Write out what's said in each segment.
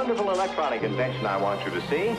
wonderful electronic invention I want you to see.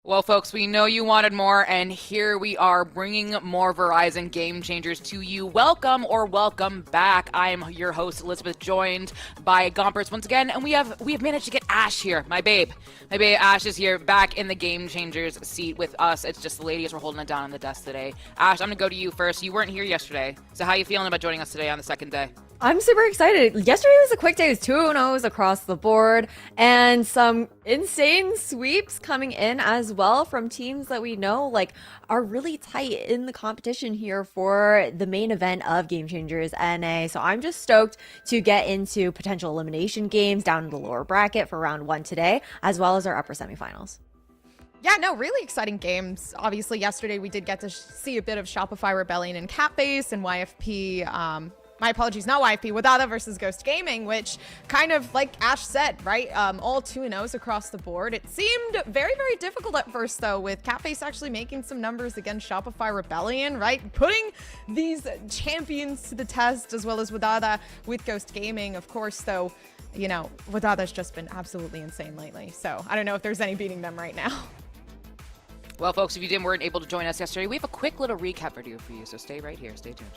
Well, folks, we know you wanted more, and here we are bringing more Verizon Game Changers to you. Welcome or welcome back. I am your host, Elizabeth, joined by Gompers once again, and we have managed to get Ash here, my babe. My babe Ash is here, back in the Game Changers seat with us. It's just the ladies were holding it down on the desk today. Ash, I'm gonna go to you first. You weren't here yesterday, so how are you feeling about joining us today on the second day? I'm super excited. Yesterday was a quick day. It was 2-0s across the board and some insane sweeps coming in as well from teams that we know like are really tight in the competition here for the main event of Game Changers NA. So I'm just stoked to get into potential elimination games down in the lower bracket for round 1 today, as well as our upper semifinals. Yeah, no, really exciting games. Obviously, yesterday we did get to see a bit of Shopify Rebellion and Catbase and YFP. My apologies, not YFP, Wadada versus Ghost Gaming, which kind of, like Ash said, right? All 2-0s across the board. It seemed very, very difficult at first, though, with Catface actually making some numbers against Shopify Rebellion, right? Putting these champions to the test, as well as Wadada with Ghost Gaming. Of course, though, you know, Wadada's just been absolutely insane lately. So I don't know if there's any beating them right now. Well, folks, if you weren't able to join us yesterday, we have a quick little recap video for you, so stay right here. Stay tuned.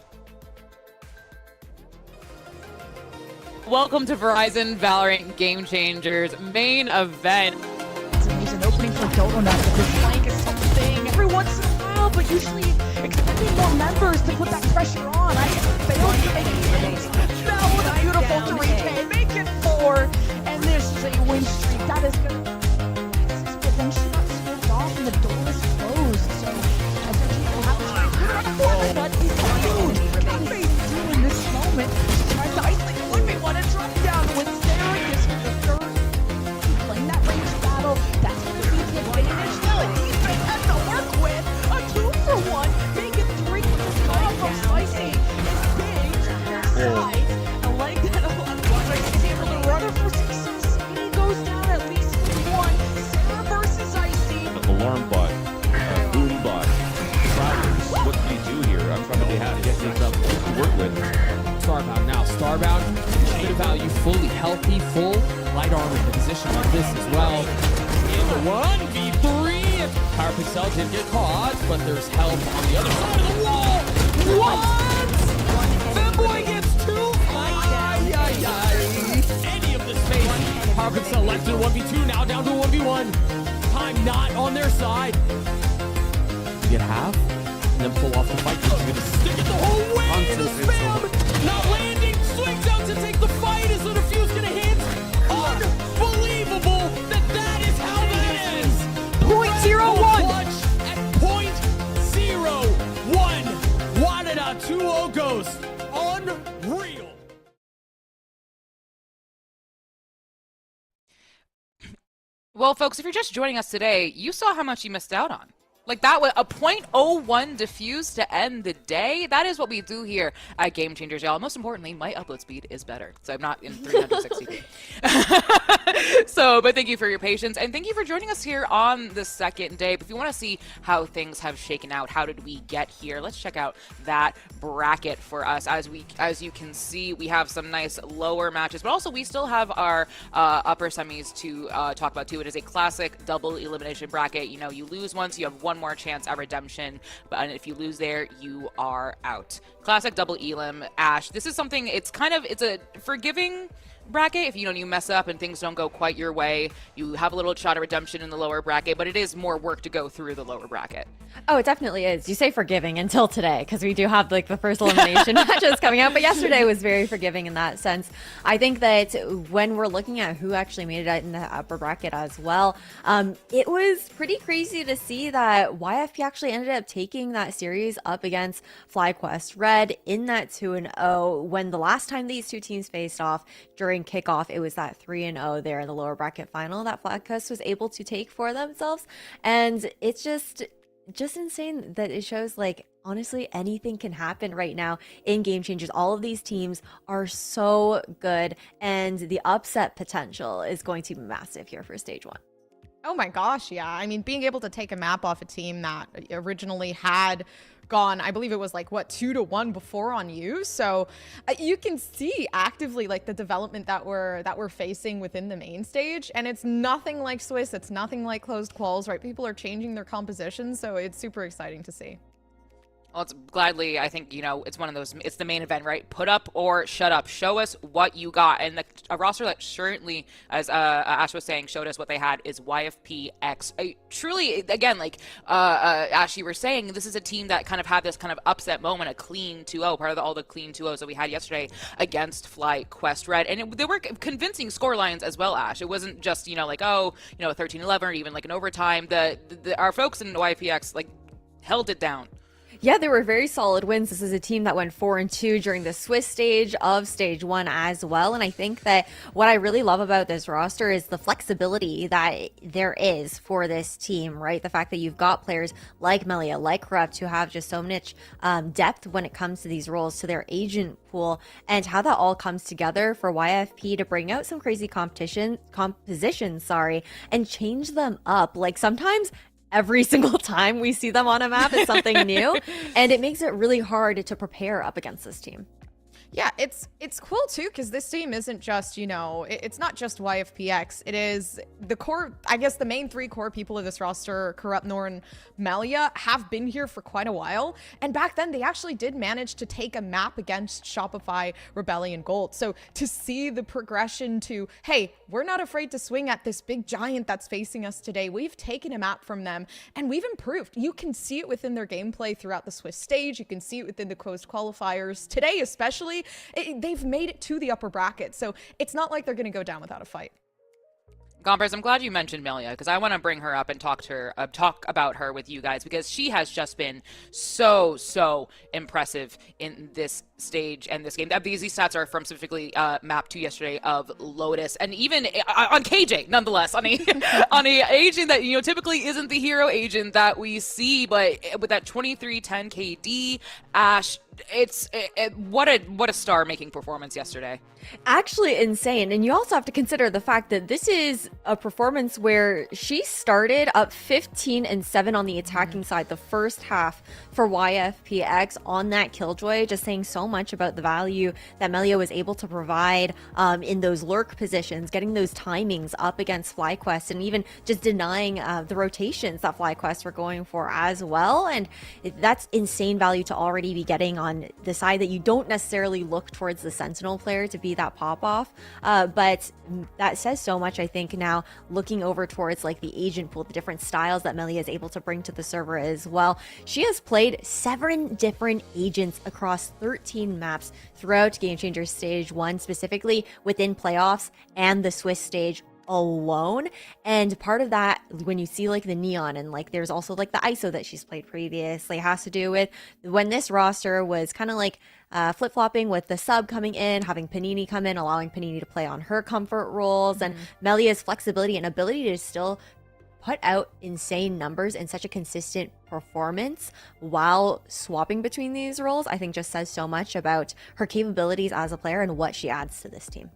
Welcome to Verizon VALORANT Game Changers main event. There's an opening for Donut, but this flank is something every once in a while, but usually expecting more members to put that pressure on. I failed to make it. That was beautiful 3K, make it 4, and this is a win streak. That is good. But then she got scooped off and the door is closed, so SRG will have to try to put her on the board, but he's doing in this moment. She tries to isolate the 1v1 and drop down with Sarah is the third. Playing that ranged battle, that's going to be the advantage. Still, defense has to work with a 2-for-1, make it 3 with the score from Spicy. It's big, their sides, and like that a lot of able to run her for success. He goes down at least with 1. Sarah versus Icy. Alarm bot, boom bot, drivers. What can you do here? I'm trying to be how to get things up to work with. Starbound now. Starbound, bit of value, fully healthy, full light armor in a position like this as well. In the 1v3, Power Pixel did get caught, but there's help on the other side of the wall. What? Femboy gets 2? Any of the space. Power Pixel left in a 1v2, now down to a 1v1. Time not on their side. Get half, and then pull off the fight. He's gonna stick it the whole way in the spam. Not landing, swings out to take the fight. Is the defuse gonna hit? Unbelievable that is how that ends. 0.01. Clutch at 0.01. Wadada 2-0 Ghost. Unreal. Well, folks, if you're just joining us today, you saw how much you missed out on. Like, that was a 0.01 diffuse to end the day. That is what we do here at Game Changers, y'all. Most importantly, my upload speed is better, so I'm not in 360p. But thank you for your patience, and thank you for joining us here on the second day. But if you want to see how things have shaken out, how did we get here, let's check out that bracket for us. As you can see, we have some nice lower matches, but also we still have our upper semis to talk about too. It is a classic double elimination bracket. You know, you lose once, you have one more chance at redemption, but if you lose there, you are out. Classic double elim. Ash, this is something, it's a forgiving bracket. If you mess up and things don't go quite your way, you have a little shot of redemption in the lower bracket, but it is more work to go through the lower bracket. Oh, it definitely is. You say forgiving until today, because we do have like the first elimination matches coming out, but yesterday was very forgiving in that sense. I think that when we're looking at who actually made it in the upper bracket as well, it was pretty crazy to see that YFP actually ended up taking that series up against FlyQuest Red in that 2-0, when the last time these two teams faced off during kickoff, it was that 3-0 there in the lower bracket final that FlyQuest was able to take for themselves. And it's just insane that it shows, like, honestly, anything can happen right now in Game Changers. All of these teams are so good, and the upset potential is going to be massive here for stage 1. Oh my gosh, yeah. I mean, being able to take a map off a team that originally had gone, I believe it was like, what, 2-1 before on you. So you can see actively like the development that we're facing within the main stage. And it's nothing like Swiss. It's nothing like closed quals, right? People are changing their compositions. So it's super exciting to see. Well, it's gladly, I think, you know, it's one of those, it's the main event, right? Put up or shut up. Show us what you got. And a roster that certainly, as Ash was saying, showed us what they had is YFPX. Truly, again, like Ash, you were saying, this is a team that kind of had this kind of upset moment, a clean 2-0, part of all the clean 2-0s that we had yesterday against FlyQuest Red. And they were convincing score lines as well, Ash. It wasn't just, you know, like, oh, you know, 13-11 or even like an overtime. Our folks in YFPX, like, held it down. Yeah, they were very solid wins. This is a team that went 4-2 during the Swiss stage of stage 1 as well. And I think that what I really love about this roster is the flexibility that there is for this team, right? The fact that you've got players like Melia, like Corrupt, who have just so much depth when it comes to these roles, to their agent pool, and how that all comes together for YFP to bring out some crazy compositions, and change them up. Like sometimes every single time we see them on a map is something new, and it makes it really hard to prepare up against this team. Yeah, it's cool too, because this team isn't just, you know, it's not just YFPX. It is the core, I guess the main 3 core people of this roster, Corrupt, Nor, and Melia, have been here for quite a while. And back then, they actually did manage to take a map against Shopify, Rebellion, Gold. So to see the progression to, hey, we're not afraid to swing at this big giant that's facing us today. We've taken a map from them, and we've improved. You can see it within their gameplay throughout the Swiss stage. You can see it within the closed qualifiers. Today, especially, they've made it to the upper bracket, so it's not like they're going to go down without a fight. Gompers, I'm glad you mentioned Melia, because I want to bring her up and talk about her with you guys, because she has just been so impressive in this stage and this game. These stats are from specifically map 2 yesterday of Lotus, and even on KJ, nonetheless, on a agent that, you know, typically isn't the hero agent that we see, but with that 2310 KD, Ash, what a star-making performance yesterday. Actually insane. And you also have to consider the fact that this is a performance where she started up 15-7 on the attacking side the first half for YFPX on that Killjoy, just saying so much about the value that Melia was able to provide in those lurk positions, getting those timings up against FlyQuest, and even just denying the rotations that FlyQuest were going for as well. And that's insane value to already be getting on the side that you don't necessarily look towards the Sentinel player to be that pop-off, but that says so much, I think, now looking over towards like the agent pool, the different styles that Melia is able to bring to the server as well. She has played 7 different agents across 13 maps throughout Game Changer Stage 1, specifically within playoffs and the Swiss stage alone. And part of that, when you see like the neon and like there's also like the ISO that she's played previously, has to do with when this roster was kind of like flip-flopping with the sub coming in, having Panini come in, allowing Panini to play on her comfort roles, and Melia's flexibility and ability to still put out insane numbers in such a consistent performance while swapping between these roles, I think just says so much about her capabilities as a player and what she adds to this team.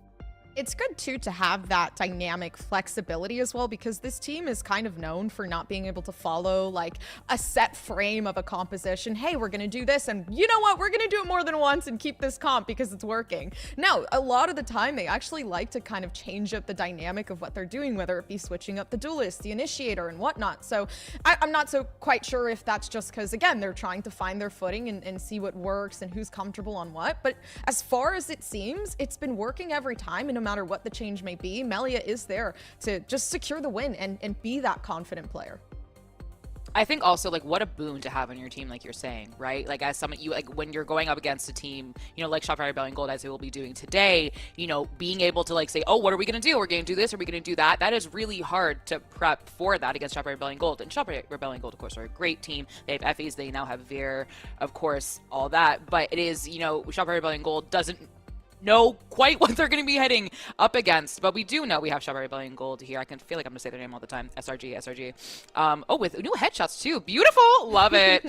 It's good too to have that dynamic flexibility as well, because this team is kind of known for not being able to follow like a set frame of a composition. Hey, we're going to do this, and you know what? We're going to do it more than once and keep this comp because it's working. No, a lot of the time they actually like to kind of change up the dynamic of what they're doing, whether it be switching up the duelist, the initiator, and whatnot. So I'm not so quite sure if that's just because, again, they're trying to find their footing and see what works and who's comfortable on what. But as far as it seems, it's been working every time, and no matter what the change may be, Melia is there to just secure the win and be that confident player. I think also, like, what a boon to have on your team, like you're saying, right? Like, as someone, you, like, when you're going up against a team, you know, like Shopify Rebellion Gold, as they will be doing today, you know, being able to, like, say, oh, what are we going to do? We're going to do this, are we going to do that? That is really hard to prep for that against Shopify Rebellion Gold. And Shopify Rebellion Gold, of course, are a great team. They have FAs, they now have Veer, of course, all that. But it is, you know, Shopify Rebellion Gold doesn't know quite what they're going to be heading up against, but we do know we have Strawberry Belly and Gold here. I can feel like I'm going to say their name all the time. SRG. Oh, with new headshots too. Beautiful. Love it.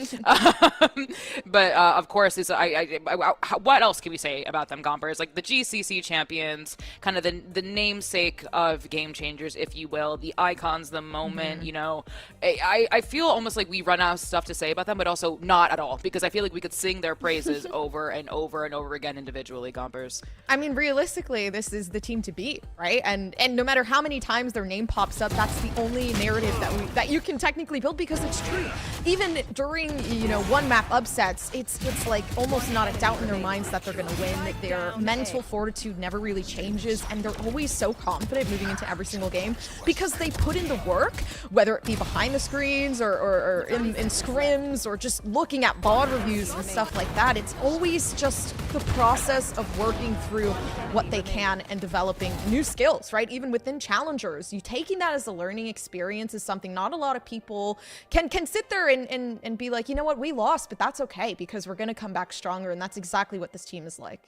But of course, what else can we say about them, Gompers? Like the GCC champions, kind of the namesake of game changers, if you will, the icons, the moment, you know. I feel almost like we run out of stuff to say about them, but also not at all, because I feel like we could sing their praises over and over and over again individually, Gompers. I mean, realistically, this is the team to beat, right? And no matter how many times their name pops up, that's the only narrative that you can technically build, because it's true. Even during, you know, one map upsets, it's like almost not a doubt in their minds that they're going to win. Their mental fortitude never really changes, and they're always so confident moving into every single game because they put in the work, whether it be behind the screens or in scrims or just looking at VOD reviews and stuff like that. It's always just the process of working through what they can and developing new skills, right? Even within challengers, you taking that as a learning experience is something not a lot of people can sit there and be like, you know what, we lost, but that's okay because we're going to come back stronger. And that's exactly what this team is like.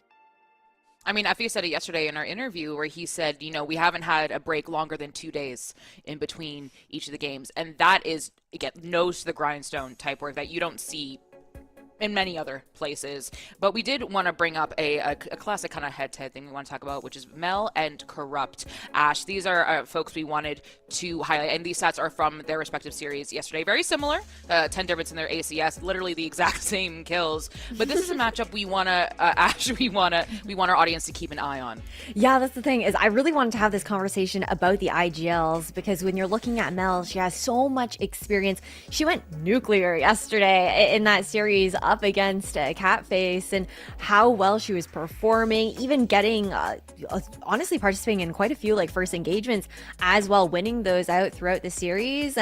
I mean, Effie said it yesterday in our interview where he said, you know, we haven't had a break longer than 2 days in between each of the games. And that is, again, nose to the grindstone type work that you don't see in many other places. But we did want to bring up a classic kind of head-to-head thing we want to talk about, which is Mel and Corrupt. Ash, these are folks we wanted to highlight, and these stats are from their respective series yesterday. Very similar, 10 difference in their ACS, literally the exact same kills. But this is a matchup we want to, Ash, we want our audience to keep an eye on. Yeah, that's the thing, is I really wanted to have this conversation about the IGLs, because when you're looking at Mel, she has so much experience. She went nuclear yesterday in that series up against Catface, and how well she was performing, even getting honestly participating in quite a few like first engagements as well, winning those out throughout the series.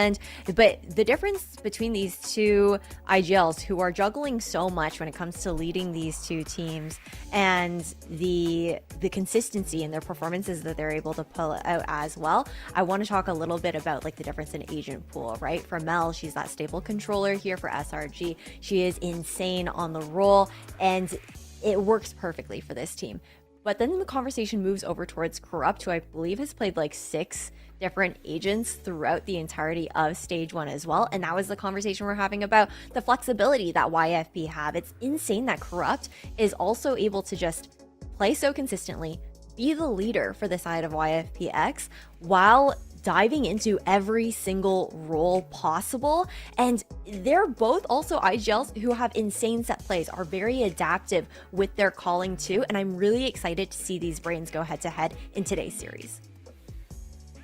But the difference between these two IGLs, who are juggling so much when it comes to leading these two teams, and the consistency in their performances that they're able to pull out as well, I want to talk a little bit about like the difference in agent pool, right? For Mel, she's that stable controller here. For SRG, she is insane on the roll, and it works perfectly for this team. But then the conversation moves over towards Corrupt, who I believe has played like 6 different agents throughout the entirety of stage 1 as well. And that was the conversation we're having about the flexibility that YFP have. It's insane that Corrupt is also able to just play so consistently, be the leader for the side of YFPX, while diving into every single role possible. And they're both also IGLs who have insane set plays, are very adaptive with their calling too. And I'm really excited to see these brains go head to head in today's series.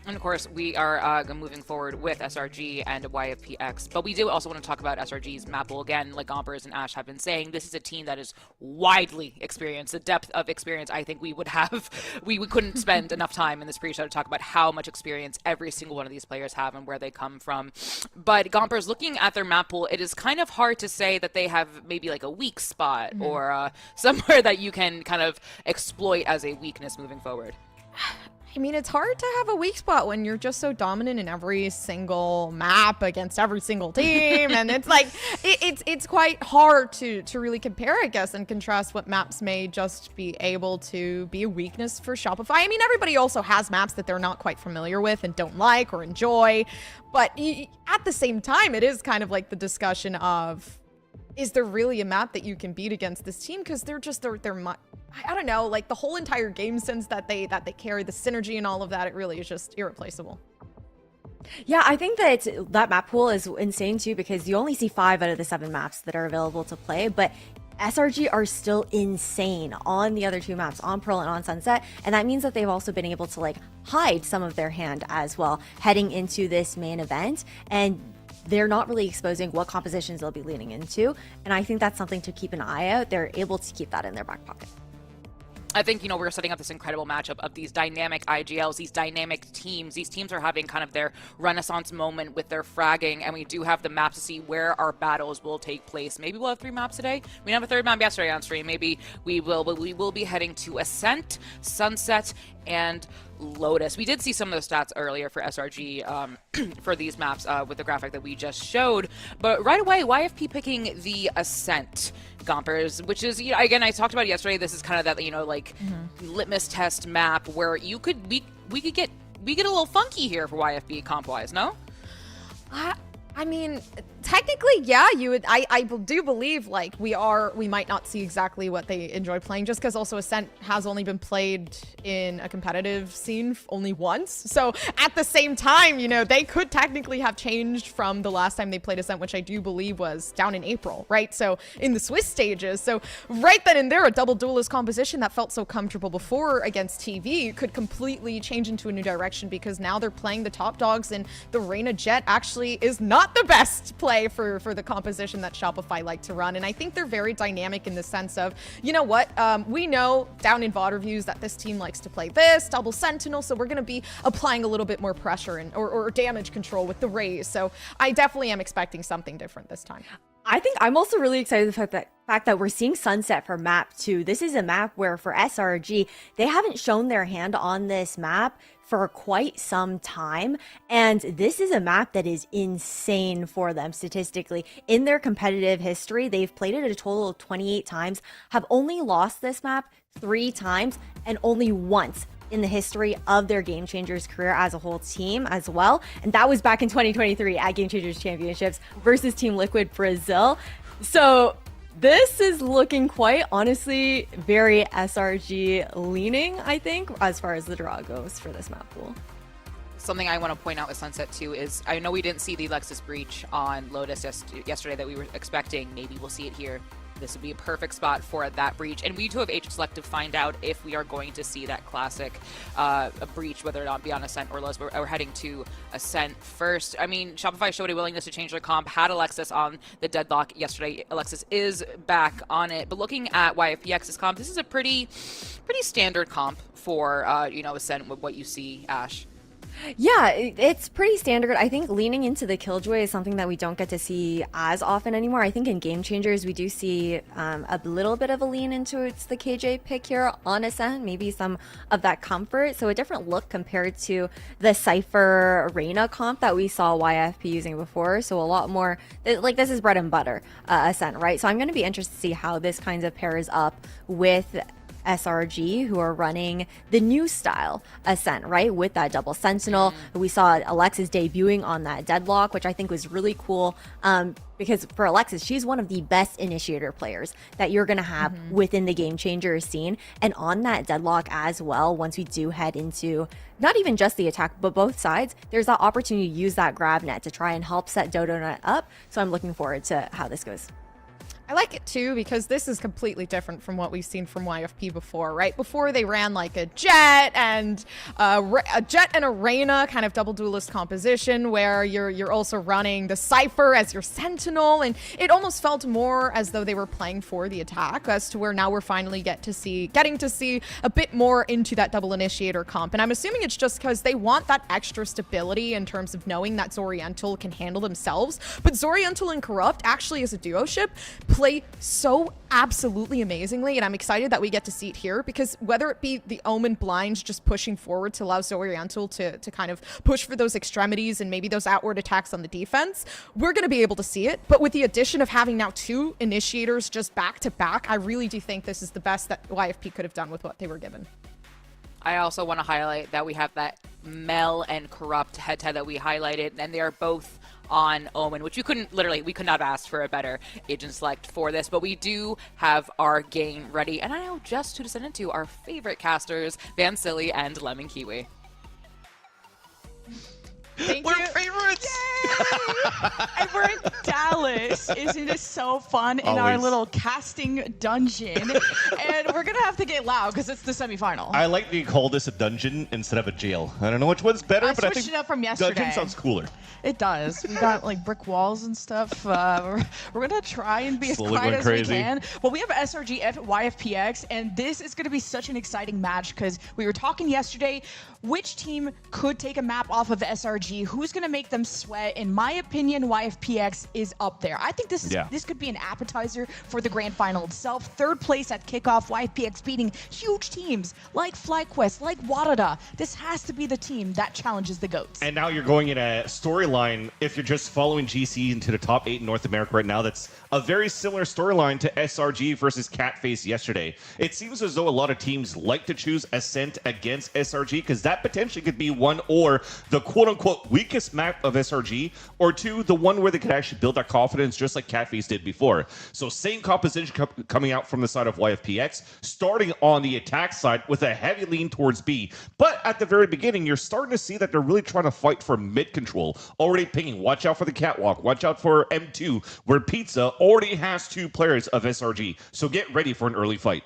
And of course, we are moving forward with SRG and YFPX, but we do also want to talk about SRG's map pool. Again, like Gompers and Ash have been saying, this is a team that is widely experienced. The depth of experience, I think we would have, we couldn't spend enough time in this pre-show to talk about how much experience every single one of these players have and where they come from. But Gompers, looking at their map pool, it is kind of hard to say that they have maybe like a weak spot or somewhere that you can kind of exploit as a weakness moving forward. I mean, it's hard to have a weak spot when you're just so dominant in every single map against every single team. And it's like, it's quite hard to really compare, I guess, and contrast what maps may just be able to be a weakness for Shopify. I mean, everybody also has maps that they're not quite familiar with and don't like or enjoy. But at the same time, it is kind of like the discussion of, is there really a map that you can beat against this team? Because they're I don't know, like the whole entire game sense that they carry, the synergy and all of that, it really is just irreplaceable. Yeah, I think that map pool is insane too, because you only see 5 out of the 7 maps that are available to play, but SRG are still insane on the other 2 maps, on Pearl and on Sunset, and that means that they've also been able to like hide some of their hand as well heading into this main event, and they're not really exposing what compositions they'll be leaning into, and I think that's something to keep an eye out. They're able to keep that in their back pocket. I think, you know, we're setting up this incredible matchup of these dynamic IGLs, these dynamic teams. These teams are having kind of their renaissance moment with their fragging, and we do have the map to see where our battles will take place. Maybe we'll have 3 maps today. We didn't have a 3rd map yesterday on stream. Maybe we will, but we will be heading to Ascent, Sunset, and Lotus. We did see some of the stats earlier for SRG for these maps with the graphic that we just showed, but right away, YFP picking the Ascent Gompers, which is, you know, again, I talked about it yesterday. This is kind of that, you know, like litmus test map where you could we get a little funky here for YFP comp wise, no? I mean, technically, yeah, you would. I do believe like we might not see exactly what they enjoy playing, just because also Ascent has only been played in a competitive scene only once. So at the same time, you know, they could technically have changed from the last time they played Ascent, which I do believe was down in April, right? So in the Swiss stages. So right then and there, a double duelist composition that felt so comfortable before against TV could completely change into a new direction, because now they're playing the top dogs, and the Reyna Jett actually is not the best play for the composition that Shopify like to run. And I think they're very dynamic in the sense of, you know what, we know down in VOD reviews that this team likes to play this double sentinel, so we're going to be applying a little bit more pressure and or damage control with the Raze. So I definitely am expecting something different this time. I think I'm also really excited about the fact that we're seeing Sunset for map 2. This is a map where for SRG, they haven't shown their hand on this map for quite some time. And this is a map that is insane for them statistically. In their competitive history, they've played it a total of 28 times, have only lost this map 3 times, and only once in the history of their Game Changers career as a whole team as well. And that was back in 2023 at Game Changers Championships versus Team Liquid Brazil. So this is looking quite honestly very SRG leaning, I think, as far as the draw goes for this map pool. Something I want to point out with Sunset too is, I know we didn't see the Lexus breach on Lotus yesterday that we were expecting. Maybe we'll see it here. This would be a perfect spot for that breach. And we too have Agent Select to find out if we are going to see that classic a breach, whether or not be on Ascent or Lotus. We're heading to Ascent first. I mean, Shopify showed a willingness to change their comp, had Alexis on the deadlock yesterday. Alexis is back on it. But looking at YFPX's comp, this is a pretty standard comp for, you know, Ascent with what you see, Ash. Yeah, it's pretty standard. I think leaning into the Killjoy is something that we don't get to see as often anymore. I think in Game Changers, we do see a little bit of a lean into it's the KJ pick here on Ascent, maybe some of that comfort. So a different look compared to the Cypher Reyna comp that we saw YFP using before. So a lot more, like this is bread and butter Ascent, right? So I'm going to be interested to see how this kind of pairs up with SRG, who are running the new style Ascent, right? With that double sentinel. We saw Alexis debuting on that deadlock, which I think was really cool. Because for Alexis, she's one of the best initiator players that you're going to have within the Game Changer scene. And on that deadlock as well, once we do head into not even just the attack, but both sides, there's that opportunity to use that grab net to try and help set Dodonut up. So I'm looking forward to how this goes. I like it too, because this is completely different from what we've seen from YFP before, right? Before they ran like a Jett and a Reyna kind of double duelist composition where you're also running the Cypher as your sentinel, and it almost felt more as though they were playing for the attack, as to where now we're finally getting to see a bit more into that double initiator comp. And I'm assuming it's just because they want that extra stability in terms of knowing that Zoriental can handle themselves. But Zoriental and Corrupt actually as a duo ship play so absolutely amazingly, and I'm excited that we get to see it here, because whether it be the Omen blinds just pushing forward to allow Zoriental to kind of push for those extremities and maybe those outward attacks on the defense, we're going to be able to see it. But with the addition of having now 2 initiators just back to back, I really do think this is the best that YFP could have done with what they were given. I also want to highlight that we have that Mel and Corrupt head-to-head that we highlighted, and they are both on Omen, which we could not have asked for a better agent select for this, but we do have our game ready, and I know just who to send it to, our favorite casters, Van Silly and Lemon Kiwi. We're favorites! And we're in Dallas. Isn't it so fun in our little casting dungeon? And we're going to have to get loud because it's the semifinal. I like being called this a dungeon instead of a jail. I don't know which one's better, but I think it up from yesterday. Dungeon sounds cooler. It does. We got like brick walls and stuff. We're going to try and be Slowly as quiet as crazy. we can. Well, we have SRG at YFPX, and this is going to be such an exciting match because we were talking yesterday which team could take a map off of SRG SRG, who's going to make them sweat? In my opinion, YFPX is up there. I think this could be an appetizer for the grand final itself. Third place at kickoff, YFPX beating huge teams like FlyQuest, like Warada. This has to be the team that challenges the GOATs. And now you're going in a storyline, if you're just following GC into the top 8 in North America right now, that's a very similar storyline to SRG versus Catface yesterday. It seems as though a lot of teams like to choose Ascent against SRG because that potentially could be one or the quote-unquote weakest map of SRG, or two, the one where they could actually build that confidence just like Catface did before. So same composition coming out from the side of YFPX, starting on the attack side with a heavy lean towards B. But at the very beginning, you're starting to see that they're really trying to fight for mid control. Already pinging, watch out for the catwalk, watch out for M2, where Pizza already has 2 players of SRG. So get ready for an early fight.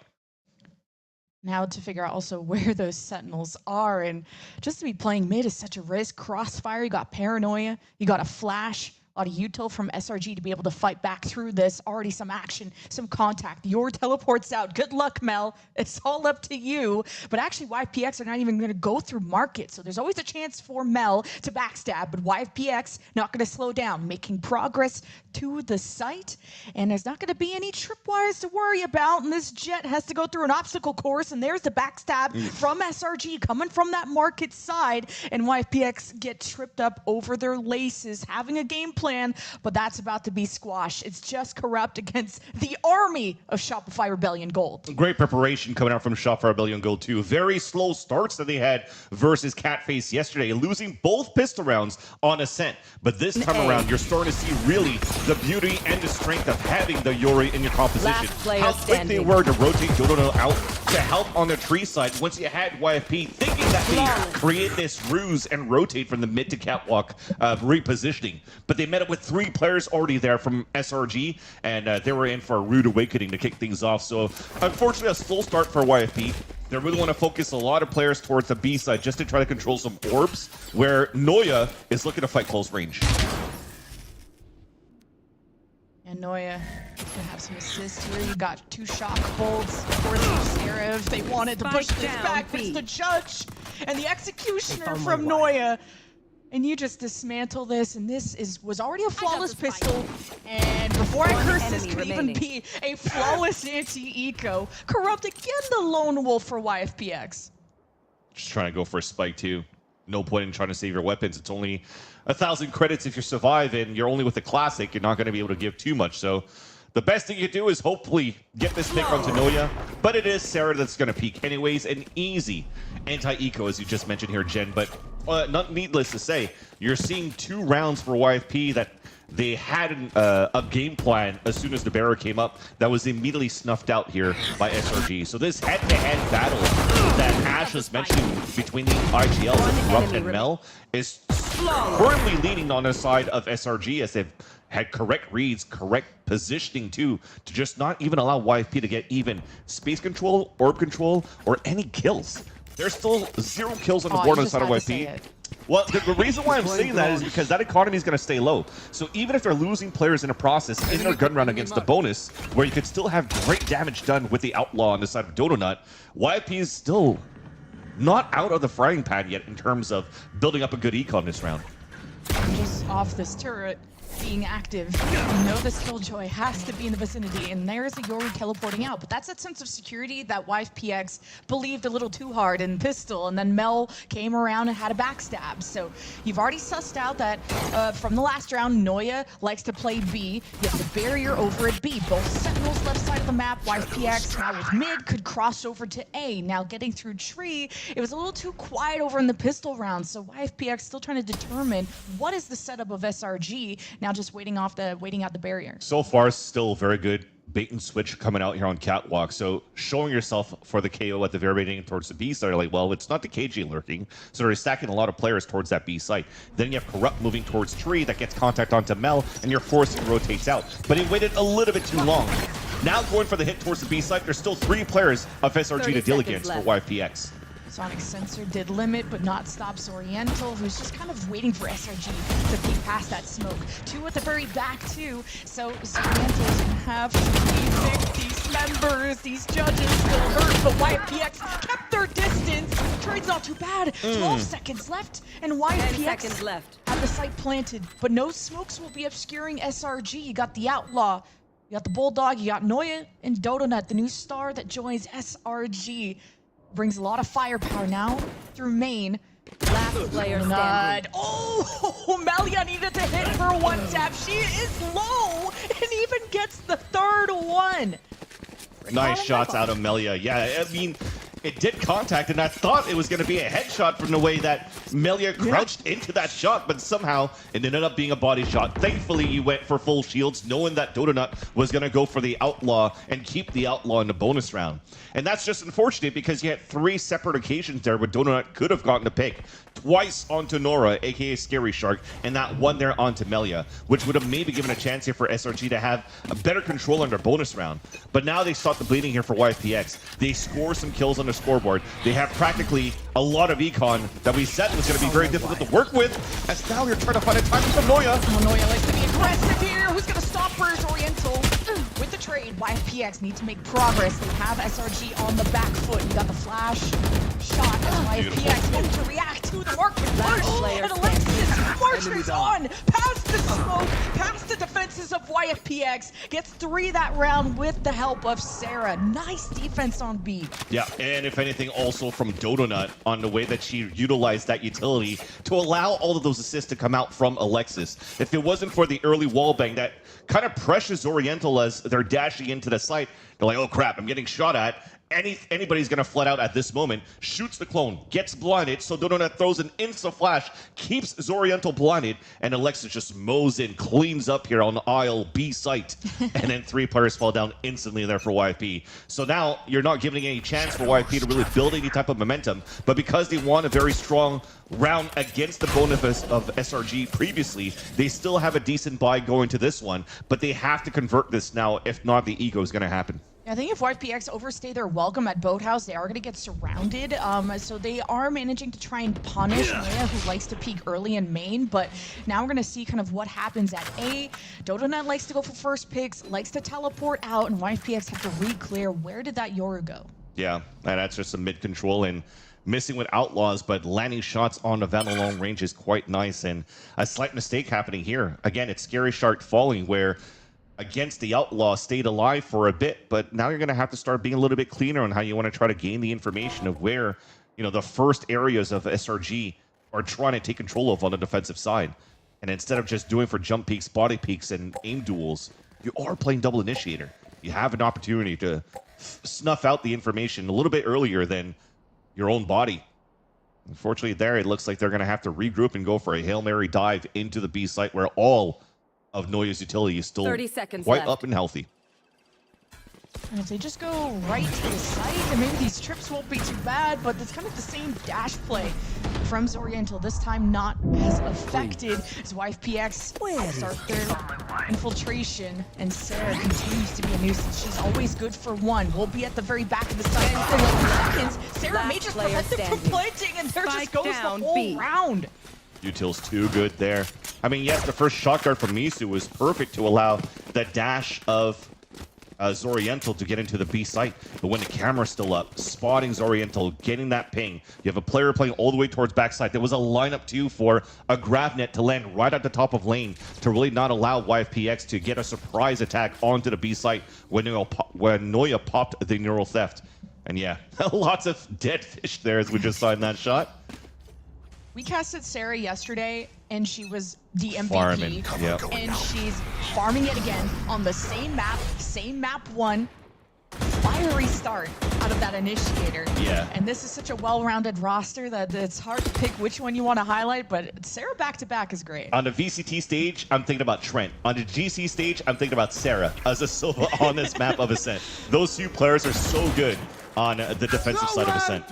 Now to figure out also where those Sentinels are, and just to be playing mid is such a risk. Crossfire, you got Paranoia, you got a Flash, a lot of util from SRG to be able to fight back through this. Already some action, some contact. Your teleport's out. Good luck, Mel. It's all up to you. But actually, YFPX are not even going to go through market. So there's always a chance for Mel to backstab. But YFPX not going to slow down, making progress to the site. And there's not going to be any tripwires to worry about. And this jet has to go through an obstacle course. And there's the backstab from SRG coming from that market side. And YFPX get tripped up over their laces, having a game plan, but that's about to be squashed. It's just Corrupt against the army of Shopify Rebellion Gold. Great preparation coming out from Shopify Rebellion Gold 2. Very slow starts that they had versus Catface yesterday, losing both pistol rounds on Ascent. But this time around, you're starting to see really the beauty and the strength of having the Yuri in your composition. How quick they were to rotate Dodo out to help on the tree side once you had YFP thinking that they create this ruse and rotate from the mid to catwalk repositioning. But they met up with 3 players already there from SRG, and they were in for a rude awakening to kick things off. So unfortunately, a slow start for YFP. They really want to focus a lot of players towards the B side just to try to control some orbs, where Noya is looking to fight close range. And Noya gonna have some assists here. You got 2 shock bolts for the Seraph. They wanted to push this back, but it's the judge and the executioner from Noya. And you just dismantle this, and this was already a flawless pistol. And before I curse, this could even be a flawless anti-eco. Corrupt again, the lone wolf for YFPX. Just trying to go for a spike too. No point in trying to save your weapons. It's only 1,000 credits if you survive, and you're only with the classic. You're not going to be able to give too much. So the best thing you do is hopefully get this pick onto Noya. But it is Sarah that's going to peek anyways. An easy anti-eco, as you just mentioned here, Jen. But not needless to say, you're seeing 2 rounds for YFP that they had a game plan as soon as the barrier came up that was immediately snuffed out here by SRG. So this head-to-head battle that Ash was mentioning between the IGLs, Corrupt and Mel, is currently leaning on the side of SRG as they've had correct reads, correct positioning too, to just not even allow YFP to get even space control, orb control, or any kills. There's still 0 kills on the board on the side of YFP. Well, the reason why I'm saying that is because that economy is going to stay low. So even if they're losing players in a process in their gun round against the bonus, where you could still have great damage done with the Outlaw on the side of Donut, YFP is still not out of the frying pan yet in terms of building up a good econ this round. Just off this turret being active, you know this Killjoy has to be in the vicinity, and there's a Yori teleporting out. But that's that sense of security that YFPX believed a little too hard in Pistol, and then Mel came around and had a backstab. So you've already sussed out that from the last round, Noya likes to play B. You have the barrier over at B. Both Sentinels left side of the map. YFPX now with mid could cross over to A. Now getting through tree, it was a little too quiet over in the Pistol round. So YFPX still trying to determine what is the setup of SRG. Now just waiting out the barrier. So far, still very good bait and switch coming out here on Catwalk. So showing yourself for the KO at the very beginning towards the B side, like, well, it's not the KG lurking. So they're stacking a lot of players towards that B site. Then you have Corrupt moving towards Tree that gets contact onto Mel, and you're forced to rotate out. But he waited a little bit too long. Now going for the hit towards the B site, there's still 3 players of SRG to deal against for YFPX. Sonic Sensor did limit, but not stops Oriental, who's just kind of waiting for SRG to peek past that smoke. 2 at the very back, too. So Oriental's gonna have 350 members. These judges still hurt, but YFPX kept their distance. Trade's not too bad. 12 seconds left, and YFPX had the site planted, but no smokes will be obscuring SRG. You got the Outlaw, you got the Bulldog, you got Noya and Dodonut, the new star that joins SRG. Brings a lot of firepower now through main. Last player standing. Oh, Melia needed to hit her one tap. She is low and even gets the third one. Nice shots out of Melia. Yeah, I mean, it did contact, and I thought it was going to be a headshot from the way that Melia crouched into that shot, but somehow it ended up being a body shot. Thankfully, you went for full shields, knowing that Dodonut was going to go for the Outlaw and keep the Outlaw in the bonus round. And that's just unfortunate because you had 3 separate occasions there where Dodonut could have gotten a pick. Twice onto Nora, aka Scary Shark, and that one there onto Melia, which would have maybe given a chance here for SRG to have a better control on their bonus round. But now they stop the bleeding here for YFPX. They score some kills on the scoreboard. They have practically a lot of econ that we said was going to be very difficult to work with, as now you're trying to find a time for Noya. Noya likes to be aggressive here. Who's going to stop British Oriental? With the trade, YFPX need to make progress. They have SRG on the back foot. You got the flash shot as YFPX going to react to the market push. And Alexis marches on past the smoke, past the defenses of YFPX. Gets 3 that round with the help of Sarah. Nice defense on B. Yeah, and if anything, also from Dodonut on the way that she utilized that utility to allow all of those assists to come out from Alexis. If it wasn't for the early wallbang that kind of pressures Oriental as they're dashing into the site, they're like, oh crap, I'm getting shot at. Anybody's going to flood out at this moment. Shoots the clone, gets blinded, so Dodonut throws an insta-flash, keeps Zoriental blinded, and Alexis just mows in, cleans up here on the aisle B site, and then 3 players fall down instantly there for YFP. So now you're not giving any chance for YFP to really build any type of momentum, but because they won a very strong round against the bonus of SRG previously, they still have a decent buy going to this one, but they have to convert this now, if not, the ego is going to happen. I think if YFPX overstay their welcome at Boathouse, they are going to get surrounded. So they are managing to try and punish Noya, who likes to peek early in main. But now we're going to see kind of what happens at A. Dodonut likes to go for first picks, likes to teleport out, and YFPX have to re-clear. Where did that Yoru go? Yeah, and that's just some mid-control and missing with Outlaws, but landing shots on the VALORANT range is quite nice. And a slight mistake happening here. Again, it's Scary Shark falling where against the Outlaw stayed alive for a bit, but now you're going to have to start being a little bit cleaner on how you want to try to gain the information of where, you know, the first areas of SRG are trying to take control of on the defensive side. And instead of just doing for jump peaks, body peaks, and aim duels, you are playing double initiator. You have an opportunity to snuff out the information a little bit earlier than your own body. Unfortunately there, it looks like they're going to have to regroup and go for a Hail Mary dive into the B site where all of Noya's utility is still 30 seconds quite left. up and healthy. And if they just go right to the site, and maybe these trips won't be too bad, but it's kind of the same dash play from Zoriental, this time not as affected as YFPX start their infiltration, and Sarah continues to be a nuisance. She's always good for one. We'll be at the very back of the site in 11 seconds. Sarah may just prevent them from planting, and there just goes the whole round. Util's too good there. I mean, yes, the first shot guard from Misu was perfect to allow the dash of Zoriental to get into the B site, but when the camera's still up, spotting Zoriental, getting that ping, you have a player playing all the way towards backside. There was a lineup too for a GravNet to land right at the top of lane to really not allow YFPX to get a surprise attack onto the B site when Noya popped the neural theft. And yeah, lots of dead fish there as we just saw in that shot. We casted Sarah yesterday, and she was the MVP. Farming, yep. And she's farming it again on the same map 1. Fiery start out of that initiator. Yeah. And this is such a well-rounded roster that it's hard to pick which one you want to highlight, but Sarah back-to-back is great. On the VCT stage, I'm thinking about Trent. On the GC stage, I'm thinking about Sarah as a Silva on this map of Ascent. Those 2 players are so good on the defensive side of Ascent.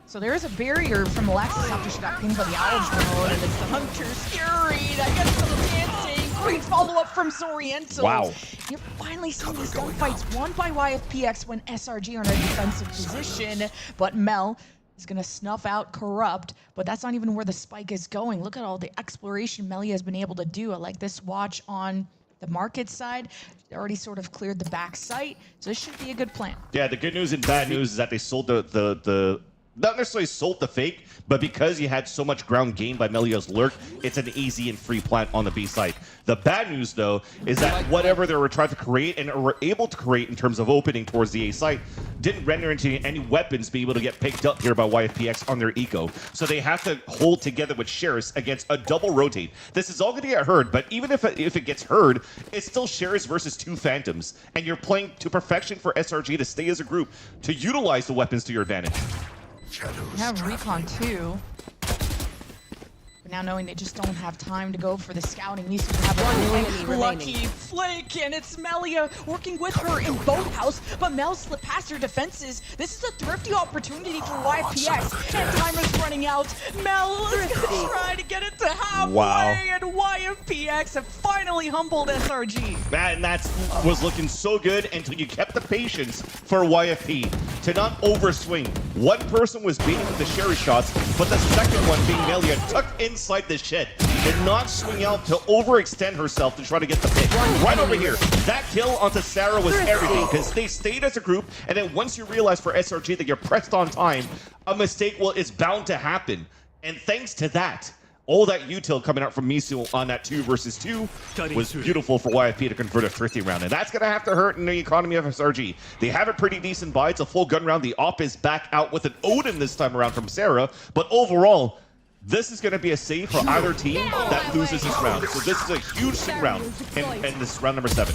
So there is a barrier from Alexis after she got pinged by the Owl drone, and it's the Hunter's Fury that gets some dancing. Great follow-up from Zoriental. Wow. You're finally seeing these gunfights won by YFPX when SRG are in a defensive position, but Mel is going to snuff out Corrupt, but that's not even where the spike is going. Look at all the exploration Melia has been able to do. I like this watch on the market side. They already sort of cleared the back site, so this should be a good plan. Yeah, the good news and bad news is that they sold the not necessarily sold the fake, but because you had so much ground gained by Melia's lurk, it's an easy and free plant on the B side. The bad news, though, is that whatever they were trying to create and were able to create in terms of opening towards the A site didn't render into any weapons be able to get picked up here by YFPX on their eco. So they have to hold together with Sheris against a double rotate. This is all going to get heard, but even if it gets heard, it's still Sheris versus 2 Phantoms, and you're playing to perfection for SRG to stay as a group, to utilize the weapons to your advantage. We have Recon too. But now knowing they just don't have time to go for the scouting, needs to have a lucky flank, and it's Melia working with her in Boathouse, but Mel slipped past her defenses. This is a thrifty opportunity for YFPX, and time is running out. Mel is gonna try to get it to halfway, and YFPX have finally humbled SRG. And that was looking so good until you kept the patience for YFP to not overswing. One person was beating with the Sherry shots, but the second one, being Melia, tucked inside the shed, did not swing out to overextend herself to try to get the pick. Right over here, that kill onto Sarah was everything, because they stayed as a group, and then once you realize for SRG that you're pressed on time, a mistake is bound to happen. And thanks to that, all that util coming out from Misu on that 2 versus 2 was beautiful for YFP to convert a thrifty round. And that's going to have to hurt in the economy of SRG. They have a pretty decent buy. It's a full gun round. The op is back out with an Odin this time around from Sarah. But overall, this is going to be a save for either team that loses this round. So this is a huge swing round in this round number 7.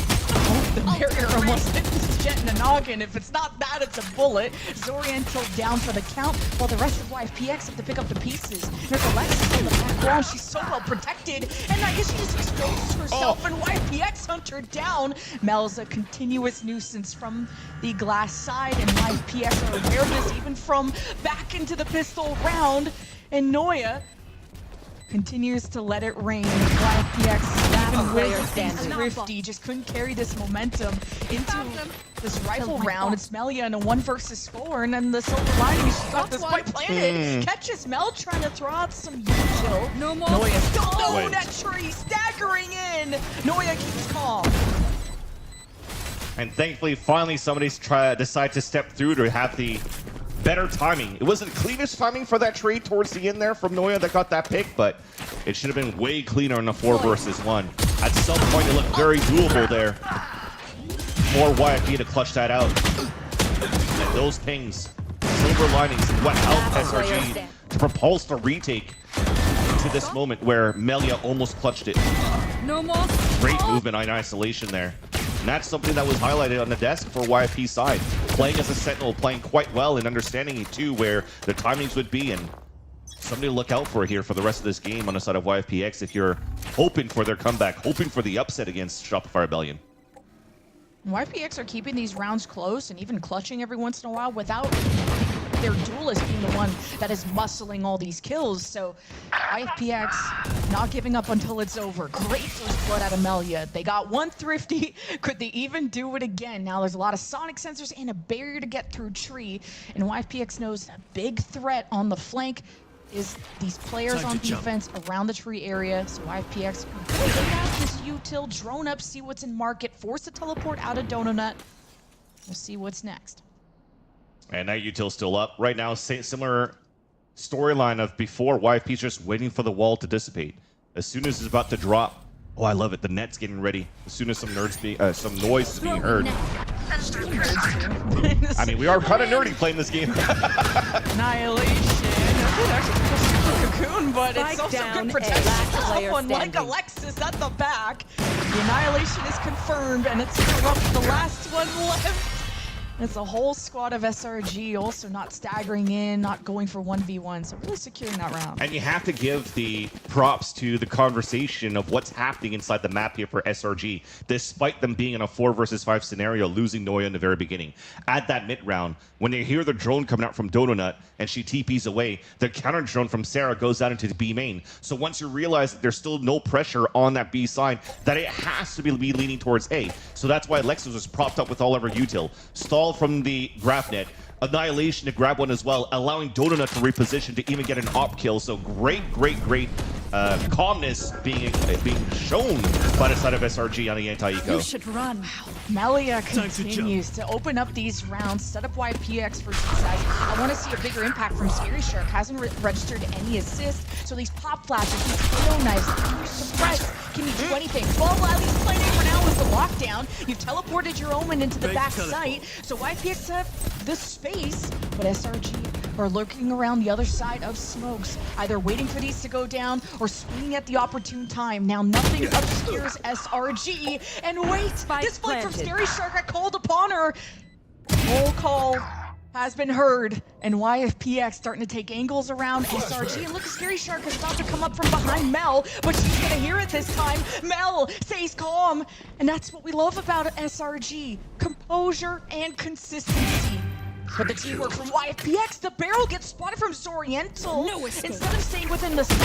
The barrier almost hit this Jet in the noggin. If it's not that, it's a bullet. Zoriental down for the count, while the rest of YFPX have to pick up the pieces. There's Alexis in the background. She's so well protected, and I guess she just exposed herself, and YFPX hunt her down. Mel's a continuous nuisance from the glass side, and YFPX are aware of this even from back into the pistol round. And Noya continues to let it rain. YFPX, even with thrifty, just couldn't carry this momentum into this rifle round. It's Melia in a 1 versus 4, and then the silver lining, she's got this quite planted. Catches Mel trying to throw out some util. No more. Noya, that tree, staggering in. Noya keeps calm. And thankfully, finally, somebody's decide to step through to have the better timing. It wasn't cleanest timing for that trade towards the end there from Noya that got that pick, but it should have been way cleaner in a 4 versus 1. At some point, it looked very doable there for YFP to clutch that out. And those pings, silver linings, and what helped SRG to propulse the retake to this moment where Melia almost clutched it. Great movement in isolation there. And that's something that was highlighted on the desk for YFP's side. Playing as a Sentinel, playing quite well and understanding it too, where the timings would be, and something to look out for here for the rest of this game on the side of YFPX if you're hoping for their comeback, hoping for the upset against Shopify Rebellion. YFPX are keeping these rounds close and even clutching every once in a while without their duelist being the one that is muscling all these kills. So YFPX not giving up until it's over. Great first blood out of Melia. They got one thrifty. Could they even do it again? Now there's a lot of sonic sensors and a barrier to get through tree. And YFPX knows a big threat on the flank is these players on defense around the tree area. So YFPX will have this util drone up, see what's in market, force a teleport out of Donut. We'll see what's next. And that util's still up. Right now, similar storyline of before, YFP's just waiting for the wall to dissipate. As soon as it's about to drop, oh, I love it, the net's getting ready. As soon as some noise is being heard. I mean, we are kind of nerdy playing this game. Annihilation. Actually, Cocoon, but it's also good protection for someone like Alexis at the back. The Annihilation is confirmed, and it's the last one left. It's a whole squad of SRG also not staggering in, not going for 1v1, so really securing that round. And you have to give the props to the conversation of what's happening inside the map here for SRG, despite them being in a 4 versus 5 scenario, losing Noya in the very beginning. At that mid round, when they hear the drone coming out from Donut and she TPs away, the counter drone from Sarah goes out into the B main. So once you realize that there's still no pressure on that B side, that it has to be leaning towards A. So that's why Alexis was propped up with all of her util. Stall from the grab net, Annihilation to grab one as well, allowing Donut to reposition to even get an op kill. So great calmness being shown by the side of SRG on the anti-eco. You should run. Melia continues to open up these rounds, set up YPX for success. I want to see a bigger impact from Scary Shark. Hasn't registered any assist, so these pop flashes, these KO knives, can you suppress? Can you do anything? Well, at least playing for now is the lockdown. You've teleported your Omen into the back site, so YPX have the space, but SRG are lurking around the other side of smokes, either waiting for these to go down or swinging at the opportune time. Now nothing obscures SRG, and wait, this flight from Scary Shark got called upon her. Roll call has been heard, and YFPX starting to take angles around SRG. And look, Scary Shark is about to come up from behind Mel, but she's gonna hear it this time. Mel stays calm, and that's what we love about SRG: composure and consistency. But the teamwork from YFPX, the barrel gets spotted from Zoriental. No escape. Instead of staying within the site,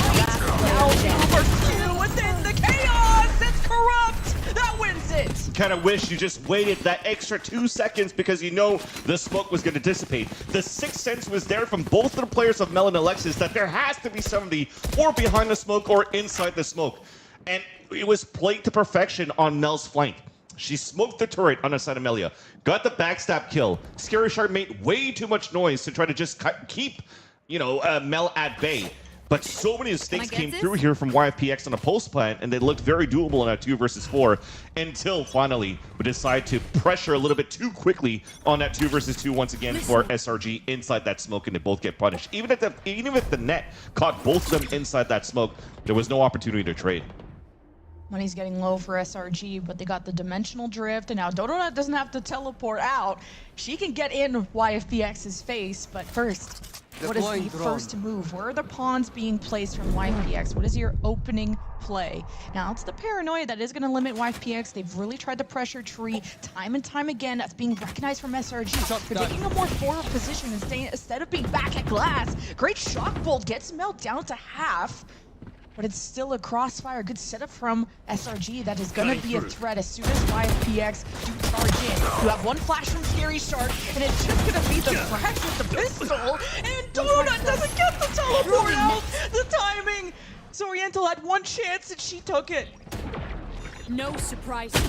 now over 2 within the chaos. It's corrupt. That wins it. Kind of wish you just waited that extra 2 seconds because you know the smoke was going to dissipate. The sixth sense was there from both of the players of Mel and Alexis that there has to be somebody or behind the smoke or inside the smoke. And it was played to perfection on Mel's flank. She smoked the turret on the side of Melia, got the backstab kill. Scary Shark made way too much noise to try to just keep, Mel at bay. But so many mistakes came through here from YFPX on a post plant, and they looked very doable in a 2 versus 4 until finally we decide to pressure a little bit too quickly on that 2 versus 2 once again for SRG inside that smoke, and they both get punished. Even if the net caught both of them inside that smoke, there was no opportunity to trade. Money's getting low for SRG, but they got the dimensional drift, and now Dodonut doesn't have to teleport out. She can get in YFPX's face, but first, what is the first move? Where are the pawns being placed from YFPX? What is your opening play? Now, it's the paranoia that is going to limit YFPX. They've really tried to pressure Tree time and time again. That's being recognized from SRG. They're taking a more forward position and staying, instead of being back at glass. Great shock bolt gets Mel down to half. But it's still a crossfire. Good setup from SRG. That is going to be a threat as soon as YFPX do charge in. You have one flash from Scary Shark, and it's just going to be the crash with the pistol. And Donut doesn't get the teleport out. The timing. Zoriental had one chance, and she took it. No surprises.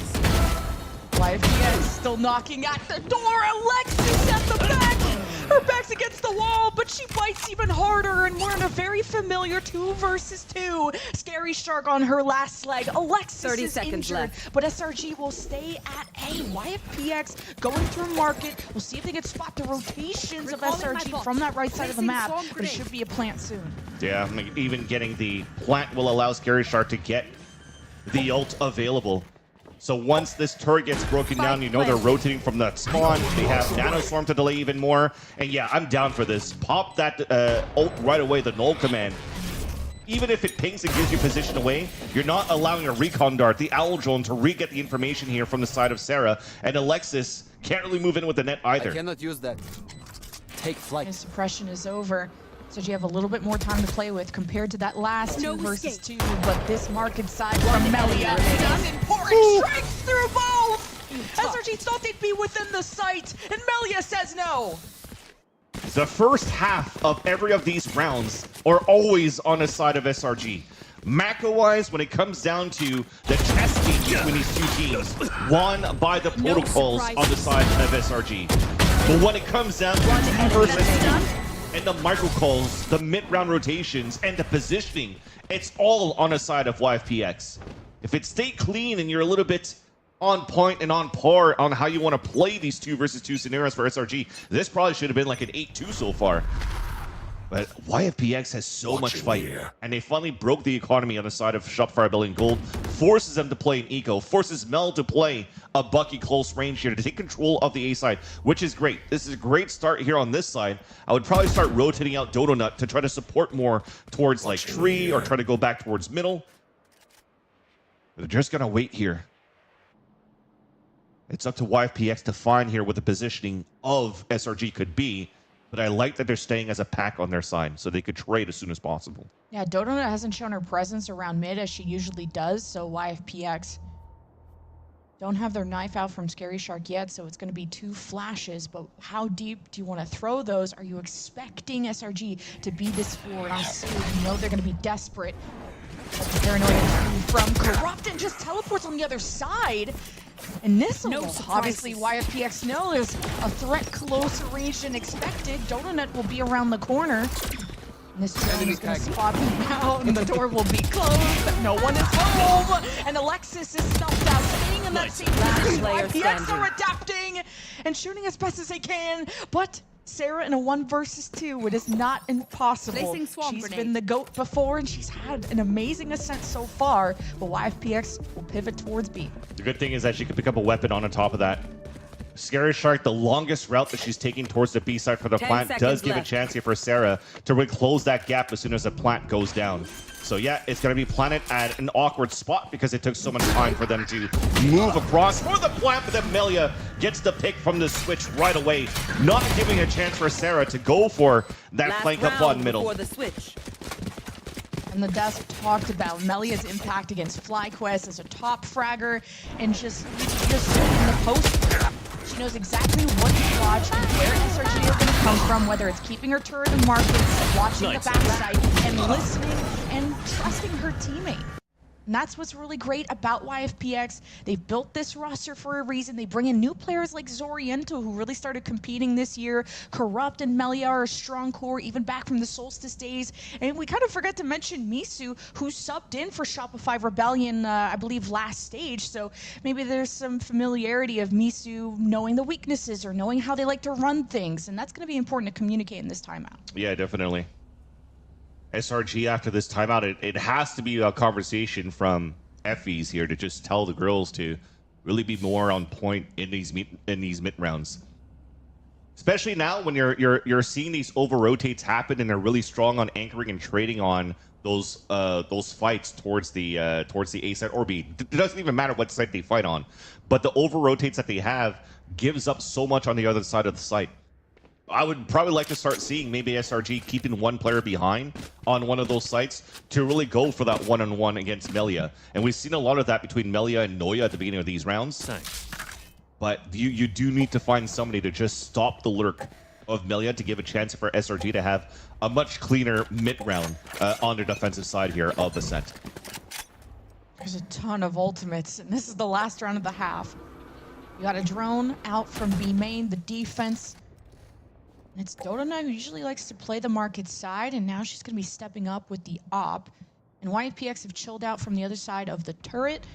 YFPX still knocking at the door. Alexis at the back. Her back's against the wall, but she bites even harder, and we're in a very familiar 2 versus 2. Scary Shark on her last leg. Alexis 30 is seconds injured, left. but SRG will stay at A. YFPX going through market. We'll see if they can spot the rotations of SRG from that right side of the map, but it should be a plant soon. Yeah, I mean, even getting the plant will allow Scary Shark to get the ult available. So once this turret gets broken down, you know they're rotating from that spawn. They have Nanoswarm to delay even more. And yeah, I'm down for this. Pop that ult right away, the null command. Even if it pings and gives you position away, you're not allowing a recon dart, the owl drone, to re-get the information here from the side of Sarah. And Alexis can't really move in with the net either. I cannot use that. Take flight. His suppression is over. So you have a little bit more time to play with compared to that last 2 versus 2. But this market side from Melia doesn't pouring strikes through both. SRG thought they'd be within the site, and Melia says no. The first half of every of these rounds are always on the side of SRG. Macro-wise, when it comes down to the chess game between these two teams, won by the protocols on the side of SRG. But when it comes down to 2 versus 2, and the micro calls, the mid-round rotations, and the positioning, it's all on the side of YFPX. If it stayed clean and you're a little bit on point and on par on how you want to play these 2 versus 2 scenarios for SRG, this probably should have been like an 8-2 so far. But YFPX has so much fight, and they finally broke the economy on the side of Shopify Building Gold, forces them to play an eco, forces Mel to play a Bucky close range here to take control of the A side, which is great. This is a great start here on this side. I would probably start rotating out Dodonut to try to support more towards like Tree or try to go back towards middle. They're just going to wait here. It's up to YFPX to find here what the positioning of SRG could be. But I like that they're staying as a pack on their side so they could trade as soon as possible. Yeah, Dodonut hasn't shown her presence around mid as she usually does, so YFPX don't have their knife out from Scary Shark yet, so it's going to be 2 flashes. But how deep do you want to throw those? Are you expecting SRG to be this forward on Sue? You know they're going to be desperate. Paranoia from Corrupt and just teleports on the other side. And this obviously YFPX know is a threat closer range than expected. Donut will be around the corner. And this drone is going to spot them out, and the door will be closed. No one is home, and Alexis is stuffed out, staying in that same position. YFPX are adapting and shooting as best as they can, but Sarah in a 1 versus 2, it is not impossible. She's been the GOAT before, and she's had an amazing ascent so far, but YFPX will pivot towards B. The good thing is that she can pick up a weapon on top of that. Scary Shark, the longest route that she's taking towards the B side for the plant, does give a chance here for Sarah to really close that gap as soon as the plant goes down. So yeah, it's going to be planted at an awkward spot because it took so much time for them to move across for the plant, but then Melia gets the pick from the switch right away, not giving a chance for Sarah to go for that flank up on middle. And the desk talked about Melia's impact against FlyQuest as a top fragger, and just in the post, she knows exactly what to watch and where SRG is going to come from, whether it's keeping her turret in markets, watching the backside, and listening and trusting her teammate. And that's what's really great about YFPX. They've built this roster for a reason. They bring in new players like Zoriento, who really started competing this year. Corrupt and Melia are a strong core, even back from the Solstice days. And we kind of forgot to mention Misu, who subbed in for Shopify Rebellion, I believe, last stage. So maybe there's some familiarity of Misu knowing the weaknesses or knowing how they like to run things. And that's going to be important to communicate in this timeout. Yeah, definitely. SRG after this timeout, it has to be a conversation from FEs here to just tell the girls to really be more on point in these mid rounds. Especially now when you're seeing these over rotates happen and they're really strong on anchoring and trading on those fights towards the A side or B. It doesn't even matter what side they fight on, but the over rotates that they have gives up so much on the other side of the site. I would probably like to start seeing maybe SRG keeping one player behind on one of those sites to really go for that one-on-one against Melia. And we've seen a lot of that between Melia and Noya at the beginning of these rounds. But you do need to find somebody to just stop the lurk of Melia to give a chance for SRG to have a much cleaner mid-round on the defensive side here of Ascent. There's a ton of ultimates, and this is the last round of the half. You got a drone out from B main, the defense. It's Dodona, who usually likes to play the market side, and now she's going to be stepping up with the op. And YFPX have chilled out from the other side of the turret,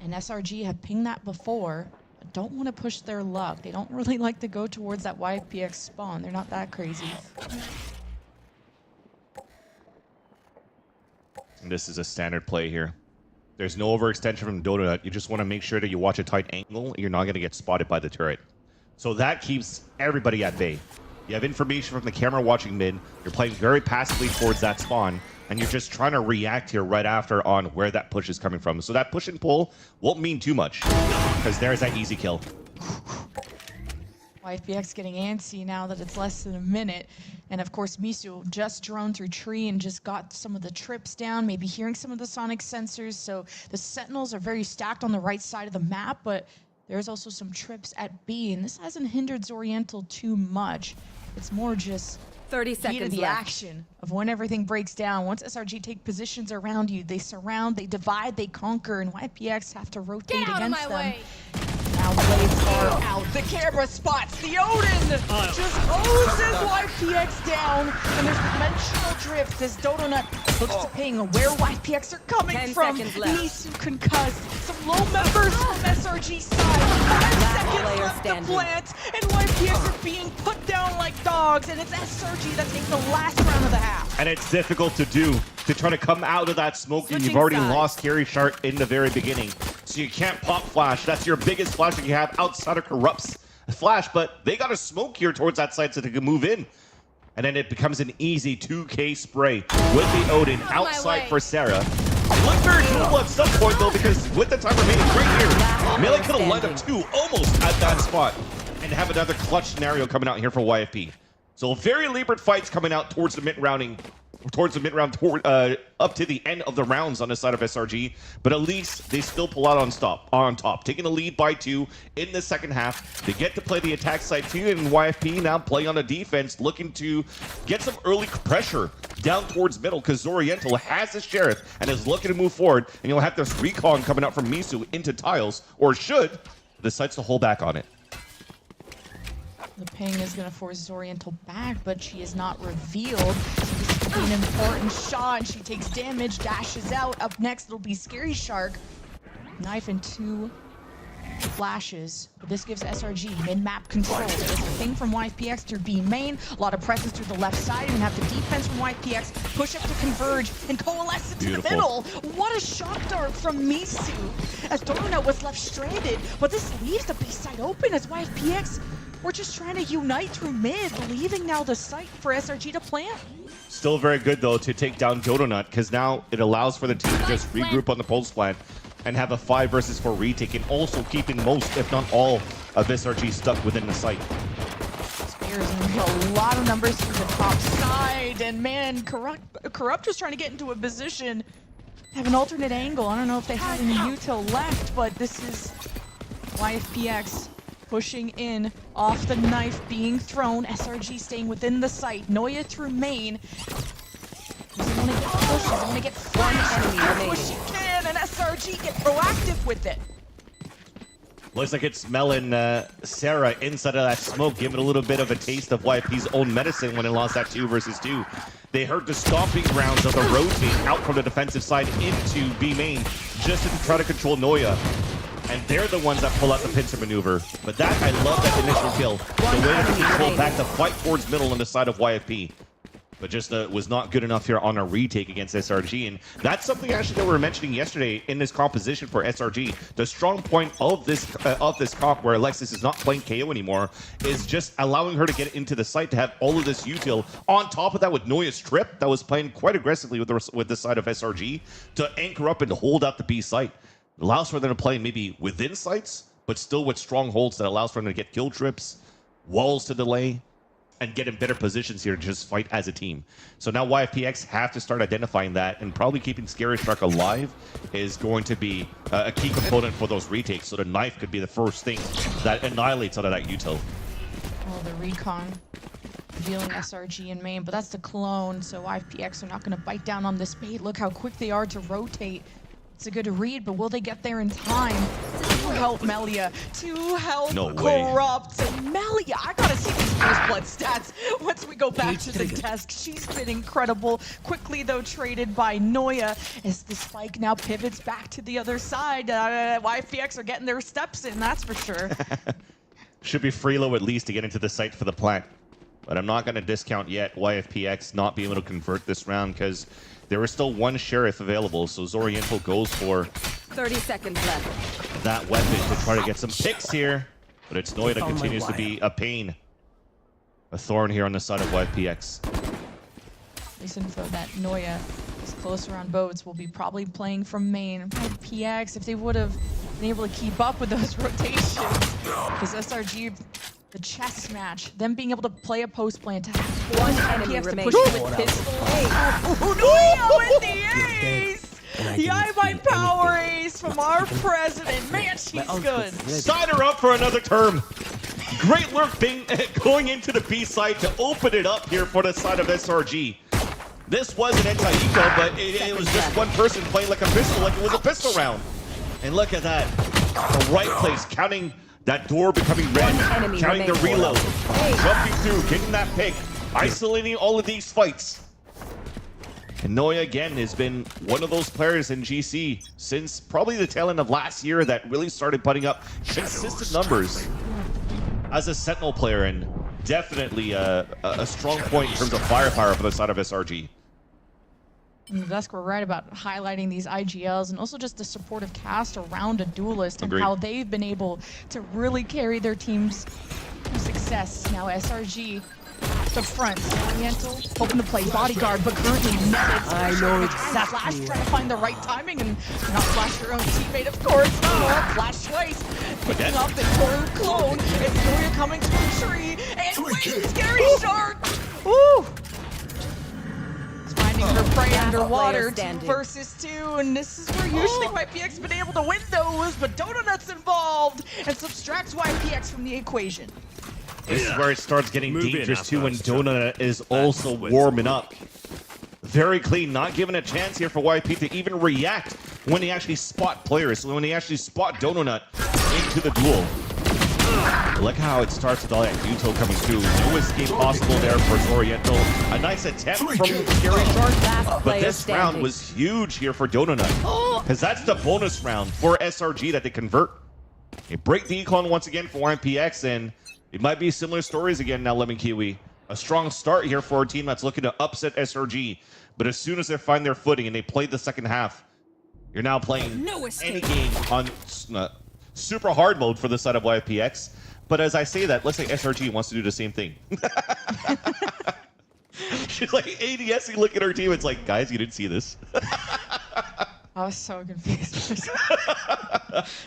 and SRG have pinged that before, but don't want to push their luck. They don't really like to go towards that YFPX spawn. They're not that crazy. And this is a standard play here. There's no overextension from Dodona. You just want to make sure that you watch a tight angle. You're not going to get spotted by the turret. So that keeps everybody at bay. You have information from the camera watching mid. You're playing very passively towards that spawn, and you're just trying to react here right after on where that push is coming from. So that push and pull won't mean too much, because there's that easy kill. YFPX getting antsy now that it's less than a minute. And of course, Misu just droned through tree and just got some of the trips down, maybe hearing some of the sonic sensors. So the Sentinels are very stacked on the right side of the map, but there's also some trips at B, and this hasn't hindered Zoriental too much. It's more just 30 seconds the left. action of when everything breaks down. Once SRG take positions around you, they surround, they divide, they conquer, and YPX have to rotate against them. Now blades are out. The camera spots the Odin. Just closes YPX down, and there's dimensional drift as Dodonut looks to ping where YPX are coming 10 from. seconds left. Misu concussed. Some low members from SRG side. 5 seconds left to plant, and YPX are being put down like dogs, and it's SRG that takes the last round of the half. And it's difficult to do, to try to come out of that smoke, and you've already lost Carry Shark in the very beginning. So you can't pop flash. That's your biggest flash that you have outside of Corrupt's flash, but they got a smoke here towards that side so they can move in. And then it becomes an easy 2K spray with the Odin outside for Sarah. Looked very doable at some point though, because with the time remaining right here, Melee could have lined up 2 almost at that spot and have another clutch scenario coming out here for YFP. So very labored fights coming out towards the mid-rounding. towards the mid-round, up to the end of the rounds on the side of SRG, but at least they still pull out on top, taking a lead by 2 in the second half. They get to play the attack side too, and YFP now playing on the defense, looking to get some early pressure down towards middle, because Zoriental has the Sheriff and is looking to move forward, and you'll have this recon coming out from Misu into tiles, or should decides to hold back on it. The ping is going to force Zoriental back, but she is not revealed. So this could be an important shot. She takes damage, dashes out. Up next, it'll be Scary Shark. Knife and 2 flashes. But this gives SRG mid-map control. There's a ping from YFPX through B main. A lot of presence through the left side. And have the defense from YFPX push up to converge and coalesce into the middle. What a shock dart from Misu, as Dorona was left stranded. But this leaves the B side open as YFPX we're just trying to unite through mid, leaving now the site for SRG to plant. Still very good, though, to take down Donut, because now it allows for the team to just regroup on the pulse plant and have a 5 versus 4 retake, and also keeping most, if not all, of SRG stuck within the site. Spears and a lot of numbers through the top side, and man, Corrupt was trying to get into a position, have an alternate angle. I don't know if they have any util left, but this is YFPX pushing in off the knife being thrown. SRG staying within the site. Noya through main. Doesn't want to get pushed, doesn't want to get fun. Push she can, and SRG get proactive with it. Looks like it's Mel and Sarah inside of that smoke, giving a little bit of a taste of YFP's own medicine when it lost that 2 versus 2. They heard the stomping grounds of the rotate out from the defensive side into B main, just to try to control Noya. And they're the ones that pull out the pincer maneuver. But that, I love that initial kill. The way that he pulled back to fight towards middle on the side of YFP. But just was not good enough here on a retake against SRG. And that's something actually that we were mentioning yesterday in this composition for SRG. The strong point of this comp, where Alexis is not playing KO anymore, is just allowing her to get into the site to have all of this util. On top of that, with Noya's trip, that was playing quite aggressively with the side of SRG to anchor up and hold out the B site. It allows for them to play maybe within sites, but still with strongholds that allows for them to get kill trips, walls to delay, and get in better positions here to just fight as a team. So now YFPX have to start identifying that, and probably keeping Scary Shark alive is going to be a key component for those retakes. So the knife could be the first thing that annihilates out of that util. Oh, the recon revealing SRG in main, but that's the clone, so YFPX are not going to bite down on this bait. Look how quick they are to rotate. It's a good read, but will they get there in time? To help Melia, to help Corrupt. Melia, I gotta see these first blood stats once we go back to the desk. She's been incredible. Quickly, though, traded by Noya as the spike now pivots back to the other side. YFPX are getting their steps in, that's for sure. Should be Freelo at least to get into the site for the plant. But I'm not going to discount yet YFPX not being able to convert this round, because there is still 1 Sheriff available, so Zoriental goes for 30 seconds left. That weapon to try to get some picks here. But it's Noya that continues to be a pain. A thorn here on the side of YFPX. Nice info that Noya is close around boats. Will be probably playing from main. PX, if they would have been able to keep up with those rotations, because SRG, the chess match, them being able to play a post plant to have 1 enemy to push with pistol. Noya with the ace! The iBUYPOWER ace from our president. Man, she's good. Sign her up for another term. Great lurk going into the B side to open it up here for the side of SRG. This was an anti-eco, but it was just one person playing like a pistol, like it was a pistol round. And look at that. The right place, counting that door becoming red, counting the reload, jumping through, getting that pick, isolating all of these fights. And Noya, again, has been one of those players in GC since probably the tail end of last year that really started putting up consistent numbers as a Sentinel player, and definitely a strong point in terms of firepower for the side of SRG. And Vesk were right about highlighting these IGLs and also just the supportive cast around a duelist and how they've been able to really carry their teams to success. Now SRG the front. Oriental hoping to play bodyguard, but currently netted. I know exactly. Flash trying to find the right timing and not flash your own teammate, of course. No, flash twice. Picking up the Toru clone. It's Noya coming to the tree. And wait, Scary Shark! Woo! He's finding underwater, player 2 standing. versus 2, and this is where usually YPX been able to win those, but Donut's involved and subtracts YPX from the equation. This is where it starts getting Move in dangerous after too when I strike. Donut is also wins. warming up. Very clean, not given a chance here for YP to even react when they actually spot players, when they actually spot Donut into the duel. Look how it starts with all that util coming through. No escape possible there for Zoriental. A nice attempt from Scary Shark, Last but player this round standing. was huge here for Donut. Because that's the bonus round for SRG that they convert. They break the econ once again for YPX, and it might be similar stories again now, Lemon Kiwi. A strong start here for a team that's looking to upset SRG. But as soon as they find their footing and they play the second half, you're now playing any game on super hard mode for the side of YPX. But as I say that, let's say SRG wants to do the same thing. She's like ADSing, look at her team. It's like, guys, you didn't see this. I was so confused.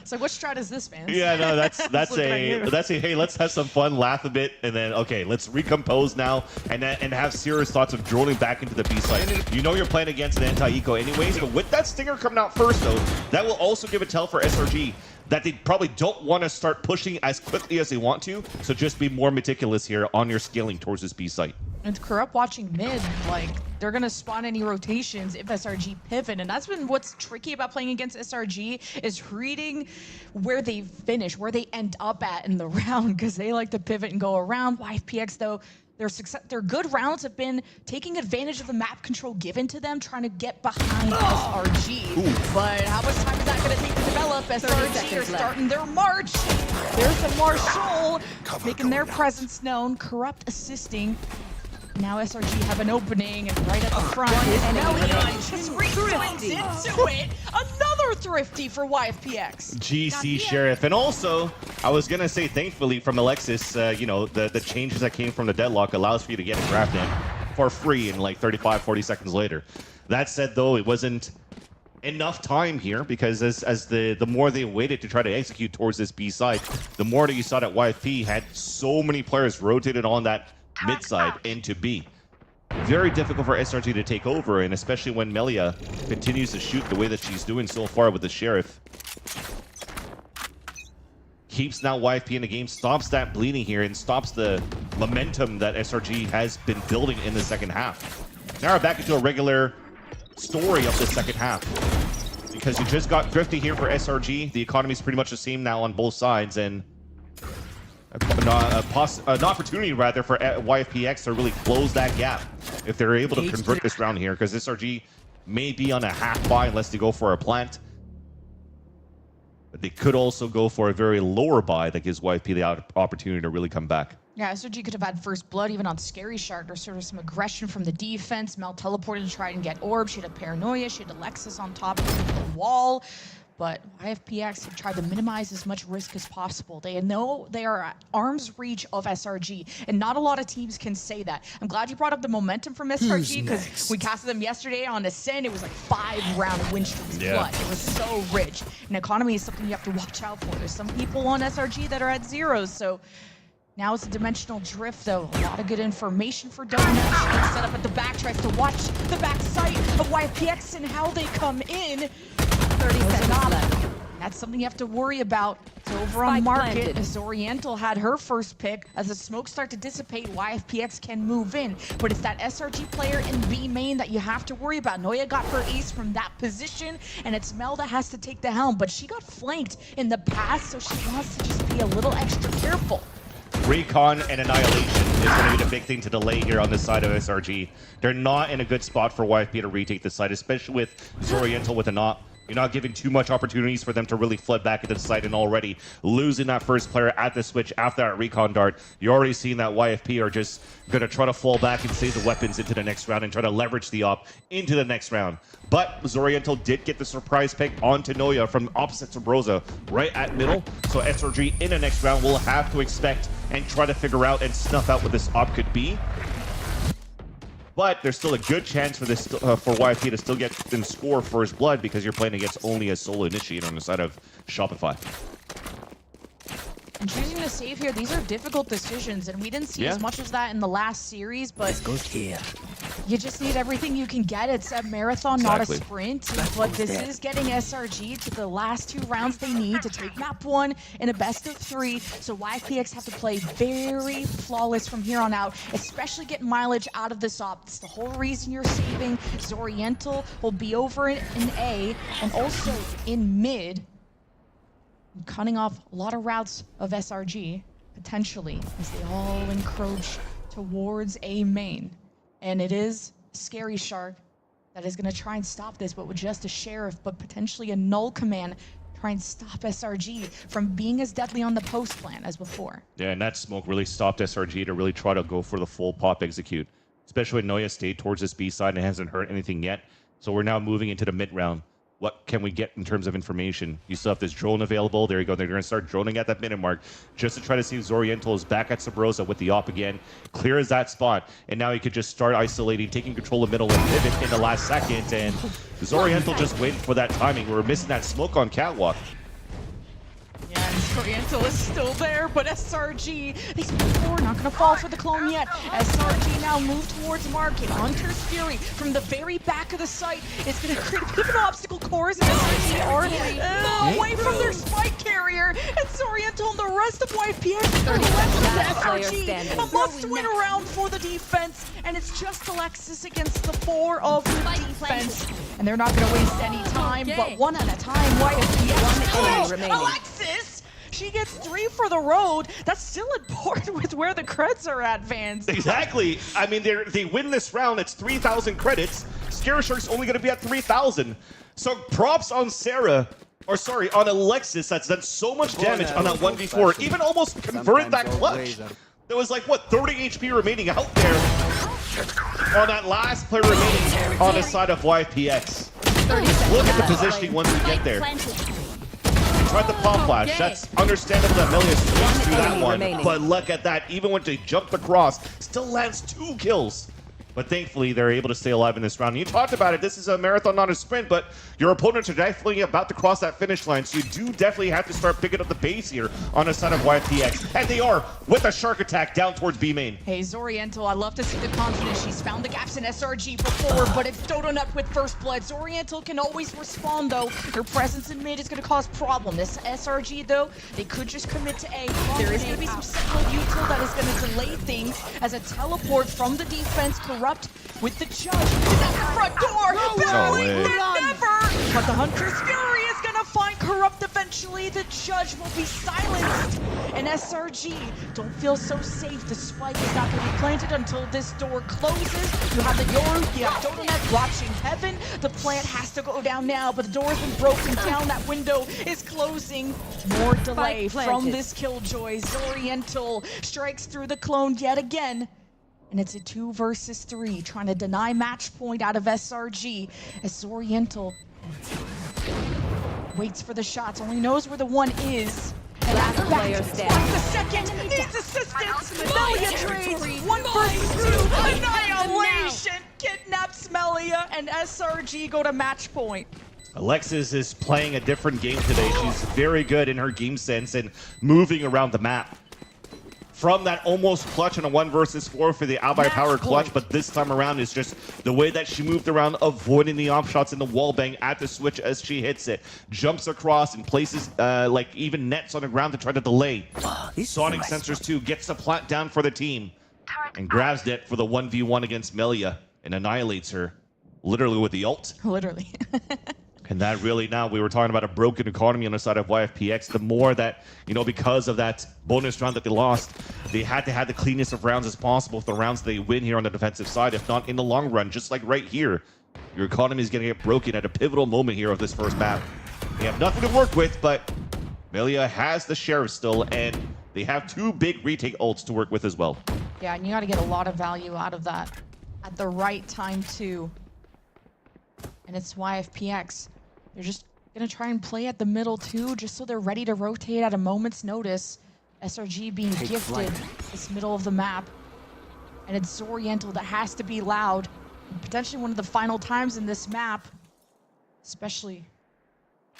It's like, what strat is this, man? Yeah, no, that's looking at you. a hey, let's have some fun, laugh a bit, and then okay, let's recompose now and have serious thoughts of droning back into the B side. You know you're playing against an anti-eco anyways, but with that stinger coming out first though, that will also give a tell for SRG that they probably don't want to start pushing as quickly as they want to. So just be more meticulous here on your scaling towards this B site. And Corrupt watching mid, like, they're going to spawn any rotations if SRG pivot. And that's been what's tricky about playing against SRG is reading where they finish, where they end up at in the round, because they like to pivot and go around. YPX, though, their good rounds have been taking advantage of the map control given to them, trying to get behind SRG. But how much time is that going to take to develop? SRG are starting their march. There's the Marshall making their presence known. Corrupt assisting. Now SRG have an opening, and right at the front is Melia. Just re-swings into it. Another thrifty for YFPX. GC Sheriff. And also, I was going to say, thankfully, from Alexis, you know, the changes that came from the deadlock allows for you to get a draft in for free in like 35, 40 seconds later. That said, though, it wasn't enough time here because as the more they waited to try to execute towards this B side, the more that you saw that YFP had so many players rotated on that mid side into B. Very difficult for SRG to take over, and especially when Melia continues to shoot the way that she's doing so far with the Sheriff. Keeps now YFP in the game, stops that bleeding here, and stops the momentum that SRG has been building in the second half. Now we're back into a regular story of the second half. Because you just got thrifty here for SRG. The economy is pretty much the same now on both sides, and an opportunity rather for YFPX to really close that gap if they're able to convert this round here, because SRG may be on a half buy unless they go for a plant, but they could also go for a very lower buy that gives YFP the opportunity to really come back. Yeah, SRG could have had first blood even on Scary Shark. There's sort of some aggression from the defense. Mel teleported to try and get orb. She had a paranoia. She had Alexis on top of the wall. But YFPX have tried to minimize as much risk as possible. They know they are at arm's reach of SRG, and not a lot of teams can say that. I'm glad you brought up the momentum from SRG, because we casted them yesterday on Ascent. It was like 5-round win streaks plus. It was so rich. And economy is something you have to watch out for. There's some people on SRG that are at zeros, so now it's a dimensional drift, though. A lot of good information for Donut. She gets set up at the back, tries to watch the back sight of YFPX and how they come in. 30 seconds left. That's something you have to worry about. So over on Spike market, planted. as Oriental had her first pick, as the smoke start to dissipate, YFPX can move in. But it's that SRG player in B main that you have to worry about. Noya got her ace from that position, and it's Mel that has to take the helm. But she got flanked in the past, so she wants to just be a little extra careful. Recon and Annihilation is going to be the big thing to delay here on this side of SRG. They're not in a good spot for YFP to retake the side, especially with Zoriental with a knot. You're not giving too much opportunities for them to really flood back into the site, and already losing that first player at the switch after that recon dart. You're already seeing that YFP are just going to try to fall back and save the weapons into the next round and try to leverage the op into the next round. But Zoriental did get the surprise pick onto Noya from opposite to Broza right at middle. So SRG in the next round will have to expect and try to figure out and snuff out what this op could be. But there's still a good chance for this for YFP to still get and score first blood, because you're playing against only a solo initiator on the side of Shopify. And choosing to save here, these are difficult decisions, and we didn't see as much as that in the last series, but You just need everything you can get. It's a marathon, not a Exactly. sprint. But this is getting SRG to the last 2 rounds they need to take map 1 in a best of 3. So YFPX have to play very flawless from here on out, especially get mileage out of this op. It's the whole reason you're saving. Zoriental will be over in A and also in mid, cutting off a lot of routes of SRG, potentially, as they all encroach towards A main. And it is Scary Shark that is going to try and stop this, but with just a Sheriff, but potentially a Null Command, try and stop SRG from being as deadly on the post plan as before. Yeah, and that smoke really stopped SRG to really try to go for the full pop execute, especially when Noya stayed towards this B side and hasn't hurt anything yet. So we're now moving into the mid round. What can we get in terms of information? You still have this drone available. There you go. They're going to start droning at that minute mark just to try to see if Zoriental is back at Sabrosa with the op again. Clear as that spot. And now he could just start isolating, taking control of middle and pivot in the last second. And Zoriental just waiting for that timing. We were missing that smoke on Catwalk. Yeah, and Zoriental is still there, but SRG, they said before, not going to fall for the clone yet. SRG now move towards market. Hunter's Fury from the very back of the site is going to create a bit of an obstacle course, and SRG are away from their spike carrier, and Zoriental and the rest of YPX are left with SRG. A must-win round for the defense, and it's just Alexis against the 4 of the defense. And they're not going to waste any time, but one at a time, YPX. Alexis! She gets 3 for the road. That's still important with where the creds are at, Vans. Exactly. I mean, they win this round. It's 3,000 credits. Scary Shark's only going to be at 3,000. So props on Sarah, or sorry, on Alexis. That's done so much damage on that 1v4. Even almost converted that clutch. There was like, what, 30 HP remaining out there on that last player remaining on the side of YPX. Look at the positioning once we get there. Tried the pop flash. That's understandable that Melia switched through that one. But look at that. Even when they jumped across, still lands 2 kills. But thankfully, they're able to stay alive in this round. You talked about it. This is a marathon, not a sprint, but your opponents are definitely about to cross that finish line. So you do definitely have to start picking up the pace here on the side of YPX. And they are with a shark attack down towards B main. Hey, Zoriental, I love to see the confidence. She's found the gaps in SRG before, but it's Dodonut with first blood. Zoriental can always respond, though. Her presence in mid is going to cause problem. This SRG, though, they could just commit to A. There is going to be some Sentinel util that is going to delay things as a teleport from the defense. Corrupt with the judge. Is at the front door. Battling for never. But the Hunter's Fury is going to find Corrupt eventually. The judge will be silenced. And SRG don't feel so safe. The spike is not going to be planted until this door closes. You have the Yoru, you have Dodonut watching heaven. The plant has to go down now, but the door has been broken down. That window is closing. More delay from this Killjoy. Zoriental strikes through the clone yet again. And it's a 2 versus 3, trying to deny match point out of SRG as Zoriental waits for the shots, only knows where the 1 is. And last player standing. The second needs assistance. Melia trades 1 versus 2. Annihilation kidnaps Melia, and SRG go to match point. Alexis is playing a different game today. She's very good in her game sense and moving around the map. From that almost clutch in a 1 versus 4 for the iBUYPOWER clutch, but this time around is just the way that she moved around, avoiding the op shots in the wall bang at the switch as she hits it. Jumps across and places like even nets on the ground to try to delay. Sonic sensors too, gets the plant down for the team and grabs it for the 1v1 against Melia and annihilates her literally with the ult. Literally. And that really, now we were talking about a broken economy on the side of YFPX. The more that, you know, because of that bonus round that they lost, they had to have the cleanest of rounds as possible for the rounds they win here on the defensive side. If not in the long run, just like right here, your economy is going to get broken at a pivotal moment here of this first map. They have nothing to work with, but Melia has the Sheriff still, and they have 2 big retake ults to work with as well. Yeah, and you got to get a lot of value out of that at the right time too. And it's YFPX. They're just going to try and play at the middle too, just so they're ready to rotate at a moment's notice. SRG being gifted this middle of the map. And it's Zoriental that has to be loud. And potentially one of the final times in this map. Especially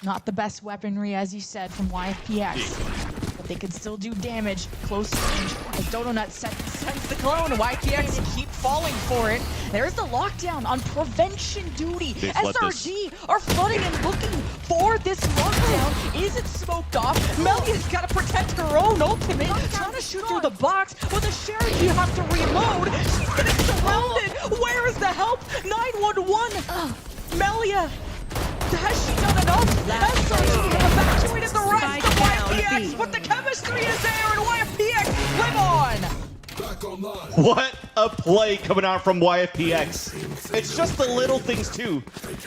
not the best weaponry, as you said, from YFPX. But they can still do damage close range. As Donut sends the clone, YPX keep falling for it. There's the lockdown on prevention duty. SRG are flooding and looking for this lockdown. Is it smoked off? Melia's got to protect her own ultimate, trying to shoot through the box. With a Sherry, you have to reload. She's getting surrounded. Where is the help? 911. Melia. Has she done enough? SRG evacuated the rest of YPX, but the chemistry is there, and YPX live on! What a play coming out from YFPX. It's just the little things too.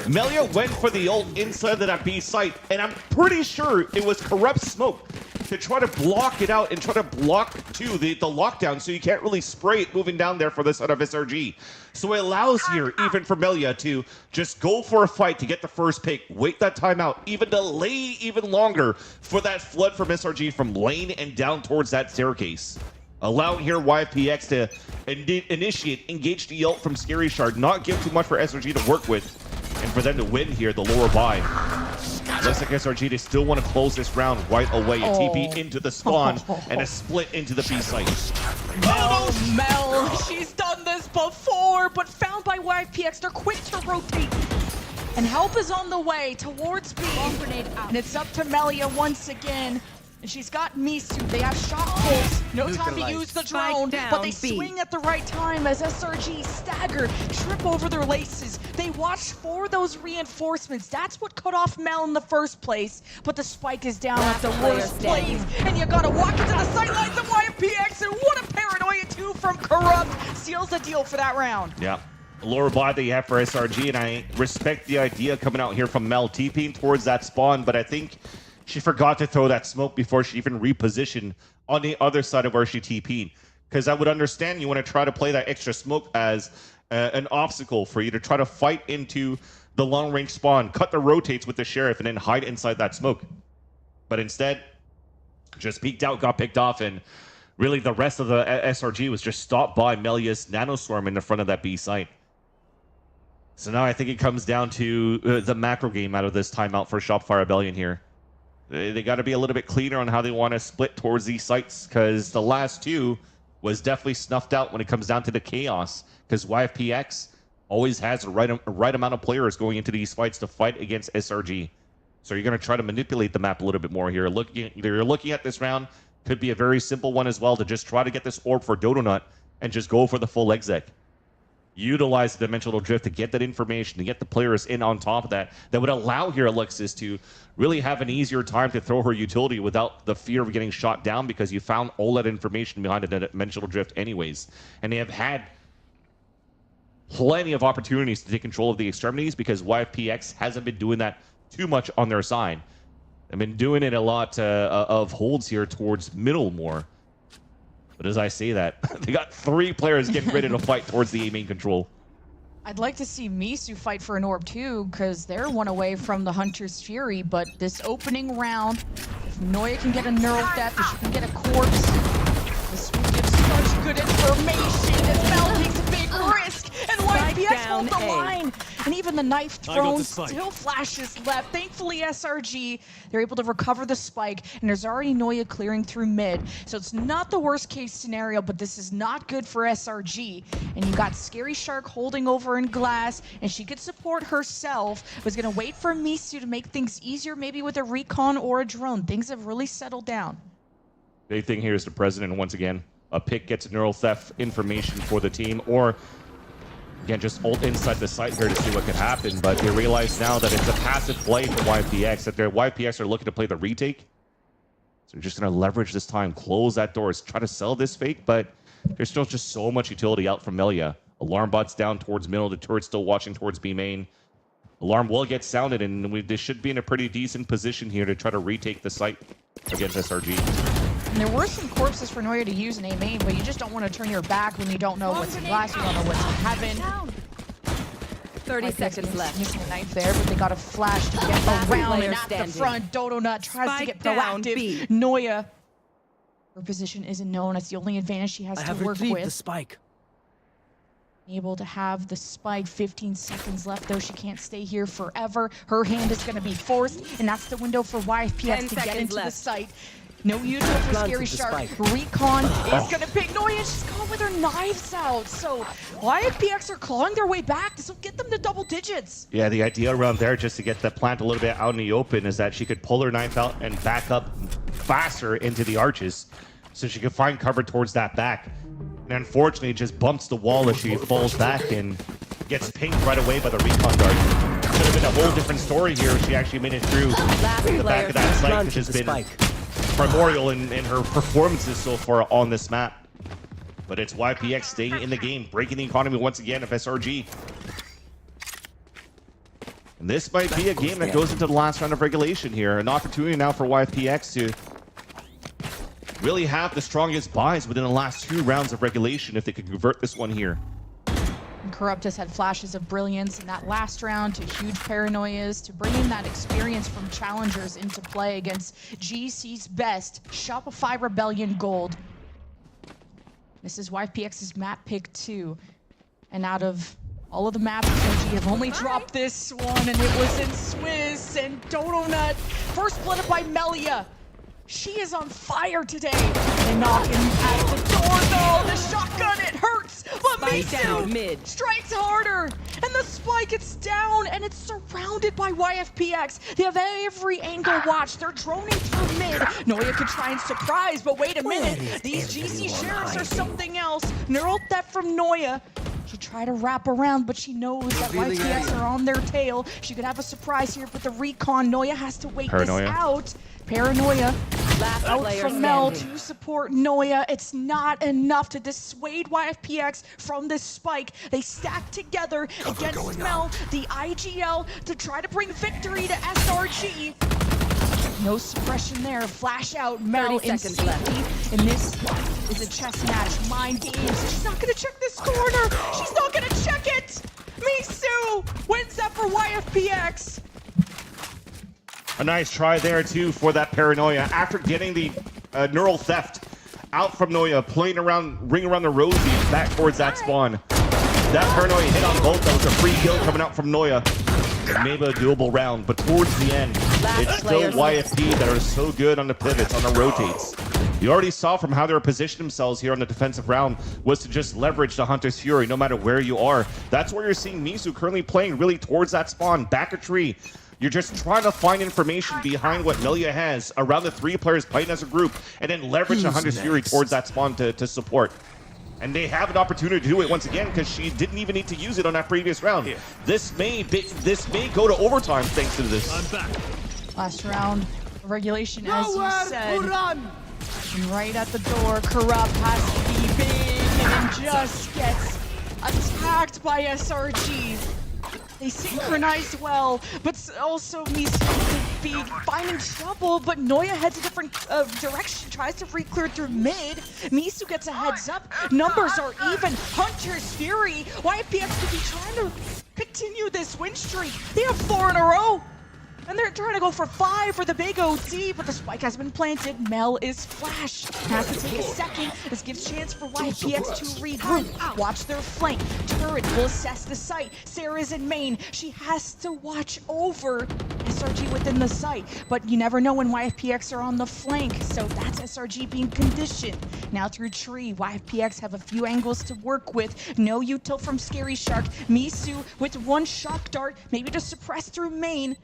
Melia went for the ult inside of that B site, and I'm pretty sure it was corrupt smoke to try to block it out and try to block too the lockdown, so you can't really spray it moving down there for the side of SRG. So it allows here, even for Melia, to just go for a fight to get the first pick, wait that time out, even delay even longer for that flood from SRG from lane and down towards that staircase. Allowing here YPX to initiate, engage the ult from Scary Shard, not give too much for SRG to work with, and for them to win here, the lower buy. Looks like SRG, they still want to close this round right away. A TP into the spawn and a split into the B site. Mel, she's done this before, but found by YPX, they're quick to rotate. And help is on the way towards B. And it's up to Melia once again. And she's got Misu. They have shot pulls. No time to use the drone, but they swing at the right time as SRG stagger, trip over their laces. They watch for those reinforcements. That's what cut off Mel in the first place. But the spike is down at the worst place. And you gotta walk into the sightlines of YPX. And what a paranoia too from Corrupt. Seals the deal for that round. Yeah. Lower buy that you have for SRG, and I respect the idea coming out here from Mel TPing towards that spawn, but I think she forgot to throw that smoke before she even repositioned on the other side of where she TP'd. Because I would understand you want to try to play that extra smoke as an obstacle for you to try to fight into the long-range spawn, cut the rotates with the Sheriff, and then hide inside that smoke. But instead, just peeked out, got picked off, and really the rest of the SRG was just stopped by Melia's Nanoswarm in the front of that B site. So now I think it comes down to the macro game out of this timeout for Shopify Rebellion here. They got to be a little bit cleaner on how they want to split towards these sites, because the last two was definitely snuffed out when it comes down to the chaos, because YFPX always has the right amount of players going into these fights to fight against SRG. So you're going to try to manipulate the map a little bit more here. You're looking at this round, could be a very simple one as well, to just try to get this orb for Dodonut and just go for the full exec. Utilize the dimensional drift to get that information, to get the players in on top of that. That would allow here Alexis to really have an easier time to throw her utility without the fear of getting shot down, because you found all that information behind the dimensional drift anyways. And they have had plenty of opportunities to take control of the extremities, because YFPX hasn't been doing that too much on their side. They've been doing it a lot of holds here towards middle more. But as I say that, they got 3 players getting ready to fight towards the A main control. I'd like to see Misu fight for an orb too, because they're one away from the Hunter's Fury. But this opening round, if Noya can get a neural theft, if she can get a corpse, this will give such good information as Mel takes a big risk. And YPX holds the line. And even the knife thrown still flashes left. Thankfully, SRG, they're able to recover the spike, and there's already Noya clearing through mid. So it's not the worst case scenario, but this is not good for SRG. And you got Scary Shark holding over in glass, and she could support herself. Was going to wait for Misu to make things easier, maybe with a recon or a drone. Things have really settled down. Big thing here is the president, once again. A pick gets neural theft information for the team, or again, just ult inside the site here to see what could happen, but they realize now that it's a passive play for YPX, that their YPX are looking to play the retake. So they're just going to leverage this time, close that door, try to sell this fake, but there's still just so much utility out from Melia. Alarm bot's down towards middle, the turret's still watching towards B main. Alarm will get sounded, and they should be in a pretty decent position here to try to retake the site against SRG. And there were some corpses for Noya to use in A main, but you just don't want to turn your back when you don't know what's in glass, you don't know what's in heaven. 30 seconds left. Missing a knife there, but they got a flash to get around and at the front. Dodonut tries to get proactive. Noya, her position isn't known. That's the only advantage she has to work with. The spike. Able to have the spike. 15 seconds left, though. She can't stay here forever. Her hand is going to be forced, and that's the window for YFPX to get into the site. No usual for Planted Scary the Shark. spike. Recon is gonna pick Noya. She's gone with her knives out. So YFPX are clawing their way back. This will get them to double digits. Yeah, the idea around there, just to get the plant a little bit out in the open, is that she could pull her knife out and back up faster into the arches, so she could find cover towards that back. And unfortunately, it just bumps the wall as she falls back and gets pinged right away by the recon guard. Could have been a whole different story here if she actually made it through the back of that site, which has been primordial in her performances so far on this map. But it's YPX staying in the game, breaking the economy once again of SRG. And this might be a game that goes into the last round of regulation here. An opportunity now for YPX to really have the strongest buys within the last 2 rounds of regulation if they could convert this one here. Corruptus had flashes of brilliance in that last round to huge paranoias to bring in that experience from challengers into play against GC's best Shopify Rebellion Gold. This is YPX's map pick 2. And out of all of the maps, SRG have only dropped this one, and it was in Swiss and Donut. First blooded by Melia. She is on fire today. They knock him at the door though. The shotgun, it hurts. But Misu strikes harder. And the spike, it's down and it's surrounded by YFPX. They have every angle watched. They're droning through mid. Noya could try and surprise, but wait a minute. These GC sheriffs are something else. Neural theft from Noya. She tried to wrap around, but she knows that YPX are on their tail. She could have a surprise here, but the recon, Noya has to wait this out. Paranoia out from Mel to support Noya. It's not enough to dissuade YFPX from this spike. They stack together against Mel, the IGL, to try to bring victory to SRG. No suppression there. Flash out Mel in safety. And this is a chess match. Mind games. She's not going to check this corner. She's not going to check it. Misu wins that for YFPX. A nice try there, too, for that paranoia. After getting the neural theft out from Noya, playing around, ring around the rosy, back towards that spawn. That paranoia hit on both. That was a free kill coming out from Noya. Maybe a doable round, but towards the end, it's still YFP that are so good on the pivots, on the rotates. You already saw from how they were positioning themselves here on the defensive round was to just leverage the Hunter's Fury no matter where you are. That's where you're seeing Misu currently playing really towards that spawn, back a tree. You're just trying to find information behind what Melia has around the 3 players playing as a group and then leverage the Hunter's Fury towards that spawn to support. And they have an opportunity to do it once again because she didn't even need to use it on that previous round. Yeah. This may go to overtime thanks to this. I'm back. Last round of regulation, as you said. And right at the door, Corrupt has to be big and just gets attacked by SRG. They synchronized well, but also Misu could be finding trouble, but Noya heads a different direction, tries to re-clear through mid. Misu gets a heads up. Numbers are even. Hunter's Fury. YPX could be trying to continue this win streak. They have 4 in a row. And they're trying to go for 5 for the big OT, but the spike has been planted. Mel is flash. Has to take a second. This gives chance for YPX to regroup. Watch their flank. Turret will assess the site. Sarah's in main. She has to watch over SRG within the site. But you never know when YFPX are on the flank, so that's SRG being conditioned. Now through tree, YFPX have a few angles to work with. No util from Scary Shark. Misu with 1 shock dart, maybe to suppress through main.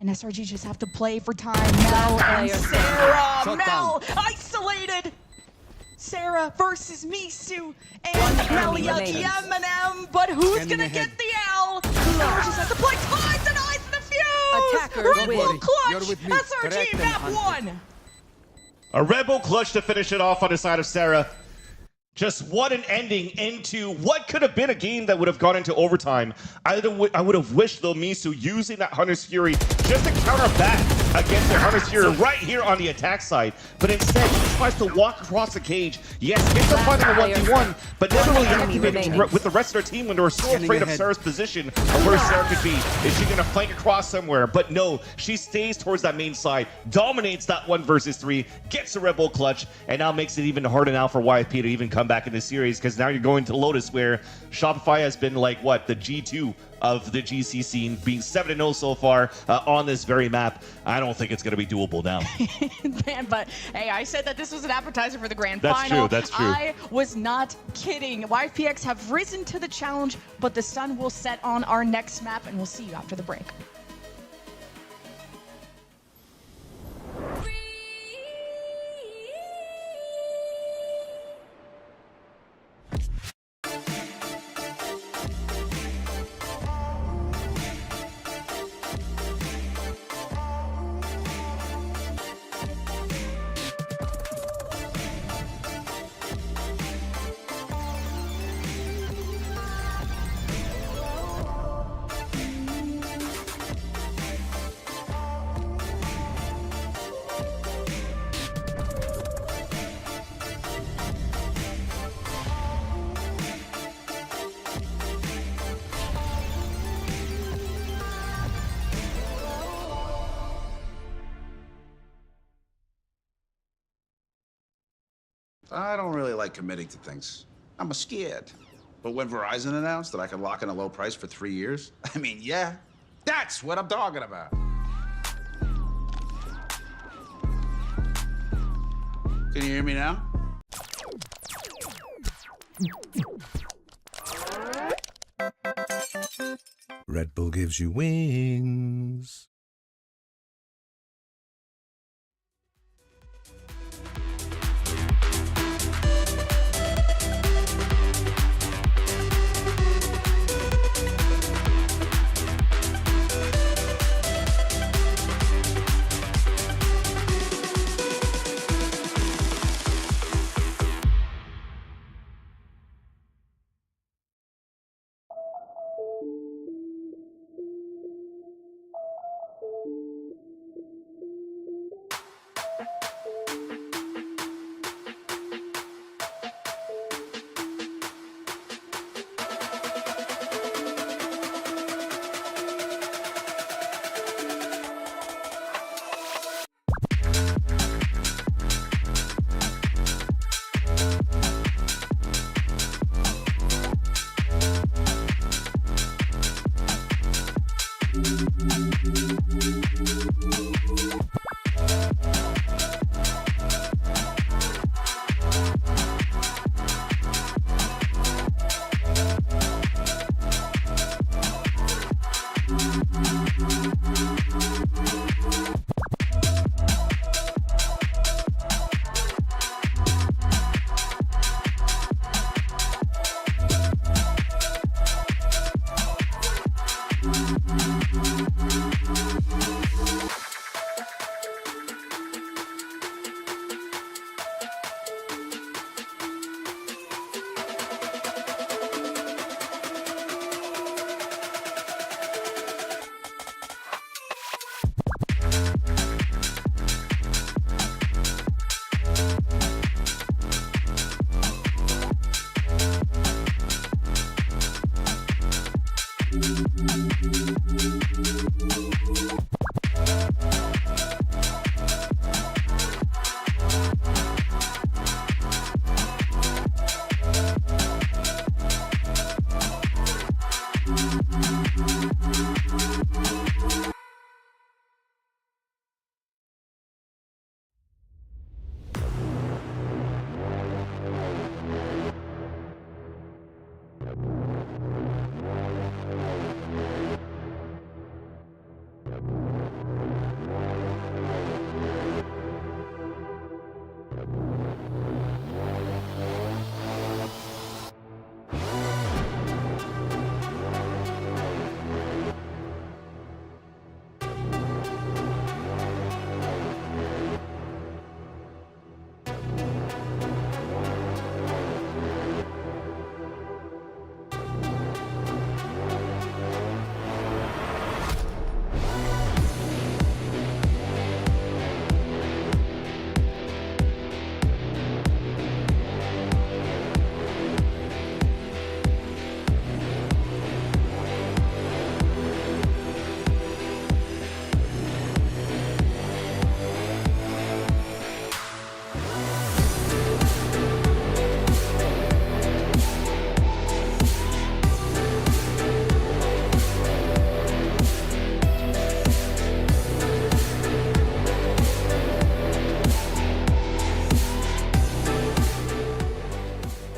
And SRG just have to play for time. Mel and Sarah. Mel isolated. Sarah versus Misu and Melia the M&M. But who's gonna get the L? Sarah just has to play time, denies the fuse. Attackers Red Bull clutch. SRG map 1. A Red Bull clutch to finish it off on the side of Sarah. Just what an ending into what could have been a game that would have gone into overtime. I would have wished, though, Misu using that Hunter's Fury just to counter back against the Hunter's Fury right here on the attack side. But instead, she tries to walk across the cage. Yes, gets the fight on the 1v1, but never really activated with the rest of their team when they were so afraid of Sarah's position of where Sarah could be. Is she going to flank across somewhere? But no, she stays towards that main side, dominates that 1 versus 3, gets the Red Bull clutch, and now makes it even harder now for YFP to even come back in this series, because now you're going to Lotus, where Shopify has been like, what, the G2 of the GC scene, being 7-0 so far on this very map. I don't think it's going to be doable now. Man, but hey, I said that this was an appetizer for the grand That's final. true, that's true. I was not kidding. YFPX have risen to the challenge, but the sun will set on our next map, and we'll see you after the break. I don't really like committing to things. I'm scared. But when Verizon announced that I could lock in a low price for 3 years, I mean, yeah, that's what I'm talking about. Can you hear me now? Red Bull gives you wings.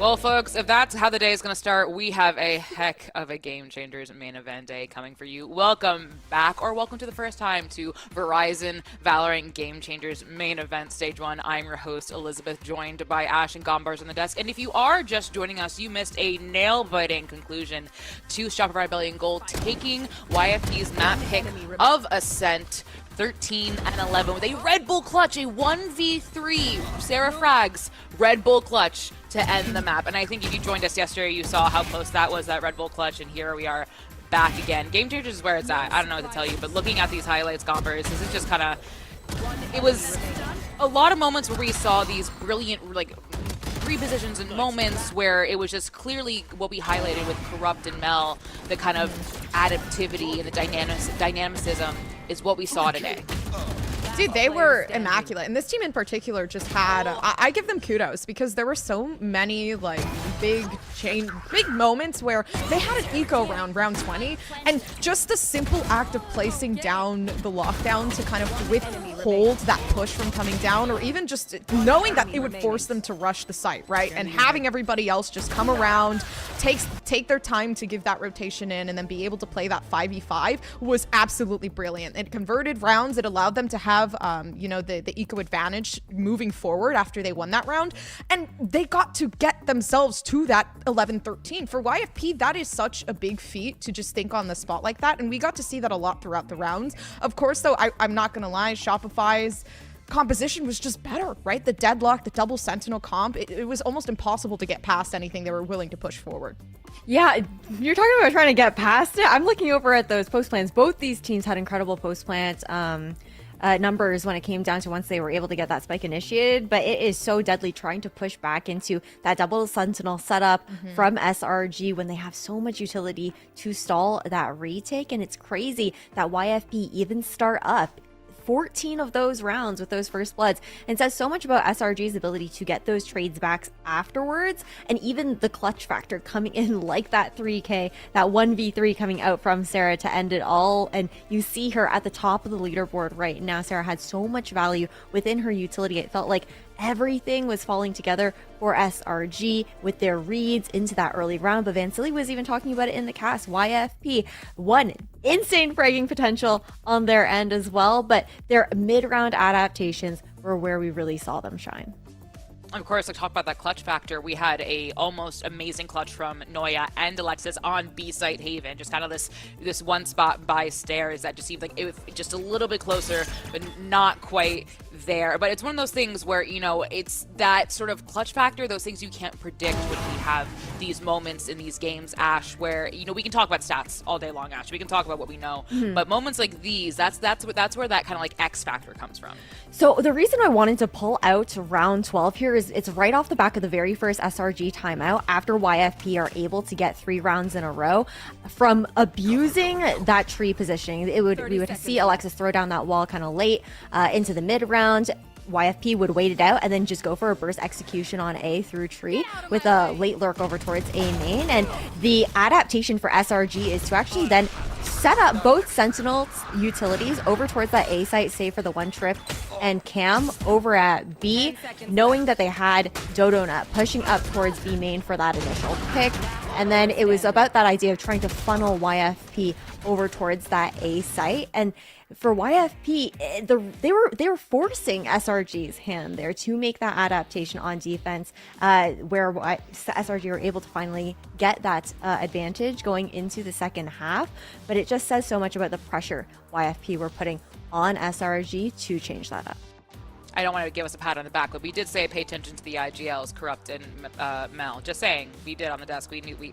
Well, folks, if that's how the day is going to start, we have a heck of a Game Changers main event day coming for you. Welcome back, or welcome to the first time to Verizon VALORANT Game Changers main event stage 1. I'm your host, Elizabeth, joined by Ash and Gombars on the desk. And if you are just joining us, you missed a nail-biting conclusion to Shopify Belly and Gold, taking YFP's map pick of Ascent 13 and 11 with a Red Bull clutch, a 1v3 Sarah Frags Red Bull clutch to end the map. And I think if you joined us yesterday, you saw how close that was, that Red Bull clutch, and here we are back again. Game Changers is where it's at. I don't know what to tell you, but looking at these highlights, Gombers, this is just kind of, it was a lot of moments where we saw these brilliant, like, repositions and moments where it was just clearly what we highlighted with Corrupt and Mel, the kind of adaptivity and the dynamicism is what we saw today. Dude, they were immaculate. And this team in particular just had, I give them kudos because there were so many like big moments where they had an eco round 20, and just the simple act of placing down the lockdown to kind of withhold that push from coming down, or even just knowing that it would force them to rush the site, right? And having everybody else just come around, take their time to give that rotation in, and then be able to play that 5v5 was absolutely brilliant. It converted rounds. It allowed them to have you know, the eco advantage moving forward after they won that round, and they got to get themselves to that 11-13. For YFP, that is such a big feat to just think on the spot like that, and we got to see that a lot throughout the rounds. Of course, though, I'm not gonna lie, Shopify's composition was just better, right? The deadlock, the double sentinel comp, it was almost impossible to get past anything they were willing to push forward. Yeah, you're talking about trying to get past it. I'm looking over at those post plans. Both these teams had incredible post plans numbers when it came down to once they were able to get that spike initiated, but it is so deadly trying to push back into that double sentinel setup from SRG when they have so much utility to stall that retake. And it's crazy that YFP even start up 14 of those rounds with those first bloods, and says so much about SRG's ability to get those trades back afterwards, and even the clutch factor coming in like that 3K, that 1v3 coming out from Sarah to end it all. And you see her at the top of the leaderboard right now. Sarah had so much value within her utility. It felt like everything was falling together for SRG with their reads into that early round. But Vansili was even talking about it in the cast. YFP, one, insane fragging potential on their end as well, but their mid-round adaptations were where we really saw them shine. Of course, like, talk about that clutch factor. We had a almost amazing clutch from Noya and Alexis on B site Haven. Just kind of this one spot by stairs that just seemed like it was just a little bit closer, but not quite there. But it's one of those things where, you know, it's that sort of clutch factor, those things you can't predict when we have these moments in these games, Ash, where, you know, we can talk about stats all day long, Ash. We can talk about what we know, but moments like these, that's where that kind of like X factor comes from. So the reason I wanted to pull out round 12 here is it's right off the back of the very first SRG timeout after YFP are able to get 3 rounds in a row from abusing that tree positioning. We would see Alexis throw down that wall kind of late into the mid round. YFP would wait it out and then just go for a burst execution on A through tree with a late lurk over towards A main. And the adaptation for SRG is to actually then set up both Sentinels utilities over towards that A site, save for the one trip, and Cam over at B, knowing that they had Dodonut pushing up towards B main for that initial pick. And then it was about that idea of trying to funnel YFP over towards that A site. And for YFP, they were forcing SRG's hand there to make that adaptation on defense, where SRG were able to finally get that advantage going into the second half. But it just says so much about the pressure YFP were putting on SRG to change that up. I don't want to give us a pat on the back, but we did say pay attention to the IGLs, Corrupt and Mel. Just saying, we did on the desk. We knew we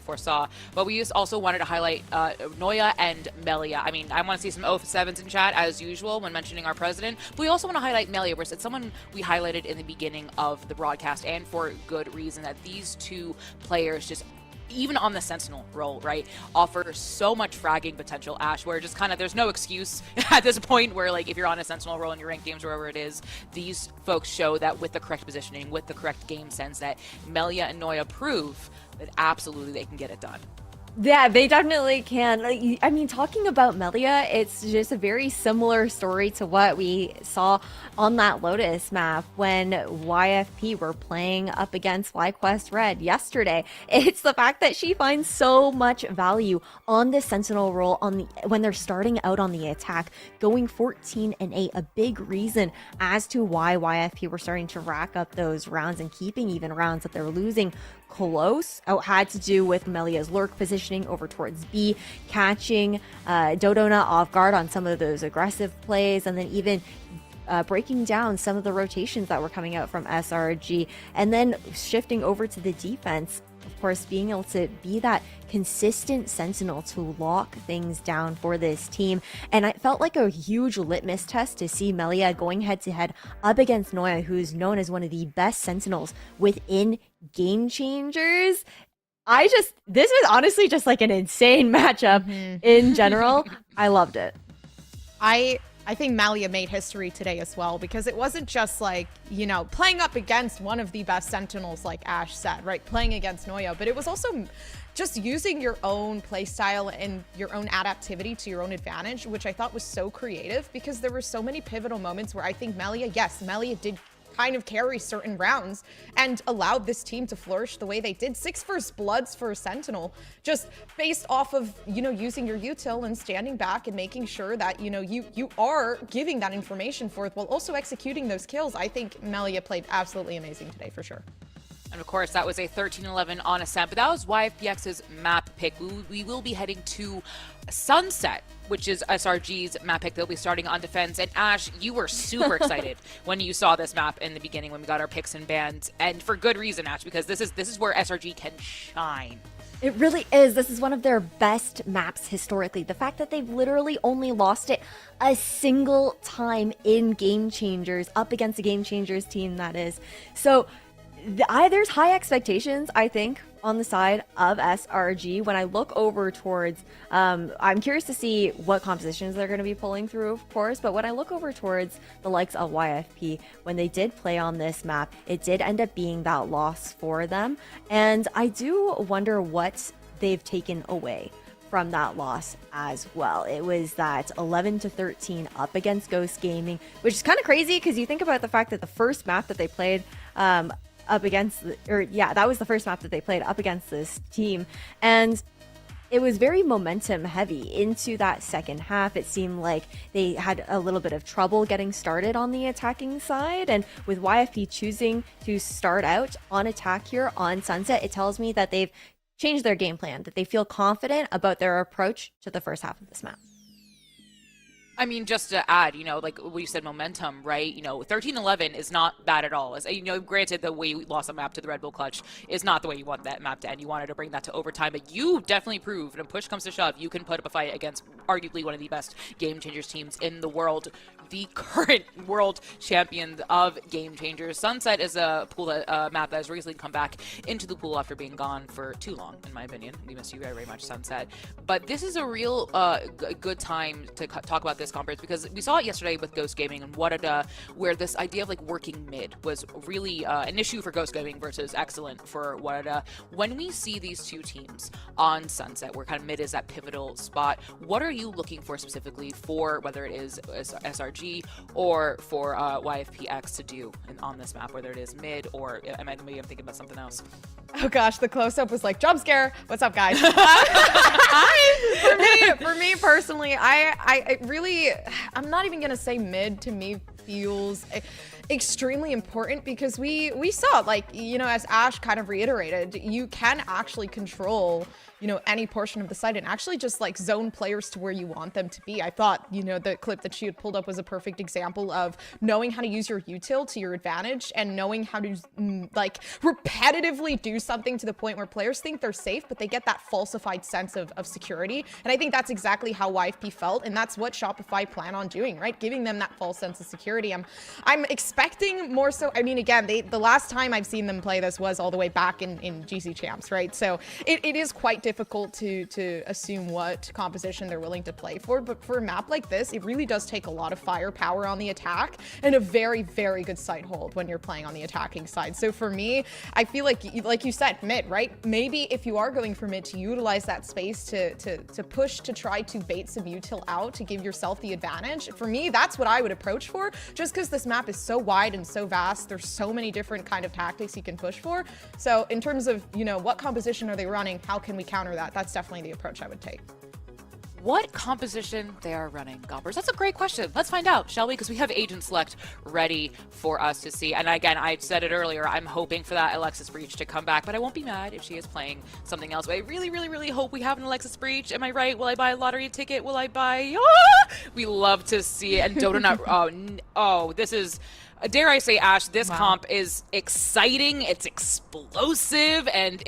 foresaw. But we just also wanted to highlight Noya and Melia. I mean, I want to see some 0-7s in chat, as usual, when mentioning our president. But we also want to highlight Melia, where it's someone we highlighted in the beginning of the broadcast, and for good reason, that these two players just, even on the Sentinel role, right, offer so much fragging potential, Ash, where just kind of there's no excuse at this point where, like, if you're on a Sentinel role in your ranked games or wherever it is, these folks show that with the correct positioning, with the correct game sense, that Melia and Noya prove that absolutely they can get it done. Yeah, they definitely can. I mean, talking about Melia, it's just a very similar story to what we saw on that Lotus map when YFP were playing up against FlyQuest Red yesterday. It's the fact that she finds so much value on the Sentinel role when they're starting out on the attack, going 14-8, a big reason as to why YFP were starting to rack up those rounds and keeping even rounds that they're losing close. Had to do with Melia's lurk positioning over towards B, catching Dodona off guard on some of those aggressive plays, and then even breaking down some of the rotations that were coming out from SRG, and then shifting over to the defense. Of course, being able to be that consistent sentinel to lock things down for this team. And it felt like a huge litmus test to see Melia going head to head up against Noya, who's known as one of the best sentinels within Game Changers. This was honestly just like an insane matchup in general. I loved it. I think Melia made history today as well, because it wasn't just like, you know, playing up against one of the best sentinels like Ash said, right? Playing against Noya, but it was also just using your own playstyle and your own adaptivity to your own advantage, which I thought was so creative, because there were so many pivotal moments where I think Melia did kind of carry certain rounds and allowed this team to flourish the way they did. 6 first bloods for a Sentinel, just based off of, you know, using your util and standing back and making sure that, you know, you are giving that information forth while also executing those kills. I think Melia played absolutely amazing today for sure. And of course, that was a 13-11 on Ascent, but that was YFPX's map pick. We will be heading to Sunset, which is SRG's map pick. They'll be starting on defense. And Ash, you were super excited when you saw this map in the beginning when we got our picks and bans, and for good reason, Ash, because this is where SRG can shine. It really is. This is one of their best maps historically. The fact that they've literally only lost it a single time in Game Changers, up against a Game Changers team, that is. So there's high expectations, I think, on the side of SRG. When I look over towards, I'm curious to see what compositions they're going to be pulling through, of course, but when I look over towards the likes of YFP, when they did play on this map, it did end up being that loss for them. And I do wonder what they've taken away from that loss as well. It was that 11-13 up against Ghost Gaming, which is kind of crazy because you think about the fact that the first map that they played that was the first map that they played up against this team, and it was very momentum heavy into that second half. It seemed like they had a little bit of trouble getting started on the attacking side, and with YFP choosing to start out on attack here on Sunset, it tells me that they've changed their game plan, that they feel confident about their approach to the first half of this map. I mean, just to add, you know, like what you said, momentum, right? You know, 13-11 is not bad at all. As you know, granted, the way we lost a map to the Red Bull Clutch is not the way you want that map to end. You wanted to bring that to overtime, but you definitely proved, when push comes to shove, you can put up a fight against arguably one of the best Game Changers teams in the world, the current world champion of Game Changers. Sunset is a pool map that has recently come back into the pool after being gone for too long, in my opinion. We miss you very, very much, Sunset. But this is a real good time to talk about this conference, because we saw it yesterday with Ghost Gaming and where this idea of like working mid was really an issue for Ghost Gaming versus excellent for Warada. When we see these two teams on Sunset, where kind of mid is that pivotal spot, what are you looking for specifically for whether it is SRG or for YFPX to do on this map, whether it is mid or maybe I'm thinking about something else? Oh gosh, the close-up was like, jump scare. What's up, guys? For me personally, I'm not even gonna say mid. To me feels extremely important, because we saw, like, you know, as Ash kind of reiterated, you can actually control, you know, any portion of the site and actually just like zone players to where you want them to be. I thought, you know, the clip that she had pulled up was a perfect example of knowing how to use your util to your advantage and knowing how to like repetitively do something to the point where players think they're safe, but they get that falsified sense of security. And I think that's exactly how YFP felt, and that's what Shopify plan on doing, right? Giving them that false sense of security. I'm expecting expecting more so. I mean, again, the last time I've seen them play this was all the way back in GC Champs, right? So it is quite difficult to assume what composition they're willing to play for. But for a map like this, it really does take a lot of firepower on the attack and a very, very good sight hold when you're playing on the attacking side. So for me, I feel like you said, mid, right? Maybe if you are going for mid, to utilize that space to push, to try to bait some util out to give yourself the advantage. For me, that's what I would approach for, just because this map is so wide and so vast. There's so many different kind of tactics you can push for. So in terms of, you know, what composition are they running? How can we counter that? That's definitely the approach I would take. What composition they are running, Gompers? That's a great question. Let's find out, shall we? Because we have Agent Select ready for us to see. And again, I said it earlier, I'm hoping for that Alexis Breach to come back, but I won't be mad if she is playing something else. But I really, really, really hope we have an Alexis Breach. Am I right? Will I buy a lottery ticket? Will I buy... We love to see it. And Dodo this is... Dare I say, Ash, this comp is exciting, it's explosive, and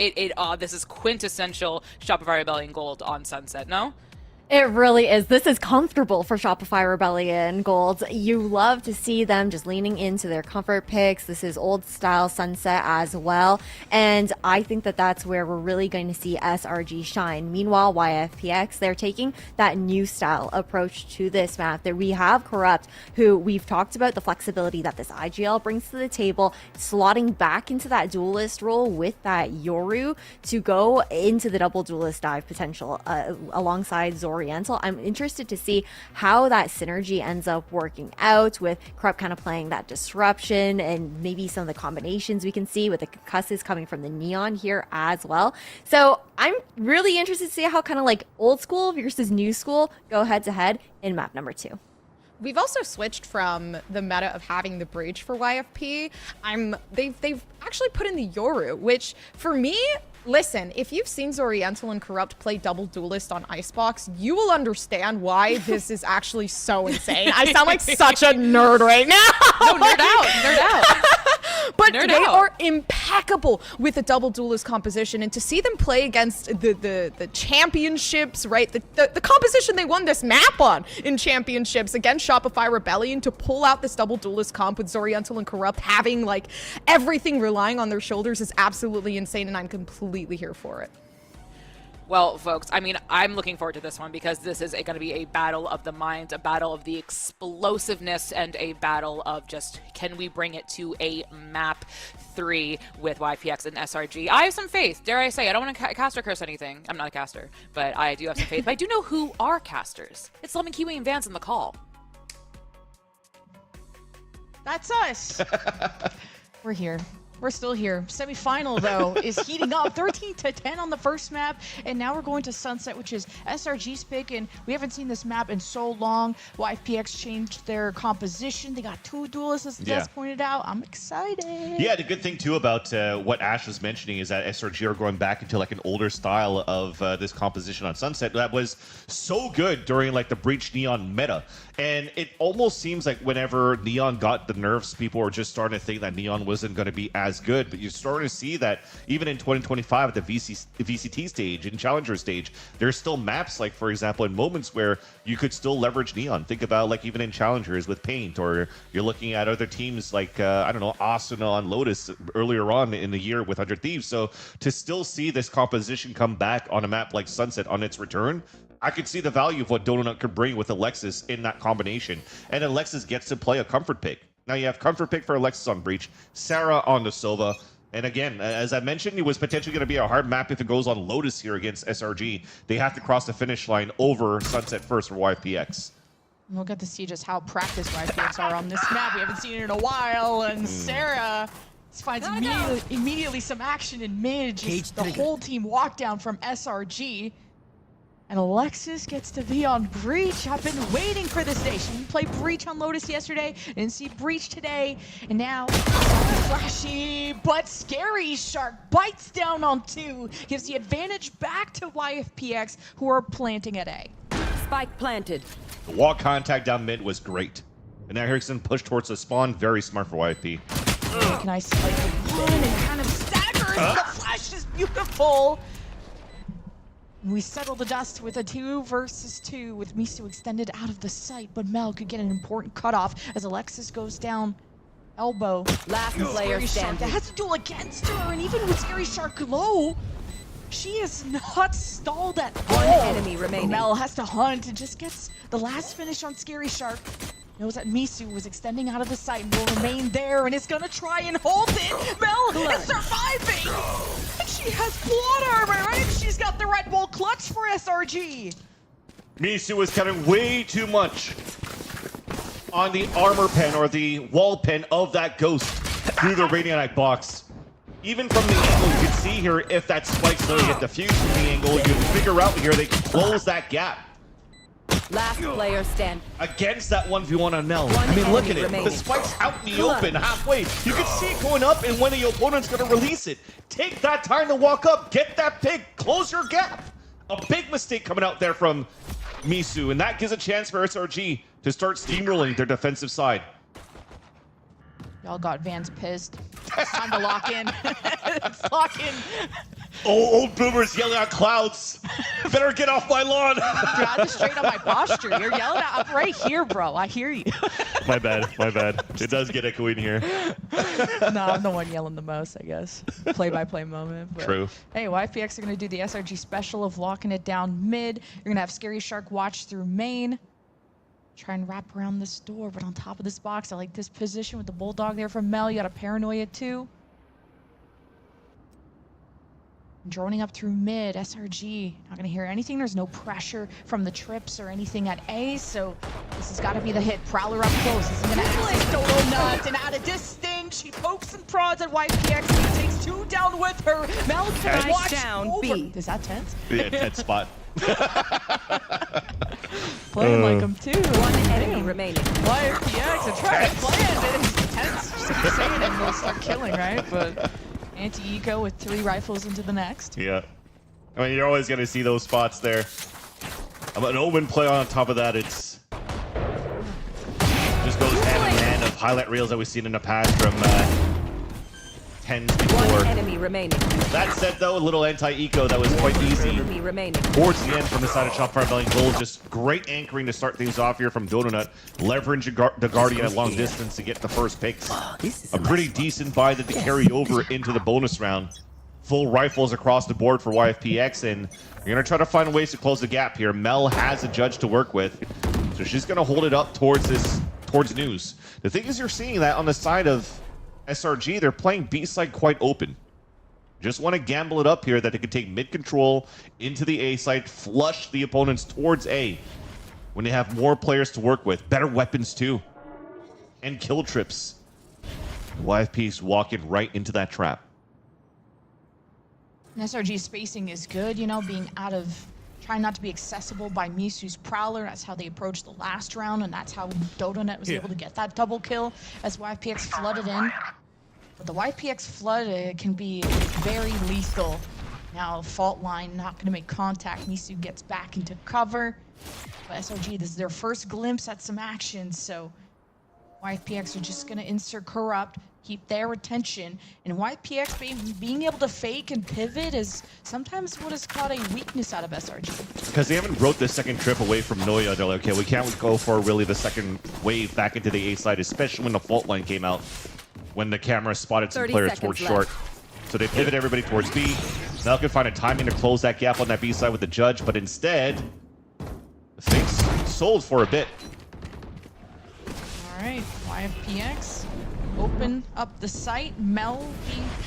this is quintessential Shopify Rebellion Gold on Sunset, no? It really is. This is comfortable for Shopify Rebellion Gold. You love to see them just leaning into their comfort picks. This is old style Sunset as well. And I think that that's where we're really going to see SRG shine. Meanwhile, YFPX, they're taking that new style approach to this map. There we have Corrupt, who we've talked about the flexibility that this IGL brings to the table, slotting back into that duelist role with that Yoru to go into the double duelist dive potential alongside Zoriental. I'm interested to see how that synergy ends up working out, with Corrupt kind of playing that disruption and maybe some of the combinations we can see with the concusses coming from the Neon here as well. So I'm really interested to see how kind of like old school versus new school go head to head in map number 2. We've also switched from the meta of having the Breach for YFP. They've actually put in the Yoru, which for me, listen, if you've seen Zoriental and Corrupt play double duelist on Icebox, you will understand why this is actually so insane. I sound like such a nerd right now. No, nerd out. But they are impeccable with a double duelist composition, and to see them play against the championships, right? The composition they won this map on in championships against Shopify Rebellion, to pull out this double duelist comp with Zoriental and Corrupt having like everything relying on their shoulders is absolutely insane, and I'm completely here for it. Well, folks, I mean, I'm looking forward to this one because this is going to be a battle of the minds, a battle of the explosiveness, and a battle of just, can we bring it to a map 3 with YPX and SRG? I have some faith, dare I say. I don't want to cast or curse anything. I'm not a caster, but I do have some faith. But I do know who are casters. It's Lemon Kiwi and Vance in the call. That's us. We're here. We're still here. Semi-final, though, is heating up. 13-10 on the first map, and now we're going to Sunset, which is SRG's pick, and we haven't seen this map in so long. YFPX changed their composition. They got 2 duelists, as Des pointed out. I'm excited. Yeah, the good thing, too, about what Ash was mentioning is that SRG are going back into, like, an older style of this composition on Sunset that was so good during, like, the Breach Neon meta. And it almost seems like whenever Neon got the nerfs, people were just starting to think that Neon wasn't going to be as good. But you're starting to see that even in 2025 at the VCT stage, in Challenger stage, there's still maps, like, for example, in moments where you could still leverage Neon. Think about, like, even in Challengers with Paint, or you're looking at other teams like, I don't know, Ascent on Lotus earlier on in the year with 100 Thieves. So to still see this composition come back on a map like Sunset on its return, I could see the value of what Donut could bring with Alexis in that combination. And Alexis gets to play a comfort pick. Now you have comfort pick for Alexis on Breach, Sarah on the Sova. And again, as I mentioned, it was potentially going to be a hard map if it goes on Lotus here against SRG. They have to cross the finish line over Sunset first for YFPX. We'll get to see just how practiced YFPX are on this map. We haven't seen it in a while. And Sarah finds immediately some action in mid. Just the whole team walk down from SRG. And Alexis gets to be on Breach. I've been waiting for this day. She played Breach on Lotus yesterday, didn't see Breach today, and now flashy but scary Shark bites down on 2, gives the advantage back to YFPX, who are planting at A. Spike planted. The wall contact down mid was great. And now Erickson pushed towards the spawn. Very smart for YFP. Can I spike the one and kind of staggers? The flash is beautiful. We settle the dust with a 2 versus 2 with Misu extended out of the sight, but Mel could get an important cutoff as Alexis goes down elbow. Last player Scary Shark that standing. has to duel against her, and even with Scary Shark low, she is not stalled at all. One enemy remaining. Mel has to hunt and just gets the last finish on Scary Shark. Knows that Misu was extending out of the site and will remain there and is gonna try and hold it. Mel is surviving! And she has plot armor, right? She's got the Red Bull clutch for SRG. Misu is cutting way too much on the armor pen or the wall pen of that ghost through the Radiant box. Even from the angle, you can see here if that spike's going to get defused from the angle, you can figure out here they can close that gap. Last player stand. Against that 1v1 on Mel. One I mean, look at enemy it. remaining. The spike's out in the open halfway. You can see it going up and when the opponent's going to release it. Take that time to walk up. Get that pick. Close your gap. A big mistake coming out there from Misu, and that gives a chance for SRG to start steamrolling their defensive side. Y'all got Van's pissed. It's time to lock in. It's lock in. Old boomers yelling at clouds. Better get off my lawn. Dude, I'm just straight on my posture. You're yelling at, I'm right here, bro. I hear you. My bad. My bad. It does get echoing here. No, I'm the one yelling the most, I guess. Play-by-play moment. But True. Hey, YPX are going to do the SRG special of locking it down mid. You're going to have Scary Shark watch through main. Try and wrap around this door, but on top of this box, I like this position with the Bulldog there from Mel. You got a Paranoia too. Droning up through mid, SRG. Not gonna hear anything. There's no pressure from the trips or anything at A, so this has got to be the hit. Prowler up close. This is gonna access Dodo Nuts, and at a distance, she pokes and prods at YPX. He takes two down with her. Mel's gonna watch down, over. B. Is that tense? Yeah, 10th spot. Playing like him too. One enemy remaining. YPX are trying to play it. It's tense. Just keep saying it and we'll start killing, right? But anti-eco with 3 rifles into the next. Yeah. I mean, you're always going to see those spots there. An Omen play on top of that, it's just goes hand in hand of highlight reels that we've seen in the past from 10s before. One enemy remaining. That said, though, a little anti-eco that was quite easy Enemy remaining. towards the end from the side of Shopify Belly Gold. Just great anchoring to start things off here from Donut. Leveraging the Guardian at long distance to get the first picks. A pretty decent buy that to carry over into the bonus round. Full rifles across the board for YFPX, and you're going to try to find ways to close the gap here. Mel has a judge to work with, so she's going to hold it up towards News. The thing is, you're seeing that on the side of SRG, they're playing B side quite open. Just want to gamble it up here that they can take mid control into the A side, flush the opponents towards A when they have more players to work with, better weapons too, and kill trips. YFP's walking right into that trap. SRG's spacing is good, you know, being out of, trying not to be accessible by Misu's Prowler. That's how they approached the last round, and that's how Dodonet was able to get that double kill as YPX flooded in. But the YPX flood can be very lethal. Now, fault line not going to make contact. Misu gets back into cover. But SRG, this is their first glimpse at some action, so YPX are just going to insert Corrupt, keep their attention, and YPX being able to fake and pivot is sometimes what is called a weakness out of SRG. Because they haven't broke the second trip away from Noya, they're like, okay, we can't go for really the second wave back into the A side, especially when the fault line came out, when the camera spotted some players towards short. So they pivot everybody towards B. Now can find a timing to close that gap on that B side with the judge, but instead, things sold for a bit. All right, YFPX open up the site. Mel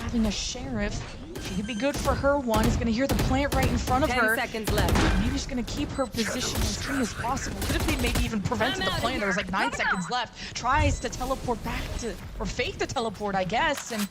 having a sheriff. She could be good for her one. He's going to hear the plant right in front of 10 her. seconds left. Maybe she's going to keep her position as free as possible. Could have been maybe even prevented the plant. There was like 9 seconds left. Tries to teleport back to, or fake the teleport, I guess. And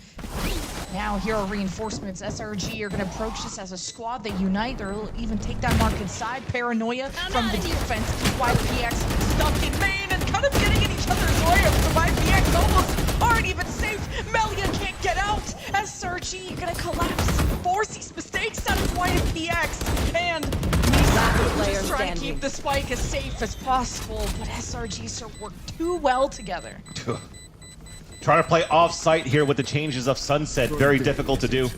now here are reinforcements. SRG are going to approach this as a squad. They unite. They'll even take that mark inside. Paranoia from the defense. YPX stuck in main and kind of getting in each other's way. So YPX almost aren't even safe. Melia can't get out. SRG going to collapse. Force these mistakes out of YPX. And Misa just trying to keep the spike as safe as possible. But SRG work too well together. Trying to play off-site here with the changes of Sunset. Very difficult to do.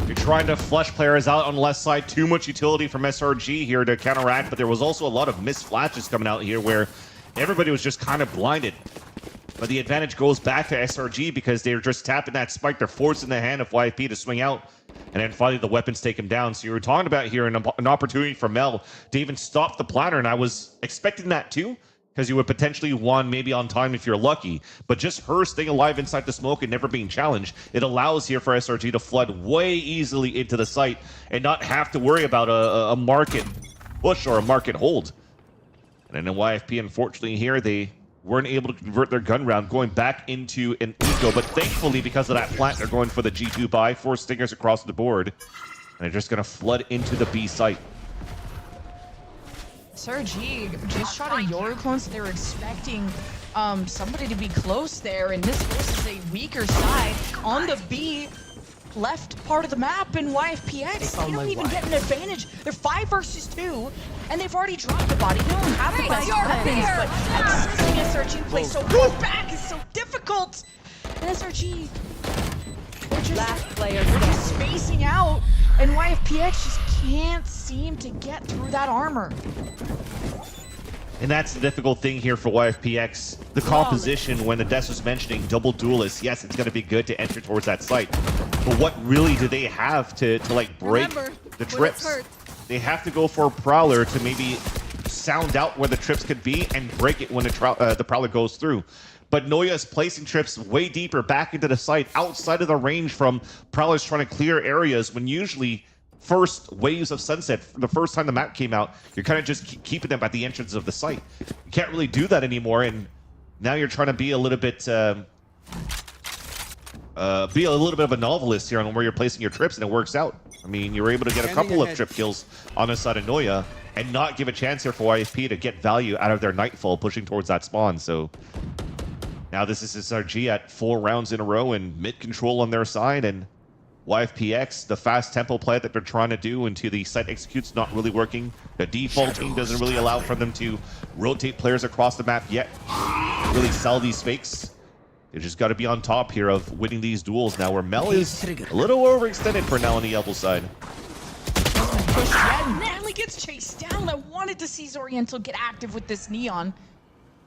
You're trying to flush players out on the left side. Too much utility from SRG here to counteract, but there was also a lot of missed flashes coming out here where everybody was just kind of blinded. But the advantage goes back to SRG because they're just tapping that spike. They're forcing the hand of YFP to swing out. And then finally the weapons take him down. So you were talking about here an opportunity for Mel to even stop the planner. And I was expecting that too, because you would potentially won maybe on time if you're lucky. But just her staying alive inside the smoke and never being challenged, it allows here for SRG to flood way easily into the site and not have to worry about a market push or a market hold. And then YFP, unfortunately here, they weren't able to convert their gun round, going back into an eco. But thankfully, because of that plant, they're going for the G2 buy. 4 stingers across the board. And they're just going to flood into the B site. SRG just shot a Yoru clone, so they were expecting somebody to be close there, and this versus a weaker side on the B left part of the map, and YFPX, they don't even get an advantage. They're 5 versus 2, and they've already dropped the body. They don't have the best weapons, but accessing SRG play so close back is so difficult. And SRG, they're just spacing out, and YFPX just can't seem to get through that armor. And that's the difficult thing here for YFPX. The composition, when Ades was mentioning double duelists, yes, it's going to be good to enter towards that site. But what really do they have to like break the trips? They have to go for a Prowler to maybe sound out where the trips could be and break it when the Prowler goes through. But Noya is placing trips way deeper back into the site, outside of the range from Prowlers trying to clear areas, when usually first waves of Sunset, the first time the map came out, you're kind of just keeping them at the entrance of the site. You can't really do that anymore, and now you're trying to be a little bit of a novelist here on where you're placing your trips, and it works out. I mean, you were able to get a couple of trip kills on the side of Noya and not give a chance here for YFP to get value out of their Nightfall pushing towards that spawn. So now this is SRG at 4 rounds in a row and mid control on their side, and YFPX, the fast tempo play that they're trying to do until the site executes not really working. The default team doesn't really allow for them to rotate players across the map yet. Really sell these fakes. They just got to be on top here of winning these duels now, where Mel is a little overextended for now on the elbow side. Manly gets chased down. I wanted to see Zoriental get active with this Neon.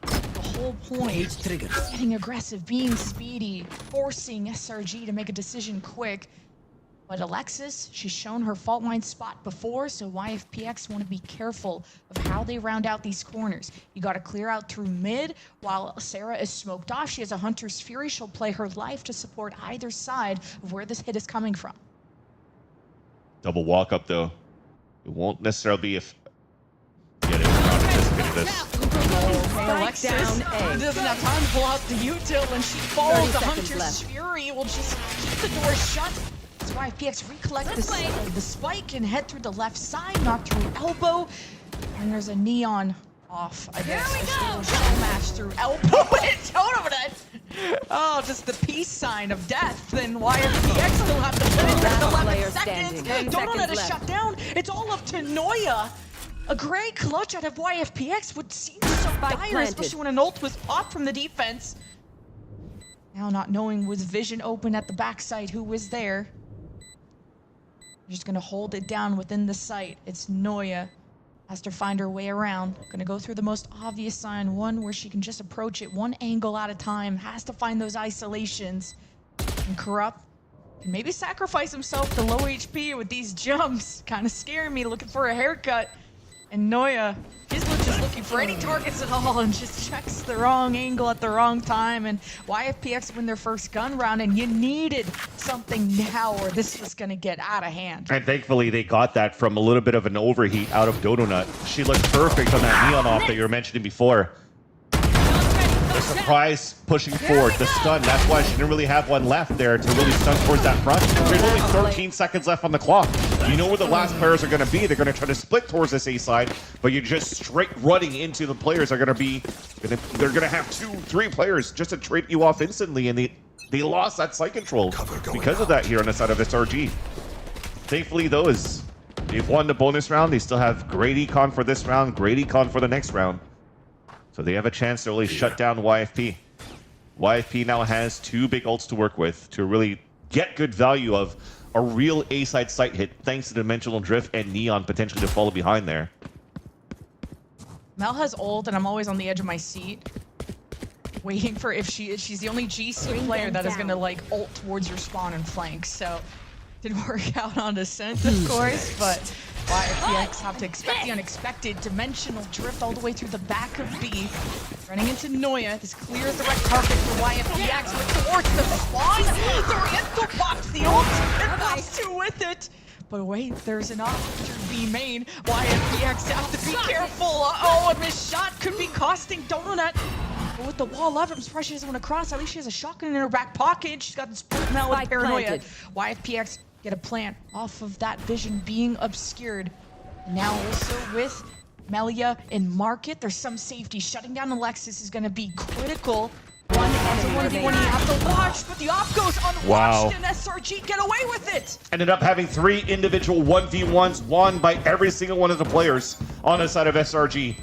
The whole point, getting aggressive, being speedy, forcing SRG to make a decision quick. But Alexis, she's shown her fault line spot before, so YFPX want to be careful of how they round out these corners. You got to clear out through mid, while Sarah is smoked off. She has a Hunter's Fury. She'll play her life to support either side of where this hit is coming from. Double walk up though. It won't necessarily be if getting around anticipating this. Alexis doesn't have time to pull out the util, and she falls. The Hunter's Fury will just keep the door shut. That's why YFPX recollect the spike and head through the left side, not through elbow. And there's a Neon off. I guess a shell match through elbow and totem it. Oh, just the peace sign of death. Then YFPX still have to play 11 seconds. Donut is shut down. It's all up to Noya. A great clutch out of YFPX would seem so dire, especially when an ult was popped from the defense. Now not knowing with vision open at the backside who was there. You're just gonna hold it down within the site. It's Noya. Has to find her way around. Gonna go through the most obvious sign, one where she can just approach it one angle at a time. Has to find those isolations. And Corrupt can maybe sacrifice himself to low HP with these jumps. Kind of scaring me, looking for a haircut. And Noya, he's just looking for any targets at all and just checks the wrong angle at the wrong time. And YFPX win their first gun round, and you needed something now or this was going to get out of hand. And thankfully, they got that from a little bit of an overheat out of Donut. She looked perfect on that Neon off that you were mentioning before. The surprise pushing forward, the stun. That's why she didn't really have one left there to really stun towards that front. There's only 13 seconds left on the clock. You know where the last players are going to be. They're going to try to split towards this A side, but you're just straight running into the players are going to be. They're going to have 2-3 players just to trade you off instantly, and they lost that site control because of that here on the side of SRG. Thankfully, though, is they've won the bonus round. They still have great econ for this round, great econ for the next round. So they have a chance to really shut down YFP. YFP now has 2 big ults to work with to really get good value of a real A-side site hit, thanks to Dimensional Drift and Neon potentially to follow behind there. Mel has ult, and I'm always on the edge of my seat. waiting for if she's the only GC player that is going to like ult towards your spawn and flank. So didn't work out on Ascent, of course, but YFPX have to expect the unexpected. Dimensional drift all the way through the back of B. Running into Noya. This clears the red carpet for YFPX with towards the spawn. Zoriental pops the ult and pops two with it. But wait, there's an option B main. YFPX have to be careful. Oh, a missed shot could be costing Donut. But with the wall up, I'm surprised she doesn't want to cross. At least she has a shotgun in her back pocket. She's got this now with paranoia. YFPX get a plant off of that vision being obscured. Now also with Melia in market, there's some safety. Shutting down Alexis is going to be critical. One enemy you have to watch, but the op goes unwatched and SRG get away with it. Ended up having 3 individual 1v1s won by every single one of the players on the side of SRG.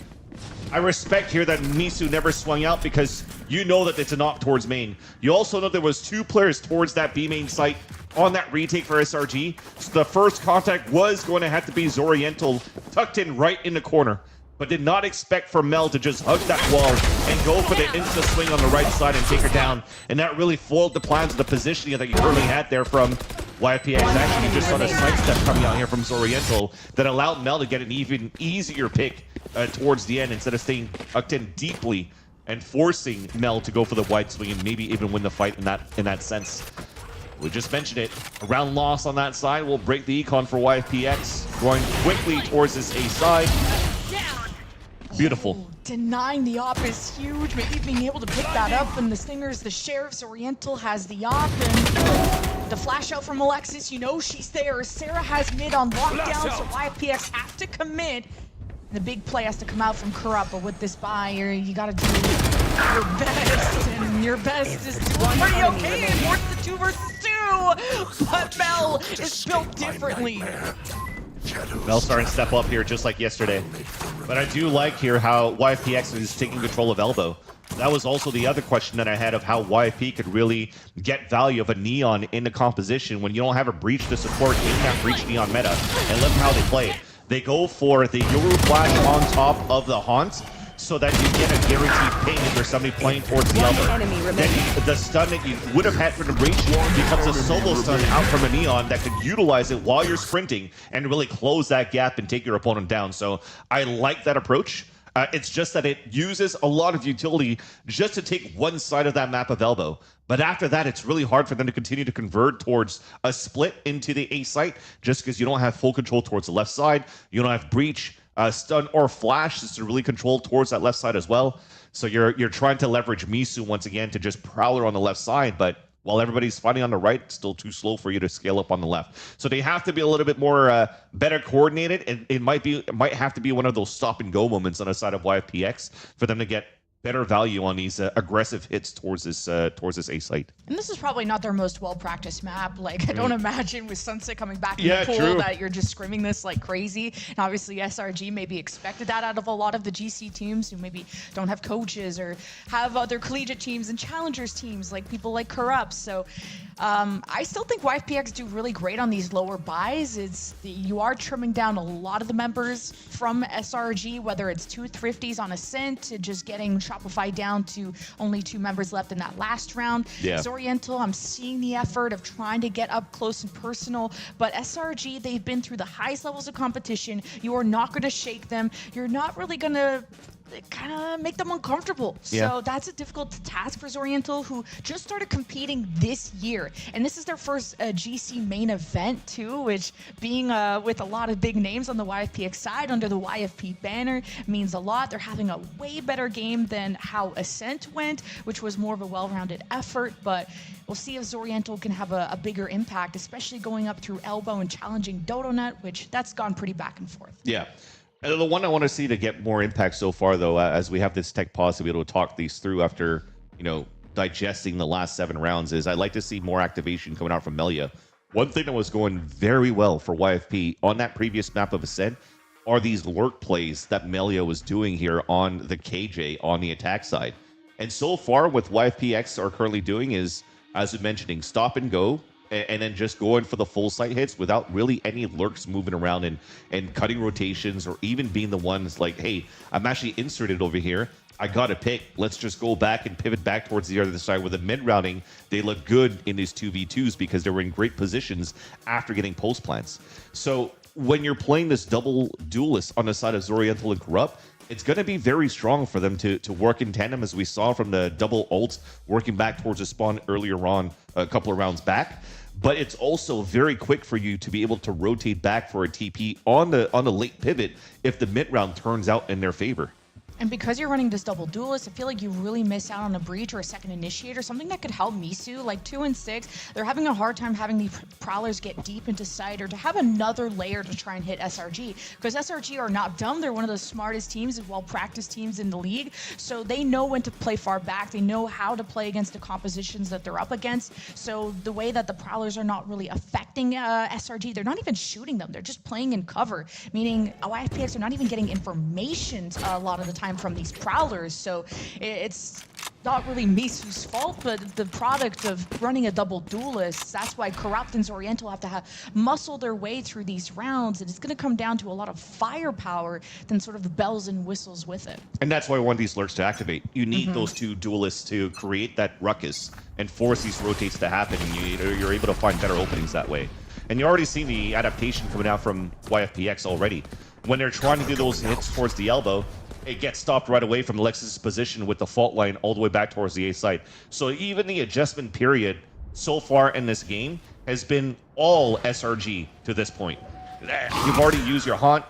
I respect here that Misu never swung out because you know that it's an op towards main. You also know there was 2 players towards that B main site on that retake for SRG. So the first contact was going to have to be Zoriental, tucked in right in the corner. But did not expect for Mel to just hug that wall and go for the insta swing on the right side and take her down. And that really foiled the plans of the positioning that you currently had there from YFPX. Actually, you just saw a sidestep coming out here from Zoriental that allowed Mel to get an even easier pick towards the end instead of staying tucked in deeply and forcing Mel to go for the wide swing and maybe even win the fight in that sense. We just mentioned it. A round loss on that side will break the econ for YFPX. Going quickly towards this A side. Beautiful. Oh, denying the op is huge. Maybe being able to pick that up. And the Stingers, the Sheriffs, Oriental has the op. And the flash out from Alexis, you know she's there. Sarah has mid on lockdown, so YFPX have to commit. The big play has to come out from Corrupt, but with this buy, you gotta do your best. And your best is doing pretty okay. And worth the 2 versus 2. But Mel is built differently. Mel starting to step up here just like yesterday. But I do like here how YFPX is taking control of Elbow. That was also the other question that I had of how YFP could really get value of a Neon in the composition when you don't have a Breach to support in that Breach Neon meta. And look how they play it. They go for the Yoru Flash on top of the Haunt so that you get a guaranteed ping if there's somebody playing towards the Elbow. Then the stun that you would have had for the Breach becomes a solo stun out from a Neon that could utilize it while you're sprinting and really close that gap and take your opponent down. So I like that approach. It's just that it uses a lot of utility just to take one side of that map of Elbow. But after that, it's really hard for them to continue to convert towards a split into the A site just because you don't have full control towards the left side. You don't have Breach, stun, or Flash just to really control towards that left side as well. So you're trying to leverage Misu once again to just prowler on the left side, but while everybody's fighting on the right, it's still too slow for you to scale up on the left. So they have to be a little bit more better coordinated, and it might have to be one of those stop and go moments on the side of YFPX for them to get better value on these aggressive hits towards this A site. And this is probably not their most well-practiced map. Like, I don't imagine with Sunset coming back in the pool that you're just scrimming this like crazy. And obviously SRG maybe expected that out of a lot of the GC teams who maybe don't have coaches or have other collegiate teams and challengers teams like people like Corrupt. So I still think YFPX do really great on these lower buys. You are trimming down a lot of the members from SRG, whether it's 2 Thrifties on Ascent to just getting Shopify down to only 2 members left in that last round. Zoriental, I'm seeing the effort of trying to get up close and personal, but SRG, they've been through the highest levels of competition. You are not going to shake them. You're not really going to kind of make them uncomfortable. So that's a difficult task for Zoriental, who just started competing this year. And this is their first GC main event too, which being with a lot of big names on the YFPX side under the YFP banner means a lot. They're having a way better game than how Ascent went, which was more of a well-rounded effort. But we'll see if Zoriental can have a bigger impact, especially going up through Elbow and challenging Dodonut, which that's gone pretty back and forth. Yeah. And the one I want to see to get more impact so far, though, as we have this tech pause to be able to talk these through after, digesting the last 7 rounds, is I'd like to see more activation coming out from Melia. One thing that was going very well for YFP on that previous map of Ascent are these lurk plays that Melia was doing here on the KJ on the attack side. And so far, what YFPX are currently doing is, as you're mentioning, stop and go, and then just going for the full site hits without really any lurks moving around and cutting rotations or even being the ones like, hey, I'm actually inserted over here. I gotta pick. Let's just go back and pivot back towards the other side with the mid-routing. They look good in these 2v2s because they were in great positions after getting post plants. So when you're playing this double duelist on the side of Zoriental and Corrupt, it's going to be very strong for them to work in tandem, as we saw from the double ults working back towards the spawn earlier on, a couple of rounds back. But it's also very quick for you to be able to rotate back for a TP on the late pivot if the mid round turns out in their favor. And because you're running this double duelist, I feel like you really miss out on a breach or a second initiator, something that could help Misu. Like 2 and 6, they're having a hard time having the prowlers get deep into site or to have another layer to try and hit SRG. Because SRG are not dumb, they're one of the smartest teams and well-practiced teams in the league. So they know when to play far back, they know how to play against the compositions that they're up against. So the way that the prowlers are not really affecting SRG, they're not even shooting them, they're just playing in cover. Meaning YFPX are not even getting information a lot of the time from these prowlers, so it's not really Misu's fault, but the product of running a double duelist. That's why Corrupt and Zoriental have to muscle their way through these rounds, and it's going to come down to a lot of firepower than sort of the bells and whistles with it. And that's why one of these lurks to activate. You need those two duelists to create that ruckus and force these rotates to happen, and you're able to find better openings that way. And you're already seeing the adaptation coming out from YFPX already. When they're trying to do those hits towards the elbow, it gets stopped right away from Alexis' position with the fault line all the way back towards the A side. So even the adjustment period so far in this game has been all SRG to this point. You've already used your haunt.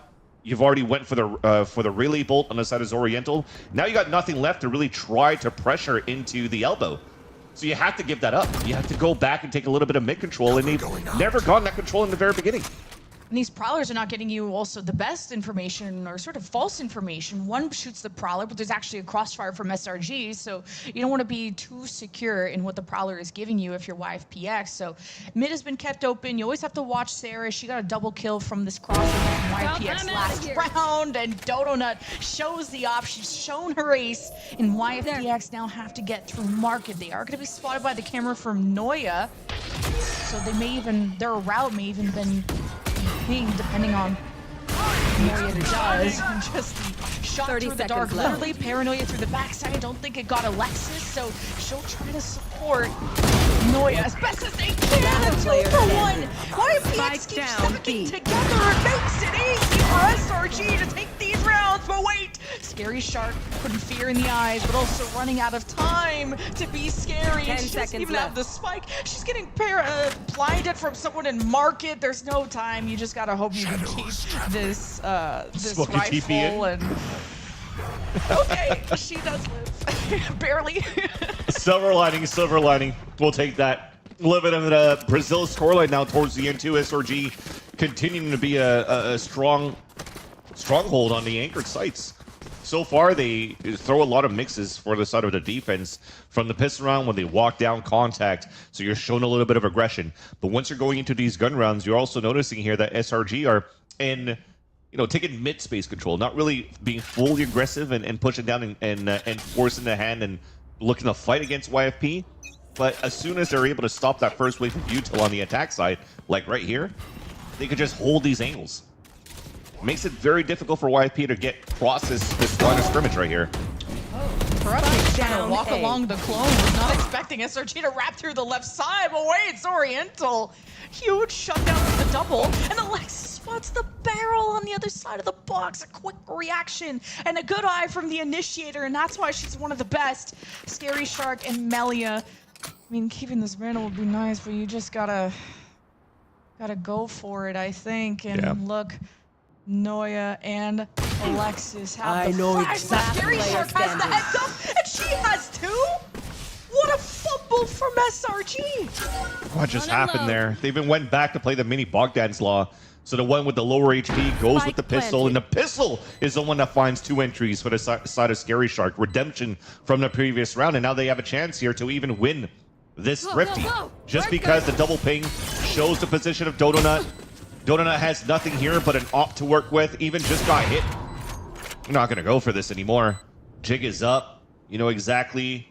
You've already went for the relay bolt on the side of Zoriental. Now you got nothing left to really try to pressure into the elbow. So you have to give that up. You have to go back and take a little bit of mid control, and they've never gotten that control in the very beginning. And these prowlers are not getting you also the best information or sort of false information. One shoots the prowler, but there's actually a crossfire from SRG, so you don't want to be too secure in what the prowler is giving you if you're YFPX. So mid has been kept open. You always have to watch Sarah. She got a double kill from this crossover from YFPX last round, and Dodonut shows the off. She's shown her ace, and YFPX now have to get through market. They are going to be spotted by the camera from Noya, so they may even, their route may even been depending on Noya does. Just the shot through the dark, literally paranoia through the backside. I don't think it got Alexis, so she'll try to support Noya as best as they can. A 2-for-1. YFPX keeps stacking together. It makes it easy for SRG to take these rounds. But wait, Scary Shark putting fear in the eyes, but also running out of time to be scary. And she doesn't even have the spike. She's getting blinded from someone in market. There's no time. You just gotta hope you can keep this rifle and. Okay, she does live. Barely. Silver lining. We'll take that. A little bit of the Brazil scoreline now towards the end too. SRG continuing to be a stronghold on the anchored sites. So far, they throw a lot of mixes for the side of the defense from the pistol round when they walk down contact. So you're showing a little bit of aggression. But once you're going into these gun rounds, you're also noticing here that SRG are in, taking mid space control, not really being fully aggressive and pushing down and forcing the hand and looking to fight against YFP. But as soon as they're able to stop that first wave of util on the attack side, like right here, they could just hold these angles. Makes it very difficult for YFP to get across this line of scrimmage right here. Corrupt is trying to walk along the clone. Was not expecting SRG to wrap through the left side, but wait, it's Oriental. Huge shutdown with the double, and Alexis spots the barrel on the other side of the box. A quick reaction and a good eye from the initiator, and that's why she's one of the best. Scary Shark and Melia. I mean, keeping this barrel would be nice, but you just gotta go for it, I think. And look. Noya and Alexis have the flash. Scary Shark has the heads up, and she has two? What a fumble from SRG! What just happened there? They even went back to play the mini Bogdan's Law. So the one with the lower HP goes with the pistol, and the pistol is the one that finds 2 entries for the side of Scary Shark. Redemption from the previous round, and now they have a chance here to even win this Thrifty. Just because the double ping shows the position of Dodonut. Dodonut has nothing here but an op to work with. Even just got hit. You're not going to go for this anymore. Jig is up. They know exactly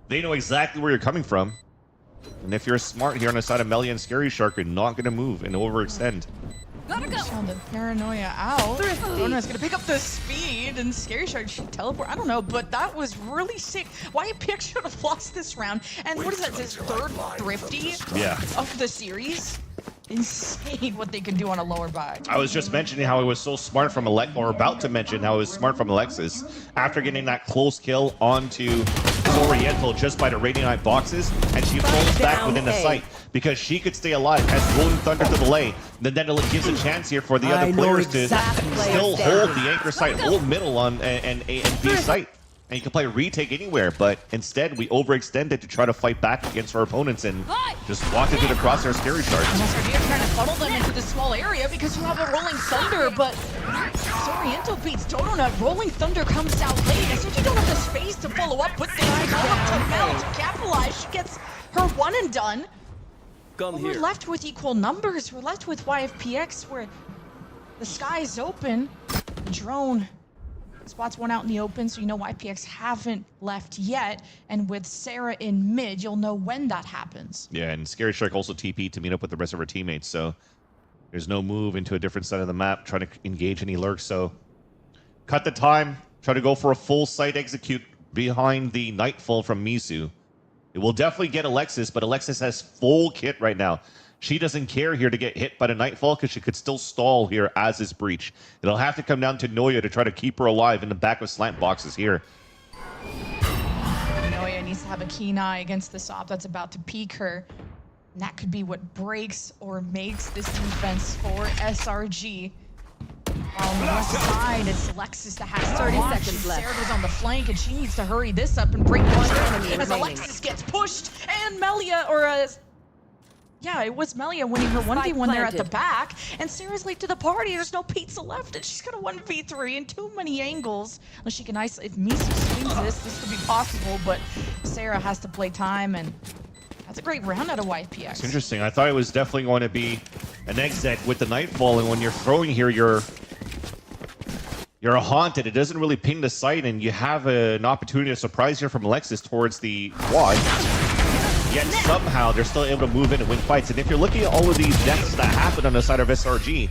where you're coming from. And if you're smart here on the side of Melia and Scary Shark, you're not going to move and overextend. Found the paranoia out. Donuts gonna pick up the speed and Scary Shark should teleport. I don't know, but that was really sick. YPX should have lost this round. And what is that? This third thrifty of the series? Insane what they can do on a lower buy. I was just mentioning how it was so smart from about to mention how it was smart from Alexis after getting that close kill onto Oriental just by the Radiant boxes, and she falls back within the site because she could stay alive, has Rolling Thunder to the lane. Then it gives a chance here for the other players to still hold the anchor site, hold middle on and B site. And you can play retake anywhere, but instead we overextended to try to fight back against our opponents and just walk into the crosshair Scary Shark. And SRG are trying to funnel them into this small area because you have a Rolling Thunder, but Soriento beats Donut. Rolling Thunder comes out late. SRG don't have the space to follow up with the eyes up to Mel to capitalize. She gets her one and done. We're left with equal numbers. We're left with YFPX where the sky is open. The drone spots one out in the open, so you know YPX haven't left yet. And with Sarah in mid, you'll know when that happens. Yeah, and Scary Shark also TP to meet up with the rest of her teammates, so there's no move into a different side of the map, trying to engage any lurks. So cut the time, try to go for a full site execute behind the Nightfall from Misu. It will definitely get Alexis, but Alexis has full kit right now. She doesn't care here to get hit by the Nightfall because she could still stall here as this breach. It'll have to come down to Noya to try to keep her alive in the back of slant boxes here. Noya needs to have a keen eye against this op that's about to peek her. And that could be what breaks or makes this defense for SRG. On the left side, it's Alexis that has 30 seconds left. Sarah's on the flank, and she needs to hurry this up and break one as Alexis gets pushed, and Melia, yeah, it was Melia winning her 1v1 there at the back, and Sarah's late to the party. There's no pizza left, and she's got a 1v3 in too many angles. Unless she can isolate. If Misu swings this could be possible, but Sarah has to play time, and that's a great round out of YPX. It's interesting. I thought it was definitely going to be an exec with the Nightfall, and when you're throwing here, you're haunted. It doesn't really ping the site, and you have an opportunity to surprise here from Alexis towards the quad. Yet somehow they're still able to move in and win fights. And if you're looking at all of these deaths that happened on the side of SRG,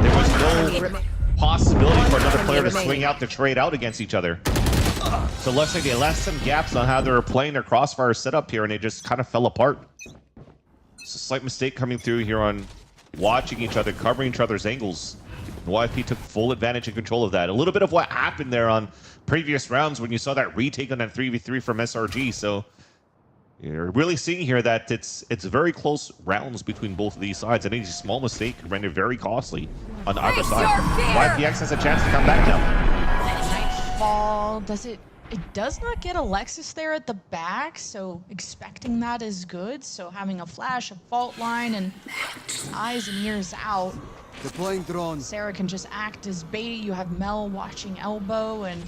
there was no possibility for another player to swing out to trade out against each other. So it looks like they left some gaps on how they were playing their Crossfire setup here, and it just kind of fell apart. It's a slight mistake coming through here on watching each other, covering each other's angles. And YFP took full advantage and control of that. A little bit of what happened there on previous rounds when you saw that retake on that 3v3 from SRG. So you're really seeing here that it's very close rounds between both of these sides. And any small mistake could render very costly on either side. YPX has a chance to come back now. Nightfall, it does not get Alexis there at the back, so expecting that is good. So having a flash, a fault line, and eyes and ears out. Deploying drones. Sarah can just act as bait. You have Mel watching elbow, and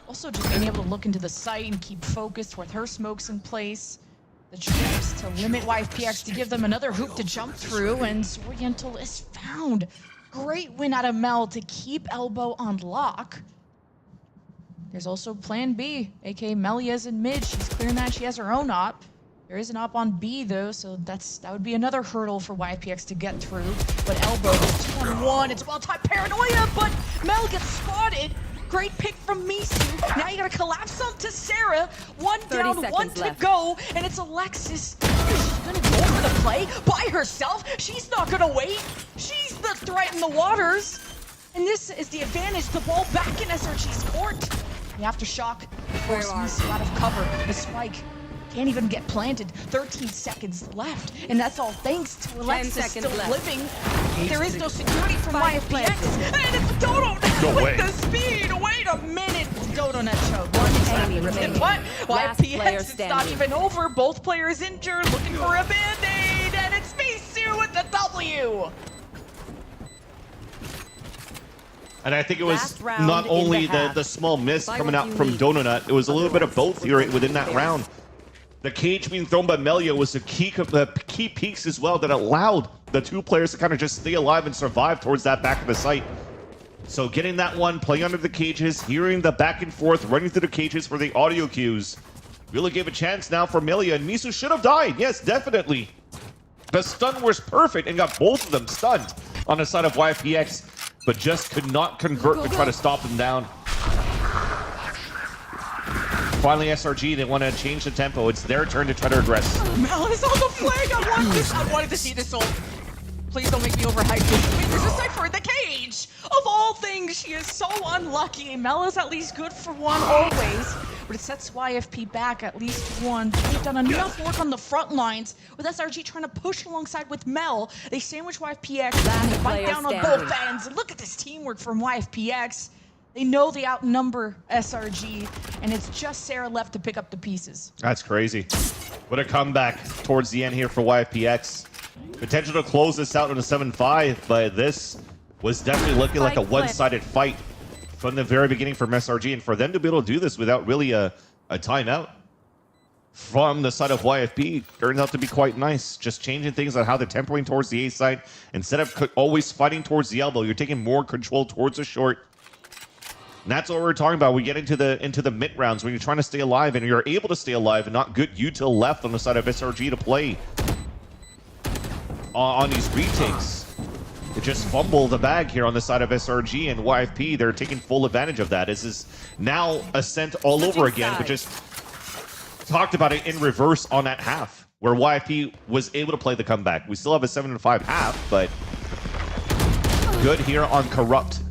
also just being able to look into the site and keep focused with her smokes in place. The troops to limit YFPX to give them another hoop to jump through, and Oriental is found. Great win out of Mel to keep elbow on lock. There's also plan B, aka Melia's in mid. She's clearing that. She has her own op. There is an op on B though, so that would be another hurdle for YPX to get through. But elbow is 2-on-1. It's well-timed paranoia, but Mel gets spotted. Great pick from Misu. Now you gotta collapse onto Sarah. One down, one to go, and it's Alexis. She's gonna go for the play by herself. She's not gonna wait. She's the threat in the waters. And this is the advantage. The ball back in SRG's court. The aftershock forces Misu out of cover. The spike can't even get planted. 13 seconds left, and that's all thanks to Alexis still living. There is no security from YFPX, and it's Dodo with the speed. Wait a minute, Dodo net show. One enemy remaining. What? Last player YFPX is not standing. even over. Both players injured, looking for a band-aid, and it's Misu with the W. And I think it was not only the small miss coming out from Donut, it was a little bit of both here within that round. The cage being thrown by Melia was the key peaks as well that allowed the two players to kind of just stay alive and survive towards that back of the site. So getting that one, playing under the cages, hearing the back and forth, running through the cages for the audio cues, really gave a chance now for Melia, and Misu should have died. Yes, definitely. The stun was perfect and got both of them stunned. on the side of YFPX, but just could not convert to try to stop them down. Finally, SRG, they want to change the tempo. It's their turn to try to regress. Mel is on the flag. I wanted to see this ult. Please don't make me overhype this. Wait, there's a Cypher in the cage. Of all things, she is so unlucky. Mel is at least good for one always, but it sets YFP back at least one. They've done enough work on the front lines with SRG trying to push alongside with Mel. They sandwich YFPX and they bite down on both ends. And look at this teamwork from YFPX. They know they outnumber SRG, and it's just Sarah left to pick up the pieces. That's crazy. What a comeback towards the end here for YFPX. Potential to close this out in a 7-5, but this was definitely looking like a one-sided fight from the very beginning from SRG, and for them to be able to do this without really a timeout from the side of YFP turns out to be quite nice. Just changing things on how they're tempering towards the A side. Instead of always fighting towards the elbow, you're taking more control towards the short. And that's what we're talking about. We get into the mid rounds when you're trying to stay alive and you're able to stay alive and not good util left on the side of SRG to play on these retakes. They just fumble the bag here on the side of SRG, and YFP, they're taking full advantage of that. This is now Ascent all over again, but just talked about it in reverse on that half, where YFP was able to play the comeback. We still have a 7-5 half, but good here on Corrupt.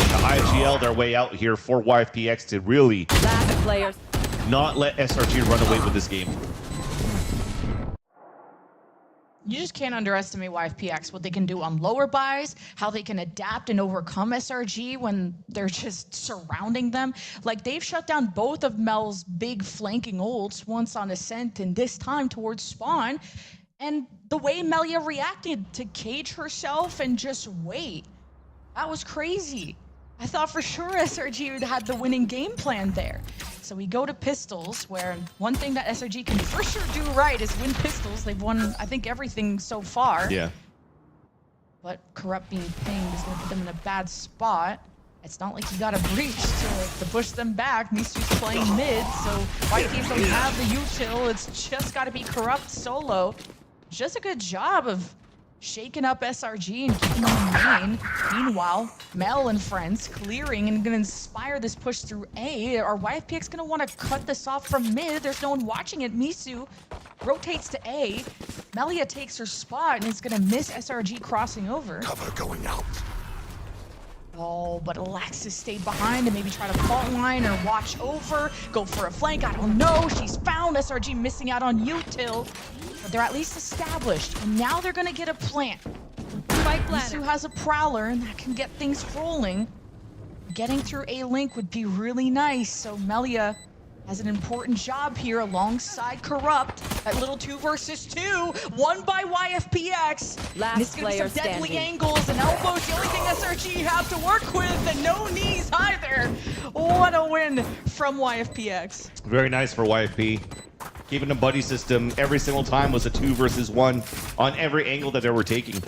The IGL their way out here for YFPX to really not let SRG run away with this game. You just can't underestimate YFPX, what they can do on lower buys, how they can adapt and overcome SRG when they're just surrounding them. Like, they've shut down both of Mel's big flanking ults, once on Ascent and this time towards Spawn. And the way Melia reacted to cage herself and just wait, that was crazy. I thought for sure SRG had the winning game plan there. So we go to pistols, where one thing that SRG can for sure do right is win pistols. They've won, I think, everything so far. Yeah. But Corrupt being pinged is going to put them in a bad spot. It's not like you got a breach to push them back. Misu's playing mid, so white teams don't have the util. It's just got to be Corrupt solo. Just a good job of shaking up SRG and keeping them in lane. Meanwhile, Mel and friends clearing and gonna inspire this push through A. Are YFPX gonna want to cut this off from mid? There's no one watching it. Misu rotates to A. Melia takes her spot and is gonna miss SRG crossing over. Cover going out. Oh, but Alexis stayed behind and maybe try to fault line or watch over, go for a flank. I don't know. She's found SRG missing out on util. But they're at least established, and now they're gonna get a plant. Misu has a prowler, and that can get things rolling. Getting through a link would be really nice, so Melia has an important job here alongside Corrupt. That little 2 versus 2, won by YFPX. And it's gonna be some deadly angles and elbows. The only thing SRG have to work with, and no knees either. What a win from YFPX. Very nice for YFP. Keeping the buddy system every single time was a 2 versus 1 on every angle that they were taking.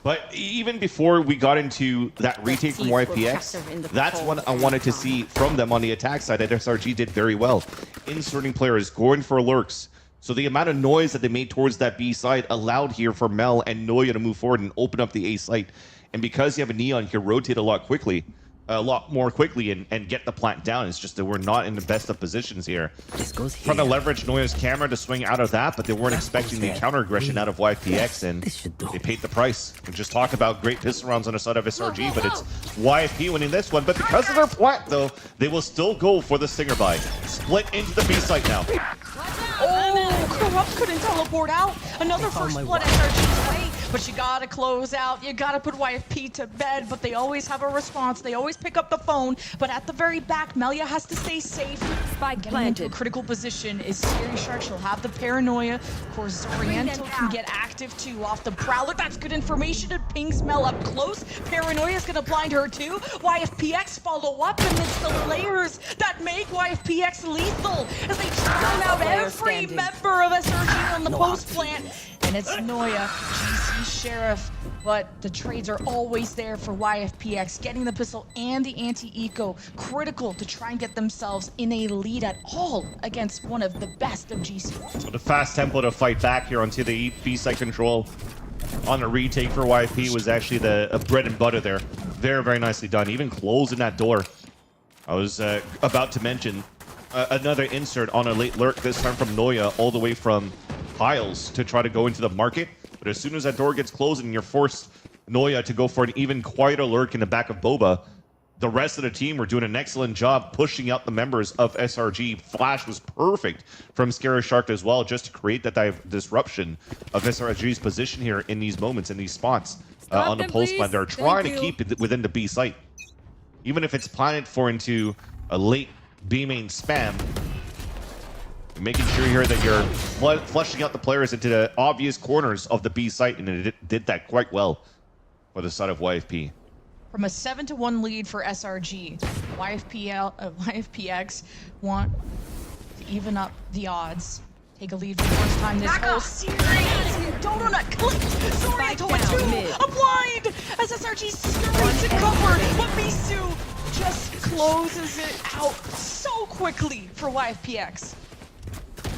But even before we got into that retake from YFPX, that's what I wanted to see from them on the attack side that SRG did very well. Inserting players, going for lurks. So the amount of noise that they made towards that B side allowed here for Mel and Noya to move forward and open up the A site. And because you have a Neon here, rotate a lot more quickly and get the plant down. It's just that we're not in the best of positions here. Trying to leverage Noya's camera to swing out of that, but they weren't expecting the counter aggression out of YFPX, and they paid the price. We just talk about great pistol rounds on the side of SRG, but it's YFP winning this one. But because of their plant, though, they will still go for the stinger buy. Split into the B site now. Oh, Corrupt couldn't teleport out. Another first blood SRG's way, but you gotta close out. You gotta put YFP to bed, but they always have a response. They always pick up the phone, but at the very back, Melia has to stay safe. Spike Getting planted. into a critical position is Scary Shark. She'll have the paranoia. Of course, Zoriental can get active too off the prowler. That's good information. It pings Mel up close. Paranoia's gonna blind her too. YFPX follow up, and it's the layers that make YFPX lethal as they drown out every member of SRG on the post plant. And it's Noya, GC Sheriff, but the trades are always there for YFPX, getting the pistol and the anti-eco, critical to try and get themselves in a lead at all against one of the best of GC. So the fast tempo to fight back here onto the B site control. on a retake for YFP was actually the bread and butter there. Very, very nicely done. Even closing that door. I was about to mention another insert on a late lurk, this time from Noya, all the way from Piles to try to go into the market. But as soon as that door gets closed and you're forced Noya to go for an even quieter lurk in the back of Boba, the rest of the team were doing an excellent job pushing out the members of SRG. Flash was perfect from Scary Shark as well, just to create that disruption of SRG's position here in these moments, in these spots on the pulse plan. They're trying to keep it within the B site. Even if it's planted for into a late B main spam, making sure here that you're flushing out the players into the obvious corners of the B site, and it did that quite well for the side of YFP. From a 7-1 lead for SRG, YFPX want to even up the odds. Take a lead for the first time this whole series. Donut clipped. Sorrento into a blind as SRG scurries to cover, but Misu just closes it out so quickly for YFPX.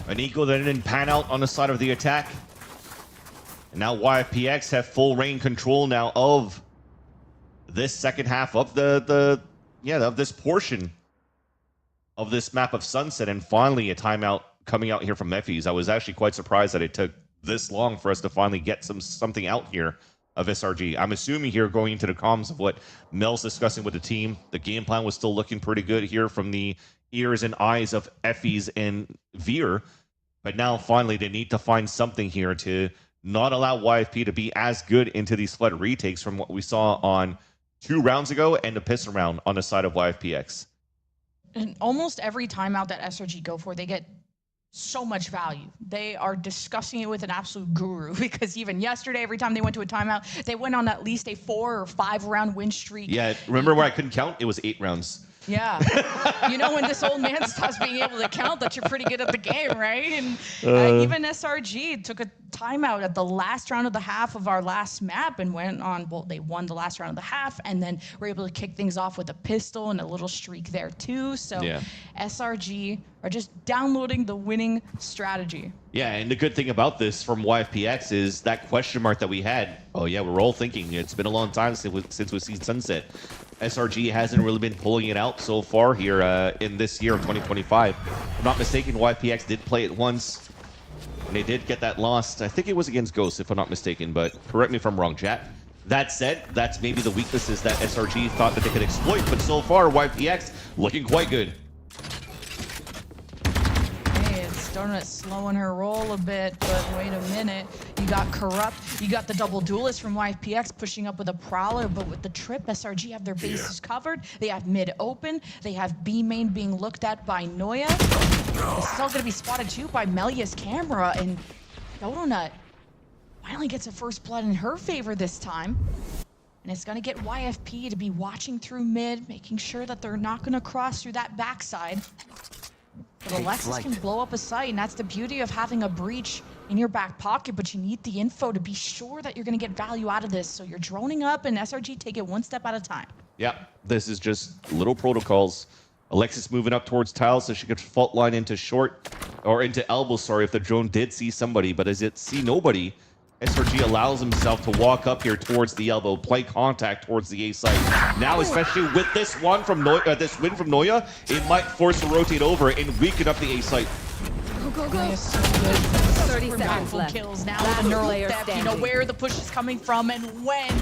An eco that didn't pan out on the side of the attack. And now YFPX have full reign control now of this second half of of this portion of this map of Sunset, and finally a timeout coming out here from Mephies. I was actually quite surprised that it took this long for us to finally get something out here of SRG. I'm assuming here, going into the comms of what Mel's discussing with the team, the game plan was still looking pretty good here from the ears and eyes of Effies and Veer, but now finally they need to find something here to not allow YFP to be as good into these flood retakes from what we saw on 2 rounds ago and the pistol round on the side of YFPX. And almost every timeout that SRG go for, they get so much value. They are discussing it with an absolute guru, because even yesterday, every time they went to a timeout, they went on at least a 4 or 5 round win streak. Yeah, remember where I couldn't count? It was 8 rounds. Yeah. You know, when this old man stops being able to count, that you're pretty good at the game, right? And even SRG took a timeout at the last round of the half of our last map and went on, well, they won the last round of the half, and then were able to kick things off with a pistol and a little streak there too. So yeah. SRG are just downloading the winning strategy. Yeah, and the good thing about this from YFPX is that question mark that we had. Oh yeah, we're all thinking it's been a long time since we've seen Sunset. SRG hasn't really been pulling it out so far here in this year of 2025. If I'm not mistaken, YFPX did play it once, and they did get that lost. I think it was against Ghost, if I'm not mistaken, but correct me if I'm wrong, chat. That said, that's maybe the weaknesses that SRG thought that they could exploit, but so far, YFPX looking quite good. Donut slowing her roll a bit, but wait a minute. You got Corrupt, you got the double duelist from YFPX pushing up with a Prowler, but with the trip, SRG have their bases covered. They have mid open. They have B main being looked at by Noya. This is all going to be spotted too by Melia's camera, and Donut finally gets a first blood in her favor this time. And it's going to get YFP to be watching through mid, making sure that they're not going to cross through that backside. But Alexis can blow up a site, and that's the beauty of having a breach in your back pocket, but you need the info to be sure that you're going to get value out of this. So you're droning up, and SRG take it one step at a time. Yeah, this is just little protocols. Alexis moving up towards tiles so she could fault line into short, or into elbow, sorry, if the drone did see somebody. But as it see nobody, SRG allows himself to walk up here towards the elbow, play contact towards the A site. Now, especially with this one from Noya, this win from Noya, it might force a rotate over and weaken up the A site. Go, go, go. So good. 30 seconds left. Kills now with a neural theft. You know where the push is coming from and when.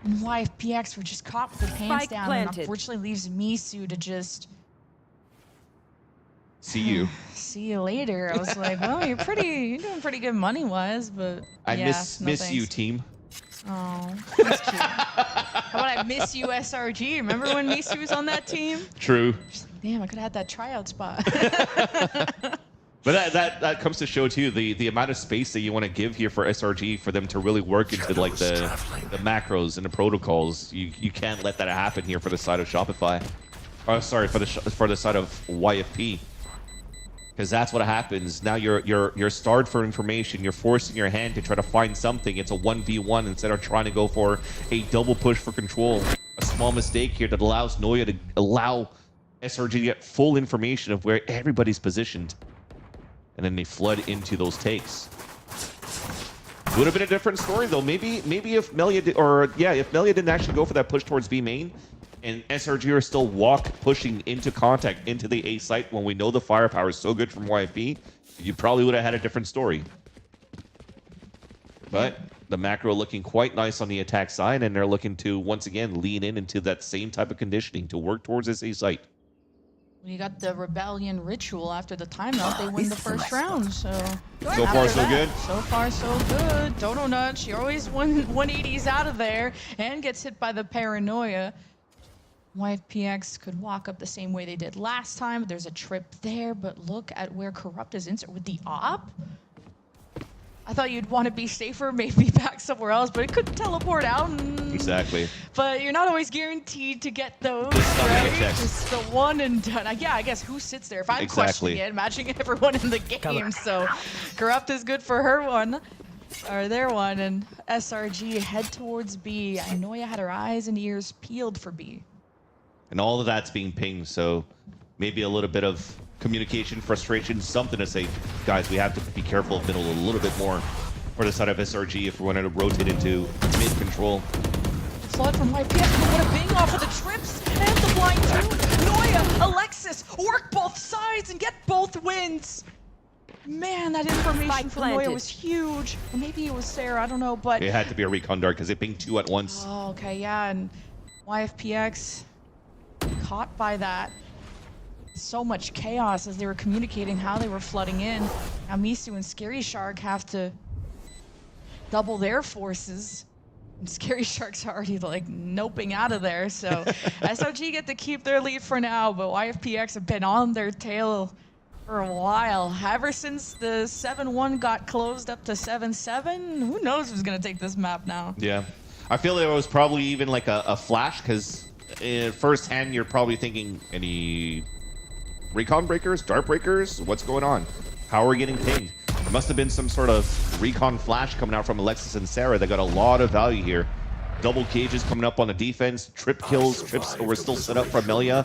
And YFPX were just caught with their pants down, and unfortunately leaves Misu to just see you. See you later. I was like, well, you're doing pretty good money-wise, but I yeah, miss you, team. Oh, that's cute. How about I miss you, SRG? Remember when Misu was on that team? True. Like, damn, I could have had that tryout spot. But that comes to show too the amount of space that you want to give here for SRG for them to really work into like the macros and the protocols. You can't let that happen here for the side of Shopify. Oh, sorry, for the side of YFP. Because that's what happens. Now you're starved for information. You're forcing your hand to try to find something. It's a 1v1 instead of trying to go for a double push for control. A small mistake here that allows Noya to allow SRG to get full information of where everybody's positioned. And then they flood into those takes. Would have been a different story though. Maybe if Melia if Melia didn't actually go for that push towards B main, and SRG are still pushing into contact into the A site when we know the firepower is so good from YFP, you probably would have had a different story. But the macro looking quite nice on the attack side, and they're looking to once again lean into that same type of conditioning to work towards this A site. You got the Rebellion ritual after the timeout. They win the first round, so far so good. So far so good. Dodo Nut, she always 180s out of there and gets hit by the paranoia. YFPX could walk up the same way they did last time. There's a trip there, but look at where Corrupt is insert with the op. I thought you'd want to be safer, maybe back somewhere else, but it could teleport out. Exactly. But you're not always guaranteed to get those, Just right? Just the one and done. Yeah, I guess who sits there? If I'm questioning it, imagining everyone in the game. So Corrupt is good for her one, or their one, and SRG head towards B. I know you had her eyes and ears peeled for B. And all of that's being pinged, so maybe a little bit of communication, frustration, something to say, guys, we have to be careful of middle a little bit more for the side of SRG if we want to rotate into mid control. Flood from YPS, but what a bing off of the trips and the blind too. Noya, Alexis, work both sides and get both wins. Man, that information from Noya was huge. Or maybe it was Sarah, I don't know, but... It had to be a recon dart because it pinged 2 at once. Oh, okay, yeah, and YFPX caught by that. So much chaos as they were communicating how they were flooding in. Now Misu and Scary Shark have to double their forces. And Scary Shark's already like noping out of there. So SOG get to keep their lead for now, but YFPX have been on their tail for a while. Ever since the 7-1 got closed up to 7-7, who knows who's gonna take this map now? Yeah. I feel it was probably even like a flash, because firsthand you're probably thinking, any recon breakers, dart breakers, what's going on? How are we getting pinged? There must have been some sort of recon flash coming out from Alexis and Sarah that got a lot of value here. Double cages coming up on the defense, trip kills, trips were still set up for Melia,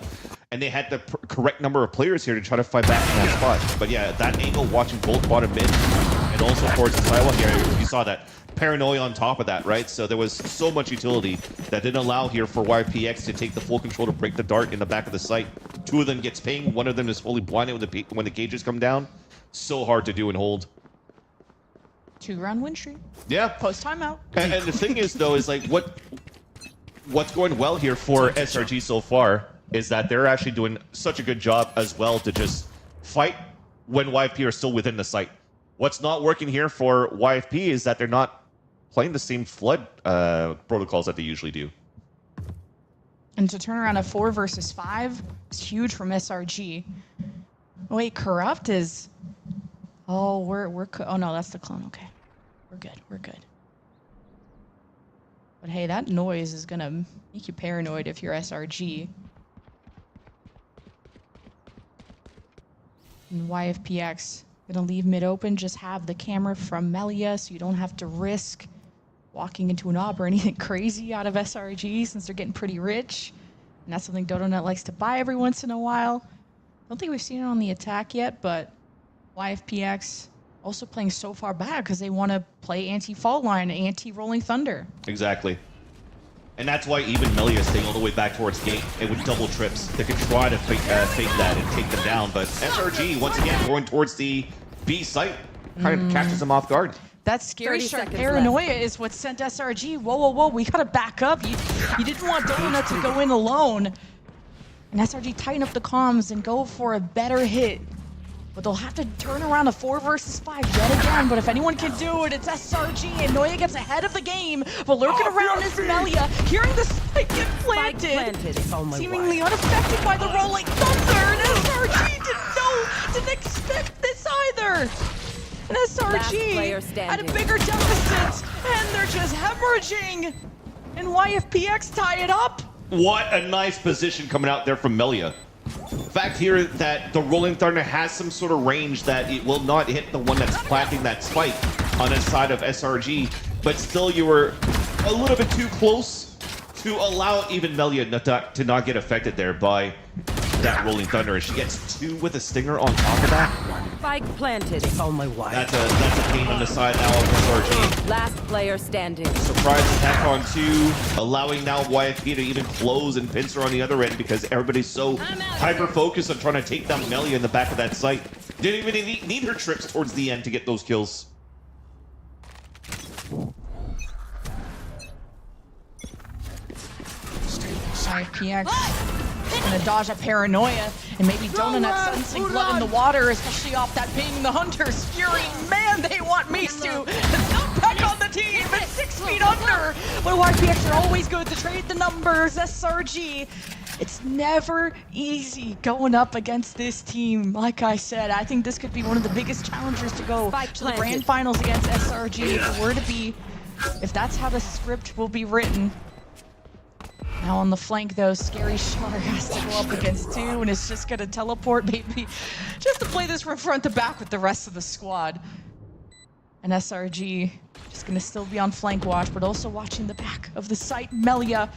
and they had the correct number of players here to try to fight back in that spot. But yeah, that angle, watching both bottom mid and also towards the sidewalk here, you saw that paranoia on top of that, right? So there was so much utility that didn't allow here for YPX to take the full control to break the dart in the back of the site. 2 of them gets pinged, 1 of them is fully blinded when the cages come down. So hard to do and hold. 2-round win streak. Yeah. Post timeout. And the thing is, though, is like what's going well here for SRG so far is that they're actually doing such a good job as well to just fight when YFP are still within the site. What's not working here for YFP is that they're not playing the same flood protocols that they usually do. And to turn around a 4 versus 5 is huge from SRG. Wait, Corrupt is... Oh, oh no, that's the clone. Okay, we're good. But hey, that noise is gonna make you paranoid if you're SRG. And YFPX gonna leave mid open, just have the camera from Melia so you don't have to risk walking into an op or anything crazy out of SRG since they're getting pretty rich. And that's something DodoNut likes to buy every once in a while. Don't think we've seen it on the attack yet, but YFPX also playing so far back because they want to play anti-fault line, anti-rolling thunder. Exactly. And that's why even Melia is staying all the way back towards gate. It would double trips. They could try to fake that and take them down, but SRG, once again, going towards the B site, kind of catches them off guard. That Scary Shark paranoia is what sent SRG. Whoa, we gotta back up. You didn't want DodoNut to go in alone. And SRG tighten up the comms and go for a better hit. But they'll have to turn around a 4 versus 5 yet again. But if anyone can do it, it's SRG. And Noya gets ahead of the game. But lurking around is Melia, hearing the spike get planted. Seemingly unaffected by the rolling thunder. And SRG didn't expect this either. And SRG at a bigger deficit. And they're just hemorrhaging. And YFPX tie it up. What a nice position coming out there from Melia. Fact here that the Rolling Thunder has some sort of range that it will not hit the one that's planting that spike on the side of SRG, but still you were a little bit too close to allow even Melia to not get affected there by that Rolling Thunder, and she gets 2 with a Stinger on top of that. Spike planted. On my way. That's a pain on the side now of SRG. Last player standing. Surprise attack on 2, allowing now YFP to even close and pincer on the other end because everybody's so hyper-focused on trying to take down Melia in the back of that site. Didn't even need her trips towards the end to get those kills. PX gonna dodge a paranoia, and maybe Donut sensing blood in the water, especially off that ping. The Hunter's fury, man, they want Misu to come back on the team. It's 6 feet under, but YPX are always good to trade the numbers. SRG, it's never easy going up against this team. Like I said, I think this could be one of the biggest challengers to go to the grand finals against SRG. If it were to be, if that's how the script will be written. Now on the flank though, Scary Shar has to go up against 2 and is just gonna teleport maybe just to play this from front to back with the rest of the squad. And SRG just gonna still be on flank watch, but also watching the back of the site. Melia,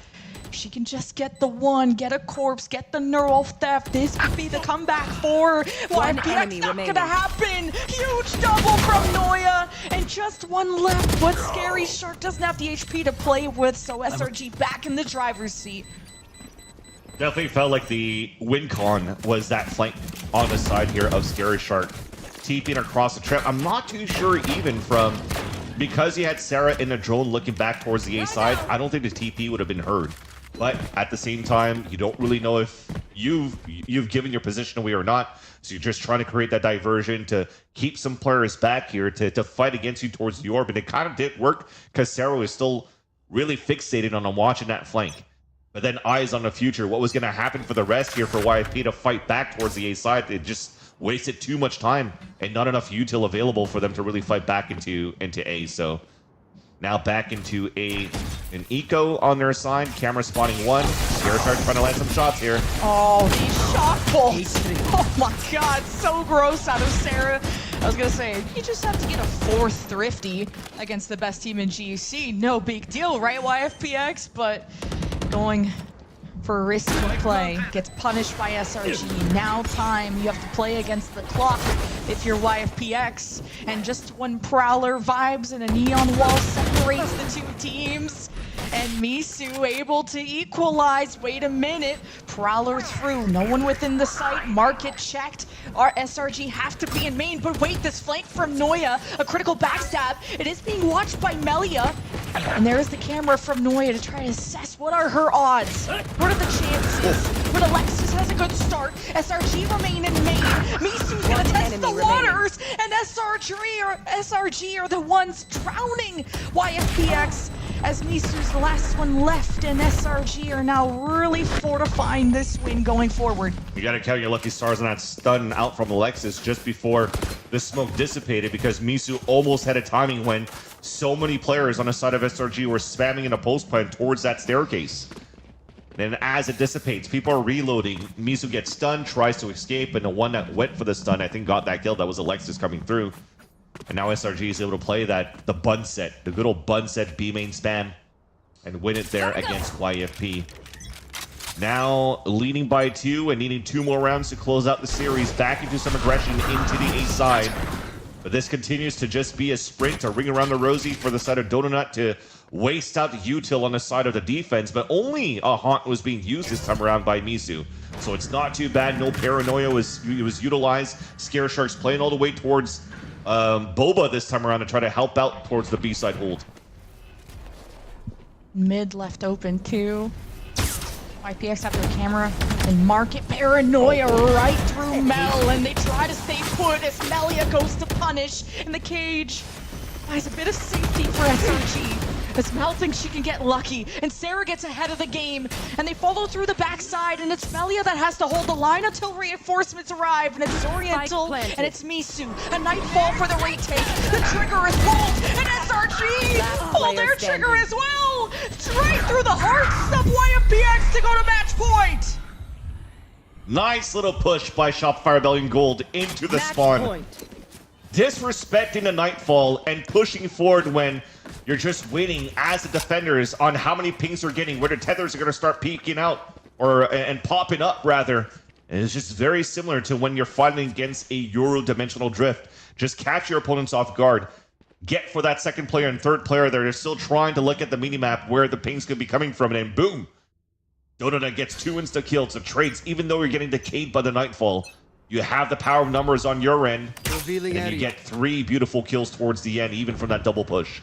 if she can just get the 1, get a corpse, get the neural theft, this could be the comeback for YPX. Not gonna happen. Huge double from Noya, and just 1 left. But Scary Shark doesn't have the HP to play with, so SRG back in the driver's seat. Definitely felt like the win con was that flank on the side here of Scary Shark. TPing across the trip. I'm not too sure even from, because you had Sarah in the drone looking back towards the A side, I don't think the TP would have been heard. But at the same time, you don't really know if you've given your position away or not. So you're just trying to create that diversion to keep some players back here to fight against you towards the orb. And it kind of did work because Sarah was still really fixated on watching that flank. But then eyes on the future, what was going to happen for the rest here for YFP to fight back towards the A side? It just wasted too much time and not enough util available for them to really fight back into A. So now back into an eco on their side. Camera spotting 1. Scary Shark trying to land some shots here. Oh, these shot bolts. Oh my god, so gross out of Sarah. I was gonna say, you just have to get a 4th thrifty against the best team in GEC. No big deal, right, YFPX? But going for a risky play gets punished by SRG. Now time, you have to play against the clock if you're YFPX. And just when Prowler vibes and a neon wall separates the 2 teams, and Misu able to equalize. Wait a minute, Prowler through, no one within the site, market checked. Our SRG have to be in main, but wait, this flank from Noya, a critical backstab. It is being watched by Melia, and there is the camera from Noya to try to assess what are her odds. What are the chances? But Alexis has a good start. SRG remain in main. Misu's gonna test the waters, and SRG are the ones drowning YFPX. As Misu's the last one left, and SRG are now really fortifying this win going forward. You gotta count your lucky stars on that stun out from Alexis just before the smoke dissipated, because Misu almost had a timing when so many players on the side of SRG were spamming in a post plan towards that staircase. Then as it dissipates, people are reloading. Misu gets stunned, tries to escape, and the one that went for the stun, I think, got that kill. That was Alexis coming through. And now SRG is able to play the bun set, the good old bun set B main spam, and win it there against YFP. Now leading by 2 and needing 2 more rounds to close out the series, back into some aggression into the A side. But this continues to just be a sprint, a ring around the rosy for the side of Donut to waste out the util on the side of the defense, but only a haunt was being used this time around by Misu. So it's not too bad, no paranoia was utilized. Scare Sharks playing all the way towards Boba this time around to try to help out towards the B-side hold. Mid left open too. YPX have their camera and market paranoia right through Mel, and they try to stay put as Melia goes to punish in the cage. Buys a bit of safety for SRG. As Mel thinks she can get lucky, and Sarah gets ahead of the game, and they follow through the backside, and it's Melia that has to hold the line until reinforcements arrive, and it's Oriental, and it's Misu. A nightfall for the retake. The trigger is pulled, and SRG pull their trigger as well. It's right through the hearts of YFPX to go to match point. Nice little push by Shopify Rebellion Gold into the spawn. Disrespecting the Nightfall and pushing forward when you're just waiting as the defenders on how many pings they're getting, where the tethers are going to start peeking out and popping up rather. And it's just very similar to when you're fighting against a Euro-dimensional drift. Just catch your opponents off guard. Get for that second player and third player there. They're still trying to look at the minimap where the pings could be coming from, and then boom! Donut gets 2 insta-kills to trades, even though you're getting decayed by the Nightfall. You have the power of numbers on your end, and you get 3 beautiful kills towards the end, even from that double push.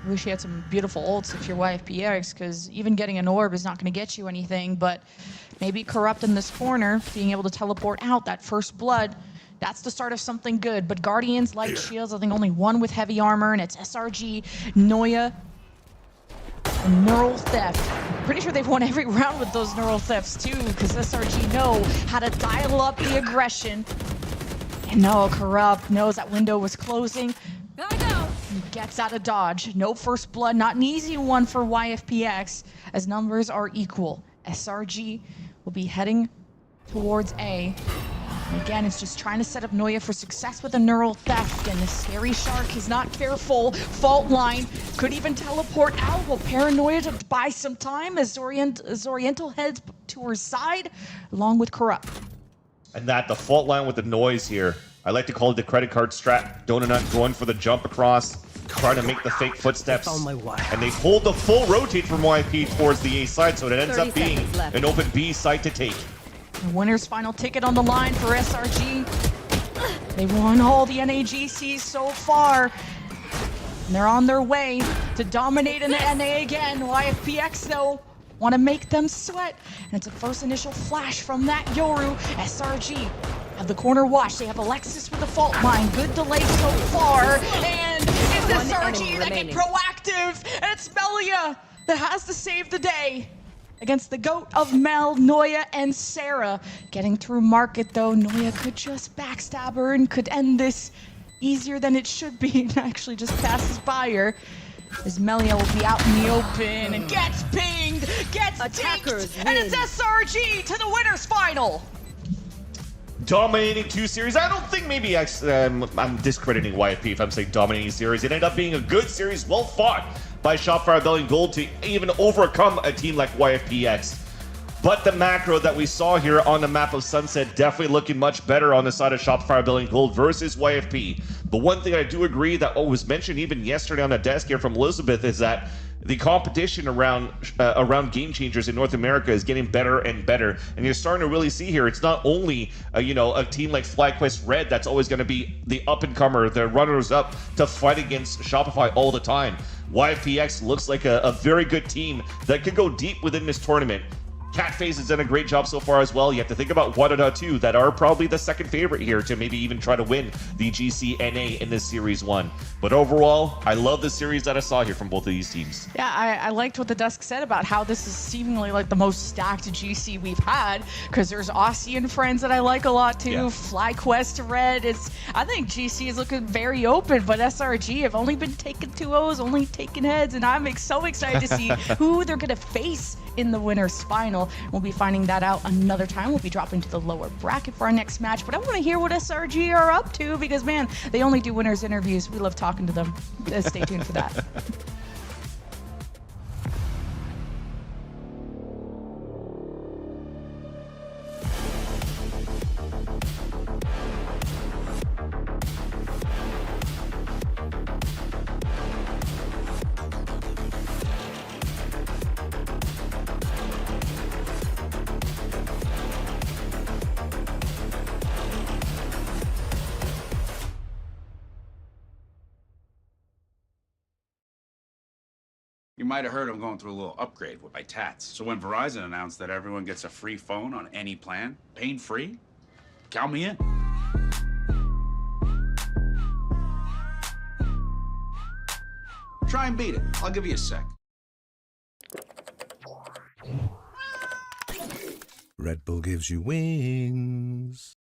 I wish you had some beautiful ults if you're YFPX, because even getting an orb is not going to get you anything, but maybe Corrupt in this corner, being able to teleport out that first blood, that's the start of something good. But Guardians, Light Shields, I think only one with heavy armor, and it's SRG, Noya, and Neural Theft. Pretty sure they've won every round with those Neural Thefts too, because SRG know how to dial up the aggression. And no, Corrupt knows that window was closing. Gotta go. He gets out of dodge. No first blood, not an easy one for YFPX, as numbers are equal. SRG will be heading towards A. And again, it's just trying to set up Noya for success with a Neural Theft, and the Scary Shark is not careful. Fault line could even teleport out. Will Paranoia to buy some time as Oriental heads to her side, along with Corrupt. And that, the fault line with the noise here. I like to call it the credit card strat. Donut going for the jump across, trying to make the fake footsteps. And they hold the full rotate from YP towards the A side, so it ends up being an open B side to take. The winner's final ticket on the line for SRG. They won all the NAGCs so far. And they're on their way to dominate in the NA again. YFPX, though, want to make them sweat. And it's a first initial flash from that Yoru. SRG have the corner watch. They have Alexis with the fault line. Good delay so far. And it's SRG that get proactive. And it's Melia that has to save the day against the GOAT of Mel, Noya, and Sarah. Getting through market, though, Noya could just backstab her and could end this easier than it should be, and actually just passes by her. As Melia will be out in the open and gets pinged, gets dinked, and it's SRG to the winner's final. Dominating 2 series. I don't think maybe I'm discrediting YFP if I'm saying dominating series. It ended up being a good series, well fought by Shopfire Belly and Gold to even overcome a team like YFPX. But the macro that we saw here on the map of Sunset definitely looking much better on the side of Shopfire Belly and Gold versus YFP. But one thing I do agree that was mentioned even yesterday on the desk here from Elizabeth is that the competition around game changers in North America is getting better and better, and you're starting to really see here. It's not only a team like FlyQuest Red that's always going to be the up and comer, the runners up to fight against Shopify all the time. YFPX looks like a very good team that could go deep within this tournament. Catface has done a great job so far as well. You have to think about Wadada too, that are probably the second favorite here to maybe even try to win the GC NA in this Series 1. But overall, I love the series that I saw here from both of these teams. Yeah, I liked what the desk said about how this is seemingly like the most stacked GC we've had, because there's Aussie and friends that I like a lot too. Yeah. FlyQuest Red. I think GC is looking very open, but SRG have only been taking 2-0s, only taking heads, and I'm so excited to see who they're going to face in the winner's final. We'll be finding that out another time. We'll be dropping to the lower bracket for our next match, but I want to hear what SRG are up to, because man, they only do winners interviews. We love talking to them. Stay tuned for that. You might have heard I'm going through a little upgrade with my tats. So when Verizon announced that everyone gets a free phone on any plan, pain-free, count me in. Try and beat it. I'll give you a sec. Red Bull gives you wings.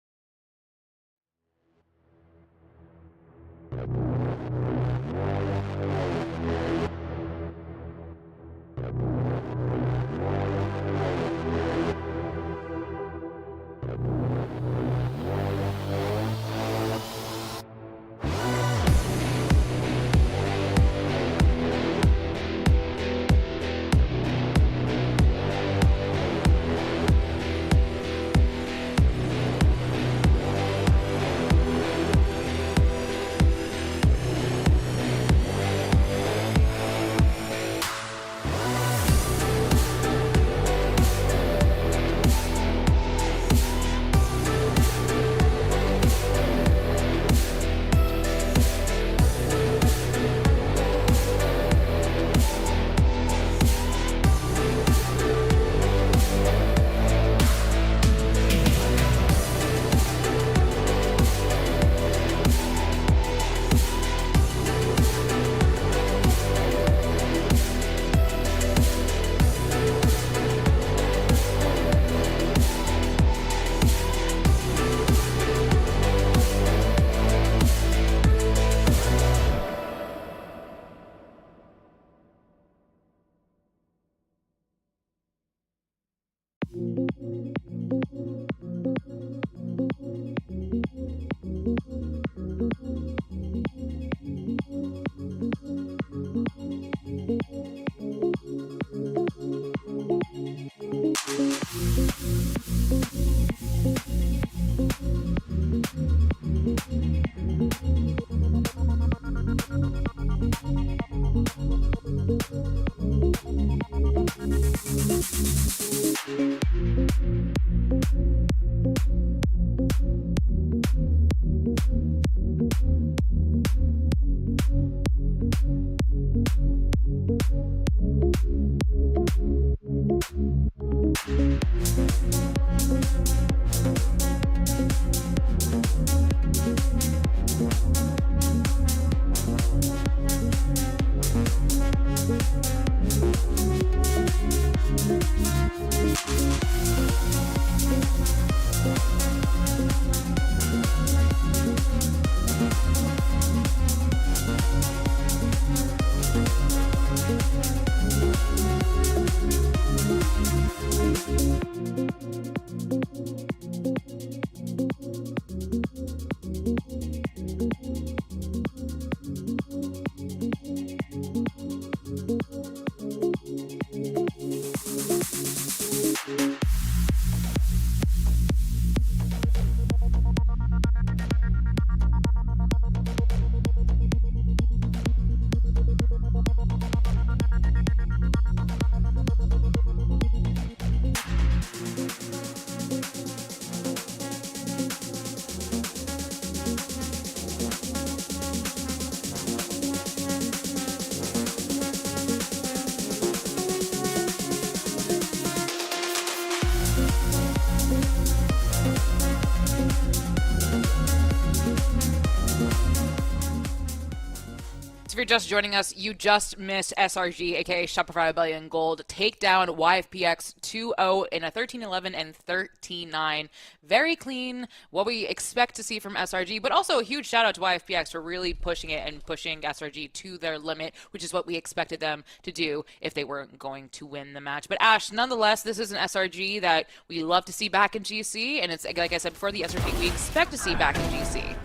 If you're just joining us, you just missed SRG, aka Shopify Rebellion Gold, take down YFPX 2-0 in a 13-11 and 13-9. Very clean, what we expect to see from SRG, but also a huge shout out to YFPX for really pushing it and pushing SRG to their limit, which is what we expected them to do if they weren't going to win the match. But Ash, nonetheless, this is an SRG that we love to see back in GC, and it's, like I said before, the SRG we expect to see back in GC.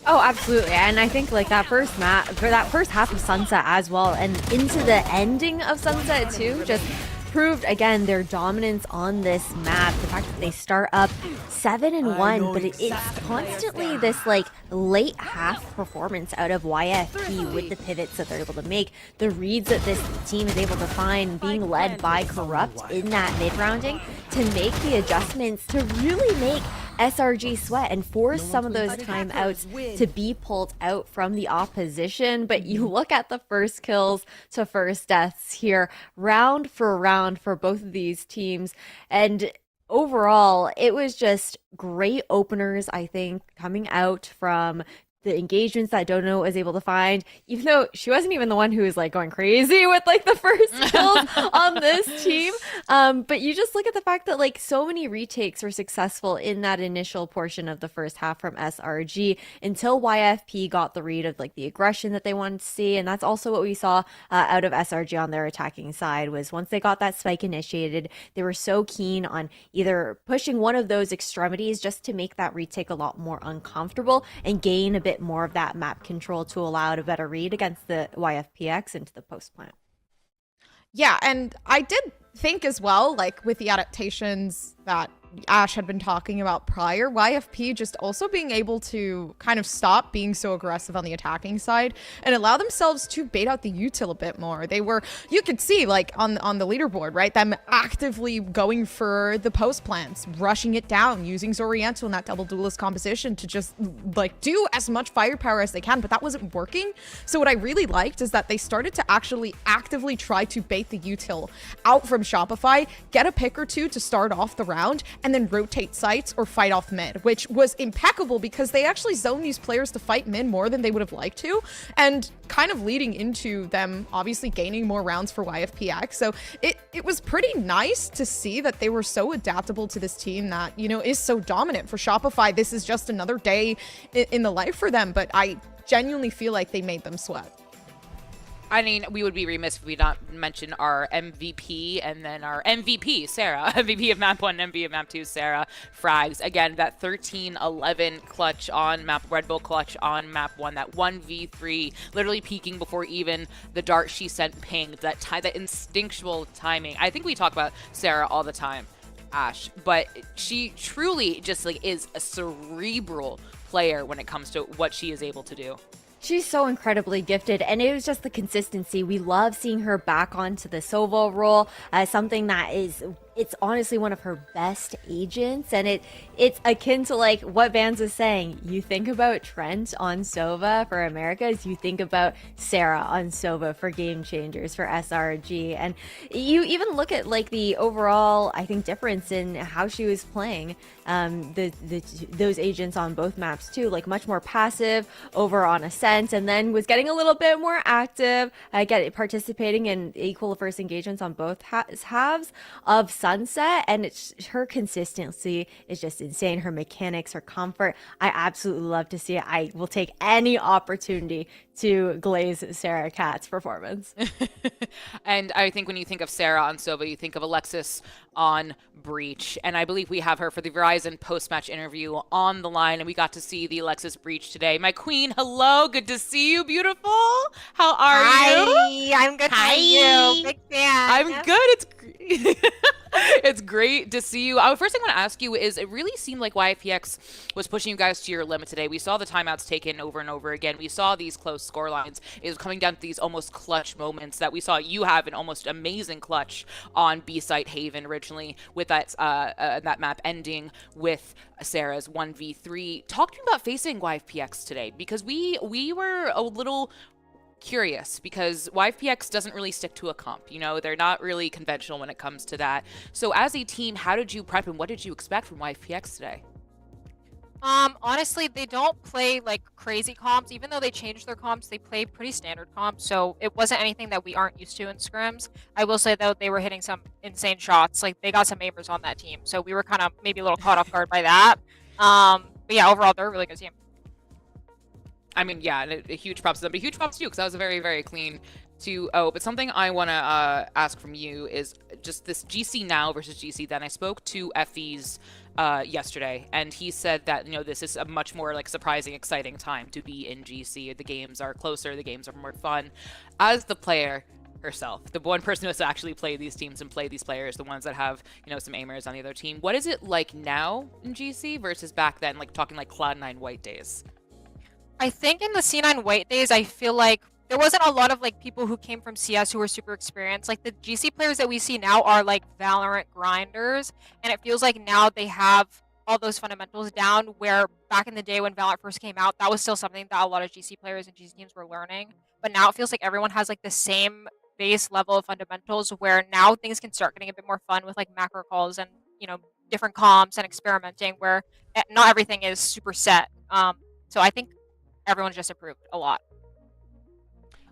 Oh, absolutely. And I think like that first match, for that first half of Sunset as well, and into the ending of Sunset too, just proved again their dominance on this map. The fact that they start up 7-1, but it's constantly this like late half performance out of YFP with the pivots that they're able to make, the reads that this team is able to find, being led by Corrupt in that mid-rounding to make the adjustments to really make SRG sweat and force some of those timeouts to be pulled out from the opposition. But you look at the first kills to first deaths here, round for round for both of these teams, and overall it was just great openers, I think, coming out from the engagements that Dono was able to find, even though she wasn't even the one who was like going crazy with like the first kills on this team. But you just look at the fact that like so many retakes were successful in that initial portion of the first half from SRG until YFP got the read of like the aggression that they wanted to see. And that's also what we saw out of SRG on their attacking side, was once they got that spike initiated, they were so keen on either pushing one of those extremities just to make that retake a lot more uncomfortable and gain a bit more of that map control to allow a better read against the YFPX into the post plant. Yeah, and I did think as well, like with the adaptations that Ash had been talking about prior, YFP just also being able to kind of stop being so aggressive on the attacking side and allow themselves to bait out the util a bit more. They were, you could see like on the leaderboard, right, them actively going for the post plants, rushing it down, using Zoriental in that double duelist composition to just like do as much firepower as they can, but that wasn't working. So what I really liked is that they started to actually actively try to bait the util out from Shopify, get a pick or two to start off the round, and then rotate sites or fight off mid, which was impeccable because they actually zoned these players to fight mid more than they would have liked to, and kind of leading into them obviously gaining more rounds for YFPX. So it was pretty nice to see that they were so adaptable to this team that, you know, is so dominant. For Shopify, this is just another day in the life for them, but I genuinely feel like they made them sweat. I mean, we would be remiss if we not mention our MVP and then our MVP, Sarah. MVP of map 1, MVP of map 2, Sarah. Frags. Again, that 13-11 clutch on map, Red Bull clutch on map 1, that 1v3, literally peaking before even the dart she sent pinged, that instinctual timing. I think we talk about Sarah all the time, Ash, but she truly just like is a cerebral player when it comes to what she is able to do. She's so incredibly gifted, and it was just the consistency. We love seeing her back onto the Sova role as something that it's honestly one of her best agents, and it's akin to like what Vans was saying. You think about Trent on Sova for Americas, you think about Sarah on Sova for Game Changers, for SRG, and you even look at like the overall, I think, difference in how she was playing those agents on both maps too, like much more passive over on Ascent, and then was getting a little bit more active, participating in equal first engagements on both halves of Sunset, and her consistency is just insane. Her mechanics, her comfort, I absolutely love to see it. I will take any opportunity to glaze Sarah Katz's performance. And I think when you think of Sarah on Sova, you think of Alexis on Breach, and I believe we have her for the Verizon post-match interview on the line, and we got to see the Alexis Breach today. My queen, hello, good to see you, beautiful. How are you? I'm good. Hi. How are you? Big fan. I'm good. It's great. It's great to see you. First thing I want to ask you is, it really seemed like YFPX was pushing you guys to your limit today. We saw the timeouts taken over and over again. We saw these close score lines. It was coming down to these almost clutch moments that we saw you have an almost amazing clutch on B-Site Haven originally, with that map ending with Sarah's 1v3. Talk to me about facing YFPX today, because we were a little curious, because YFPX doesn't really stick to a comp. You know, they're not really conventional when it comes to that. So as a team, how did you prep and what did you expect from YFPX today? Honestly, they don't play like crazy comps. Even though they changed their comps, they play pretty standard comps. So it wasn't anything that we aren't used to in scrims. I will say though, they were hitting some insane shots. Like they got some aimers on that team. So we were kind of maybe a little caught off guard by that. But yeah, overall, they're a really good team. I mean, yeah, a huge props to them, but huge props to you, because that was a very, very clean 2-0. But something I want to ask from you is just this GC now versus GC then. I spoke to Effie's yesterday, and he said that, you know, this is a much more like surprising, exciting time to be in GC. The games are closer, the games are more fun. As the player herself, the one person who has to actually play these teams and play these players, the ones that have, you know, some aimers on the other team, what is it like now in GC versus back then, like talking like Cloud9 White days? I think in the C9 White days, I feel like there wasn't a lot of like people who came from CS who were super experienced. Like the GC players that we see now are like Valorant grinders, and it feels like now they have all those fundamentals down, where back in the day when Valorant first came out, that was still something that a lot of GC players and GC teams were learning. But now it feels like everyone has like the same base level of fundamentals, where now things can start getting a bit more fun with like macro calls and, you know, different comps and experimenting, where not everything is super set. So I think everyone's just improved a lot.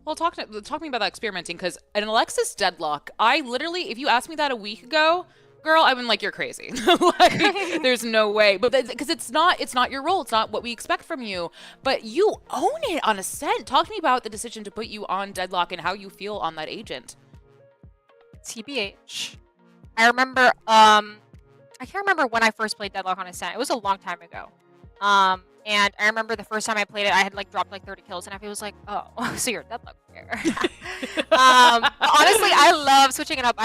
Well, talk to me about that experimenting, because an Alexis deadlock, I literally, if you asked me that a week ago, girl, I've been like, you're crazy. Like, there's no way. But because it's not your role. It's not what we expect from you. But you own it on Ascent. Talk to me about the decision to put you on deadlock and how you feel on that agent. TBH. I remember, I can't remember when I first played deadlock on Ascent. It was a long time ago. And I remember the first time I played it, I had like dropped like 30 kills, and Effie was like, "Oh, so you're a deadlock player." Honestly, I love switching it up.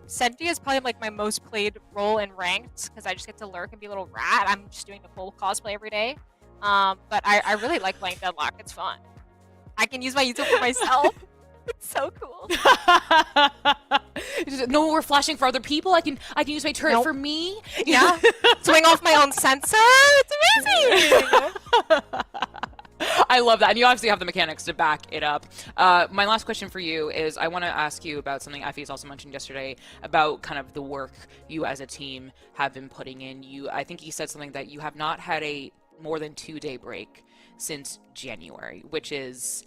Senti is probably like my most played role in ranked, because I just get to lurk and be a little rat. I'm just doing the full cosplay every day. But I really like playing deadlock. It's fun. I can use my YouTube for myself. It's so cool. No more flashing for other people. I can use my turret for me. Yeah. Swing off my own sensor. It's amazing. I love that. And you obviously have the mechanics to back it up. My last question for you is, I want to ask you about something Effie's also mentioned yesterday about kind of the work you as a team have been putting in. I think he said something that you have not had a more than 2-day break since January, which is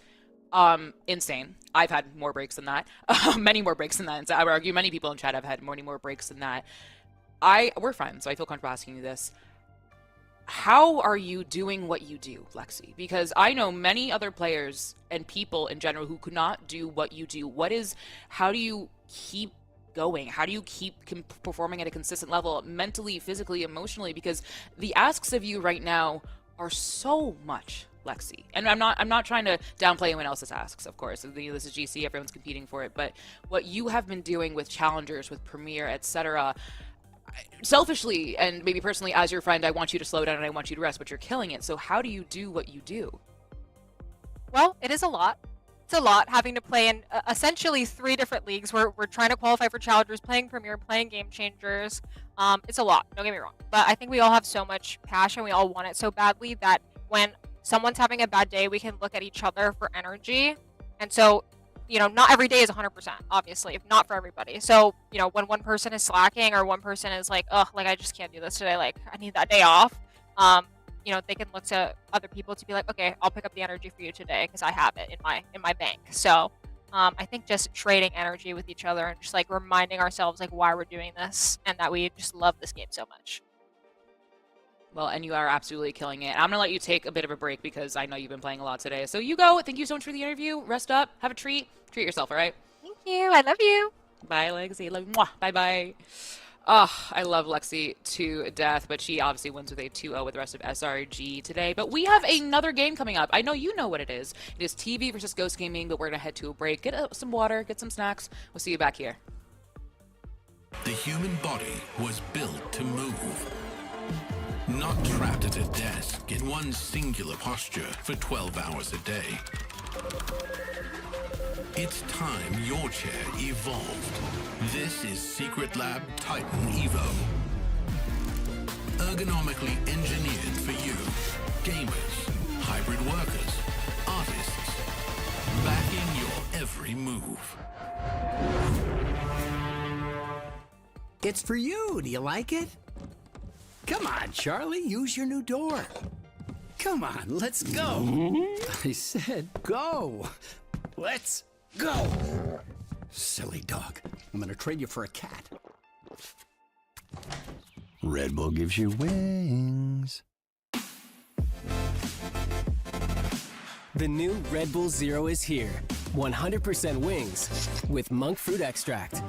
insane. I've had more breaks than that. Many more breaks than that. And so I would argue many people in chat have had many more breaks than that. We're friends, so I feel comfortable asking you this. how are you doing what you do, Lexi? Because I know many other players and people in general who could not do what you do. How do you keep going? How do you keep performing at a consistent level, mentally, physically, emotionally? Because the asks of you right now are so much, Lexi. And I'm not trying to downplay anyone else's asks, of course. This is GC, everyone's competing for it. But what you have been doing with challengers, with Premier, etc., selfishly and maybe personally as your friend, I want you to slow down and I want you to rest, but you're killing it. So how do you do what you do? Well, it is a lot. It's a lot having to play in essentially 3 different leagues. We're trying to qualify for challengers, playing Premier, playing Game Changers. It's a lot, don't get me wrong. But I think we all have so much passion. We all want it so badly that when someone's having a bad day, we can look at each other for energy. And so, you know, not every day is 100%, obviously, not for everybody. So, you know, when one person is slacking or one person is like, ugh, like I just can't do this today, like I need that day off, you know, they can look to other people to be like, okay, I'll pick up the energy for you today because I have it in my bank. So I think just trading energy with each other and just like reminding ourselves like why we're doing this and that we just love this game so much. Well, and you are absolutely killing it. I'm going to let you take a bit of a break because I know you've been playing a lot today. So you go. Thank you so much for the interview. Rest up. Have a treat. Treat yourself, all right? Thank you. I love you. Bye, Lexi. Love you. Mwah. Bye-bye. Oh, I love Lexi to death, but she obviously wins with a 2-0 with the rest of SRG today. But we have another game coming up. I know you know what it is. It is TV versus Ghost Gaming, but we're going to head to a break, get some water, get some snacks. We'll see you back here. The human body was built to move. Not trapped at a desk in one singular posture for 12 hours a day. It's time your chair evolved. This is Secretlab Titan Evo. Ergonomically engineered for you, gamers, hybrid workers, artists, backing your every move. It's for you. Do you like it? Come on, Charlie, use your new door. Come on, let's go. I said go. Let's go. Silly dog. I'm gonna trade you for a cat. Red Bull gives you wings. The new Red Bull Zero is here. 100% wings with monk fruit extract.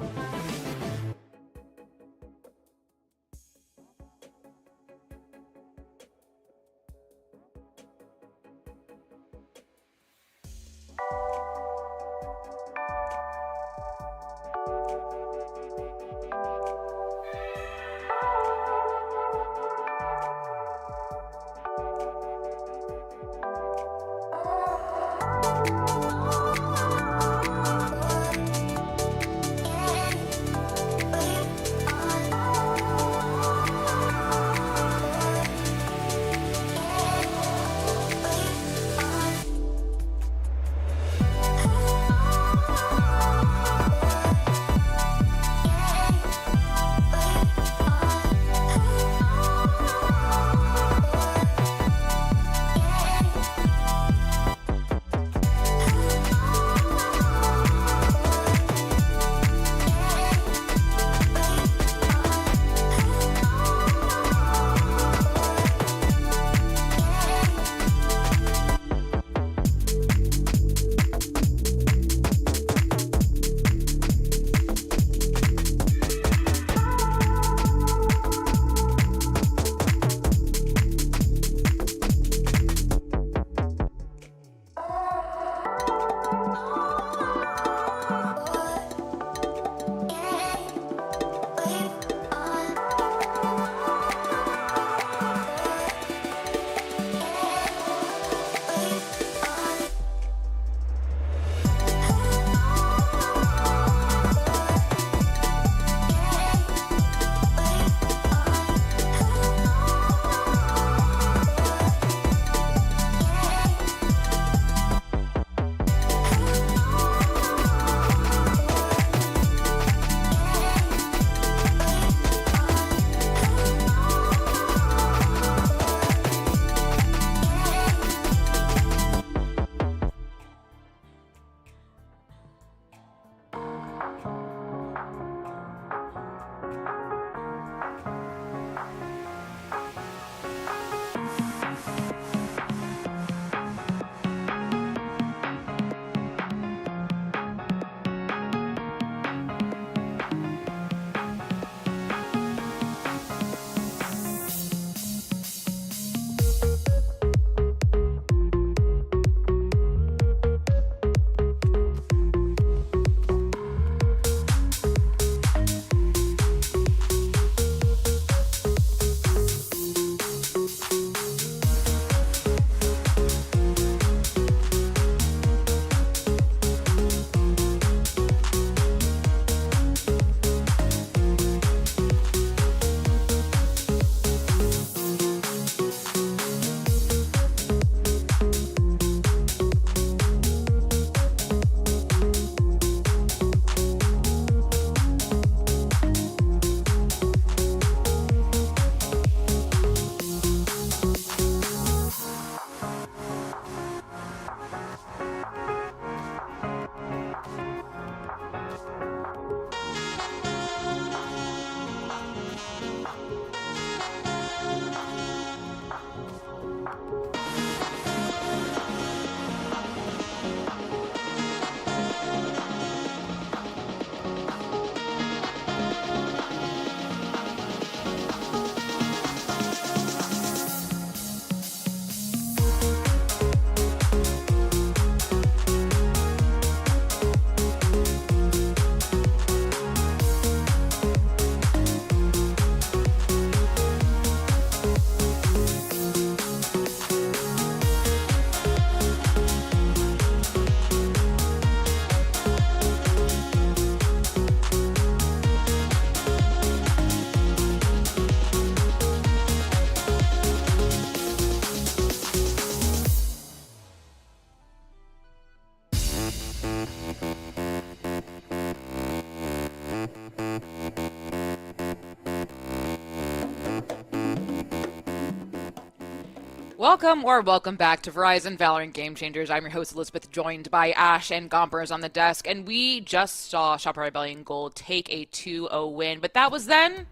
Welcome back to Verizon Valorant Game Changers. I'm your host Elizabeth, joined by Ash and Gompers on the desk, and we just saw Shopify Rebellion Gold take a 2-0 win, but that was then.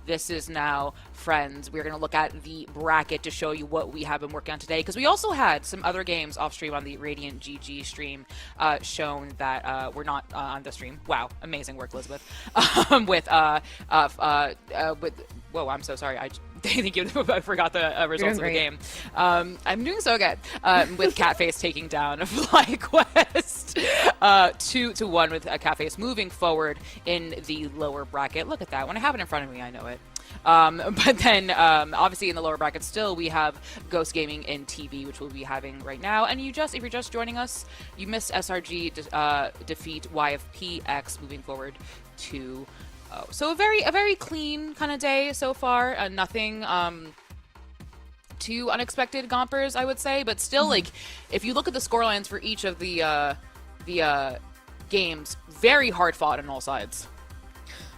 This is now, friends. We're going to look at the bracket to show you what we have been working on today, because we also had some other games off stream on the Radiant GG stream shown that were not on the stream. Wow, amazing work, Elizabeth. Whoa, I'm so sorry. Thank you. I forgot the results of the game. I'm doing so good. With Catface taking down FlyQuest 2-1 with Catface moving forward in the lower bracket. Look at that. When I have it in front of me, I know it. But then, obviously, in the lower bracket still, we have Ghost Gaming in TV, which we'll be having right now. And if you're just joining us, you missed SRG defeat YFPX moving forward to... So a very clean kind of day so far. Nothing too unexpected, Gompers, I would say. But still, like, if you look at the scorelines for each of the games, very hard fought on all sides.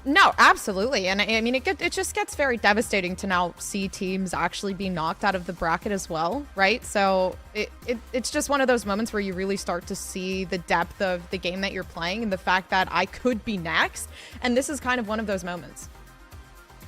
No, absolutely. And I mean, it just gets very devastating to now see teams actually be knocked out of the bracket as well, right? So it's just one of those moments where you really start to see the depth of the game that you're playing and the fact that I could be next. And this is kind of one of those moments.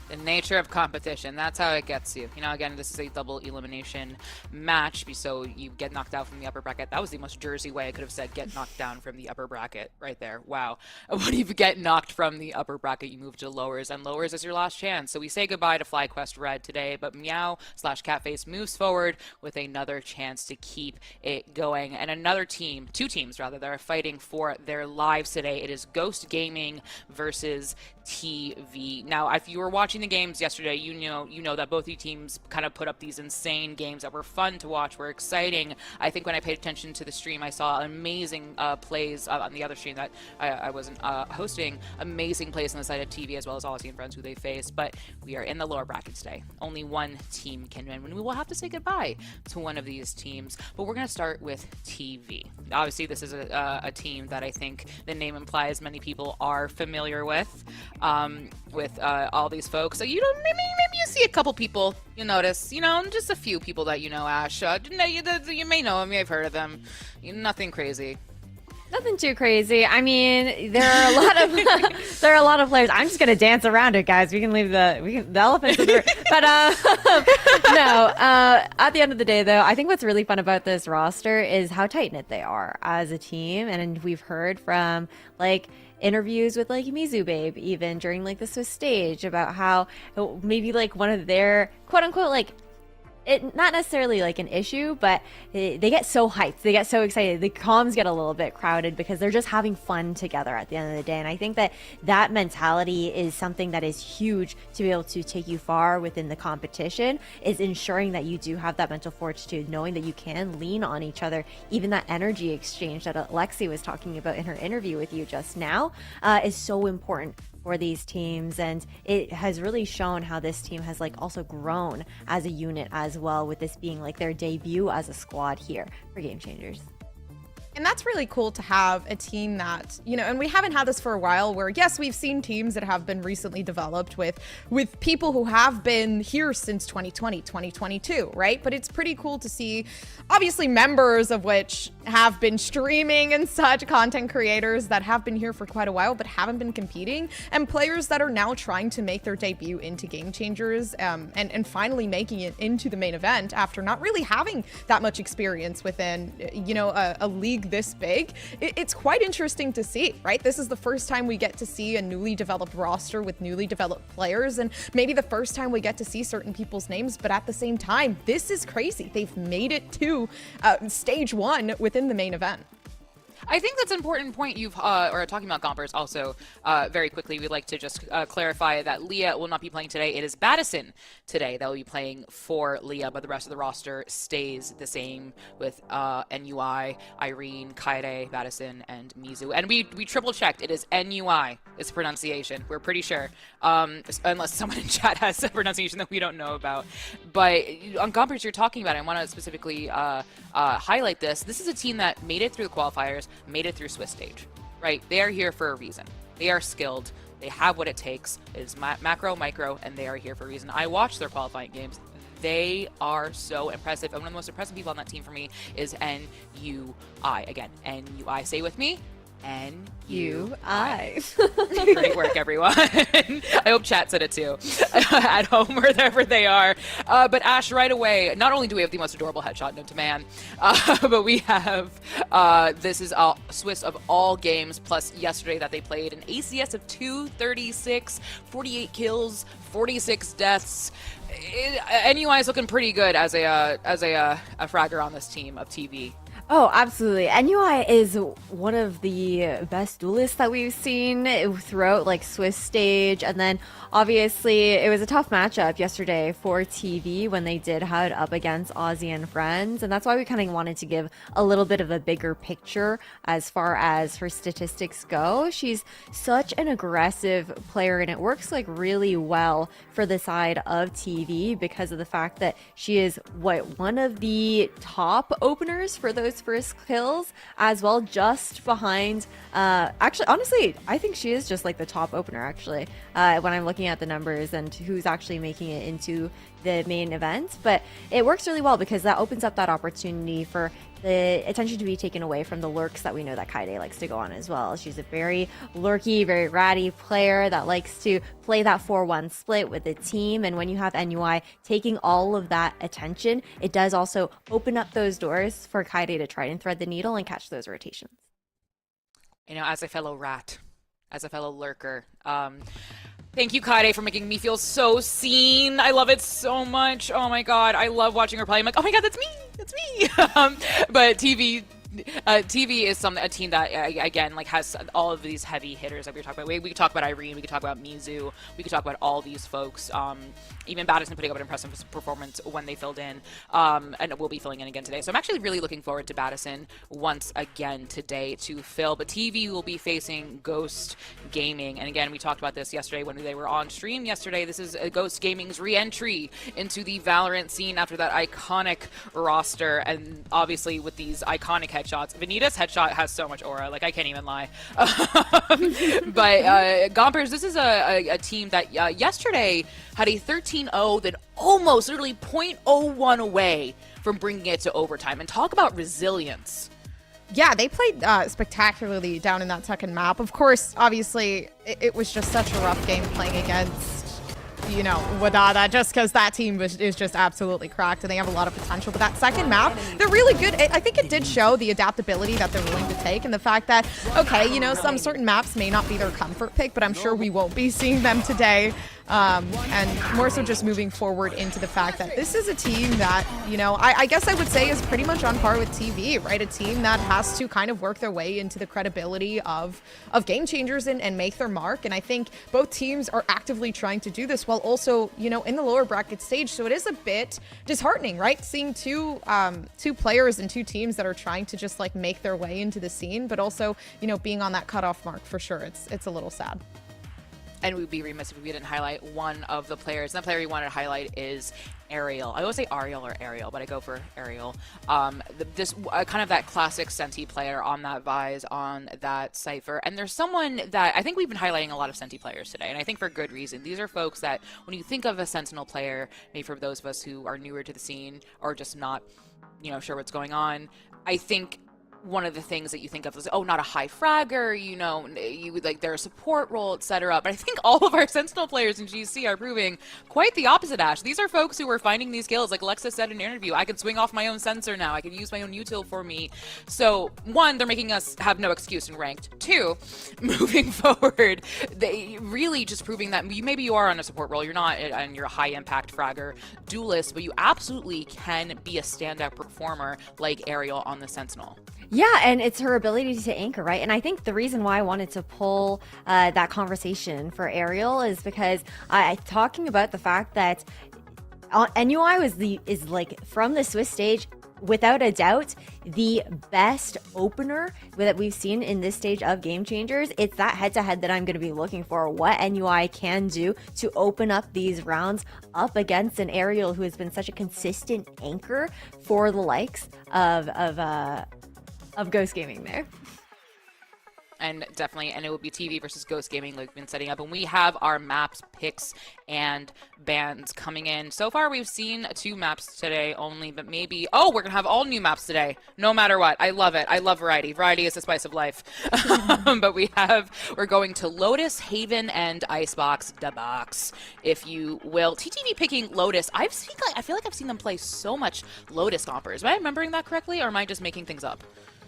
The nature of competition, that's how it gets you. You know, again, this is a double elimination match, so you get knocked out from the upper bracket. That was the most Jersey way I could have said, get knocked down from the upper bracket right there. Wow. When you get knocked from the upper bracket, you move to lowers, and lowers is your last chance. So we say goodbye to FlyQuest Red today, but Meow/Catface moves forward with another chance to keep it going. And another team, two teams rather, that are fighting for their lives today. It is Ghost Gaming versus TV. Now, if you were watching the games yesterday, you know that both these teams kind of put up these insane games that were fun to watch, were exciting. I think when I paid attention to the stream, I saw amazing plays on the other stream that I wasn't hosting. Amazing plays on the side of TV, as well as Aussie and friends who they faced. But we are in the lower bracket today. Only one team can win. We will have to say goodbye to one of these teams. But we're going to start with TV. Obviously, this is a team that I think the name implies many people are familiar with all these folks. So maybe you see a couple people, you notice, just a few people that Ash. You may know them, you may have heard of them. Nothing crazy. Nothing too crazy. I mean, there are a lot of players. I'm just gonna dance around it, guys. We can leave the elephants in the room. But no. At the end of the day, though, I think what's really fun about this roster is how tight knit they are as a team, and we've heard from interviews with Mizu Babe even during the Swiss stage about how maybe one of their quote unquote it not necessarily an issue, but they get so hyped, they get so excited, the comms get a little bit crowded because they're just having fun together at the end of the day. And I think that mentality is something that is huge to be able to take you far within the competition, is ensuring that you do have that mental fortitude, knowing that you can lean on each other. Even that energy exchange that Alexi was talking about in her interview with you just now is so important for these teams, and it has really shown how this team has also grown as a unit as well, with this being their debut as a squad here for Game Changers. And that's really cool to have a team that, and we haven't had this for a while, where yes, we've seen teams that have been recently developed with people who have been here since 2020, 2022, right? But it's pretty cool to see, obviously, members of which have been streaming and such, content creators that have been here for quite a while but haven't been competing, and players that are now trying to make their debut into Game Changers and finally making it into the main event after not really having that much experience within, a league this big. It's quite interesting to see, right? This is the first time we get to see a newly developed roster with newly developed players, and maybe the first time we get to see certain people's names, but at the same time, this is crazy. They've made it to stage 1 within the main event. I think that's an important point you've, or talking about Gompers also, very quickly, we'd like to just clarify that Leah will not be playing today. It is Battison today that will be playing for Leah, but the rest of the roster stays the same with NUI, Irene, Kaede, Battison, and Mizu. And we triple checked. It is NUI is pronunciation. We're pretty sure, unless someone in chat has a pronunciation that we don't know about. But on Gompers you're talking about, I want to specifically highlight this. This is a team that made it through the qualifiers, made it through Swiss stage, right? They are here for a reason. They are skilled. They have what it takes. It is macro, micro, and they are here for a reason. I watched their qualifying games. They are so impressive. And one of the most impressive people on that team for me is NUI. Again, NUI. Say with me. NUI. Great work, everyone. I hope chat said it too at home, wherever they are. But Ash, right away, not only do we have the most adorable headshot known to man, but we have, this is Swiss of all games, plus yesterday that they played an ACS of 236, 48 kills, 46 deaths. NUI is looking pretty good as a fragger on this team of TV. Oh, absolutely. NUI is one of the best duelists that we've seen throughout like Swiss stage. And then obviously it was a tough matchup yesterday for TV when they did have it up against Aussie and Friends. And that's why we kind of wanted to give a little bit of a bigger picture as far as her statistics go. She's such an aggressive player, and it works like really well for the side of TV because of the fact that she is one of the top openers for those first kills as well, just behind actually, honestly, I think she is just like the top opener actually when I'm looking at the numbers and who's actually making it into the main event. But it works really well because that opens up that opportunity for the attention to be taken away from the lurks that we know that Kaide likes to go on as well. She's a very lurky, very ratty player that likes to play that 4-1 split with the team. And when you have NUI taking all of that attention, it does also open up those doors for Kaide to try and thread the needle and catch those rotations. You know, as a fellow rat, as a fellow lurker, thank you, Kaide, for making me feel so seen. I love it so much. Oh my god, I love watching her play. I'm like, oh my god, that's me! That's me! But TV is a team that, again, like has all of these heavy hitters that we were talking about. We could talk about Irene, we could talk about Mizu, we could talk about all these folks. Even Baddison putting up an impressive performance when they filled in, and we'll be filling in again today. So I'm actually really looking forward to Baddison once again today to fill. But TV will be facing Ghost Gaming. And again, we talked about this yesterday when they were on stream yesterday. This is Ghost Gaming's re-entry into the Valorant scene after that iconic roster. And obviously with these iconic headshots, Vanita's headshot has so much aura, like I can't even lie. But Gompers, this is a team that yesterday had a 13-0, then almost literally 0.01 away from bringing it to overtime. And talk about resilience. Yeah, they played spectacularly down in that second map. Of course, obviously, it was just such a rough game playing against, you know, Wadada, just because that team is just absolutely cracked and they have a lot of potential. But that second map, they're really good. I think it did show the adaptability that they're willing to take and the fact that, okay, you know, some certain maps may not be their comfort pick, but I'm sure we won't be seeing them today. And more so just moving forward into the fact that this is a team that, you know, I guess I would say is pretty much on par with TV, right? A team that has to kind of work their way into the credibility of game changers and make their mark. And I think both teams are actively trying to do this while also, you know, in the lower bracket stage. So it is a bit disheartening, right? Seeing two players and two teams that are trying to just like make their way into the scene, but also, you know, being on that cutoff mark for sure. It's a little sad. And we'd be remiss if we didn't highlight one of the players. And the player we wanted to highlight is Ariel. I always say Ariel or Ariel, but I go for Ariel. This kind of that classic Senti player on that Vise, on that Cypher. And there's someone that I think we've been highlighting a lot of Senti players today, and I think for good reason. These are folks that when you think of a Sentinel player, maybe for those of us who are newer to the scene or just not, you know, sure what's going on, I think one of the things that you think of is, oh, not a high fragger, you know, you like their support role, etc. But I think all of our Sentinel players in GC are proving quite the opposite, Ash. These are folks who are finding these kills. Like Alexa said in an interview, I can swing off my own sensor now. I can use my own util for me. So, one, they're making us have no excuse in ranked. Two, moving forward, they really just proving that maybe you are on a support role. You're not, and you're a high impact fragger duelist, but you absolutely can be a standout performer like Ariel on the Sentinel. Yeah, and it's her ability to anchor, right? And I think the reason why I wanted to pull that conversation for Ariel is because talking about the fact that NUI is like from the Swiss stage, without a doubt, the best opener that we've seen in this stage of Game Changers. It's that head-to-head that I'm going to be looking for, what NUI can do to open up these rounds up against an Ariel who has been such a consistent anchor for the likes of Ghost Gaming there. And definitely, and it will be TV versus Ghost Gaming like we've been setting up. And we have our maps, picks, and bans coming in. So far, we've seen 2 maps today only, but maybe... Oh, we're going to have all new maps today, no matter what. I love it. I love variety. Variety is the spice of life. But we're going to Lotus, Haven, and Icebox, the box, if you will. TTV picking Lotus. I feel like I've seen them play so much Lotus Gompers. Am I remembering that correctly, or am I just making things up?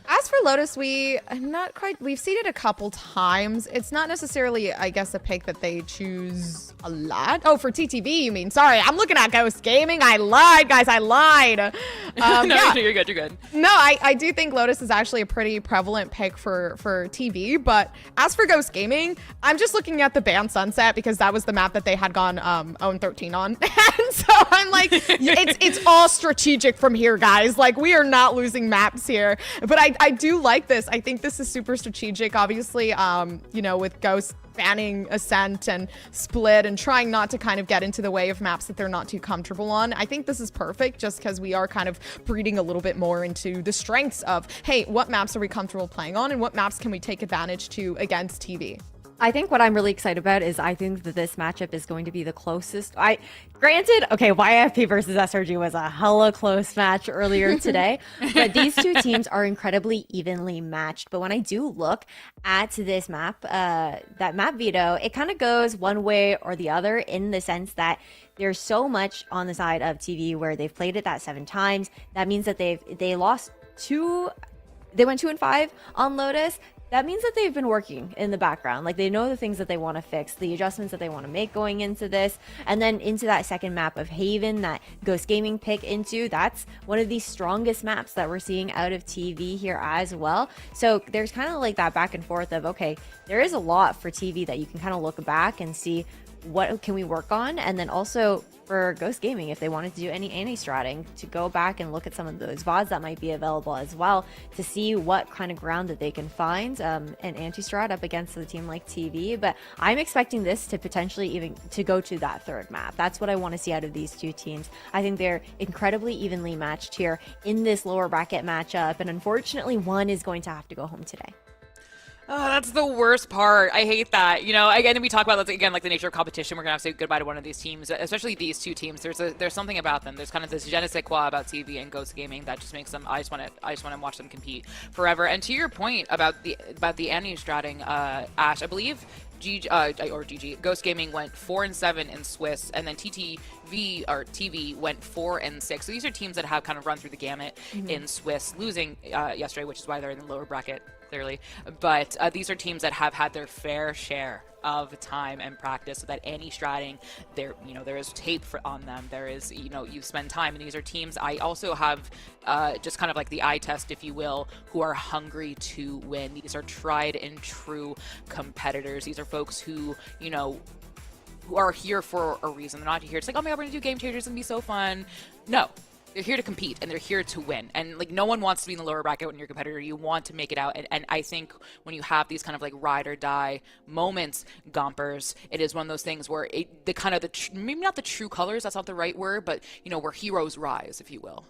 As for Lotus, we've seen it a couple times. It's not necessarily, I guess, a pick that they choose a lot. Oh, for TTV, you mean? Sorry, I'm looking at Ghost Gaming. I lied, guys. I lied. No, yeah. you're good. You're good. No, I do think Lotus is actually a pretty prevalent pick for TV. But as for Ghost Gaming, I'm just looking at the ban Sunset because that was the map that they had gone 0-13 on. And so I'm like, it's all strategic from here, guys. Like, we are not losing maps here. But I do like this. I think this is super strategic. Obviously, you know, with Ghost banning Ascent and Split and trying not to kind of get into the way of maps that they're not too comfortable on. I think this is perfect just because we are kind of breeding a little bit more into the strengths of, hey, what maps are we comfortable playing on and what maps can we take advantage to against TV? I think what I'm really excited about is I think that this matchup is going to be the closest. Granted, okay, YFP versus SRG was a hella close match earlier today, but these 2 teams are incredibly evenly matched. But when I do look at this map, that map veto, it kind of goes one way or the other in the sense that there's so much on the side of TV where they've played it that 7 times. That means that they lost 2. They went 2-5 on Lotus. That means that they've been working in the background. Like, they know the things that they want to fix, the adjustments that they want to make going into this. And then into that second map of Haven that Ghost Gaming pick into, that's one of the strongest maps that we're seeing out of TV here as well. So there's kind of like that back and forth of, okay, there is a lot for TV that you can kind of look back and see what can we work on. And then also for Ghost Gaming, if they wanted to do any anti-stratting, to go back and look at some of those VODs that might be available as well to see what kind of ground that they can find an anti-strat up against a team like TV. But I'm expecting this to potentially even to go to that 3rd map. That's what I want to see out of these 2 teams. I think they're incredibly evenly matched here in this lower bracket matchup, and unfortunately one is going to have to go home today. Oh, that's the worst part. I hate that. You know, again, we talk about, again, like the nature of competition. We're going to have to say goodbye to one of these teams, especially these 2 teams. There's something about them. There's kind of this je ne sais quoi about TV and Ghost Gaming that just makes them, I just want to watch them compete forever. And to your point about the anti-stratting, Ash, I believe Ghost Gaming went 4-7 in Swiss, and then TV went 4-6. So these are teams that have kind of run through the gamut in Swiss, losing yesterday, which is why they're in the lower bracket, clearly. But these are teams that have had their fair share of time and practice, so that anti-stratting, there is tape on them. There is, you spend time, and these are teams. I also have just kind of like the eye test, if you will, who are hungry to win. These are tried and true competitors. These are folks who, who are here for a reason. They're not here. It's like, oh my God, we're gonna do game changers and be so fun. No. They're here to compete, and they're here to win. And like, no one wants to be in the lower bracket when you're a competitor. You want to make it out. And I think when you have these kind of like ride or die moments, Gompers, it is one of those things where maybe not the true colors, that's not the right word, but where heroes rise, if you will.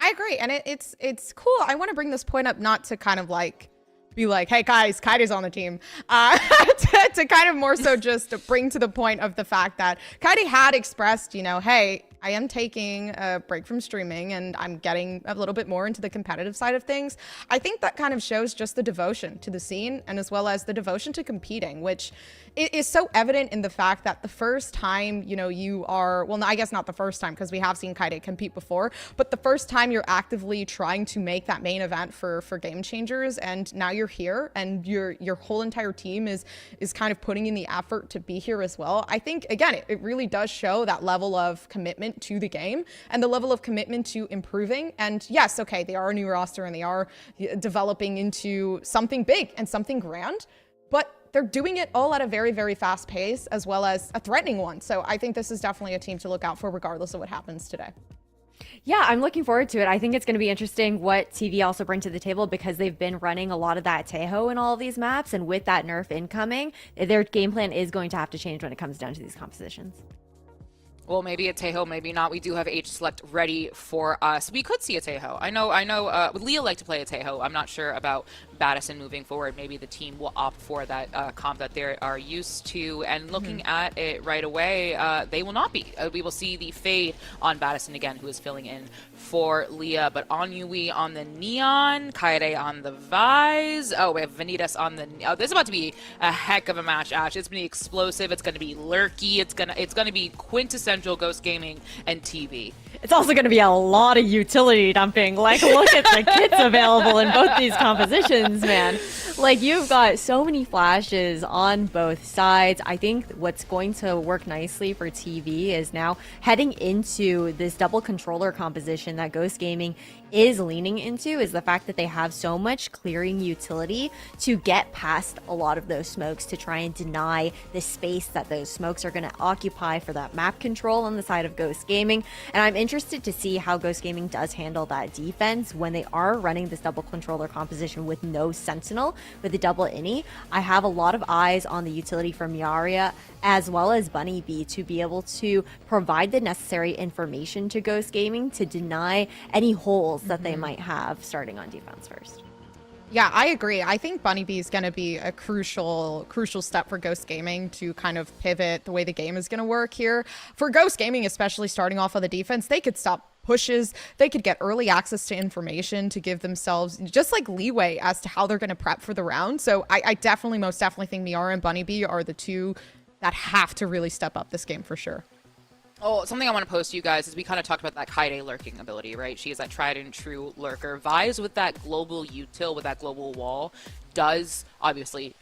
I agree. And it's cool. I want to bring this point up, not to kind of like be like, hey guys, Kaide's on the team, to kind of more so just to bring to the point of the fact that Kaide had expressed, hey, I am taking a break from streaming and I'm getting a little bit more into the competitive side of things. I think that kind of shows just the devotion to the scene, and as well as the devotion to competing, which is so evident in the fact that the first time, you are, well, I guess not the first time, because we have seen Kaide compete before, but the first time you're actively trying to make that main event for Game Changers, and now you're here and your whole entire team is kind of putting in the effort to be here as well. I think, again, it really does show that level of commitment to the game and the level of commitment to improving. And yes, okay, they are a new roster and they are developing into something big and something grand, but they're doing it all at a very, very fast pace, as well as a threatening one. So I think this is definitely a team to look out for regardless of what happens today. Yeah, I'm looking forward to it. I think it's going to be interesting what TV also bring to the table, because they've been running a lot of that Tejo in all of these maps, and with that nerf incoming, their game plan is going to have to change when it comes down to these compositions. Well, maybe a Tejo, maybe not. We do have H Select ready for us. We could see a Tejo. I know. Leah like to play a Tejo. I'm not sure about Battison moving forward. Maybe the team will opt for that comp that they are used to. And looking at it right away, they will not be. We will see the fade on Battison again, who is filling in for Leah. But on Yui on the Neon, Kaede on the Vise. Oh, we have Vanitas on the. Oh, this is about to be a heck of a match, Ash. It's gonna be explosive. It's gonna be lurky. It's gonna be quintessential Ghost Gaming and TV. It's also going to be a lot of utility dumping. Like, look at the kits available in both these compositions, man. Like, you've got so many flashes on both sides. I think what's going to work nicely for TV is now heading into this double controller composition that Ghost Gaming is leaning into, is the fact that they have so much clearing utility to get past a lot of those smokes, to try and deny the space that those smokes are going to occupy for that map control on the side of Ghost Gaming. And I'm interested to see how Ghost Gaming does handle that defense when they are running this double controller composition with no Sentinel, with the double innie. I have a lot of eyes on the utility from Yaria as well as Bunny B to be able to provide the necessary information to Ghost Gaming to deny any holes that they might have starting on defense first. Yeah, I agree. I think Bunny B is going to be a crucial step for Ghost Gaming to kind of pivot the way the game is going to work here. For Ghost Gaming, especially starting off on the defense, they could stop pushes. They could get early access to information to give themselves just like leeway as to how they're going to prep for the round. So I most definitely think Miara and Bunny B are the two that have to really step up this game for sure. Oh, something I want to post to you guys is we kind of talked about that Kaede lurking ability, right? She is that tried and true lurker. Vise with that global util, with that global wall, does obviously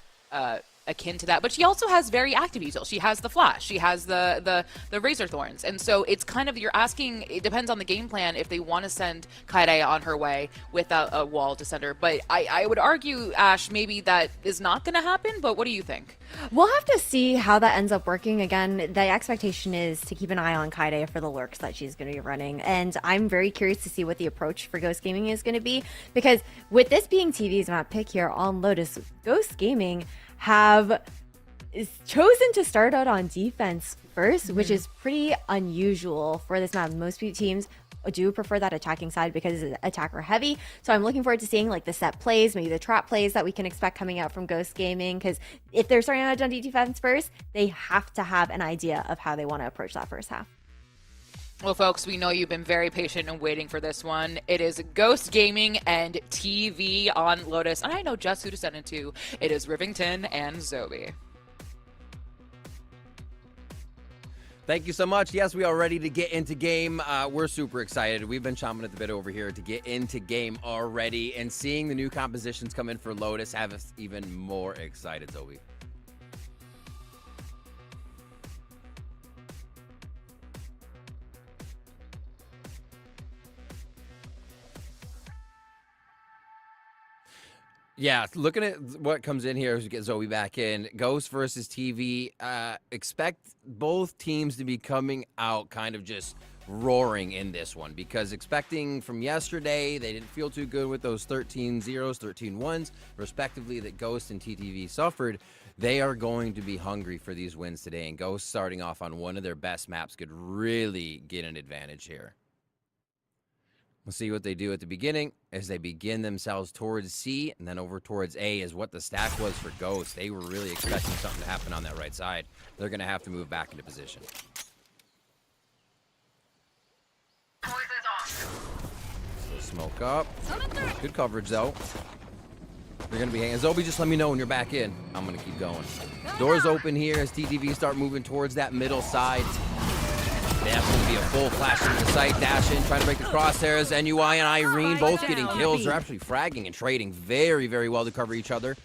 akin to that, but she also has very active util. She has the flash, she has the razor thorns, and so it's kind of, you're asking, it depends on the game plan if they want to send Kaede on her way without a wall to send her. But I would argue, Ash, maybe that is not going to happen, but what do you think? We'll have to see how that ends up working. Again, the expectation is to keep an eye on Kaede for the lurks that she's going to be running, and I'm very curious to see what the approach for Ghost Gaming is going to be, because with this being TV's map pick here on Lotus, Ghost Gaming have chosen to start out on defense first, which is pretty unusual for this map. Most teams do prefer that attacking side because it's attacker heavy. So I'm looking forward to seeing like the set plays, maybe the trap plays that we can expect coming out from Ghost Gaming, because if they're starting out on defense first, they have to have an idea of how they want to approach that first half. Well, folks, we know you've been very patient and waiting for this one. It is Ghost Gaming and TV on Lotus. And I know just who to send it to. It is Rivington and Zoe. Thank you so much. Yes, we are ready to get into game. We're super excited. We've been chomping at the bit over here to get into game already. And seeing the new compositions come in for Lotus have us even more excited, Zoe. Yeah, looking at what comes in here as we get Zoe back in. Ghost versus TV. Expect both teams to be coming out kind of just roaring in this one, because expecting from yesterday, they didn't feel too good with those 13-0s, 13-1s, respectively, that Ghost and TTV suffered. They are going to be hungry for these wins today, and Ghost starting off on one of their best maps could really get an advantage here. We'll see what they do at the beginning as they begin themselves towards C, and then over towards A is what the stack was for Ghost. They were really expecting something to happen on that right side. They're going to have to move back into position. So smoke up. Good coverage, though. They're going to be hanging. Zobi, just let me know when you're back in. I'm going to keep going. Doors open here as TTV start moving towards that middle side. That's going to be a full flash into the site. Dash in, trying to break the crosshairs. NUI and Irene both getting kills. They're actually fragging and trading very, very well to cover each other.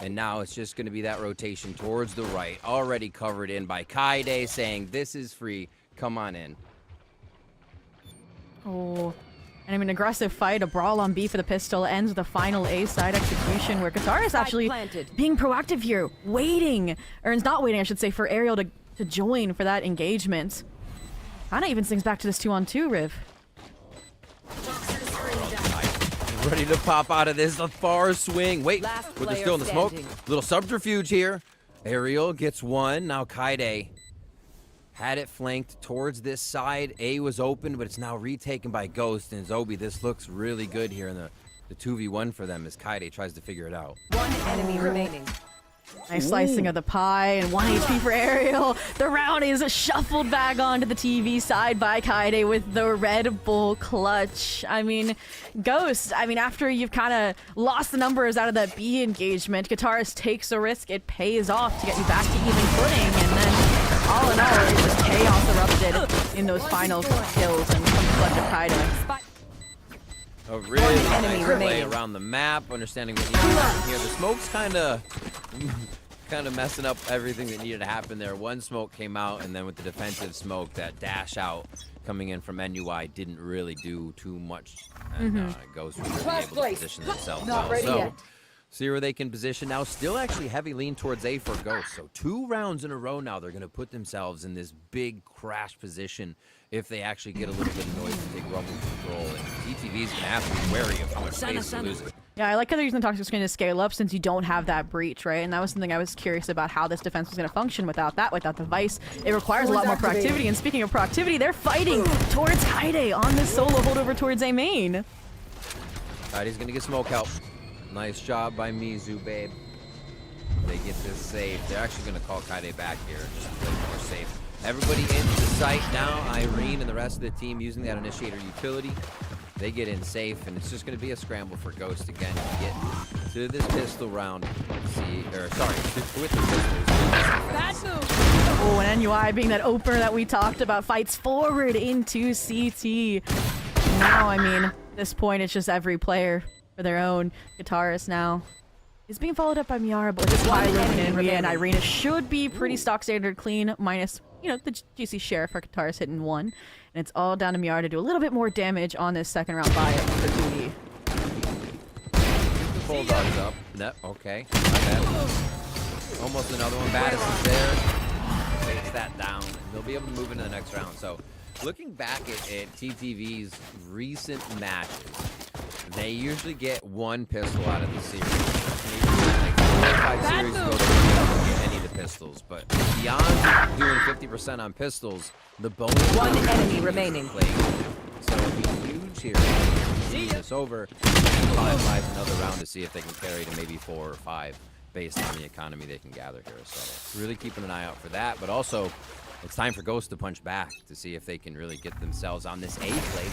And now it's just going to be that rotation towards the right. Already covered in by Kaede, saying, this is free. Come on in. Oh, and I mean, aggressive fight. A brawl on B for the pistol ends with a final A side execution where Qatar is actually being proactive here. Waiting. Or not waiting, I should say, for Ariel to join for that engagement. Kinda even sings back to this 2-on-2, Riv. Ready to pop out of this. A far swing. Wait, but they're still in the smoke. Little subterfuge here. Ariel gets one. Now Kaede had it flanked towards this side. A was open, but it's now retaken by Ghost and Zobi. This looks really good here in the 2v1 for them as Kaide tries to figure it out. One enemy remaining. Nice slicing of the pie and 1 HP for Ariel. The round is shuffled back onto the TV side by Kaide with the Red Bull clutch. I mean, Ghost, after you've kind of lost the numbers out of that B engagement, Guitarist takes a risk. It pays off to get you back to even footing. And then, all in all, it's just chaos erupted in those final kills and from the clutch of Kaide. A really nice play around the map, understanding what needs to happen here. The smoke's kind of messing up everything that needed to happen there. One smoke came out, and then with the defensive smoke, that dash out coming in from NUI didn't really do too much. And Ghost was really able to position themselves well. So, see where they can position now. Still actually heavy lean towards A for Ghost. So 2 rounds in a row now, they're going to put themselves in this big crash position if they actually get a little bit of noise and take rumble control. And TTV's going to have to be wary of how much space to lose it. Yeah, I like how they're using the Toxic Screen to scale up since you don't have that breach, right? And that was something I was curious about, how this defense was going to function without that, without the Vice. It requires a lot more proactivity. And speaking of proactivity, they're fighting towards Kaide on this solo holdover towards A main. Kaide's going to get smoke help. Nice job by Mizu, babe. They get this safe. They're actually going to call Kaide back here just to play more safe. Everybody into sight now. Irene and the rest of the team using that initiator utility. They get in safe, and it's just going to be a scramble for Ghost again to get to this pistol round. With the pistols. Oh, and NUI being that opener that we talked about, fights forward into CT. Now, at this point, it's just every player for their own. Guitarist now is being followed up by Miara, but with this high Lumen and Irina should be pretty stock standard clean, minus, the GC share for Guitarist hitting 1. And it's all down to Miara to do a little bit more damage on this second round buy for 2D. Bulldogs up. No, okay. Not bad. Almost another one. Baddest is there. Takes that down. They'll be able to move into the next round. So, looking back at TTV's recent matches, they usually get 1 pistol out of the series. Like 4 or 5 series ago, they didn't get any of the pistols. But beyond doing 50% on pistols, the bonus 1 enemy remaining. So it'd be huge here. See this over. Five another round to see if they can carry to maybe 4 or 5 based on the economy they can gather here. So really keeping an eye out for that. But also, it's time for Ghost to punch back to see if they can really get themselves on this A play.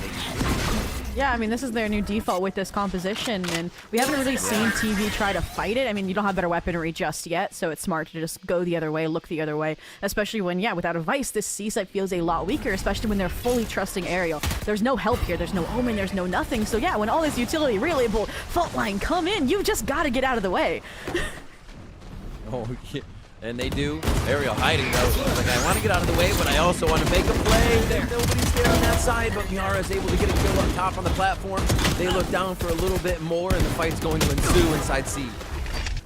Yeah, this is their new default with this composition, and we haven't really seen TV try to fight it. You don't have better weaponry just yet, so it's smart to just go the other way, look the other way, especially when, without a Vice, this C site feels a lot weaker, especially when they're fully trusting Ariel. There's no help here, there's no Omen, there's no nothing, so when all this utility reliable fault line come in, you just gotta get out of the way. Oh, yeah. And they do. Ariel hiding though. He's like, I want to get out of the way, but I also want to make a play. There, nobody's there on that side, but Miara is able to get a kill up top on the platform. They look down for a little bit more, and the fight's going to ensue inside C.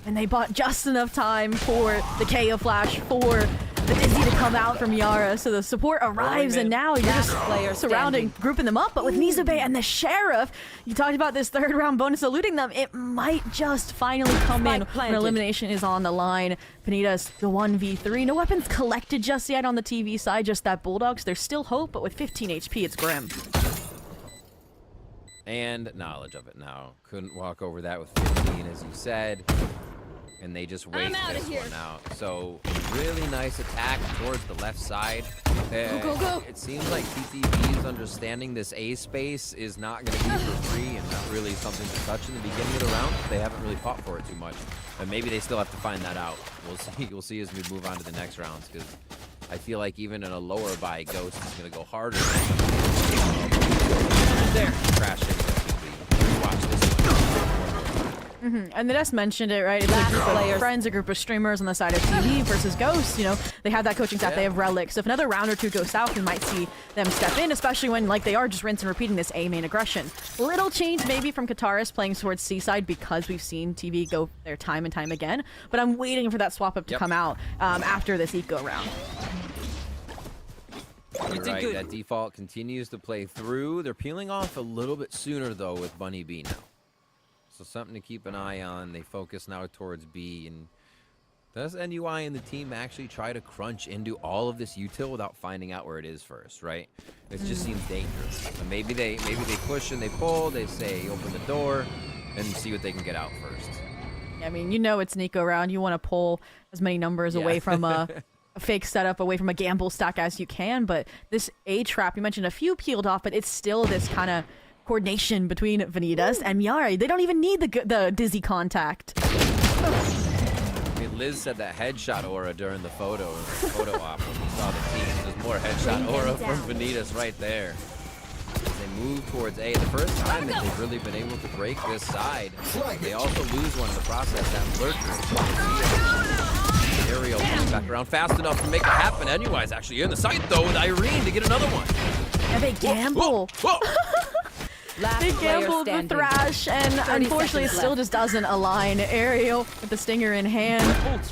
And they bought just enough time for the KO flash, for the Dizzy to come out from Miara, so the support arrives, and now you're just surrounding, grouping them up. But with Nizube and the Sheriff, you talked about this 3rd round bonus eluding them. It might just finally come in when elimination is on the line. Panita's the 1v3. No weapons collected just yet on the TV side, just that Bulldogs. There's still hope, but with 15 HP, it's grim. And knowledge of it now. Couldn't walk over that with 15, as you said. And they just waste this one out. So, really nice attack towards the left side. Go. It seems like TTV's understanding this A space is not going to be for free and not really something to touch in the beginning of the round. They haven't really fought for it too much. And maybe they still have to find that out. We'll see. We'll see as we move on to the next rounds, because I feel like even in a lower buy, Ghost is going to go harder. There. Crashing. Watch this one. And they just mentioned it, right? It's a group of friends, a group of streamers on the side of TV versus Ghosts. They have that coaching staff, they have Relic. So if another round or two goes south, we might see them step in, especially when they are just rinse and repeating this A main aggression. Little change maybe from Guitarist playing towards C side, because we've seen TV go there time and time again. But I'm waiting for that swap up to come out after this eco round. You're right, that default continues to play through. They're peeling off a little bit sooner, though, with Bunny B now. So something to keep an eye on. They focus now towards B, and Does NUI and the team actually try to crunch into all of this util without finding out where it is first, right? It just seems dangerous. And maybe they push and they pull, they say open the door and see what they can get out first. I mean, you know it's Nico round. You want to pull as many numbers away from a fake setup, away from a gamble stack as you can, but this A trap, you mentioned a few peeled off, but it's still this kind of coordination between Vanitas and Yari. They don't even need the dizzy contact. I mean, Liz said that headshot aura during the photo op when we saw the team. There's more headshot aura from Vanitas right there. As they move towards A, the first time that they've really been able to break this side. They also lose one in the process. That Lurker. Ariel comes back around fast enough to make it happen. NUI's actually in the site though with Irene to get another one. And they gamble. Whoa. They gambled the Thrash, and unfortunately it still just doesn't align. Ariel with the stinger in hand.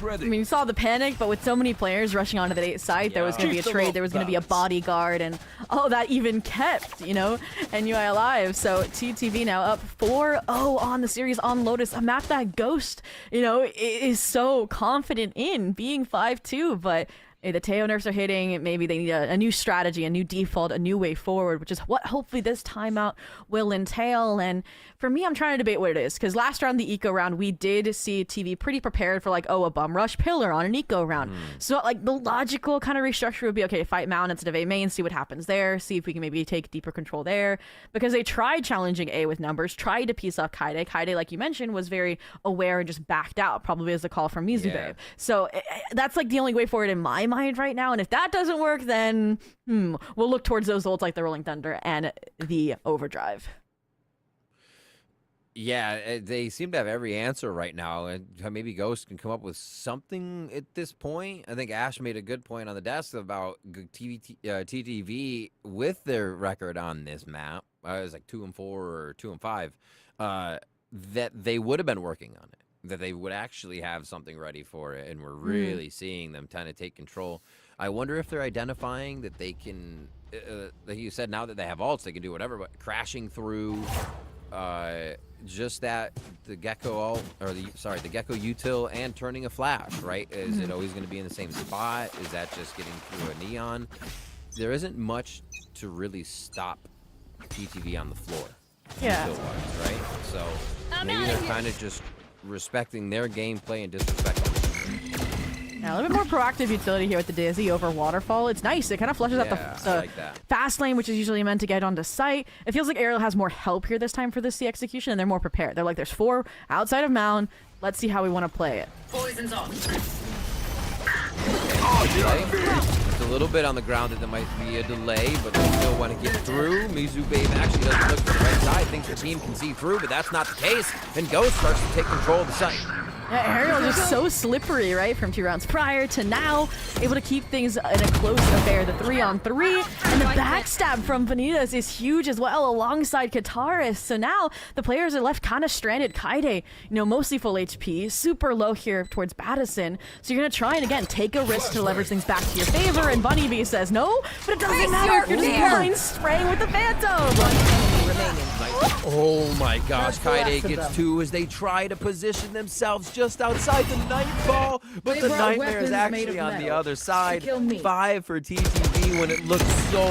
I mean, you saw the panic, but with so many players rushing onto the site, there was going to be a trade, there was going to be a bodyguard, and that even kept, NUI alive. So TTV now up 4-0 on the series on Lotus, a map that Ghost, is so confident in, being 5-2, but the Teo nerfs are hitting. Maybe they need a new strategy, a new default, a new way forward, which is what hopefully this timeout will entail. And for me, I'm trying to debate what it is, because last round, the eco round, we did see TV pretty prepared for a bum rush pillar on an eco round. So the logical kind of restructure would be, okay, fight Mount instead of A main, see what happens there, see if we can maybe take deeper control there, because they tried challenging A with numbers, tried to piece off Kaide. Kaide, like you mentioned, was very aware and just backed out, probably as the call from Mizube. So that's the only way forward in my mind right now, and if that doesn't work, then we'll look towards those ults like the Rolling Thunder and the Overdrive. Yeah, they seem to have every answer right now, and maybe Ghost can come up with something at this point. I think Ash made a good point on the desk about TTV with their record on this map. It was 2-4 or 2-5. That they would have been working on it, that they would actually have something ready for it, and we're really seeing them kind of take control. I wonder if they're identifying that they can, like you said, now that they have ults, they can do whatever, but crashing through just the Gecko ult, or the Gecko util and turning a flash, right? Is it always going to be in the same spot? Is that just getting through a neon? There isn't much to really stop TTV on the floor. Yeah. Util-wise, right? So maybe they're kind of just respecting their gameplay and disrespecting. Now, a little bit more proactive utility here with the Dizzy over Waterfall. It's nice. It kind of flushes out the fast lane, which is usually meant to get onto site. It feels like Ariel has more help here this time for the C execution, and they're more prepared. They're there's 4 outside of Mound. Let's see how we want to play it. Poison's on. It's a little bit on the ground that there might be a delay, but they still want to get through. Mizube actually doesn't look to the right side, thinks the team can see through, but that's not the case, and Ghost starts to take control of the site. Yeah, Ariel is just so slippery, right? From 2 rounds prior to now, able to keep things in a close affair. The 3-on-3, and the backstab from Vanitas is huge as well, alongside Kataris. So now the players are left kind of stranded. Kaide, mostly full HP, super low here towards Battison. So you're gonna try and again take a risk to leverage things back to your favor. And Bunny B says no, but it doesn't matter. You're just blind spraying with the Phantom. Oh my gosh, Kaide gets 2 as they try to position themselves just outside the Nightfall, but the Nightmare is actually on the other side. 5 for TTV when it looked so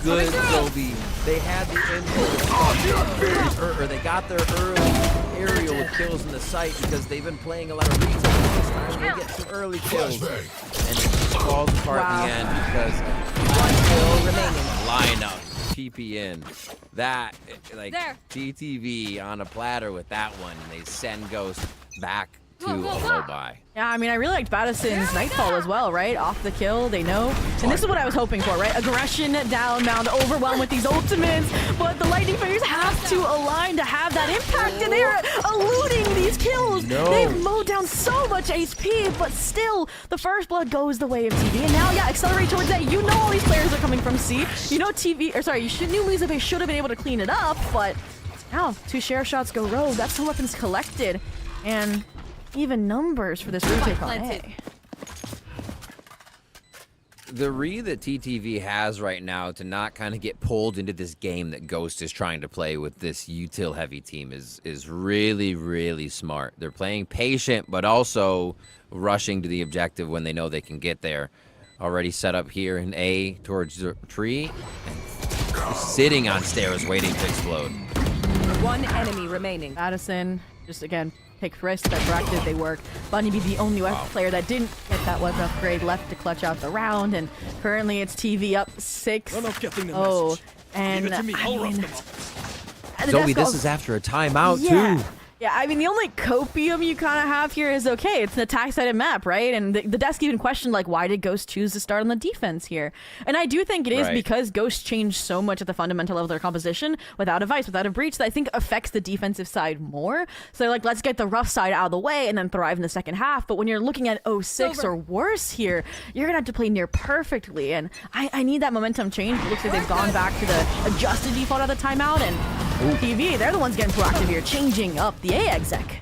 good, Zobi. They had the info, or they got their early aerial with kills in the site because they've been playing a lot of retail this time. They get some early kills, and it falls apart in the end because 1 kill remaining. Lineup. TP in. That, TTV on a platter with that one, and they send Ghost back to a low buy. Yeah, I mean, I really liked Battison's Nightfall as well, right? Off the kill, they know. And this is what I was hoping for, right? Aggression down, Mound overwhelmed with these ultimates, but the Lightning Fingers have to align to have that impact, and they're eluding these kills. They've mowed down so much HP, but still, the first blood goes the way of TV. And now, accelerate towards that. All these players are coming from C. Knew Mizube should have been able to clean it up, but now 2 share shots go rogue. That's the weapons collected. And even numbers for this retake on A. the read that TTV has right now to not kind of get pulled into this game that Ghost is trying to play with this util heavy team is really, really smart. They're playing patient, but also rushing to the objective when they know they can get there. Already set up here in A towards the tree, and sitting on stairs waiting to explode. One enemy remaining. Addison, just again, pick risks that bracket they work. Bunny be the only player that didn't get that weapon upgrade, left to clutch out the round, and currently it's TV up 6. And I mean, Zoe, this is after a timeout too. Yeah, I mean, the only copium you kind of have here is, okay, it's an attack-sided map, right? And the desk even questioned, like, why did Ghost choose to start on the defense here? And I do think it is because Ghost changed so much at the fundamental level of their composition without a Vice, without a Breach, that I think affects the defensive side more. So they're like, let's get the rough side out of the way and then thrive in the second half. But when you're looking at 06 or worse here, you're going to have to play near perfectly. And I need that momentum change. It looks like they've gone back to the adjusted default of the timeout, and TV, they're the ones getting proactive here, changing up the A exec.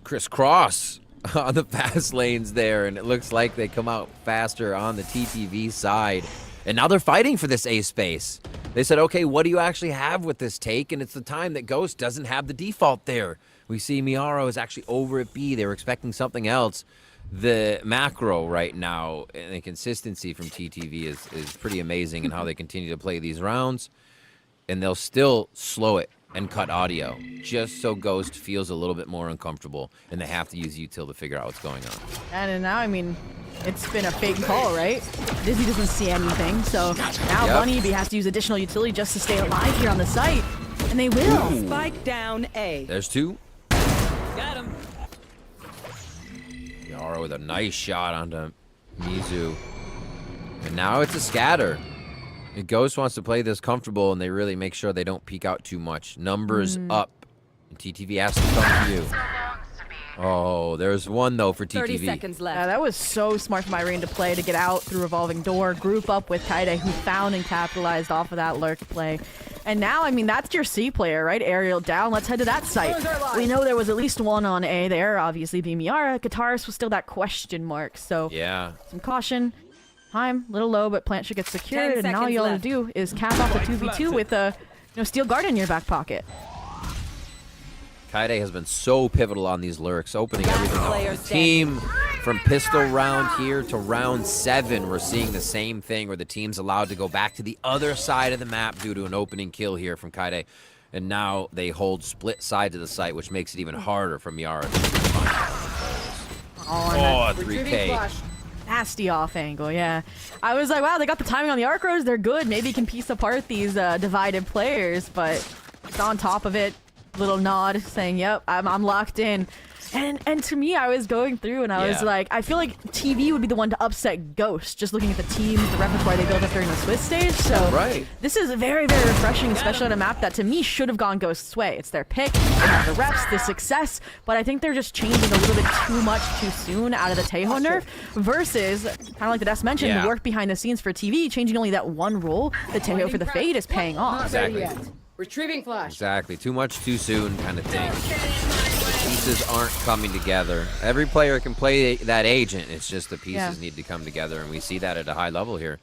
Crisscross on the fast lanes there, and it looks like they come out faster on the TTV side. And now they're fighting for this A space. They said, okay, what do you actually have with this take? And it's the time that Ghost doesn't have the default there. We see Miaro is actually over at B. They were expecting something else. The macro right now and the consistency from TTV is pretty amazing in how they continue to play these rounds. And they'll still slow it and cut audio just so Ghost feels a little bit more uncomfortable, and they have to use util to figure out what's going on. And now, I mean, it's been a fake call, right? Dizzy doesn't see anything, so now Bunny B has to use additional utility just to stay alive here on the site, and they will. Spike down A. There's two. Got him. Yara with a nice shot onto Mizu. And now it's a scatter. Ghost wants to play this comfortable, and they really make sure they don't peek out too much. Numbers up. And TTV has to come to you. Oh, there's one, though, for TTV. 30 seconds left. Yeah, that was so smart from Irene to play, to get out through revolving door, group up with Kaide, who found and capitalized off of that lurk play. And now, I mean, that's your C player, right? Aerial down. Let's head to that site. We know there was at least one on A there, obviously being Miara. Guitarist was still that question mark, so some caution. Time, little low, but plant should get secured, and all you all to do is cap off the 2v2 with a steel guard in your back pocket. Kaide has been so pivotal on these lurks, opening everything up. The team from pistol round here to round 7, we're seeing the same thing where the team's allowed to go back to the other side of the map due to an opening kill here from Kaide. And now they hold split sides of the site, which makes it even harder for Miara to find. 3K. Nasty off angle, yeah. I was like, wow, they got the timing on the arc rows. They're good. Maybe you can piece apart these divided players, but it's on top of it. Little nod saying, yep, I'm locked in. And to me, I was going through and I was like, I feel like TV would be the one to upset Ghost, just looking at the teams, the repertoire they built up during the Swiss stage. So this is very, very refreshing, especially on a map that to me should have gone Ghost's way. It's their pick, they have the reps, the success, but I think they're just changing a little bit too much too soon out of the Tejo nerf versus, kind of like the Desk mentioned, the work behind the scenes for TV, changing only that one role, the Tejo for the Fade is paying off. Exactly. Retrieving flash. Exactly. Too much too soon kind of thing. The pieces aren't coming together. Every player can play that agent. It's just the pieces need to come together, and we see that at a high level here.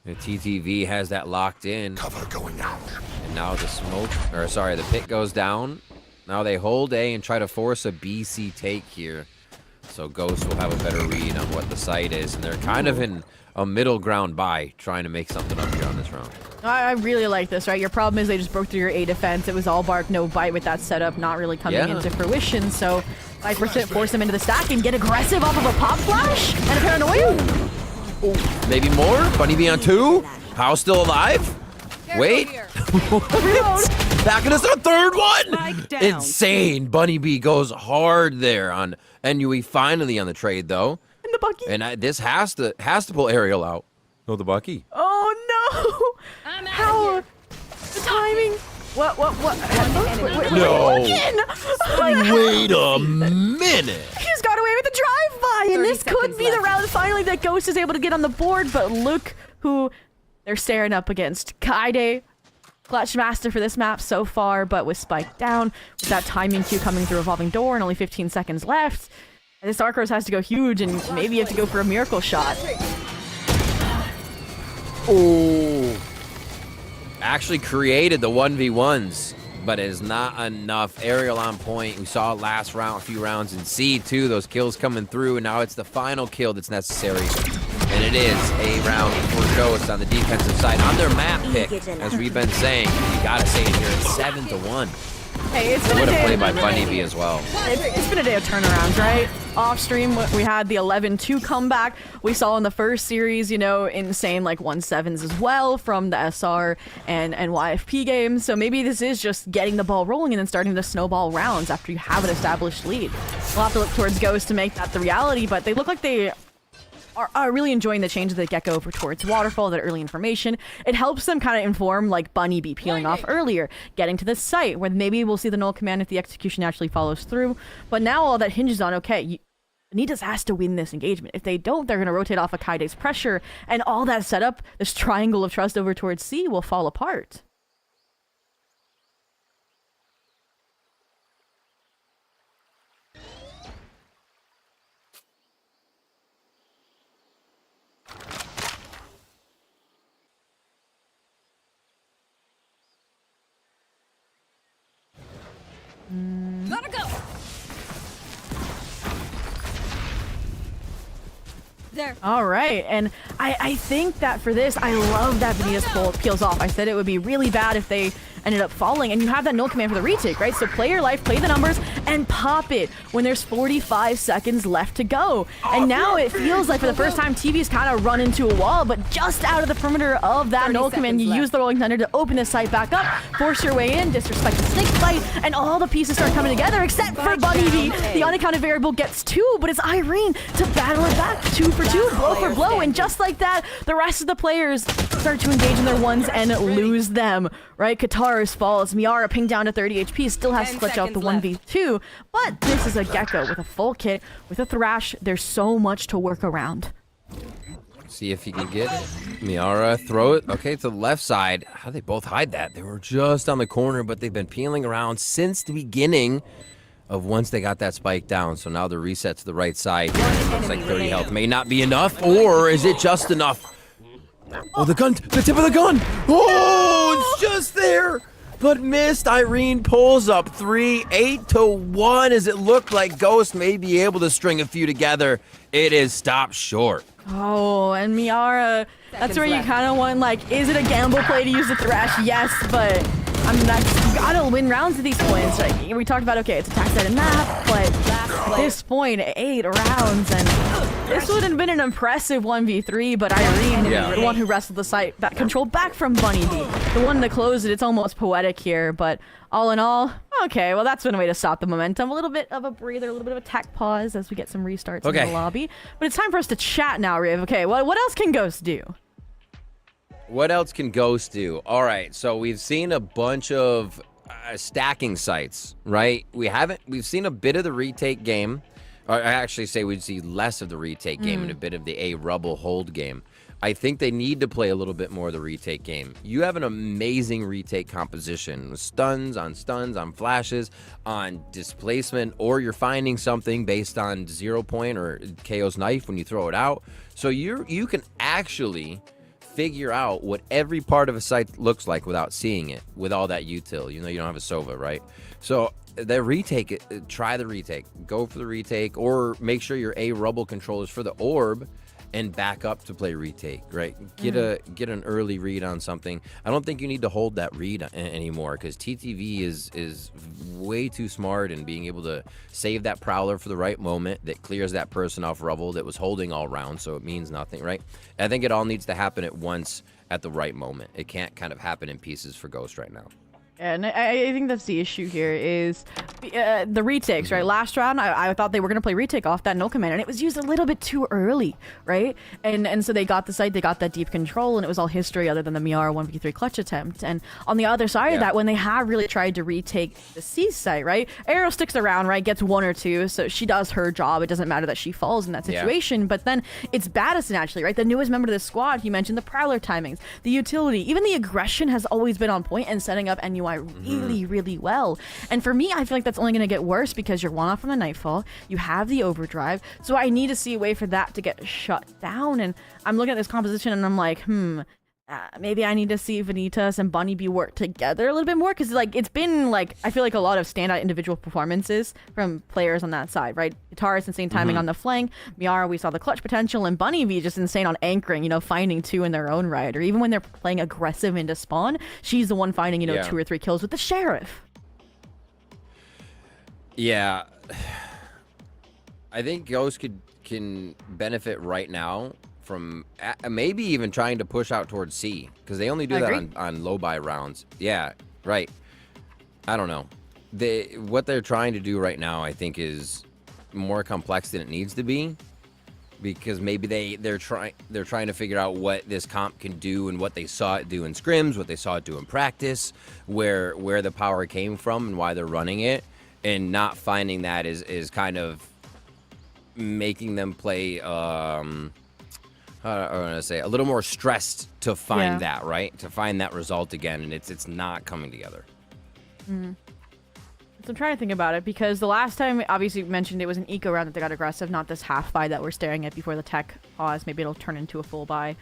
The TTV has that locked in. Cover going out. And now the smoke, or sorry, the pit goes down. Now they hold A and try to force a BC take here. So Ghost will have a better read on what the site is, and they're kind of in a middle ground buy, trying to make something up here on this round. I really like this, right? Your problem is they just broke through your A defense. It was all bark, no bite with that setup, not really coming into fruition. So Viper force them into the stack and get aggressive off of a pop flash and a paranoia. Maybe more? Bunny B on 2? House still alive? Wait. Back in us, our third one! Insane. Bunny B goes hard there on NUE, finally on the trade, though. And the Bucky. And this has to pull Ariel out. Oh, the Bucky. Oh, no! How? The timing? What? No! Wait a minute! He's got away with the drive-by! And this could be the round finally that Ghost is able to get on the board, but look who they're staring up against. Kaide, clutch master for this map so far, but with Spike down, with that timing cue coming through revolving door and only 15 seconds left. And this Arcros has to go huge, and maybe you have to go for a miracle shot. Oh. Actually created the 1v1s, but it is not enough. Aerial on point. We saw last round, a few rounds in C2, those kills coming through, and now it's the final kill that's necessary. And it is a round for Ghost on the defensive side. On their map pick, as we've been saying, you gotta say it here, it's 7-1. Hey, it's been What a a day. play by Bunny B as well. It's been a day of turnarounds, right? Off stream, we had the 11-2 comeback. We saw in the first series, you know, insane like 1-7s as well from the SR and YFP games. So maybe this is just getting the ball rolling and then starting to snowball rounds after you have an established lead. We'll have to look towards Ghost to make that the reality, but they look like they are really enjoying the change of the Gecko over towards Waterfall, that early information. It helps them kind of inform like Bunny B peeling off earlier, getting to the site where maybe we'll see the null command if the execution actually follows through. But now all that hinges on, okay, Anitas has to win this engagement. If they don't, they're going to rotate off of Kaide's pressure, and all that setup, this triangle of trust over towards C, will fall apart. Gotta go. There. All right, and I think that for this, I love that Vanitas peels off. I said it would be really bad if they ended up falling, and you have that null command for the retake, right? So play your life, play the numbers, and pop it when there's 45 seconds left to go. And now it feels like for the first time, TV's kind of run into a wall, but just out of the perimeter of that null command, you use the Rolling Thunder to open the site back up, force your way in, disrespect the snake fight, and all the pieces start coming together, except for Bunny B. The unaccounted variable gets 2, but it's Irene to battle it back, 2 for 2, blow for blow, and just like that, the rest of the players start to engage in their ones and lose them, right? Qatar's falls, Miara pinged down to 30 HP, still has to clutch out the 1v2, but this is a Gecko with a full kit, with a Thrash. There's so much to work around. See if he can get it. Miara, throw it. Okay, to the left side. How they both hide that? They were just on the corner, but they've been peeling around since the beginning of once they got that spike down. So now the reset to the right side. Looks like 30 health may not be enough, or is it just enough? Oh, the gun, the tip of the gun. Oh, it's just there. But missed. Irene pulls up 3, 8-1 as it looked like Ghost may be able to string a few together. It is stopped short. Oh, and Miara, that's where you kind of want, like, is it a gamble play to use the Thrash? Yes, but I mean, you gotta win rounds at these points. Like, we talked about, okay, it's attack side and map, but at this point, 8 rounds, and this would have been an impressive 1v3, but Irene, the one who wrestled the site, that control back from Bunny B, the one to close it. It's almost poetic here, but all in all, okay, well, that's been a way to stop the momentum. A little bit of a breather, a little bit of a tech pause as we get some restarts in the lobby. But it's time for us to chat now, Riv. Okay, what else can Ghost do? What else can Ghost do? All right, so we've seen a bunch of stacking sites, right? We've seen a bit of the retake game. Or I actually say we'd see less of the retake game and a bit of the A rubble hold game. I think they need to play a little bit more of the retake game. You have an amazing retake composition with stuns on flashes, on displacement, or you're finding something based on 0 point or KO's knife when you throw it out. So you can actually figure out what every part of a site looks like without seeing it with all that util. You know, you don't have a Sova, right? So the retake, try the retake, go for the retake, or make sure your A rubble controllers for the orb and back up to play retake, right? Get an early read on something. I don't think you need to hold that read anymore because TTV is way too smart in being able to save that prowler for the right moment that clears that person off rubble that was holding all round, so it means nothing, right? I think it all needs to happen at once at the right moment. It can't kind of happen in pieces for Ghost right now. And I think that's the issue here is the retakes, right? Last round, I thought they were going to play retake off that null command, and it was used a little bit too early, right? And so they got the site, they got that deep control, and it was all history other than the Miara 1v3 clutch attempt. And on the other side of that, when they have really tried to retake the C site, right? Arrow sticks around, right? Gets 1 or 2, so she does her job. It doesn't matter that she falls in that situation, but then it's Baddison actually, right? The newest member of this squad, he mentioned the Prowler timings, the utility, even the aggression has always been on point and setting up NUI really well. And for me, I feel like that's only going to get worse because you're 1 off from the Nightfall, you have the overdrive, so I need to see a way for that to get shut down. And I'm looking at this composition and I'm like, maybe I need to see Vanitas and Bunny B work together a little bit more, because like it's been like I feel like a lot of standout individual performances from players on that side, right? Guitarist insane timing on the flank, Miara we saw the clutch potential, and Bunny B just insane on anchoring, you know, finding 2 in their own right, or even when they're playing aggressive into spawn, she's the one finding, you know, 2 or 3 kills with the Sheriff. Yeah, I think Ghost can benefit right now from maybe even trying to push out towards C, because they only do that on low buy rounds. Yeah, right. I don't know. What they're trying to do right now, I think, is more complex than it needs to be, because maybe they're trying to figure out what this comp can do and what they saw it do in scrims, what they saw it do in practice, where the power came from and why they're running it, and not finding that is kind of making them play I want to say a little more stressed to find that, right? To find that result again, and it's not coming together. So I'm trying to think about it, because the last time, obviously you mentioned it was an eco round that they got aggressive, not this half buy that we're staring at before the tech pause. Maybe it'll turn into a full buy.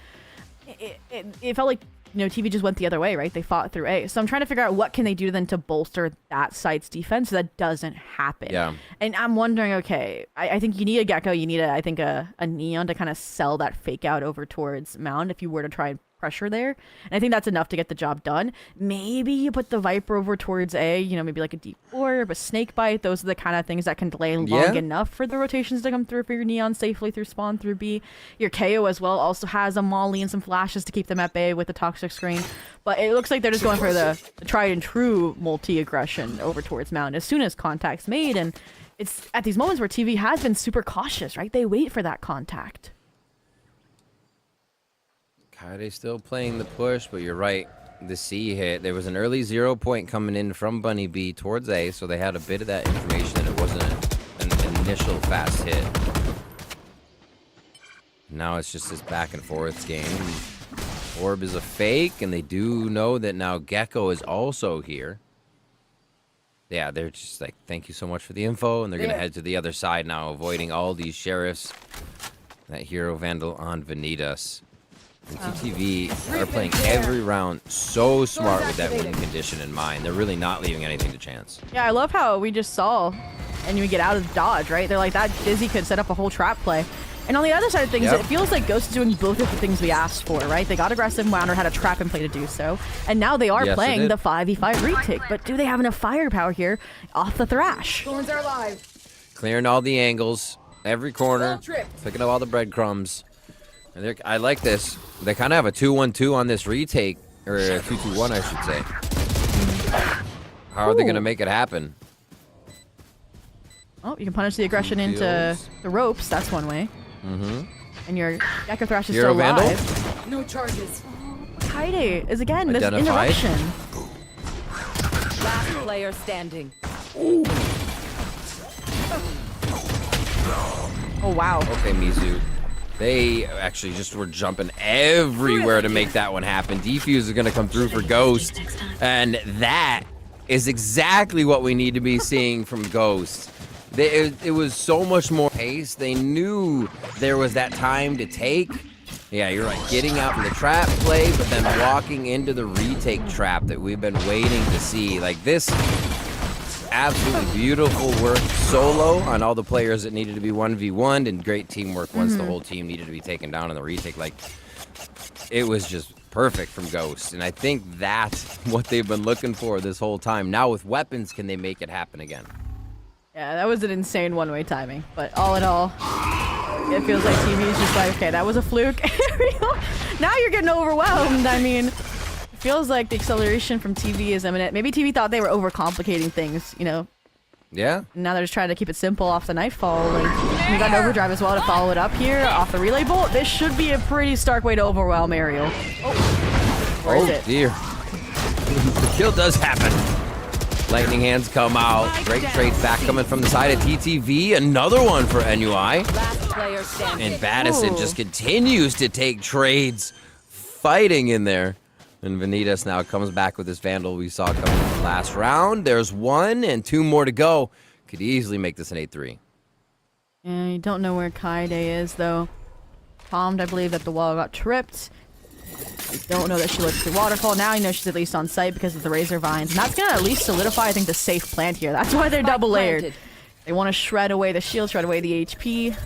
It felt like, you know, TV just went the other way, right? They fought through A. So I'm trying to figure out what can they do then to bolster that site's defense so that doesn't happen. Yeah. And I'm wondering, okay, I think you need a Gecko, you need a Neon to kind of sell that fake out over towards Mound if you were to try and pressure there. And I think that's enough to get the job done. Maybe you put the Viper over towards A, you know, maybe like a Deep Orb, a Snake Bite. Those are the kind of things that can delay long enough for the rotations to come through for your Neon safely through spawn through B. Your KO as well also has a Molly and some flashes to keep them at bay with the Toxic Screen. But it looks like they're just going for the tried and true multi-aggression over towards Mound as soon as contact's made. And it's at these moments where TV has been super cautious, right? They wait for that contact. Kaide still playing the push, but you're right. The C hit. There was an early 0 point coming in from Bunny B towards A, so they had a bit of that information that it wasn't an initial fast hit. Now it's just this back and forth game. Orb is a fake, and they do know that now Gecko is also here. Yeah, they're just like, thank you so much for the info, and they're going to head to the other side now, avoiding all these sheriffs. That Hero Vandal on Vanitas. And TTV are playing every round so smart with that win condition in mind. They're really not leaving anything to chance. Yeah, I love how we just saw, and we get out of dodge, right? They're like, that Dizzy could set up a whole trap play. And on the other side of things, it feels like Ghost is doing both of the things we asked for, right? They got aggressive, Mounder had a trap in play to do so, and now they are playing the 5v5 retake. But do they have enough firepower here off the Thrash? Thorns are alive. Clearing all the angles, every corner, picking up all the breadcrumbs. And I like this. They kind of have a 2-1-2 on this retake, or a 2-2-1, I should say. How are they going to make it happen? Oh, you can punish the aggression into the ropes. That's one way. And your Gecko Thrash is still alive. No charges. Kaide is again this Identified. interruption. Last player standing. Oh wow. Okay, Mizu. They actually just were jumping everywhere to make that one happen. Defuse is going to come through for Ghost. And that is exactly what we need to be seeing from Ghost. It was so much more pace. They knew there was that time to take. Yeah, you're right. Getting out in the trap play, but then walking into the retake trap that we've been waiting to see. Like this, absolutely beautiful work solo on all the players that needed to be 1v1'd, and great teamwork once the whole team needed to be taken down in the retake. Like, it was just perfect from Ghost, and I think that's what they've been looking for this whole time. Now with weapons, can they make it happen again? Yeah, that was an insane one-way timing. But all in all, it feels like TV is just like, okay, that was a fluke. Now you're getting overwhelmed. I mean, it feels like the acceleration from TV is imminent. Maybe TV thought they were overcomplicating things, you know? Yeah. Now they're just trying to keep it simple off the Nightfall. Like, we got an overdrive as well to follow it up here off the relay bolt. This should be a pretty stark way to overwhelm Ariel. Or is it? Dear. The kill does happen. Lightning hands come out. Great trade back coming from the side of TTV. Another one for NUI. And Badison just continues to take trades. Fighting in there. And Vanitas now comes back with this Vandal we saw coming in the last round. There's 1 and 2 more to go. Could easily make this an 8-3. Yeah, you don't know where Kaide is, though. Palmed, I believe, that the wall got tripped. I don't know that she looks through Waterfall. Now I know she's at least on site because of the Razor Vines. And that's going to at least solidify, I think, the safe plant here. That's why they're double layered. They want to shred away the shield, shred away the HP.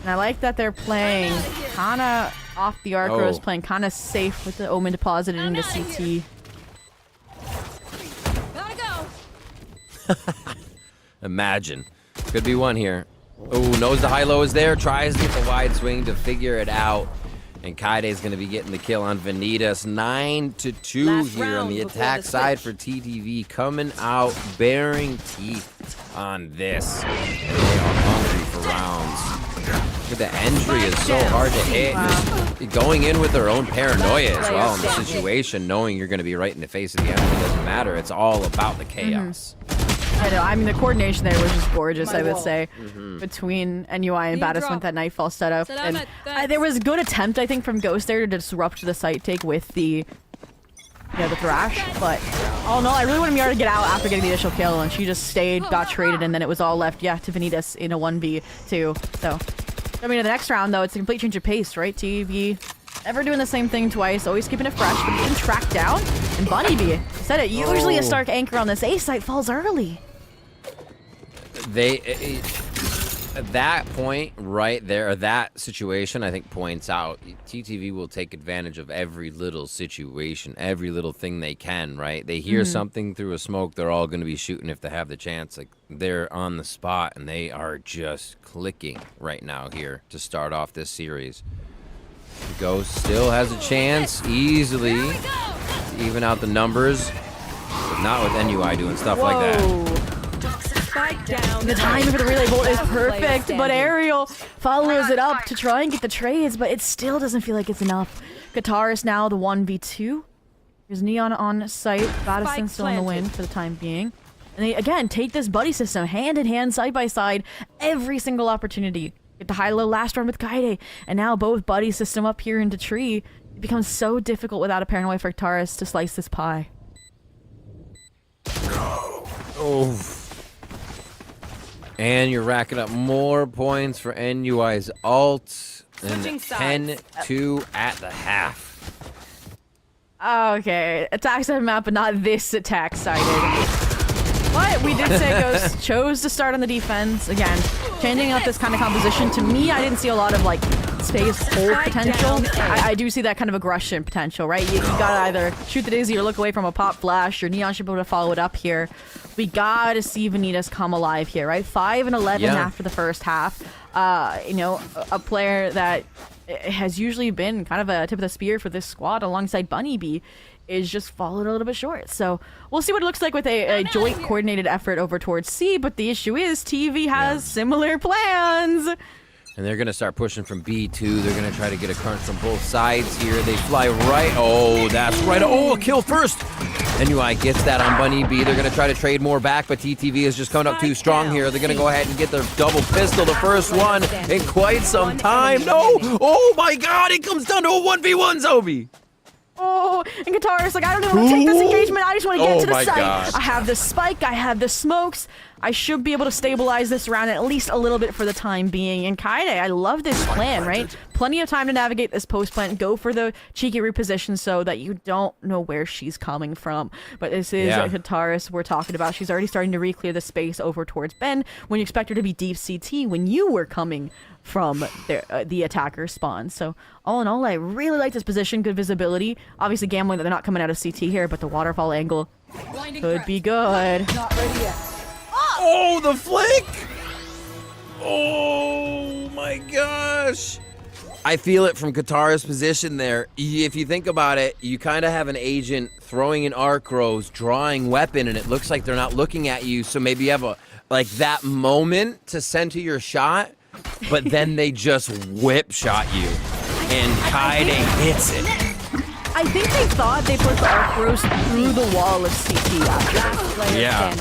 And I like that they're playing kind of off the Arcros, playing kind of safe with the Omen deposited into CT. Imagine. Could be one here. Oh, knows the high-low is there. Tries to get the wide swing to figure it out. And Kaide's going to be getting the kill on Vanitas. 9-2 here on the attack side for TTV. Coming out, bearing teeth on this. They are hungry for rounds. The entry is so hard to hit. Just going in with their own paranoia as well in the situation, knowing you're going to be right in the face of the enemy. It doesn't matter. It's all about the chaos. I know. I mean, the coordination there was just gorgeous, I would say, between NUI and Batis with that Nightfall setup. And there was a good attempt, I think, from Ghost there to disrupt the site take with the Thrash. But all in all, I really wanted Miara to get out after getting the initial kill, and she just stayed, got traded, and then it was all left, to Vanitas in a 1v2. So, I mean, in the next round, though, it's a complete change of pace, right? TV never doing the same thing twice, always keeping it fresh, but getting tracked down. And Bunny Bee said it, usually a Stark anchor on this A site falls early. At that point right there, or that situation, I think points out TTV will take advantage of every little situation, every little thing they can, right? They hear something through a smoke, they're all going to be shooting if they have the chance. Like, they're on the spot, and they are just clicking right now here to start off this series. Ghost still has a chance easily to even out the numbers, but not with NUI doing stuff like that. The timing for the relay bolt is perfect, but Ariel follows it up to try and get the trades, but it still doesn't feel like it's enough. Guitarist now the 1v2. There's Neon on site, Badison still in the win for the time being. And they, again, take this buddy system hand in hand, side by side, every single opportunity. Get the high-low last round with Kaide, and now both buddy system up here into tree. It becomes so difficult without a paranoia for Guitarist to slice this pie. Oh. And you're racking up more points for NUI's ult. And 10-2 at the half. Okay, attack side map, but not this attack sided. But we did say Ghost chose to start on the defense. Again, changing up this kind of composition. To me, I didn't see a lot of like space hold potential. I do see that kind of aggression potential, right? You gotta either shoot the Daisy or look away from a pop flash. Your Neon should be able to follow it up here. We gotta see Vanitas come alive here, right? 5 and 11 after the first half. You know, a player that has usually been kind of a tip of the spear for this squad alongside Bunny Bee is just falling a little bit short. So we'll see what it looks like with a joint coordinated effort over towards C, but the issue is TV has similar plans. And they're going to start pushing from B2. They're going to try to get a current from both sides here. They fly right. Oh, that's right. Oh, a kill first. NUI gets that on Bunny B. They're going to try to trade more back, but TTV is just coming up too strong here. They're going to go ahead and get their double pistol, the first one in quite some time. No. Oh, my God. It comes down to a 1v1, Zobi. Oh, and Guitarist like, I don't know how to take this engagement. I just want to get to the site. God. I have the spike. I have the smokes. I should be able to stabilize this round at least a little bit for the time being. And Kaide, I love this plan, right? Plenty of time to navigate this post plant. Go for the cheeky reposition so that you don't know where she's coming from. But this is a Guitarist we're talking about. She's already starting to re-clear the space over towards Ben when you expect her to be deep CT when you were coming from the attacker spawn. So all in all, I really like this position. Good visibility. Obviously gambling that they're not coming out of CT here, but the waterfall angle could be good. Not ready yet. Oh, the flick! Oh my gosh! I feel it from Katara's position there. If you think about it, you kind of have an agent throwing an arc rose, drawing weapon, and it looks like they're not looking at you. So maybe you have a that moment to center your shot, but then they just whip shot you, and Kaide hits it. I think they thought they put the arc rose through the wall of CT after. Yeah.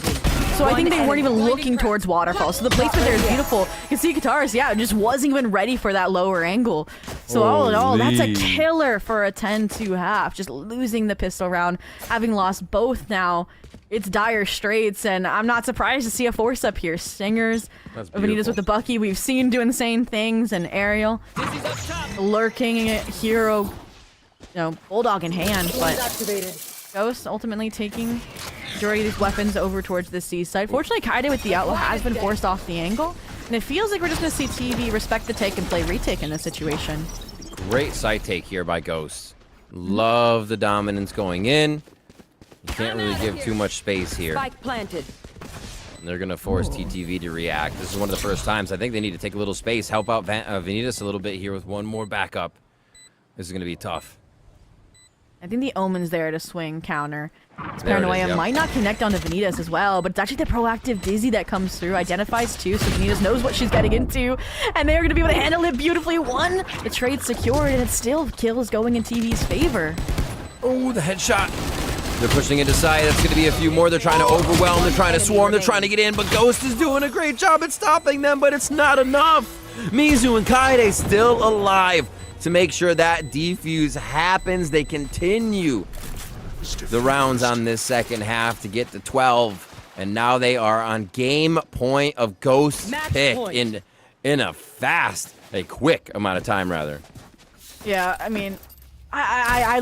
So I think they weren't even looking towards waterfall. So the placement there is beautiful. You can see Guitarist, just wasn't even ready for that lower angle. So all in all, that's a killer for a 10-2 half. Just losing the pistol round, having lost both now. It's dire straits, and I'm not surprised to see a force up here. Stingers, Vanitas with the Bucky. We've seen doing the same things, and Ariel lurking hero Bulldog in hand, but Ghost ultimately taking majority of these weapons over towards the C side. Fortunately, Kaide with the Outlaw has been forced off the angle, and it feels like we're just going to see TV respect the take and play retake in this situation. Great side take here by Ghost. Love the dominance going in. You can't really give too much space here. Spike planted. And they're going to force TTV to react. This is one of the first times I think they need to take a little space, help out Vanitas a little bit here with one more backup. This is going to be tough. I think the Omen's there to swing counter. This There it is, Paranoia yep. might not connect onto Vanitas as well, but it's actually the proactive Dizzy that comes through, identifies two, so Vanitas knows what she's getting into, and they're going to be able to handle it beautifully. One, the trade secured, and it's still kills going in TV's favor. Oh, the headshot. They're pushing into side. That's going to be a few more. They're trying to overwhelm. They're trying to swarm. They're trying to get in, but Ghost is doing a great job at stopping them, but it's not enough. Mizu and Kaide still alive to make sure that defuse happens. They continue the rounds on this second half to get to 12, and now they are on game point of Ghost's pick in a quick amount of time, rather. Yeah, I mean, I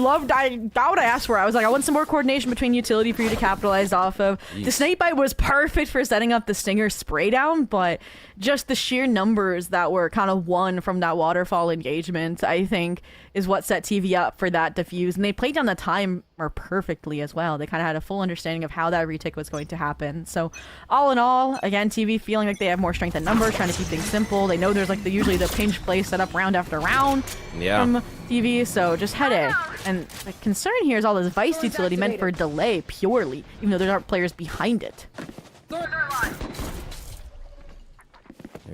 got what I asked for. I was like, I want some more coordination between utility for you to capitalize off of. The snake bite was perfect for setting up the Stinger spray down, but just the sheer numbers that were kind of won from that waterfall engagement, I think, is what set TV up for that defuse. And they played down the timer perfectly as well. They kind of had a full understanding of how that retake was going to happen. So all in all, again, TV feeling like they have more strength in numbers, trying to keep things simple. They know there's like usually the pinch play set up round after round from TV, so just head A. And the concern here is all this Vice utility meant for delay purely, even though there aren't players behind it. They're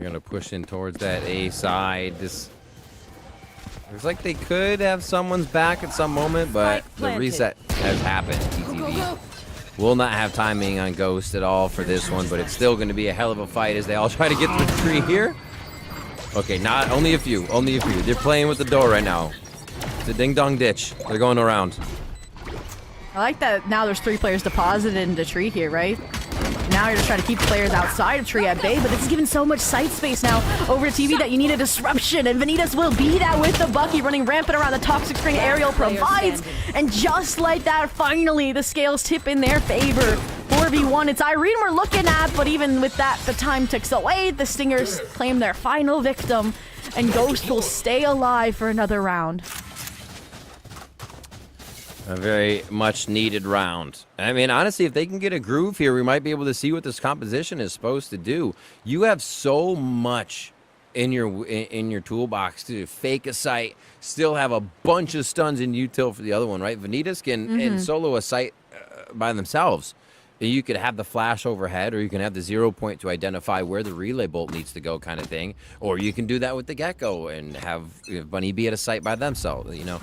going to push in towards that A side. This looks like they could have someone's back at some moment, but the reset has happened. TTV will not have timing on Ghost at all for this one, but it's still going to be a hell of a fight as they all try to get to the tree here. Okay, not only a few. They're playing with the door right now. It's a ding-dong ditch. They're going around. I like that now there's 3 players deposited into tree here, right? Now you're just trying to keep players outside of tree at bay, but it's given so much site space now over to TV that you need a disruption, and Vanitas will be that with the Bucky running rampant around. The toxic string aerial provides, and just like that, finally the scales tip in their favor. 4v1, it's Irene we're looking at, but even with that, the time ticks away. The Stingers claim their final victim, and Ghost will stay alive for another round. A very much needed round. I mean, honestly, if they can get a groove here, we might be able to see what this composition is supposed to do. You have so much in your toolbox to fake a site, still have a bunch of stuns in util for the other one, right? Vanitas can solo a site by themselves. You could have the flash overhead, or you can have the 0 point to identify where the relay bolt needs to go, kind of thing. Or you can do that with the Gecko and have Bunny be at a site by themselves. You know,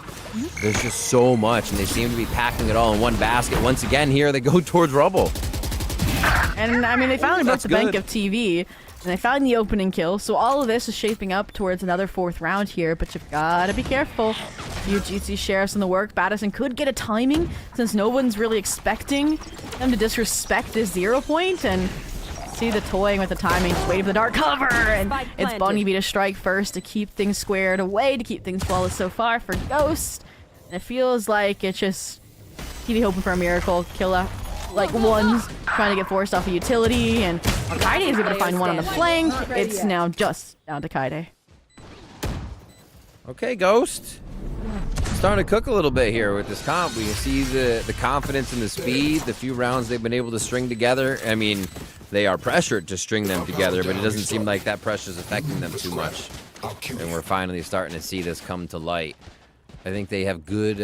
there's just so much, and they seem to be packing it all in one basket. Once again, here they go towards rubble. And I mean, they finally broke the bank of TV, and they found the opening kill. So all of this is shaping up towards another 4th round here, but you've gotta be careful. UGC sheriffs in the work. Battison could get a timing since no one's really expecting them to disrespect this 0 point, and see the toying with the timing, just waiting for the dark cover, and it's Bunny B to strike first to keep things squared away, to keep things flawless so far for Ghost. And it feels like it's just TV hoping for a miracle. Kill like one's trying to get forced off a utility, and Kaide is able to find one on the flank. It's now just down to Kaide. Okay, Ghost. Starting to cook a little bit here with this comp. We can see the confidence and the speed, the few rounds they've been able to string together. I mean, they are pressured to string them together, but it doesn't seem like that pressure is affecting them too much. And we're finally starting to see this come to light. I think they have good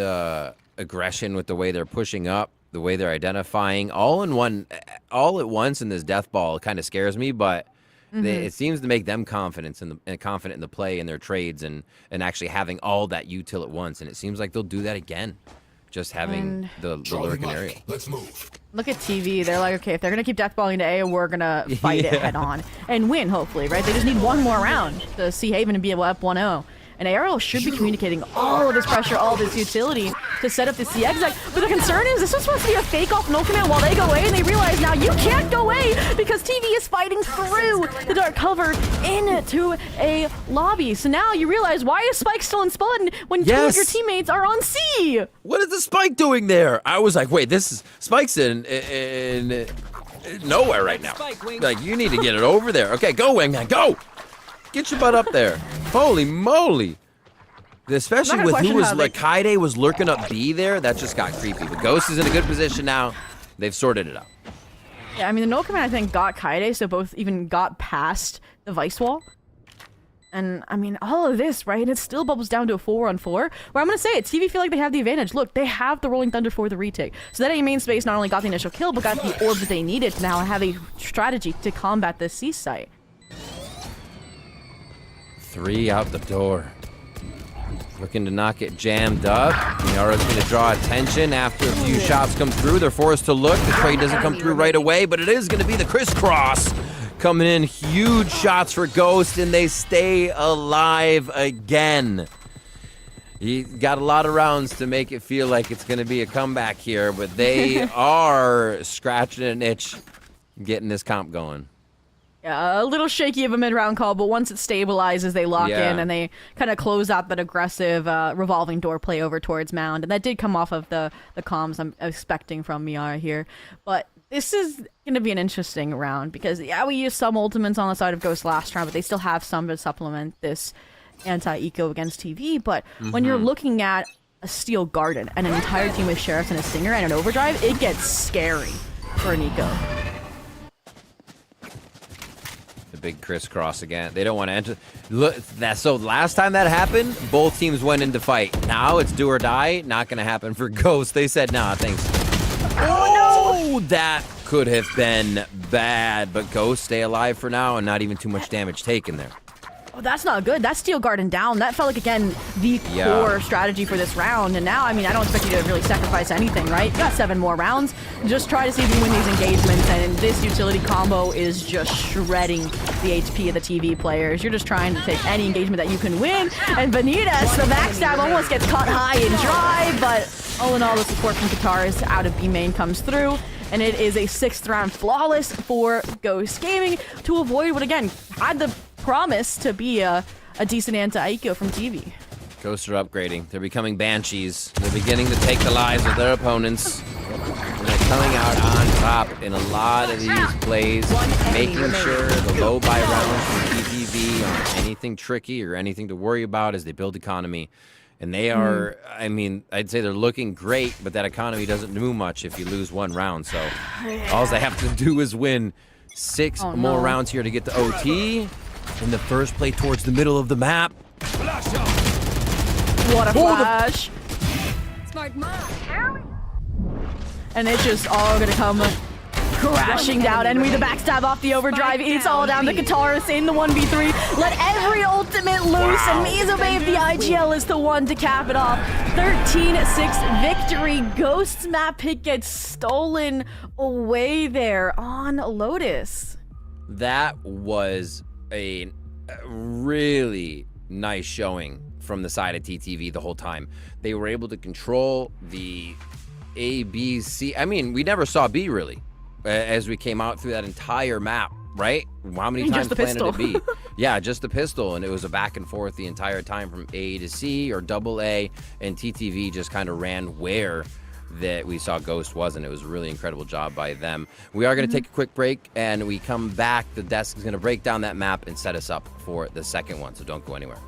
aggression with the way they're pushing up, the way they're identifying, all at once in this death ball. It kind of scares me, but it seems to make them confident in the play and their trades, and actually having all that util at once. And it seems like they'll do that again, just having the lurking area. Let's move. Look at TV. They're like, okay, if they're gonna keep deathballing to A, we're gonna fight it head on and win, hopefully, right? They just need one more round to see Haven and be able to up 1-0. And ARL should be communicating all of this pressure, all of this utility to set up the CX deck. But the concern is this was supposed to be a fake off no command while they go away, and they realize now you can't go away because TV is fighting through the dark cover into a lobby. So now you realize, why is Spike still in spawn when two of your teammates are on C? What is the Spike doing there? I was like, wait, this is Spike's in nowhere right now. Like, you need to get it over there. Okay, go, Wingman, go! Get your butt up there. Holy moly. Especially with who was like, Kaide was lurking up B there, that just got creepy. But Ghost is in a good position now. They've sorted it out. Yeah, I mean, the no command, I think, got Kaide, so both even got past the Vice Wall. And, I mean, all of this, right, it still bubbles down to a 4-on-4, where I'm going to say it, TV feel like they have the advantage. Look, they have the Rolling Thunder for the retake. So that A main space not only got the initial kill, but got the orb that they needed to now have a strategy to combat this C site. 3 out the door. Looking to not get jammed up. Miara's going to draw attention after a few shots come through. They're forced to look. The trade doesn't come through right away, but it is going to be the crisscross. Coming in, huge shots for Ghost, and they stay alive again. He got a lot of rounds to make it feel like it's going to be a comeback here, but they are scratching an itch, getting this comp going. Yeah, a little shaky of a mid-round call, but once it stabilizes, they lock in and they kind of close out that aggressive revolving door play over towards Mound. And that did come off of the comms I'm expecting from Miara here. But this is going to be an interesting round because, yeah, we used some ultimates on the side of Ghost last round, but they still have some to supplement this anti-eco against TV. But when you're looking at a Steel Garden and an entire team with Sheriffs and a Stinger and an Overdrive, it gets scary for an eco. Big crisscross again. They don't want to enter. Look, so last time that happened, both teams went into fight. Now it's do or die. Not going to happen for Ghost. They said, nah, thanks. Oh, no! That could have been bad, but Ghost stay alive for now and not even too much damage taken there. Oh, that's not good. That's Steel Garden down. That felt like, again, the core strategy for this round. And now, I mean, I don't expect you to really sacrifice anything, right? You got 7 more rounds. Just try to see if you can win these engagements. And this utility combo is just shredding the HP of the TV players. You're just trying to take any engagement that you can win. And Vanitas, the backstab almost gets caught high and dry. But all in all, the support from Katars out of B main comes through. And it is a 6th round flawless for Ghost Gaming to avoid what, again, had the promise to be a decent anti-eco from TV. Ghosts are upgrading. They're becoming Banshees. They're beginning to take the lives of their opponents. And they're coming out on top in a lot of these plays, making sure the low buy rounds from TTV aren't anything tricky or anything to worry about as they build economy. And they are, I mean, I'd say they're looking great, but that economy doesn't do much if you lose 1 round. So all they have to do is win 6 more rounds here to get to OT. In the first play towards the middle of the map. What a flash. Smart move. And it's just all gonna come crashing down. And we the backstab off the Overdrive. It's all down to Kataris in the 1v3. Let every ultimate loose. And Mizobabe, the IGL, is the one to cap it off. 13-6 victory. Ghost's map pick gets stolen away there on Lotus. That was a really nice showing from the side of TTV the whole time. They were able to control the A, B, C. I mean, we never saw B really as we came out through that entire map, right? How many times planted it B? Yeah, just the pistol, and it was a back and forth the entire time from A to C or double A, and TTV just kind of ran where that we saw Ghost was, and it was a really incredible job by them. We are going to take a quick break, and we come back. The desk is going to break down that map and set us up for the second one, so don't go anywhere.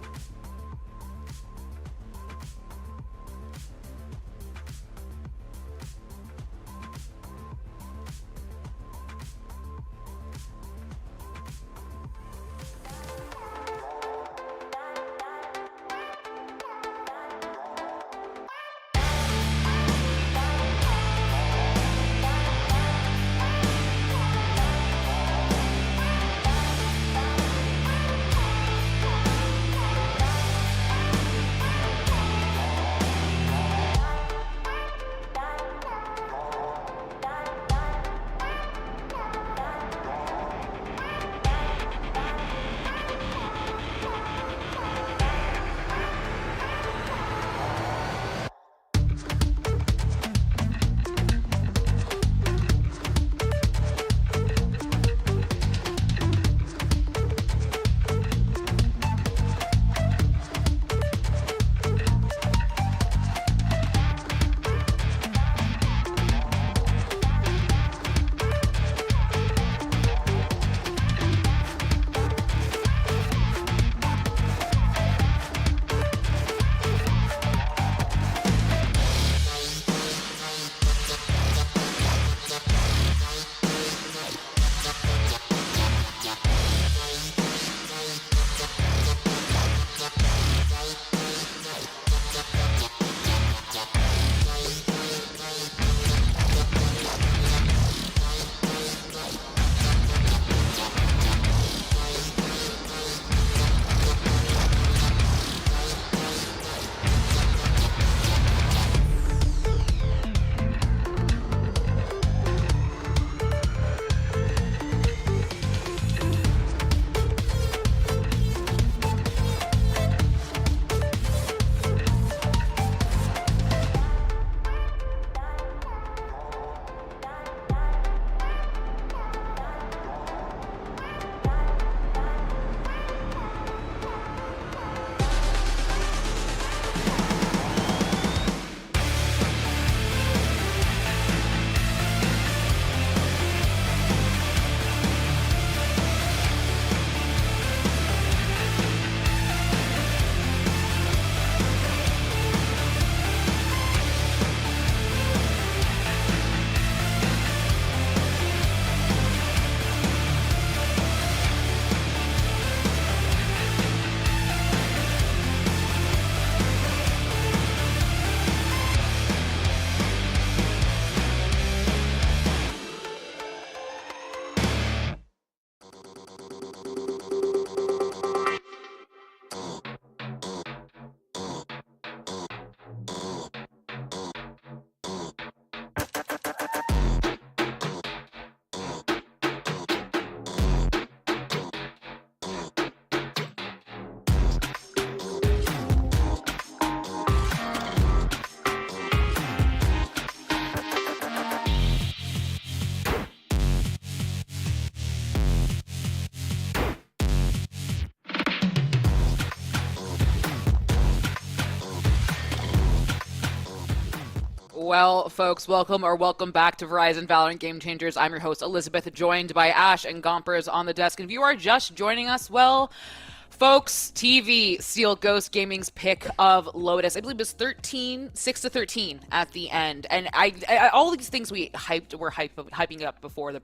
Well, folks, welcome back to Verizon Valorant Game Changers. I'm your host, Elizabeth, joined by Ash and Gompers on the desk. And if you are just joining us, well, folks, TV sealed Ghost Gaming's pick of Lotus. I believe it was 6-13 at the end. And I all these things were hyping up before the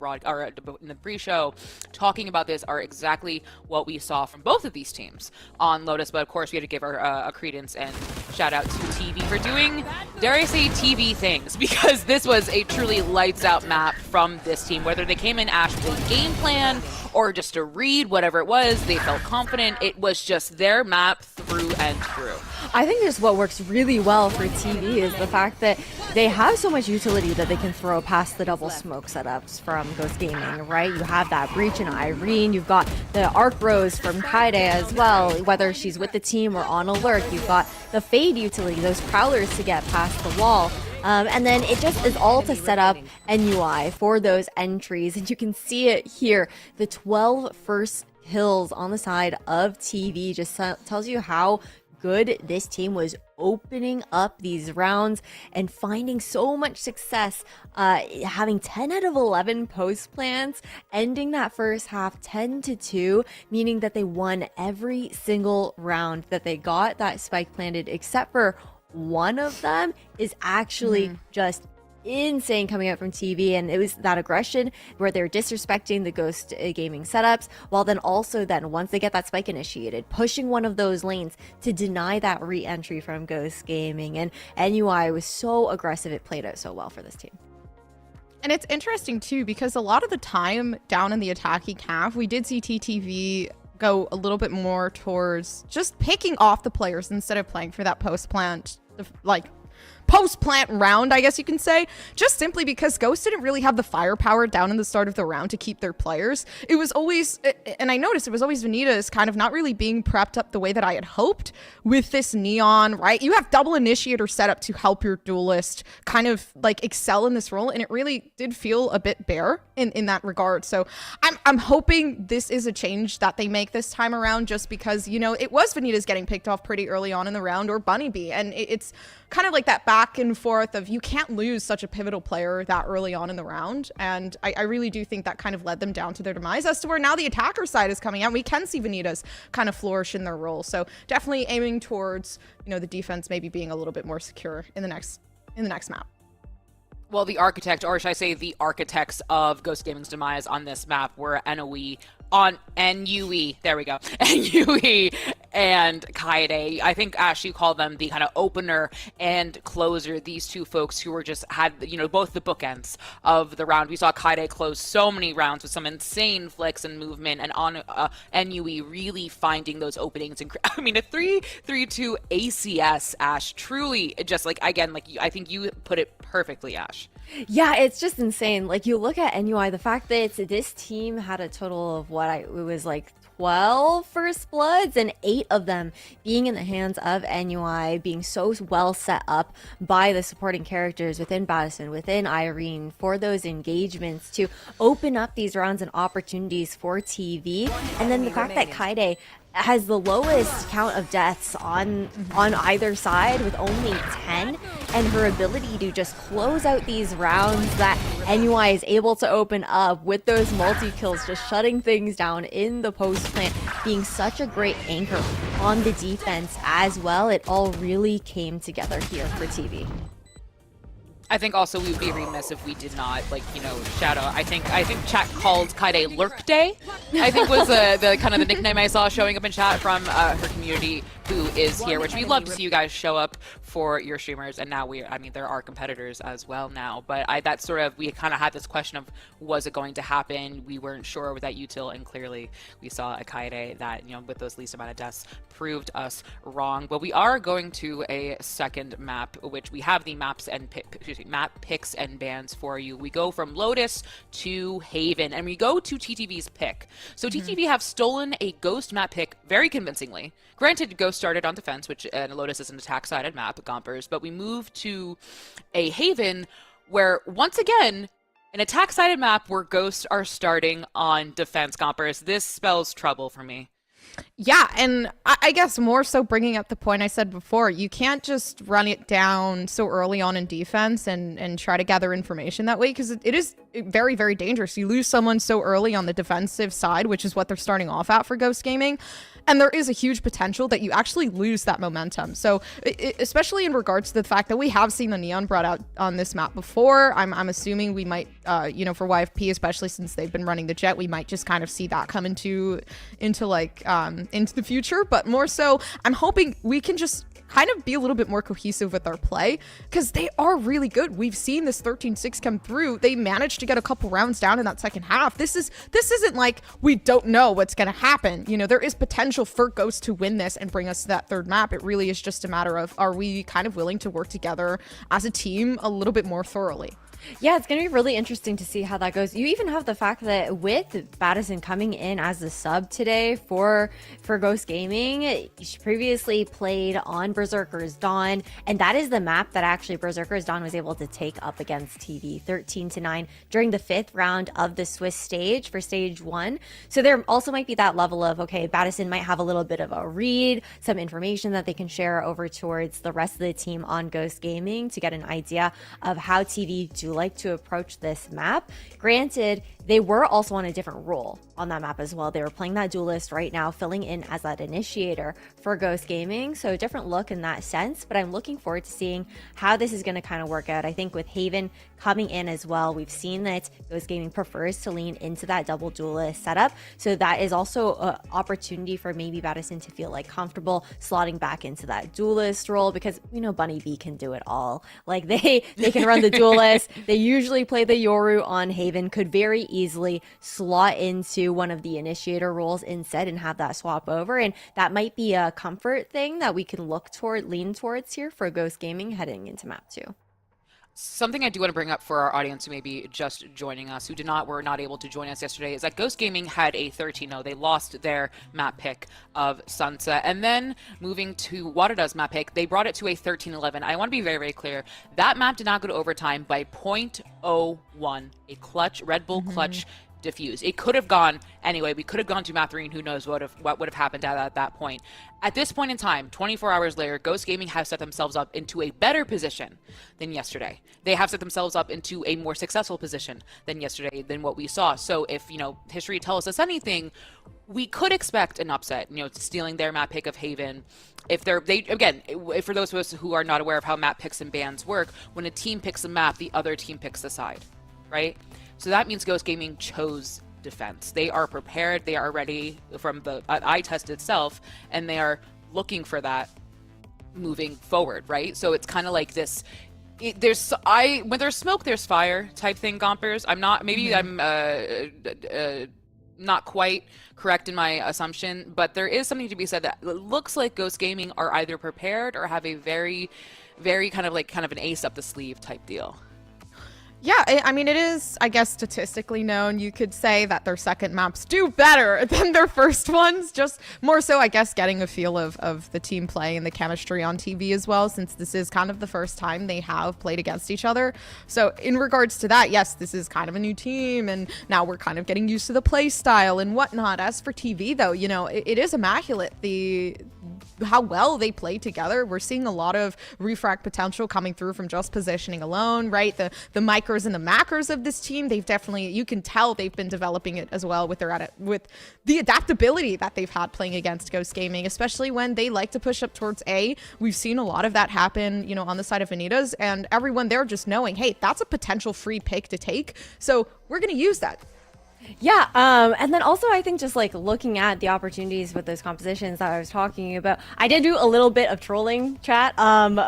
in the pre-show, talking about this, are exactly what we saw from both of these teams on Lotus. But of course, we had to give our a credence and shout out to TV for doing, dare I say, TV things, because this was a truly lights out map from this team. Whether they came in Ash with a game plan or just to read whatever it was, they felt confident. It was just their map through and through. I think just what works really well for TV is the fact that they have so much utility that they can throw past the double smoke setups from Ghost Gaming, right? You have that Breach and Irene, you've got the Arc Rose from Kaide as well, whether she's with the team or on alert. You've got the Fade utility, those Prowlers to get past the wall. And then it just is all to set up NUI for those entries. And you can see it here. The 12 first kills on the side of TV just tells you how good this team was opening up these rounds and finding so much success, having 10 out of 11 post plants, ending that first half 10-2, meaning that they won every single round that they got that spike planted, except for one of them is actually just insane coming out from TV, and it was that aggression where they're disrespecting the Ghost Gaming setups, while then also then once they get that spike initiated, pushing one of those lanes to deny that re-entry from Ghost Gaming. And NUI was so aggressive, it played out so well for this team. And it's interesting too, because a lot of the time down in the attacking half, we did see TTV go a little bit more towards just picking off the players instead of playing for that post-plant, like post-plant round, I guess you can say, just simply because Ghost didn't really have the firepower down in the start of the round to keep their players. It was always, and I noticed it was always Vanitas kind of not really being prepped up the way that I had hoped with this Neon, right? You have double initiator set up to help your duelist kind of like excel in this role, and it really did feel a bit bare in that regard. So I'm hoping this is a change that they make this time around, just because, you know, it was Vanitas getting picked off pretty early on in the round, or Bunny Bee, and it's kind of like that back and forth of, you can't lose such a pivotal player that early on in the round. And I really do think that kind of led them down to their demise, as to where now the attacker side is coming out. We can see Vanitas kind of flourish in their role. So definitely aiming towards, you know, the defense maybe being a little bit more secure in the next map. Well, the architect, or should I say the architects of Ghost Gaming's demise on this map were NUE, there we go, NUE and Kaide. I think Ash, you call them the kind of opener and closer, these two folks who were just had, you know, both the bookends of the round. We saw Kaide close so many rounds with some insane flicks and movement, and on NUE really finding those openings. And I mean, a 3-3-2 ACS, Ash, truly just like, again, like I think you put it perfectly, Ash. Yeah, it's just insane. Like, you look at NUI, the fact that this team had a total of it was like 12 first bloods, and 8 of them being in the hands of NUI, being so well set up by the supporting characters within Madison, within Irene, for those engagements to open up these rounds and opportunities for TV. And then the fact that Kaide has the lowest count of deaths on either side with only 10, and her ability to just close out these rounds that NUI is able to open up with those multi-kills, just shutting things down in the post plant, being such a great anchor on the defense as well. It all really came together here for TV. I think also we would be remiss if we did not, like, you know, shout out. I think chat called Kaide Lurk Day, I think was the kind of the nickname I saw showing up in chat from her community who is here, which we love to see you guys show up for your streamers. And now I mean, there are competitors as well now, but that's sort of, we kind of had this question of, was it going to happen? We weren't sure with that util, and clearly we saw a Kaide that, you know, with those least amount of deaths proved us wrong. But we are going to a second map, which we have the map picks and bans for you. We go from Lotus to Haven, and we go to TTV's pick. So TTV have stolen a Ghost map pick very convincingly. Granted, Ghost started on defense, which Lotus is an attack-sided map, Gompers, but we move to a Haven where, once again, an attack-sided map where Ghosts are starting on defense, Gompers. This spells trouble for me. Yeah, and I guess more so bringing up the point I said before, you can't just run it down so early on in defense and try to gather information that way, because it is very, very dangerous. You lose someone so early on the defensive side, which is what they're starting off at for Ghost Gaming, and there is a huge potential that you actually lose that momentum. So especially in regards to the fact that we have seen the Neon brought out on this map before, I'm assuming we might, for YFP, especially since they've been running the Jet, we might just kind of see that come into the future. But more so, I'm hoping we can just kind of be a little bit more cohesive with our play, because they are really good. We've seen this 13-6 come through. They managed to get a couple rounds down in that second half. This isn't like we don't know what's going to happen. There is potential for Ghost to win this and bring us to that third map. It really is just a matter of, are we kind of willing to work together as a team a little bit more thoroughly? Yeah, it's going to be really interesting to see how that goes. You even have the fact that with Badison coming in as a sub today for Ghost Gaming, she previously played on Berserker's Dawn, and that is the map that actually Berserker's Dawn was able to take up against TV 13-9 during the 5th round of the Swiss stage for stage 1. So there also might be that level of, okay, Badison might have a little bit of a read, some information that they can share over towards the rest of the team on Ghost Gaming to get an idea of how TV do like to approach this map. Granted, they were also on a different role on that map as well. They were playing that duelist right now, filling in as that initiator for Ghost Gaming. So a different look in that sense, but I'm looking forward to seeing how this is going to kind of work out. I think with Haven coming in as well, we've seen that Ghost Gaming prefers to lean into that double duelist setup. So that is also an opportunity for maybe Badison to feel like comfortable slotting back into that duelist role, because Bunny B can do it all. Like they can run the duelist. They usually play the Yoru on Haven, could very easily slot into one of the initiator roles instead and have that swap over. And that might be a comfort thing that we can lean towards here for Ghost Gaming heading into map 2. Something I do want to bring up for our audience who may be just joining us, who were not able to join us yesterday, is that Ghost Gaming had a 13-0. They lost their map pick of Sunset. And then moving to Waterdust map pick, they brought it to a 13-11. I want to be very, very clear. That map did not go to overtime by 0.01. A clutch, Red Bull clutch diffuse. It could have gone anyway. We could have gone to map 3, and who knows what would have happened at that point. At this point in time, 24 hours later, Ghost Gaming has set themselves up into a better position than yesterday. They have set themselves up into a more successful position than yesterday, than what we saw. So if, history tells us anything, we could expect an upset, stealing their map pick of Haven. For those of us who are not aware of how map picks and bans work, when a team picks a map, the other team picks the side, right? So that means Ghost Gaming chose defense. They are prepared. They are ready from the eye test itself, and they are looking for that moving forward, right? So it's kind of like this. When there's smoke, there's fire type thing, Gompers. I'm not quite correct in my assumption, but there is something to be said that it looks like Ghost Gaming are either prepared or have a very, very kind of an ace up the sleeve type deal. Yeah, I mean, it is, I guess, statistically known. You could say that their second maps do better than their first ones. Just more so, I guess, getting a feel of the team play and the chemistry on TV as well, since this is kind of the first time they have played against each other. So in regards to that, yes, this is kind of a new team, and now we're kind of getting used to the play style and whatnot. As for TV, though, it is immaculate. How well they play together. We're seeing a lot of refract potential coming through from just positioning alone, right? The micros and the macros of this team, they've definitely, you can tell they've been developing it as well with the adaptability that they've had playing against Ghost Gaming, especially when they like to push up towards A. We've seen a lot of that happen, on the side of Vanitas, and everyone there just knowing, hey, that's a potential free pick to take, so we're going to use that. Yeah, and then also I think just looking at the opportunities with those compositions that I was talking about, I did do a little bit of trolling chat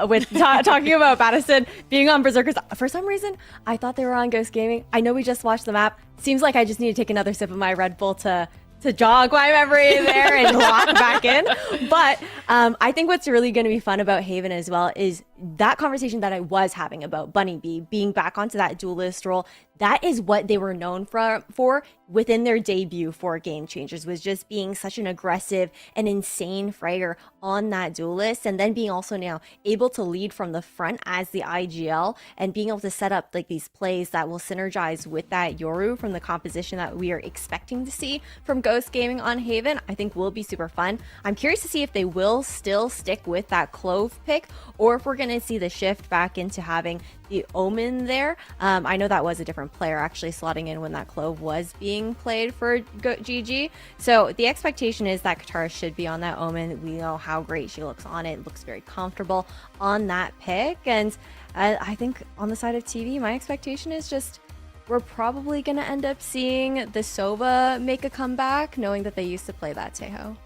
with talking about Badison being on Berserkers. For some reason, I thought they were on Ghost Gaming. I know we just watched the map. Seems like I just need to take another sip of my Red Bull to jog my memory there and lock back in. But I think what's really going to be fun about Haven as well is that conversation that I was having about Bunny B being back onto that duelist role, that is what they were known for within their debut for Game Changers, was just being such an aggressive and insane frayer on that duelist, and then being also now able to lead from the front as the IGL and being able to set up like these plays that will synergize with that Yoru from the composition that we are expecting to see from Ghost Gaming on Haven. I think will be super fun. I'm curious to see if they will still stick with that Clove pick, or if we're going to see the shift back into having the Omen there. I know that was a different player actually slotting in when that Clove was being played for GG. So the expectation is that Katara should be on that Omen. We know how great she looks on it. Looks very comfortable on that pick. And I think on the side of TV, my expectation is just we're probably going to end up seeing the Sova make a comeback, knowing that they used to play that Teho.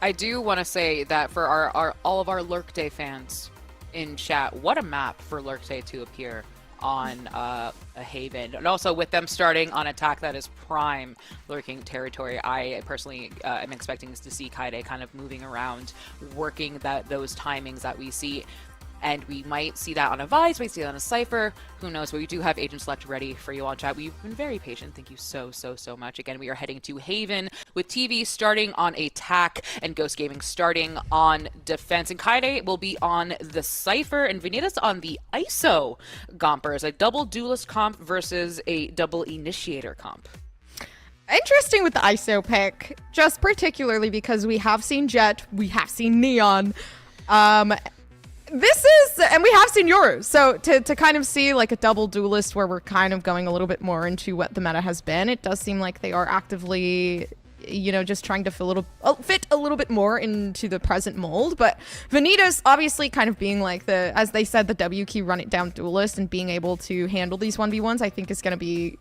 I do want to say that for all of our Lurk Day fans in chat, what a map for Lurk Day to appear on a Haven, and also with them starting on attack that is prime lurking territory. I personally am expecting to see Kaide kind of moving around, working those timings that we see. And we might see that on a Vice, we might see that on a Cypher, who knows, but we do have Agent Select ready for you on chat. We've been very patient, thank you so much. Again, we are heading to Haven with TV starting on attack and Ghost Gaming starting on defense. And Kaide will be on the Cypher and Vanitas on the ISO Gompers, a double duelist comp versus a double initiator comp. Interesting with the ISO pick, just particularly because we have seen Jet, we have seen Neon. And we have seen Yoru, so to kind of see like a double duelist where we're kind of going a little bit more into what the meta has been, it does seem like they are actively, you know, just trying to fit a little bit more into the present mold. But Vanitas obviously kind of being like the, as they said, the W key run it down duelist, and being able to handle these 1v1s, I think is gonna be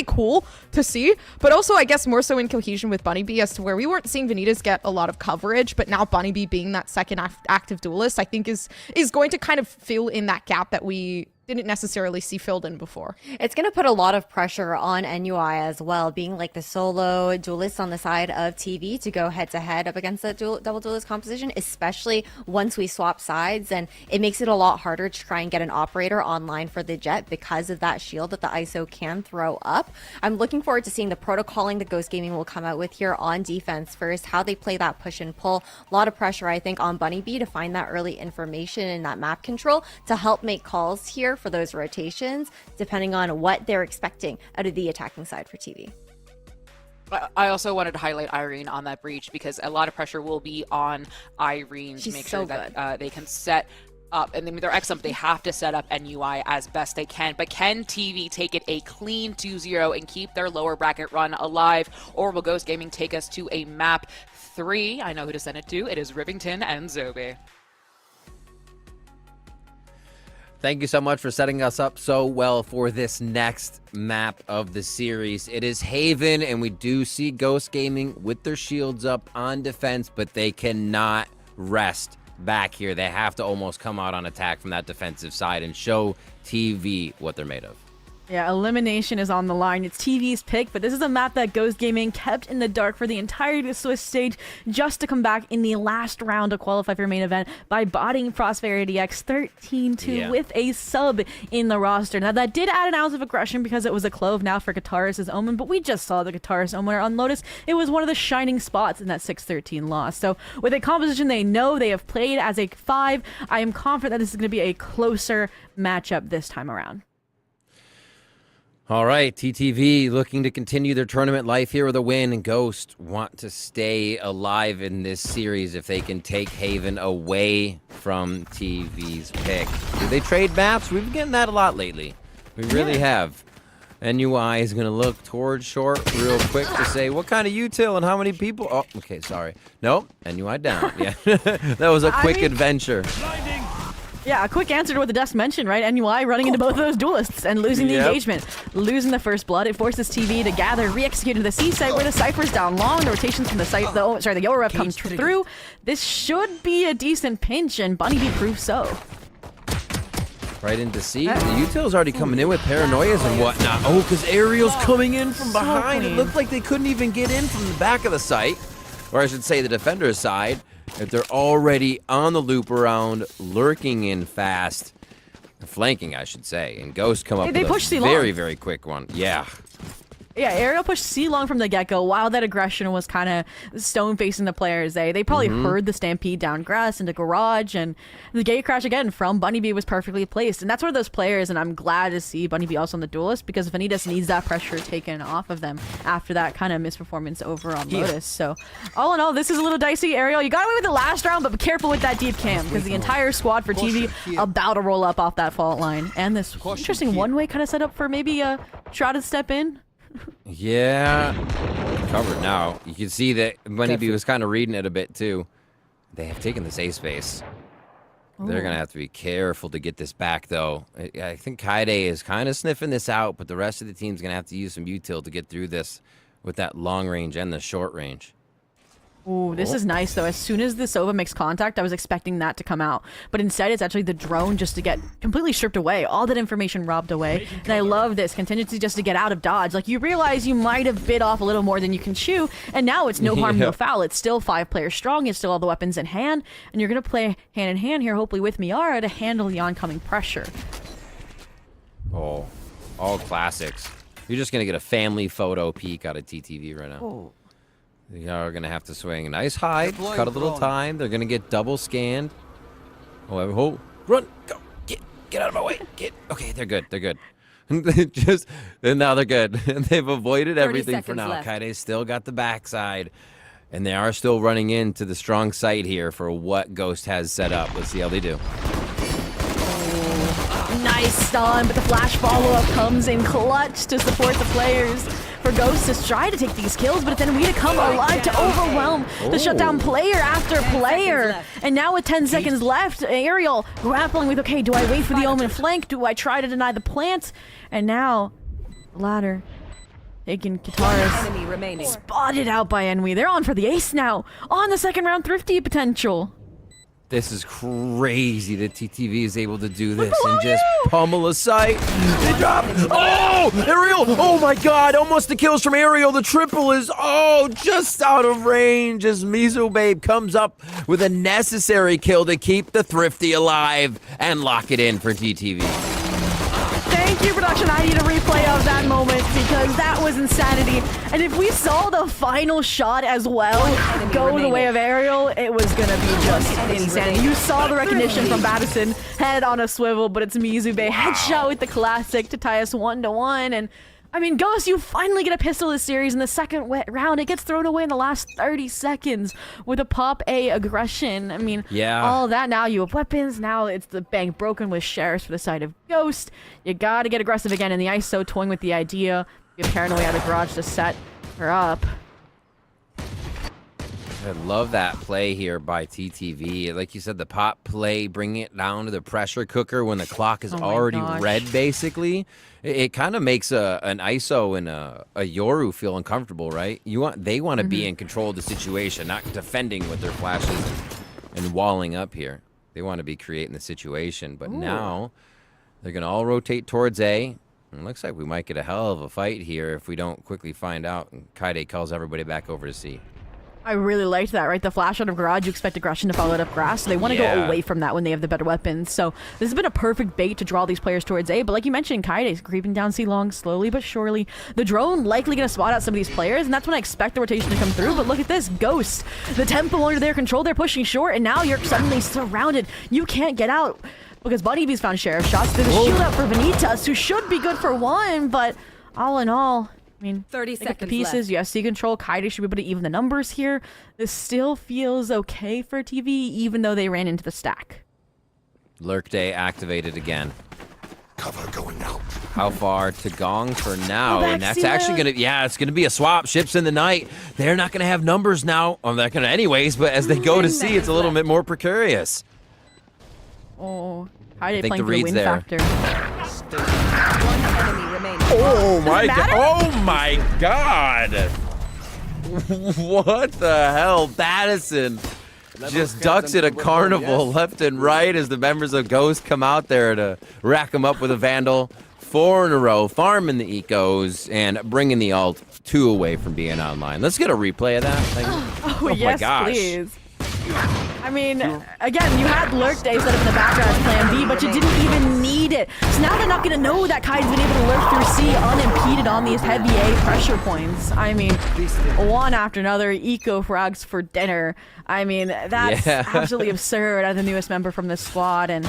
cool to see. But also, I guess more so in cohesion with Bunny B, as to where we weren't seeing Vanitas get a lot of coverage, but now Bunny B being that second active duelist, I think is going to kind of fill in that gap that we didn't necessarily see filled in before. It's going to put a lot of pressure on NUI as well, being like the solo duelist on the side of TV to go head to head up against that double duelist composition, especially once we swap sides. And it makes it a lot harder to try and get an operator online for the Jet because of that shield that the ISO can throw up. I'm looking forward to seeing the protocoling that Ghost Gaming will come out with here on defense first, how they play that push and pull. A lot of pressure, I think, on Bunny B to find that early information and that map control to help make calls here for those rotations, depending on what they're expecting out of the attacking side for TV. I also wanted to highlight Irene on that breach, because a lot of pressure will be on Irene to make sure that they can set up, and they're excellent. They have to set up NUI as best they can, but can TV take it a clean 2-0 and keep their lower bracket run alive, or will Ghost Gaming take us to a map 3? I know who to send it to. It is Rivington and Zobe. Thank you so much for setting us up so well for this next map of the series. It is Haven, and we do see Ghost Gaming with their shields up on defense, but they cannot rest back here. They have to almost come out on attack from that defensive side and show TV what they're made of. Yeah, elimination is on the line. It's TV's pick, but this is a map that Ghost Gaming kept in the dark for the entirety of the Swiss stage, just to come back in the last round to qualify for your main event by botting Prosperity X 13-2 with a sub in the roster. Now, that did add an ounce of aggression because it was a Clove now for Guitarist's Omen, but we just saw the Guitarist Omen on Lotus. It was one of the shining spots in that 6-13 loss. So with a composition they know they have played as a 5, I am confident that this is going to be a closer matchup this time around. All right, TTV looking to continue their tournament life here with a win, and Ghost want to stay alive in this series if they can take Haven away from TV's pick. Do they trade maps? We've been getting that a lot lately. We really have. NUI is going to look towards short real quick to say, what kind of util and how many people? Oh, okay, sorry. Nope, NUI down. Yeah, that was a quick adventure. Yeah, a quick answer to what the desk mentioned, right? NUI running into both of those duelists and losing the engagement. Losing the first blood, it forces TV to gather, re-execute into the C site where the Cypher's down long. The rotations from the site, the Yoru comes through. This should be a decent pinch, and Bunny B proves so. Right into C. The util's already coming in with paranoias and whatnot. Oh, because Ariel's coming in from behind. It looked like they couldn't even get in from the back of the site, or I should say the defender's side. If they're already on the loop around, lurking in fast, flanking, I should say, and Ghost come up They with push a C-Long. very, very quick one. Yeah. Yeah, Ariel pushed C-Long from the get-go while that aggression was kind of stone-facing the players. They probably heard the stampede down grass into garage, and the gate crash again from Bunny B was perfectly placed. And that's one of those players, and I'm glad to see Bunny B also on the Duelist, because Vanitas needs that pressure taken off of them after that kind of misperformance over on Lotus. So all in all, this is a little dicey. Ariel, you got away with the last round, but be careful with that deep cam, because the entire squad for TV about to roll up off that fault line. And this interesting one-way kind of setup for maybe a Shroud to step in. Yeah, covered now. You can see that Bunny B was kind of reading it a bit too. They have taken this A space. They're going to have to be careful to get this back, though. I think Kaide is kind of sniffing this out, but the rest of the team's going to have to use some util to get through this with that long range and the short range. Ooh, this is nice, though. As soon as the Sova makes contact, I was expecting that to come out. But instead, it's actually the drone just to get completely stripped away. All that information robbed away. And I love this. Contingency just to get out of dodge. Like, you realize you might have bit off a little more than you can chew, and now it's no harm, no foul. It's still 5 players strong. It's still all the weapons in hand. And you're going to play hand in hand here, hopefully with Miara, to handle the oncoming pressure. Oh, all classics. You're just going to get a family photo peek out of TTV right now. Oh. They are going to have to swing a nice hide, cut a little time. They're going to get double scanned. Oh, run, go, get out of my way. Okay, they're good. They're good. And now they're good. They've avoided everything for now. Kaide's still got the backside, and they are still running into the strong site here for what Ghost has set up. Let's see how they do. Nice stun, but the flash follow-up comes in clutch to support the players. For Ghost to try to take these kills, but then we to come alive to overwhelm the shutdown player after player. And now with 10 seconds left, Ariel grappling with, okay, do I wait for the Omen flank? Do I try to deny the plant? And now, ladder taking Kataris. Spotted out by Enwy. They're on for the ace now. On the second round, Thrifty potential. This is crazy that TTV is able to do this and just pummel a site. They drop. Oh, Ariel. Oh, my God. Almost the kills from Ariel. The triple is, just out of range as Mizu Babe comes up with a necessary kill to keep the Thrifty alive and lock it in for TTV. Thank you, production. I need a replay of that moment because that was insanity. And if we saw the final shot as well go the way of Ariel, it was going to be just insanity. You saw the recognition from Madison, head on a swivel, but it's Mizube headshot with the classic to tie us 1-1. And I mean, Ghost, you finally get a pistol this series in the second round. It gets thrown away in the last 30 seconds with a pop A aggression. I mean, all that. Now you have weapons. Now it's the bank broken with Sheriffs for the side of Ghost. You got to get aggressive again in the ISO, toying with the idea. Get Paranoid out of the garage to set her up. I love that play here by TTV. Like you said, the pop play, bringing it down to the pressure cooker when the clock is already red, basically. It kind of makes an ISO and a Yoru feel uncomfortable, right? They want to be in control of the situation, not defending with their flashes and walling up here. They want to be creating the situation, but now they're going to all rotate towards A. It looks like we might get a hell of a fight here if we don't quickly find out, and Kaide calls everybody back over to C. I really liked that, right? The flash out of garage, you expect aggression to follow it up grass, so they want to go away from that when they have the better weapons. So this has been a perfect bait to draw these players towards A, but like you mentioned, Kaide's creeping down C long slowly but surely. The drone likely going to spot out some of these players, and that's when I expect the rotation to come through, but look at this, Ghost. The tempo under their control, they're pushing short, and now you're suddenly surrounded. You can't get out because Bunny B's found Sheriff shots. There's a shield up for Vanitas, who should be good for one, but all in all, I mean, 30 seconds pieces, UFC control. Kaide should be able to even the numbers here. This still feels okay for TV, even though they ran into the stack. Lurk Day activated again. Cover going out. How far to Gong for now? And that's actually going to, it's going to be a swap. Ships in the night. They're not going to have numbers now. Well, they're going to anyways, but as they go to see, it's a little bit more precarious. Oh, Kaide playing for the win factor. Oh my god! Oh my god! What the hell? Madison just ducks at a carnival left and right as the members of Ghost come out there to rack him up with a Vandal. 4 in a row, farming the ecos and bringing the ult 2 away from being online. Let's get a replay of that. Oh yes, my gosh. please. I mean, again, you had Lurk Day set up in the background as plan B, but you didn't even need it. So now they're not going to know that Kai's been able to lurk through C unimpeded on these heavy A pressure points. I mean, one after another, eco frags for dinner. I mean, that's absolutely absurd as the newest member from this squad. And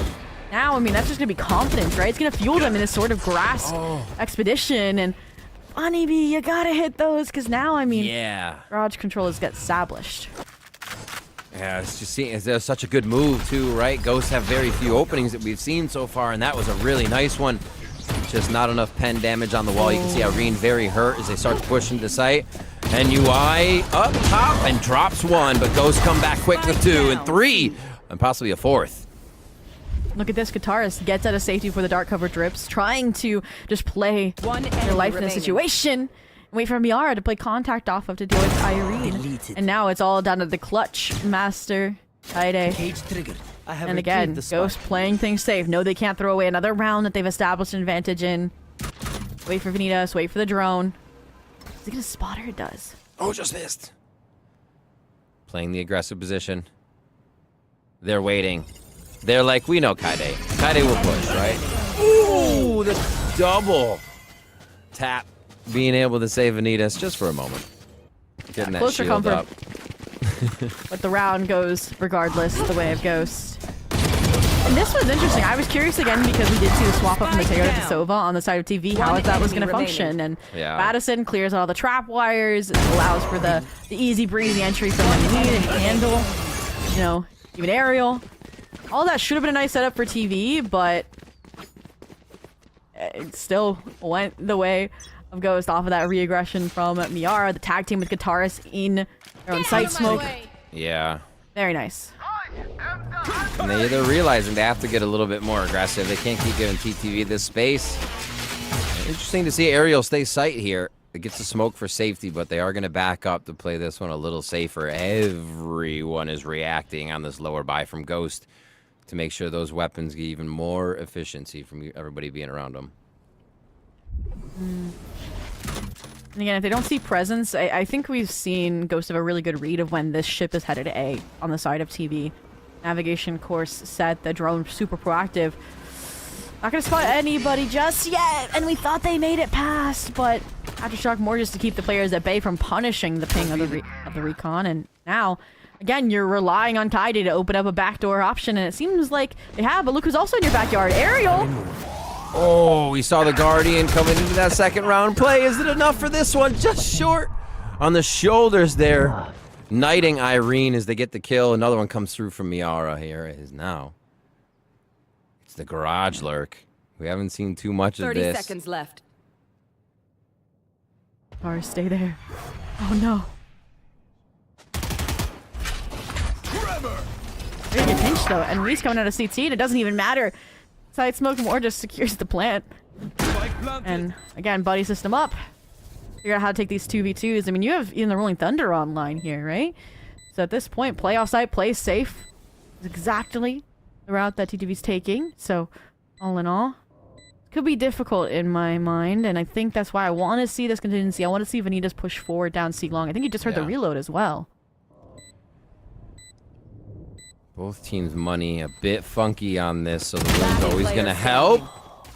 now, I mean, that's just going to be confidence, right? It's going to fuel them in this sort of grass expedition. And Honeybee, you got to hit those because now, I mean, garage controllers get established. Yeah, it's just seeing there's such a good move too, right? Ghosts have very few openings that we've seen so far, and that was a really nice one. Just not enough pen damage on the wall. You can see Irene very hurt as they start to push into sight. And UI up top and drops one, but Ghosts come back quick with 2 and 3, and possibly a 4th. Look at this, Guitarist gets out of safety for the dark cover drips, trying to just play their life in a situation. Wait for Miara to play contact off of to deal with Irene. And now it's all down to the clutch master, Kaide. And again, Ghost playing things safe. No, they can't throw away another round that they've established an advantage in. Wait for Vanitas, wait for the drone. Is he gonna spot her? It does. Oh, just missed. Playing the aggressive position. They're waiting. They're like, we know Kaide. Kaide will push, right? Ooh, the double tap. Being able to save Vanitas just for a moment. Getting that closer shield comfort. up. But the round goes regardless the way of Ghost. And this was interesting. I was curious again because we did see the swap up from the Taylor to Sova on the side of TV, how that was going to function. And Madison clears all the trap wires, allows for the easy breezy entry from Need and Handle, you know, even Aerial. All that should have been a nice setup for TV, but it still went the way of Ghost off of that re-aggression from Miara. The tag team with Guitarist in their own sight smoke. Yeah. Very nice. And they're realizing they have to get a little bit more aggressive. They can't keep giving TTV this space. Interesting to see Aerial stay sight here. It gets the smoke for safety, but they are going to back up to play this one a little safer. Everyone is reacting on this lower buy from Ghost to make sure those weapons get even more efficiency from everybody being around them. And again, if they don't see presence, I think we've seen Ghost have a really good read of when this ship is headed to A on the side of TV. Navigation course set, the drone super proactive. Not gonna spot anybody just yet, and we thought they made it past, but Aftershock more just to keep the players at bay from punishing the ping of the recon. And now, again, you're relying on Kaide to open up a backdoor option, and it seems like they have, but look who's also in your backyard, Aerial! Oh, we saw the Guardian coming into that second round play. Is it enough for this one? Just short on the shoulders there. Knighting Irene as they get the kill. Another one comes through from Miara. Here it is now. It's the garage lurk. We haven't seen too much of this. 30 seconds left. Or stay there. Oh no. Very good pinch though, and Reese coming out of CT, and it doesn't even matter. Side smoke more just secures the plant. And again, buddy system up. Figure out how to take these 2v2s. I mean, you have even the Rolling Thunder online here, right? So at this point, play offsite, play safe. Is exactly the route that TTV's taking. So all in all, could be difficult in my mind, and I think that's why I want to see this contingency. I want to see Vanitas push forward down C long. I think you just heard the reload as well. Both teams' money a bit funky on this, so the wind's always going to help.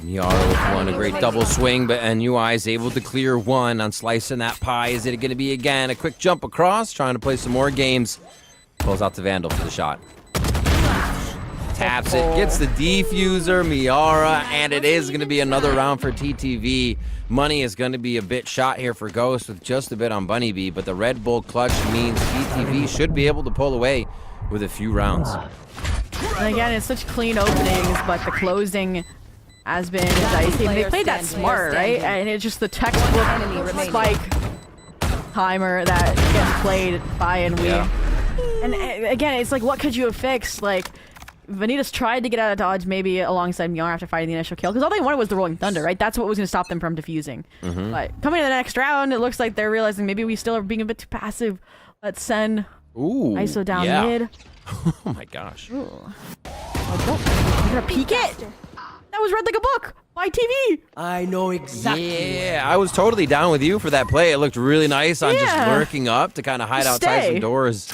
Miara with one, a great double swing, but NUI is able to clear one on slicing that pie. Is it going to be again a quick jump across, trying to play some more games? Pulls out the Vandal for the shot. Taps it, gets the defuser, Miara, and it is going to be another round for TTV. Money is going to be a bit shot here for Ghost with just a bit on Bunny Bee, but the Red Bull clutch means TTV should be able to pull away with a few rounds. And again, it's such clean openings, but the closing has been dicey. They played that smart, right? And it's just the textbook spike timer that gets played by and we. And again, it's like, what could you have fixed? Like, Vanitas tried to get out of dodge maybe alongside Miara after fighting the initial kill, because all they wanted was the Rolling Thunder, right? That's what was going to stop them from defusing. But coming to the next round, it looks like they're realizing maybe we still are being a bit too passive. Let's send ISO down mid. Oh my gosh. You're gonna peek it? That was read like a book by TV. I know exactly. Yeah, I was totally down with you for that play. It looked really nice on just lurking up to kind of hide outside some doors.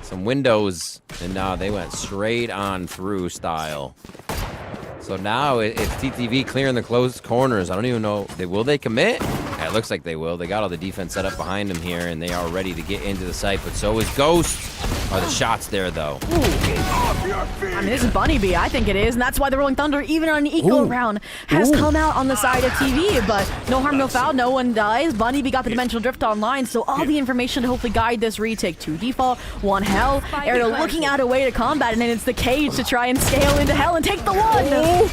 some windows, and now they went straight on through style. So now it's TTV clearing the closed corners. I don't even know. Will they commit? Yeah, it looks like they will. They got all the defense set up behind them here, and they are ready to get into the site, but so is Ghost. Are the shots there, though? I mean, this is Bunny B. I think it is, and that's why the Rolling Thunder, even on an eco round, has come out on the side of TV. But no harm, no foul. No one dies. Bunny B got the Dimensional Drift online, so all the information to hopefully guide this retake. 2 default, 1 Hell. Ariel looking at a way to combat, and then it's the Cage to try and scale into Hell and take the 1.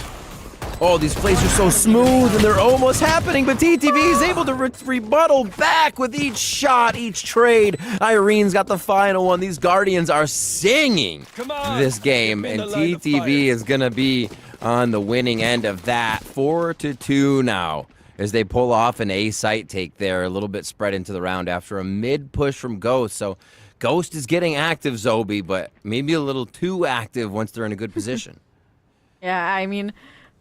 Oh, these plays are so smooth, and they're almost happening, but TTV is able to rebuttal back with each shot, each trade. Irene's got the final one. These Guardians are singing this game, and TTV is going to be on the winning end of that. 4-2 now as they pull off an A site take there, a little bit spread into the round after a mid push from Ghost. So Ghost is getting active, Zobi, but maybe a little too active once they're in a good position. Yeah, I mean,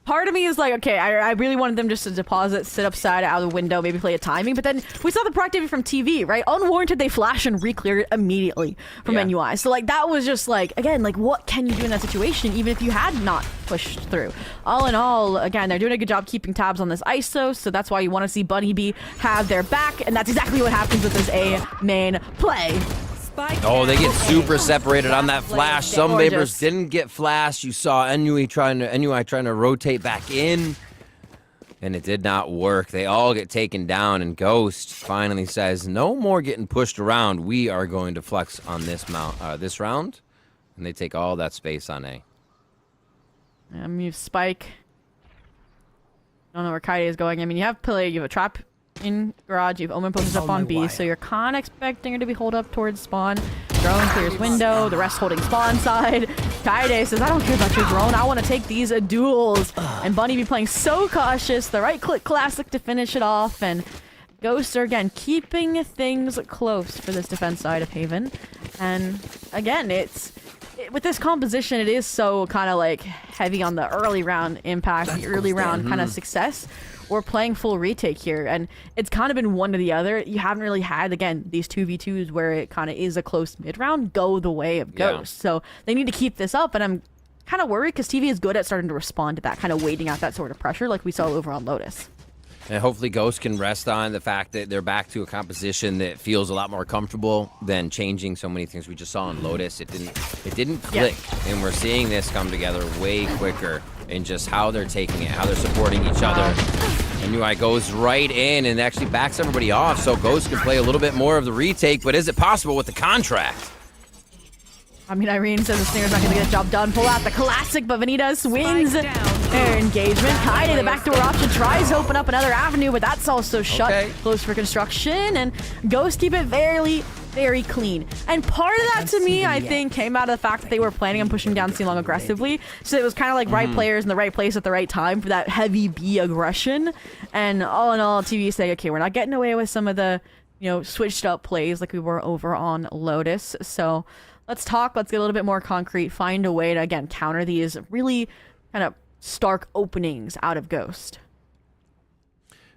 part of me is like, okay, I really wanted them just to deposit, sit upside out of the window, maybe play a timing, but then we saw the proactivity from TV, right? Unwarranted, they flash and re-clear it immediately from NUI. So, like, that was just like, again, like, what can you do in that situation, even if you had not pushed through? All in all, again, they're doing a good job keeping tabs on this ISO, so that's why you want to see Bunny B have their back, and that's exactly what happens with this A main play. Oh, they get super separated on that flash. Some members didn't get flashed. You saw NUI trying to rotate back in, and it did not work. They all get taken down, and Ghost finally says, "No more getting pushed around. We are going to flex on this round," and they take all that space on A. You have Spike. I don't know where Kaide is going. I mean, you have a trap in garage, you have Omen posted up on B, so you're kind of expecting her to be hold up towards spawn. Drone clears window, the rest holding spawn side. Kaide says, I don't care about your drone, I want to take these duels. And Bunny be playing so cautious, the right click classic to finish it off, and Ghosts are again keeping things close for this defense side of Haven. And again, with this composition, it is so kind of like heavy on the early round impact, the early round kind of success. We're playing full retake here, and it's kind of been one or the other. You haven't really had, again, these 2v2s where it kind of is a close mid-round go the way of Ghost. So they need to keep this up, and I'm kind of worried because TV is good at starting to respond to that, kind of waiting out that sort of pressure like we saw over on Lotus. And hopefully Ghost can rest on the fact that they're back to a composition that feels a lot more comfortable than changing so many things we just saw in Lotus. It didn't click, and we're seeing this come together way quicker in just how they're taking it, how they're supporting each other. And UI goes right in and actually backs everybody off, so Ghost can play a little bit more of the retake, but is it possible with the contract? I mean, Irene says the Snare's not going to get the job done. Pull out the classic, but Vanita swings their engagement. Kaide, the backdoor option, tries to open up another avenue, but that's also shut. Close for construction, and Ghost keep it very clean. And part of that, to me, I think, came out of the fact that they were planning on pushing down C long aggressively. So it was kind of like right players in the right place at the right time for that heavy B aggression. And all in all, TV is saying, okay, we're not getting away with some of the, switched up plays like we were over on Lotus. So let's talk. Let's get a little bit more concrete. Find a way to, again, counter these really kind of stark openings out of Ghost.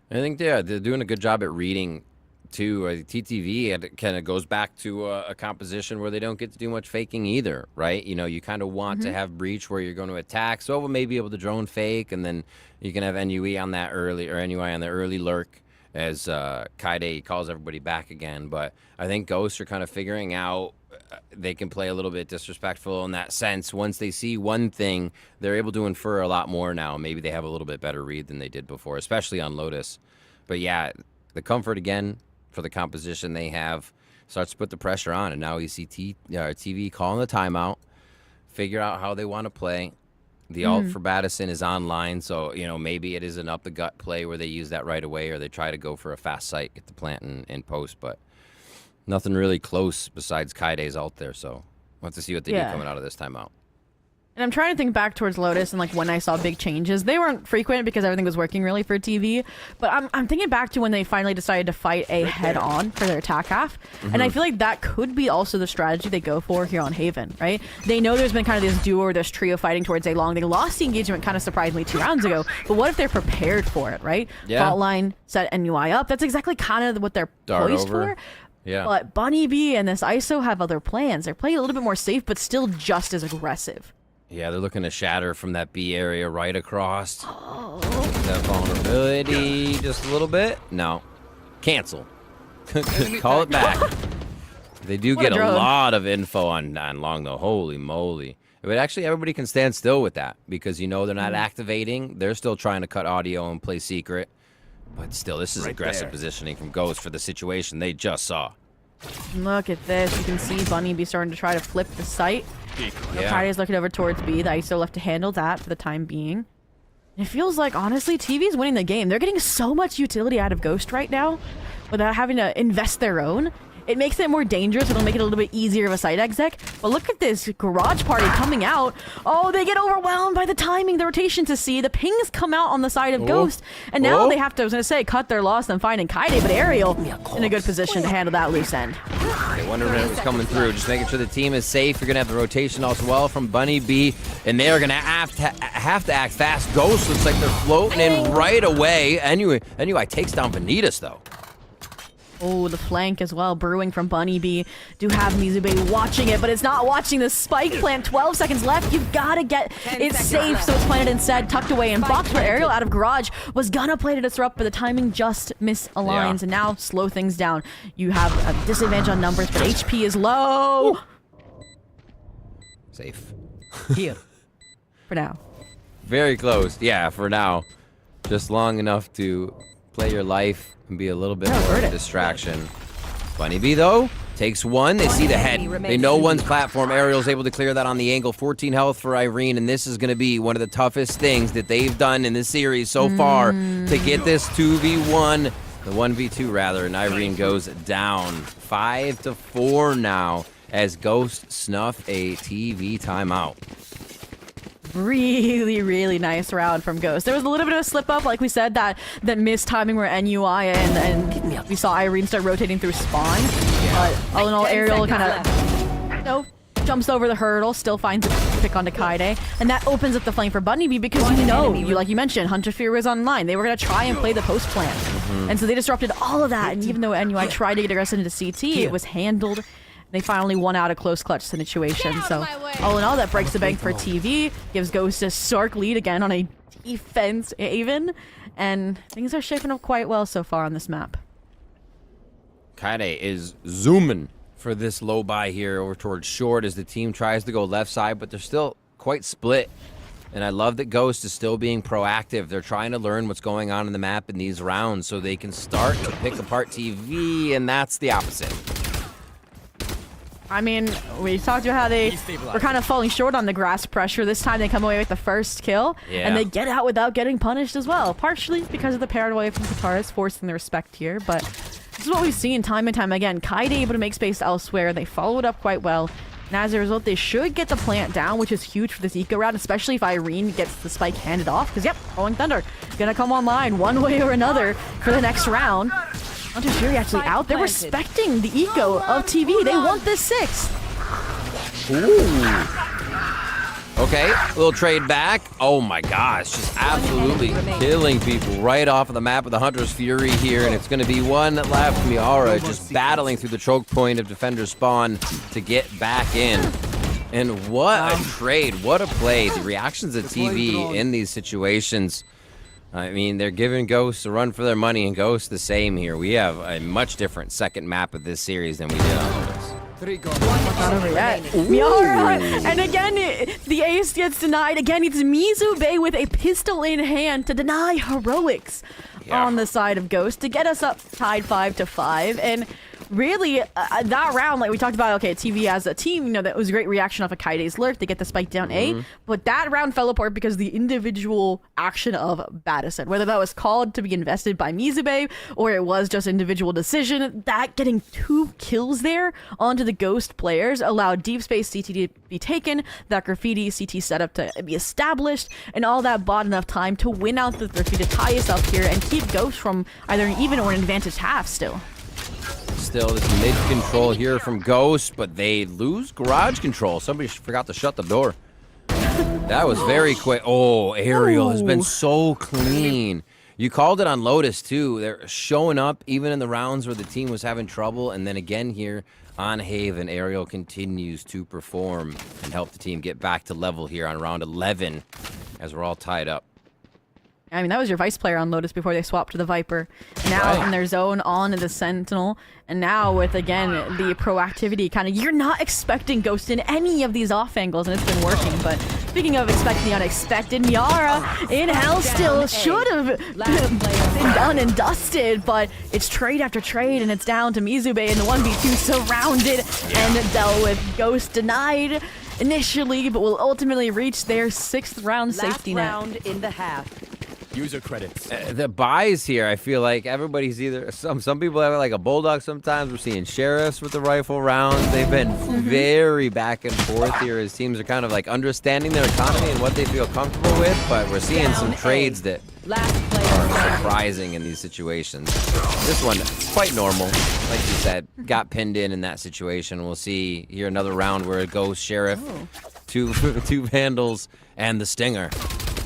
I think they're doing a good job at reading, too. TTV, it kind of goes back to a composition where they don't get to do much faking either, right? You kind of want to have breach where you're going to attack. Sova may be able to drone fake, and then you can have NUI on that early, or NUI on the early lurk as Kaide calls everybody back again. But I think Ghosts are kind of figuring out they can play a little bit disrespectful in that sense. Once they see one thing, they're able to infer a lot more now. Maybe they have a little bit better read than they did before, especially on Lotus. But yeah, the comfort again for the composition they have starts to put the pressure on, and now we see TV calling the timeout, figure out how they want to play. The ult for Battison is online, so maybe it is an up the gut play where they use that right away, or they try to go for a fast sight, get the plant in post, but nothing really close besides Kaide's ult there, so we'll have to see what they do coming out of this timeout. And I'm trying to think back towards Lotus and like when I saw big changes. They weren't frequent because everything was working really for TV. But I'm thinking back to when they finally decided to fight A head-on for their attack half. And I feel like that could be also the strategy they go for here on Haven, right? They know there's been kind of this duo or this trio fighting towards A long. They lost the engagement kind of surprisingly 2 rounds ago. But what if they're prepared for it, right? Fault line, set NUI up. That's exactly kind of what they're poised for. Yeah. But Bunny B and this ISO have other plans. They're playing a little bit more safe, but still just as aggressive. Yeah, they're looking to shatter from that B area right across. Oh. That vulnerability just a little bit. No. Cancel. Call it back. They do get a lot of info on long, though. Holy moly. But actually, everybody can stand still with that because, you know, they're not activating. They're still trying to cut audio and play secret. But still, this is aggressive positioning from Ghost for the situation they just saw. Look at this. You can see Bunny be starting to try to flip the site. Yeah. Kaide's looking over towards B. The ISO left to handle that for the time being. It feels like, honestly, TV's winning the game. They're getting so much utility out of Ghost right now without having to invest their own. It makes it more dangerous. It'll make it a little bit easier of a site exec. But look at this garage party coming out. Oh, they get overwhelmed by the timing, the rotation to C. The pings come out on the side of Ghost. And now they have to, I was going to say, cut their loss and finding Kaide. But Ariel in a good position to handle that loose end. They wondered when it was coming through. Just making sure the team is safe. You're going to have the rotation as well from Bunny B. And they're going to have to act fast. Ghost looks like they're floating in right away. NUI takes down Vanitas, though. Oh, the flank as well, brewing from Bunny B. Do have Mizube watching it, but it's not watching the spike plant. 12 seconds left. You've got to get it safe, so it's planted instead, tucked away in box where Ariel out of garage was gonna play to disrupt, but the timing just misaligns, and now slow things down. You have a disadvantage on numbers, but HP is low. Safe. Here. For now. Very close. Yeah, for now. Just long enough to play your life and be a little bit more of a distraction. Bunny B, though, takes one. They see the head. They know one's platform. Ariel's able to clear that on the angle. 14 health for Irene, and this is going to be one of the toughest things that they've done in this series so far to get this 2v1, the 1v2 rather, and Irene goes down 5-4 now as Ghost snuff a TV timeout. Really, really nice round from Ghost. There was a little bit of a slip up, like we said, that missed timing where NUI and we saw Irene start rotating through spawn. But all in all, Ariel kind of jumps over the hurdle, still finds a pick onto Kaide, and that opens up the flame for Bunny B because like you mentioned, Hunter Fear was online. They were going to try and play the post plan. And so they disrupted all of that, and even though NUI tried to get aggressive into CT, it was handled. They finally won out a close clutch situation. So all in all, that breaks the bank for TV, gives Ghost a stark lead again on a defense even, and things are shaping up quite well so far on this map. Kaide is zooming for this low buy here over towards short as the team tries to go left side, but they're still quite split. And I love that Ghost is still being proactive. They're trying to learn what's going on in the map in these rounds so they can start to pick apart TV, and that's the opposite. I mean, we talked about how they were kind of falling short on the grass pressure. This time they come away with the first kill, and they get out without getting punished as well. Partially because of the paranoia from Katara's forcing the respect here, but this is what we've seen time and time again. Kaide able to make space elsewhere. They follow it up quite well. And as a result, they should get the plant down, which is huge for this eco round, especially if Irene gets the spike handed off. Because, Rolling Thunder gonna come online one way or another for the next round. Hunter Fury actually out. They're respecting the eco of TV. They want this 6. Ooh. Okay, a little trade back. Oh my gosh, just absolutely killing people right off of the map with the Hunter's Fury here, and it's going to be one left. Miara just battling through the choke point of defender spawn to get back in. And what a trade, what a play. The reactions of TV in these situations. I mean, they're giving Ghost a run for their money, and Ghost the same here. We have a much different second map of this series than we did on Lotus. Not over yet. Miara, and again, the ace gets denied. Again, it's Mizube with a pistol in hand to deny heroics on the side of Ghost to get us up tied 5-5. And really, that round, like we talked about, okay, TV as a team, that was a great reaction off of Kaide's lurk. They get the spike down A, but that round fell apart because the individual action of Badison, whether that was called to be invested by Mizube or it was just individual decision, that getting 2 kills there onto the Ghost players allowed deep space CT to be taken, that graffiti CT setup to be established, and all that bought enough time to win out the graffiti to tie us up here and keep Ghost from either an even or an advantage half still. Still, this mid control here from Ghost, but they lose garage control. Somebody forgot to shut the door. That was very quick. Oh, Ariel has been so clean. You called it on Lotus, too. They're showing up even in the rounds where the team was having trouble. And then again here on Haven, Aerial continues to perform and help the team get back to level here on round 11 as we're all tied up. I mean, that was your Vice player on Lotus before they swapped to the Viper. Now in their zone on to the Sentinel. And now with, again, the proactivity kind of, you're not expecting Ghost in any of these off angles, and it's been working. But speaking of expecting the unexpected, Miara in Hell still should have been done and dusted, but it's trade after trade, and it's down to Mizube in the 1v2 surrounded and dealt with. Ghost denied initially, but will ultimately reach their 6th round safety net. Last round in the half. User credits. The buys here, I feel like everybody's either some people have like a bulldog. Sometimes we're seeing sheriffs with the rifle rounds. They've been very back and forth here as teams are kind of like understanding their economy and what they feel comfortable with. But we're seeing some trades that are surprising in these situations. This one quite normal, like you said, got pinned in that situation. We'll see here another round where it goes sheriff, two vandals, and the stinger.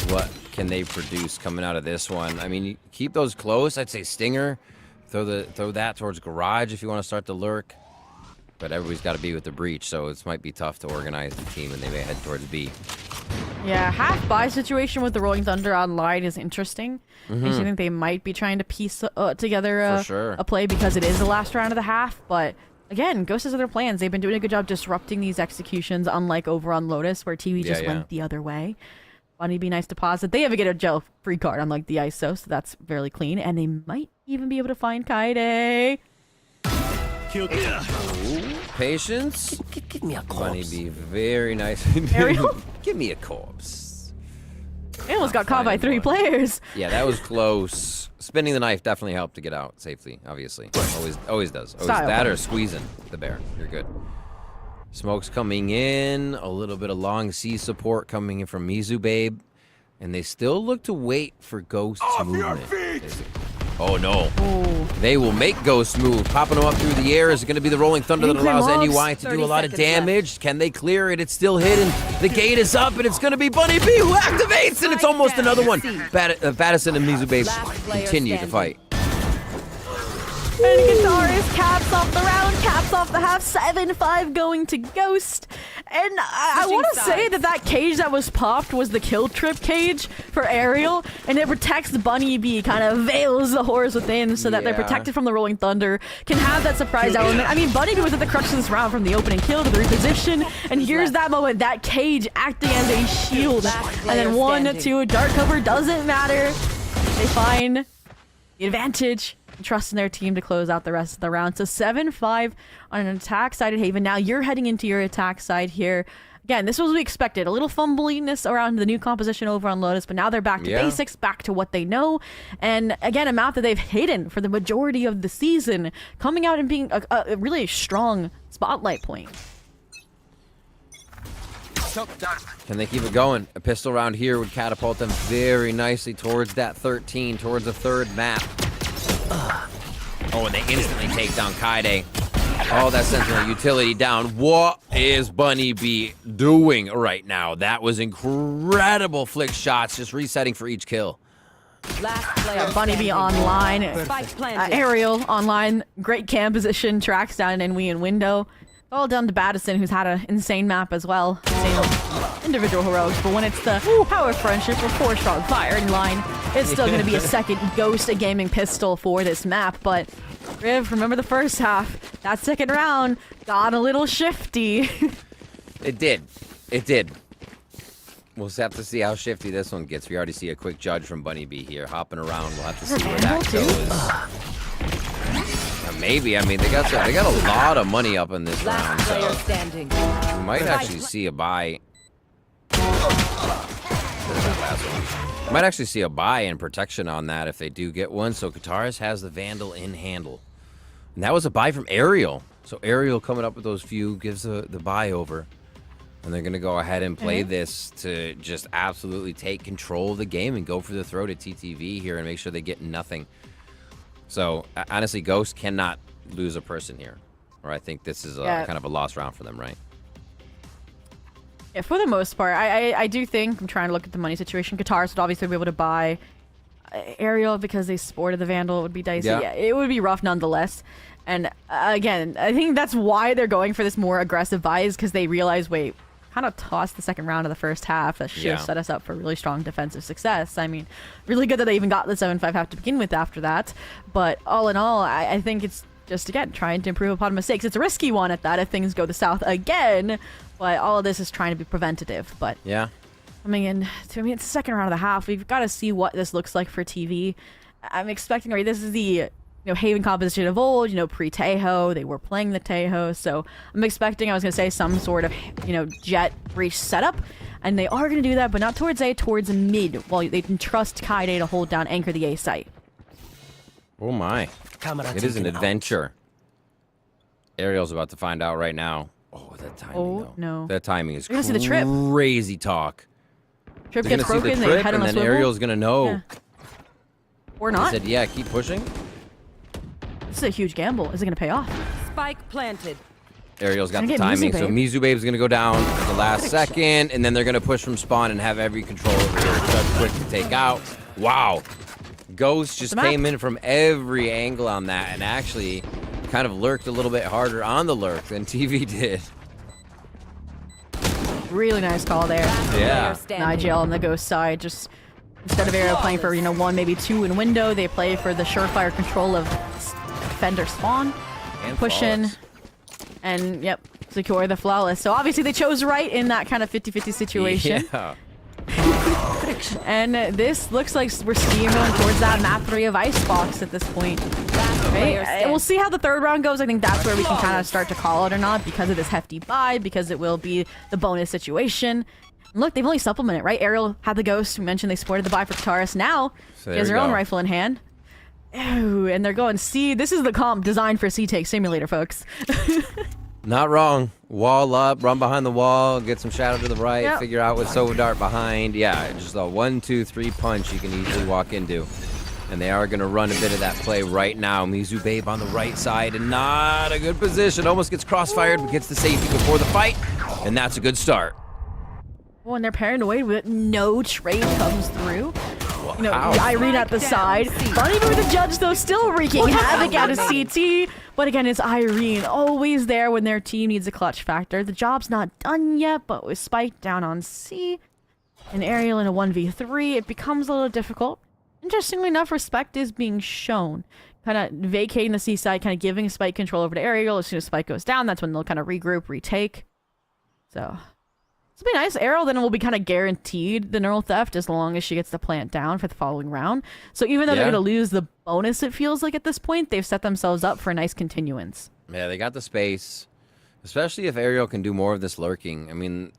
What can they produce coming out of this one? I mean, you keep those close. I'd say stinger. Throw that towards garage if you want to start to lurk. But everybody's got to be with the breach, so it might be tough to organize the team, and they may head towards B. Yeah, half buy situation with the Rolling Thunder online is interesting. I think they might be trying to piece together a play because it is the last round of the half. But again, Ghost has other plans. They've been doing a good job disrupting these executions, unlike over on Lotus, where TV just went the other way. Bunny be nice deposit. They have a get a gel free card, unlike the ISO, so that's fairly clean. And they might even be able to find Kaide. Patience. Give me a corpse. Bunny be very nice. Ariel? Give me a corpse. They almost got caught by 3 players. Yeah, that was close. Spinning the knife definitely helped to get out safely, obviously. Always does. Always that or squeezing the bear. You're good. Smoke's coming in. A little bit of long C support coming in from Mizu Babe. And they still look to wait for Ghost's movement. Oh, no. Ooh. They will make Ghost move. Popping them up through the air. Is it going to be the Rolling Thunder that allows NUI to do a lot of damage? Can they clear it? It's still hidden. The gate is up, and it's going to be Bunny B who activates, and it's almost another one. Battison and Mizu Babe continue to fight. And Guitarist caps off the round, caps off the half, 7-5 going to Ghost. And I want to say that cage that was popped was the kill trip cage for Aerial, and it protects Bunny B, kind of veils the horrors within so that they're protected from the Rolling Thunder, can have that surprise element. I mean, Bunny B was at the crux of this round from the opening kill to the reposition, and here's that moment, that cage acting as a shield. And then 1, 2, dark cover doesn't matter. They find the advantage. Trust in their team to close out the rest of the round. So 7-5 on an attack side at Haven. Now you're heading into your attack side here. Again, this was what we expected. A little fumbliness around the new composition over on Lotus, but now they're back to basics, back to what they know. And again, a map that they've hidden for the majority of the season, coming out and being a really strong spotlight point. Can they keep it going? A pistol round here would catapult them very nicely towards that 13, towards the 3rd map. Oh, and they instantly take down Kaide. Oh, that Sentinel utility down. What is Bunny B doing right now? That was incredible flick shots, just resetting for each kill. Last player Bunny B online. Aerial online. Great cam position. Tracks down in in window. All down to Battison, who's had an insane map as well. Insane individual heroics, but when it's the power of friendship or 4 strong fire in line, it's still going to be a second Ghost gaming pistol for this map. But Riv, remember the first half? That second round got a little shifty. It did. It did. We'll just have to see how shifty this one gets. We already see a quick judge from Bunny B here, hopping around. We'll have to see where that goes. Maybe. I mean, they got a lot of money up in this round, so we might actually see a buy. Might actually see a buy and protection on that if they do get one. So Kataris has the Vandal in handle, and that was a buy from Aerial. So Aerial coming up with those few gives the buy over, and they're gonna go ahead and play this to just absolutely take control of the game and go for the throw to TTV here and make sure they get nothing. So, honestly, Ghost cannot lose a person here. Or I think this is kind of a lost round for them, right? Yeah, for the most part. I do think, I'm trying to look at the money situation, Guitars would obviously be able to buy Aerial, because they sported the Vandal, it would be dicey. Yeah. It would be rough nonetheless. And again, I think that's why they're going for this more aggressive buy, is because they realize, wait, kind of tossed the second round of the first half. That should have set us up for really strong defensive success. I mean, really good that they even got the 7-5 half to begin with after that. But all in all, I think it's just, again, trying to improve upon mistakes. It's a risky one at that if things go the south again, but all of this is trying to be preventative. But yeah, coming in to, I mean, it's the second round of the half. We've got to see what this looks like for TV. I'm expecting, right, this is the Haven composition of old, pre-Tejo. They were playing the Tejo, so I'm expecting, I was going to say, some sort of, jet breach setup, and they are going to do that, but not towards A, towards mid, while they can trust Kaide to hold down, anchor the A site. Oh my. It is an adventure. Ariel's about to find out right now. Oh, that timing, though. No. That timing is You're gonna see the trip. Crazy talk. Trip They're gets gonna see broken, the they trip, head on and a then swivel. Ariel's going to know. Yeah. Or not. He said, yeah, keep pushing. This is a huge gamble. Is it going to pay off? Spike planted. Ariel's got Gonna the get timing, Mizu so Babe. Mizu Babe's going to go down at the last second, and then they're going to push from spawn and have every control over here. Such quick to take out. Wow. Ghost just came in from every angle on that, and actually kind of lurked a little bit harder on the lurk than TV did. Really nice call there. Yeah. Nigel on the Ghost side, just instead of Arrow playing for, 1, maybe 2 in window, they play for the surefire control of defender spawn. And push in. flawless. And, yep, secure the flawless. So obviously they chose right in that kind of 50-50 situation. Yeah. And this looks like we're steamrolling towards that map 3 of Icebox at this point. Right? We'll see how the third round goes. I think that's where we can kind of start to call it or not, because of this hefty buy, because it will be the bonus situation. And look, they've only supplemented, right? Ariel had the Ghost. We mentioned they supported the buy for Kataris. Now, So he has there their we own go. rifle in hand. Ooh, and they're going C. This is the comp designed for C-Take Simulator, folks. Not wrong. Wall up, run behind the wall, get some shadow to the right, Yep. figure out what Sova Dart behind. Yeah, just a 1, 2, 3 punch you can easily walk into. And they are going to run a bit of that play right now. Mizu Babe on the right side, and not a good position. Almost gets crossfired, but gets the safety before the fight. And that's a good start. Oh, and they're paranoid with no trade comes through. Wow. Irene at the side. Bunny with the judge, though, still wreaking havoc out of CT. But again, it's Irene, always there when their team needs a clutch factor. The job's not done yet, but with Spike down on C and Ariel in a 1v3, it becomes a little difficult. Interestingly enough, respect is being shown. Kind of vacating the C side, kind of giving Spike control over to Ariel. As soon as Spike goes down, that's when they'll kind of regroup, retake. So this will be nice. Ariel then will be kind of guaranteed the neural theft as long as she gets the plant down for the following round. So even though they're going to lose the bonus, it feels like at this point, they've set themselves up for a nice continuance. Yeah, they got the space, especially if Ariel can do more of this lurking. I mean,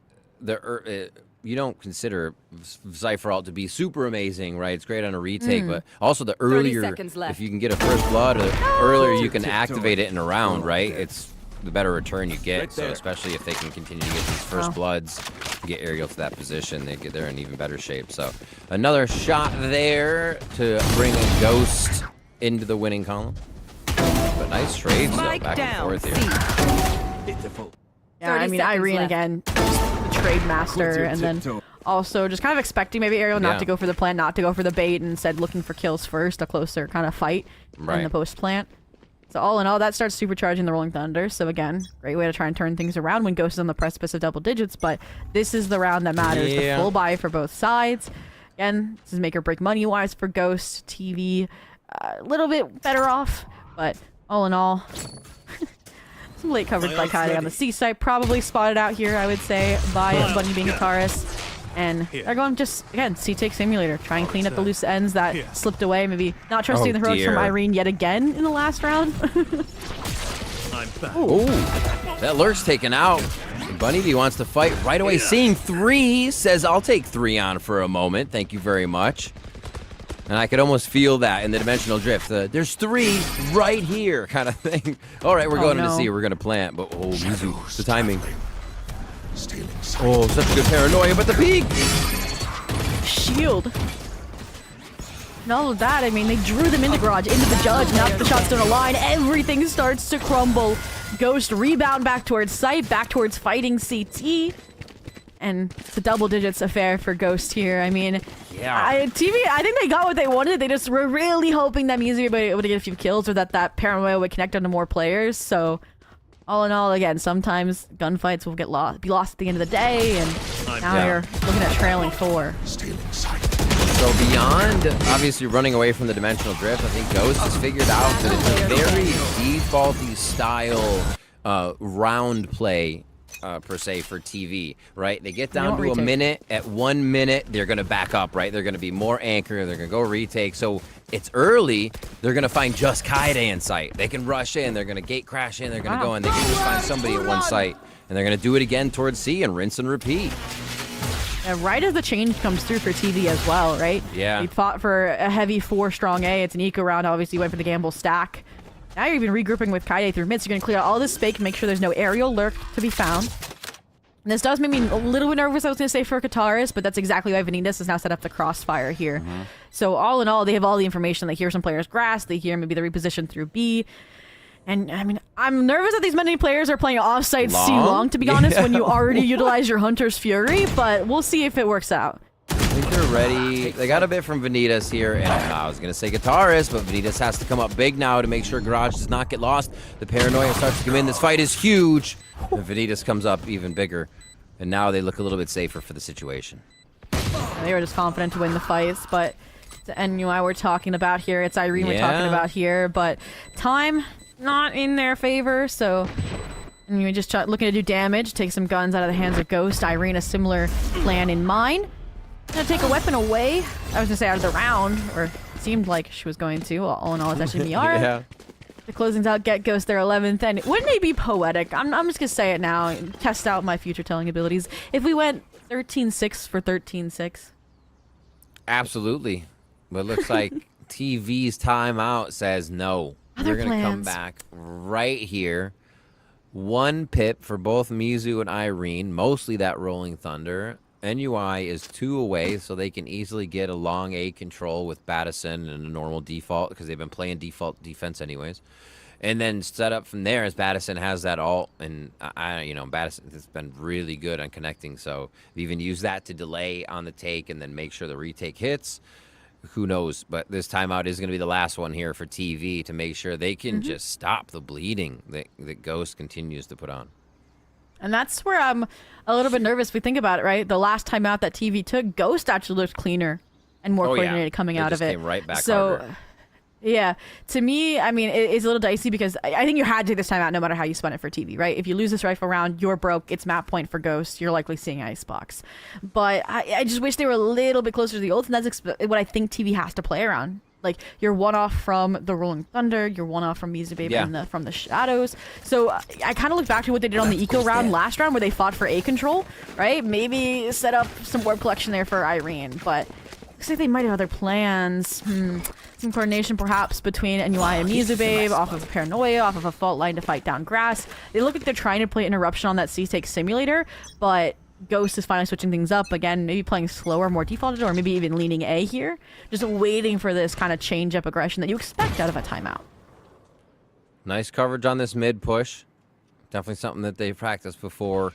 you don't consider Cypher Alt to be super amazing, right? It's great on a retake, but also the earlier, if you can get a first blood, or earlier you can activate it in a round, right? It's the better return you get. So especially if they can continue to get these first bloods, get Ariel to that position, they're in even better shape. So another shot there to bring a Ghost into the winning column. But nice trades though, back and forth here. Yeah, I mean, Irene again, just the trade master, and then also just kind of expecting maybe Ariel not to go for the plant, not to go for the bait, and instead looking for kills first, a closer kind of fight in the post plant. So all in all, that starts supercharging the Rolling Thunder. So again, great way to try and turn things around when Ghost is on the precipice of double digits, but this is the round that matters. The full buy for both sides. Again, this is make or break money-wise for Ghost. TV, a little bit better off, but all in all, some late coverage by Kaide on the C site. Probably spotted out here, I would say, by Bunny being a Taurus. And they're going just, again, C-Take Simulator. Try and clean up the loose ends that slipped away. Maybe not trusting the heroics from Irene yet again in the last round. Ooh, that lurk's taken out. Bunny D wants to fight right away. Seeing 3, says, I'll take 3 on for a moment. Thank you very much. And I could almost feel that in the dimensional drift. There's 3 right here kind of thing. All right, we're going to see. We're going to plant. But, oh, Mizu, the timing. Oh, such a good paranoia, but the peak! Shield. And all of that, I mean, they drew them into Garage, into the Judge, now that the shots don't align, everything starts to crumble. Ghost rebound back towards site, back towards fighting CT. And it's a double digits affair for Ghost here. I mean, Yeah. TV, I think they got what they wanted. They just were really hoping that Mizu would be able to get a few kills or that paranoia would connect onto more players. So, all in all, again, sometimes gunfights will be lost at the end of the day, and now you're looking at trailing 4. So beyond, obviously, running away from the dimensional drift, I think Ghost has figured out that it's a very defaulty style round play, per se, for TV, right? They get down to a minute. At 1 minute, they're going to back up, right? They're going to be more anchor. They're going to go retake. So it's early. They're going to find just Kaide in sight. They can rush in. They're going to gate crash in. They're going to go in. They can just find somebody at one site. And they're going to do it again towards C and rinse and repeat. And right as the change comes through for TV as well, right? Yeah. You fought for a heavy 4-strong A. It's an eco round. Obviously, you went for the gamble stack. Now you're even regrouping with Kaide through mids. You're going to clear out all this spake, make sure there's no aerial lurk to be found. And this does make me a little bit nervous, I was going to say, for Kataris, but that's exactly why Vanitas has now set up the crossfire here. So all in all, they have all the information. They hear some players grass. They hear maybe the reposition through B. And, I mean, I'm nervous that these many players are playing offside C long, to be honest, when you already utilize your Hunter's Fury, but we'll see if it works out. I think they're ready. They got a bit from Vanitas here, and I was going to say Guitarist, but Vanitas has to come up big now to make sure Garage does not get lost. The paranoia starts to come in. This fight is huge. And Vanitas comes up even bigger, and now they look a little bit safer for the situation. They were just confident to win the fights, but it's NUI we're talking about here. It's Irene we're talking about here, but time not in their favor, so and you're just looking to do damage, take some guns out of the hands of Ghost. Irene, a similar plan in mind. Gonna take a weapon away. I was gonna say out of the round, or seemed like she was going to. All in all, it's actually Miara. Yeah. The closings out get Ghost their 11th, and wouldn't it be poetic? I'm just gonna say it now and test out my future telling abilities. If we went 13-6 for 13-6. Absolutely. But it looks like TV's timeout says no. We're going to come back right here. 1 pip for both Mizu and Irene, mostly that Rolling Thunder. NUI is 2 away, so they can easily get a long A control with Battison and a normal default, because they've been playing default defense anyways. And then set up from there as Battison has that ult, and Battison has been really good on connecting, so even use that to delay on the take and then make sure the retake hits. Who knows? But this timeout is going to be the last one here for TV to make sure they can just stop the bleeding that Ghost continues to put on. And that's where I'm a little bit nervous if we think about it, right? The last timeout that TV took, Ghost actually looked cleaner and more coordinated coming out of it. Came right back so, harder. Yeah, to me, I mean, it's a little dicey because I think you had to take this time out no matter how you spun it for TV, right? If you lose this rifle round, you're broke. It's map point for Ghost. You're likely seeing Icebox. But I just wish they were a little bit closer to the ult, and that's what I think TV has to play around. Like, you're one off from the Rolling Thunder, you're one off from Mizu Baby from the Shadows. So I kind of look back to what they did on the Eco round last round where they fought for A control, right? Maybe set up some warp collection there for Irene, but looks like they might have other plans. Some coordination perhaps between NUI and Mizu Babe, off of a Paranoia, off of a fault line to fight down grass. They look like they're trying to play Interruption on that C-Take simulator, but Ghost is finally switching things up again, maybe playing slower, more defaulted, or maybe even leaning A here. Just waiting for this kind of change-up aggression that you expect out of a timeout. Nice coverage on this mid push. Definitely something that they've practiced before.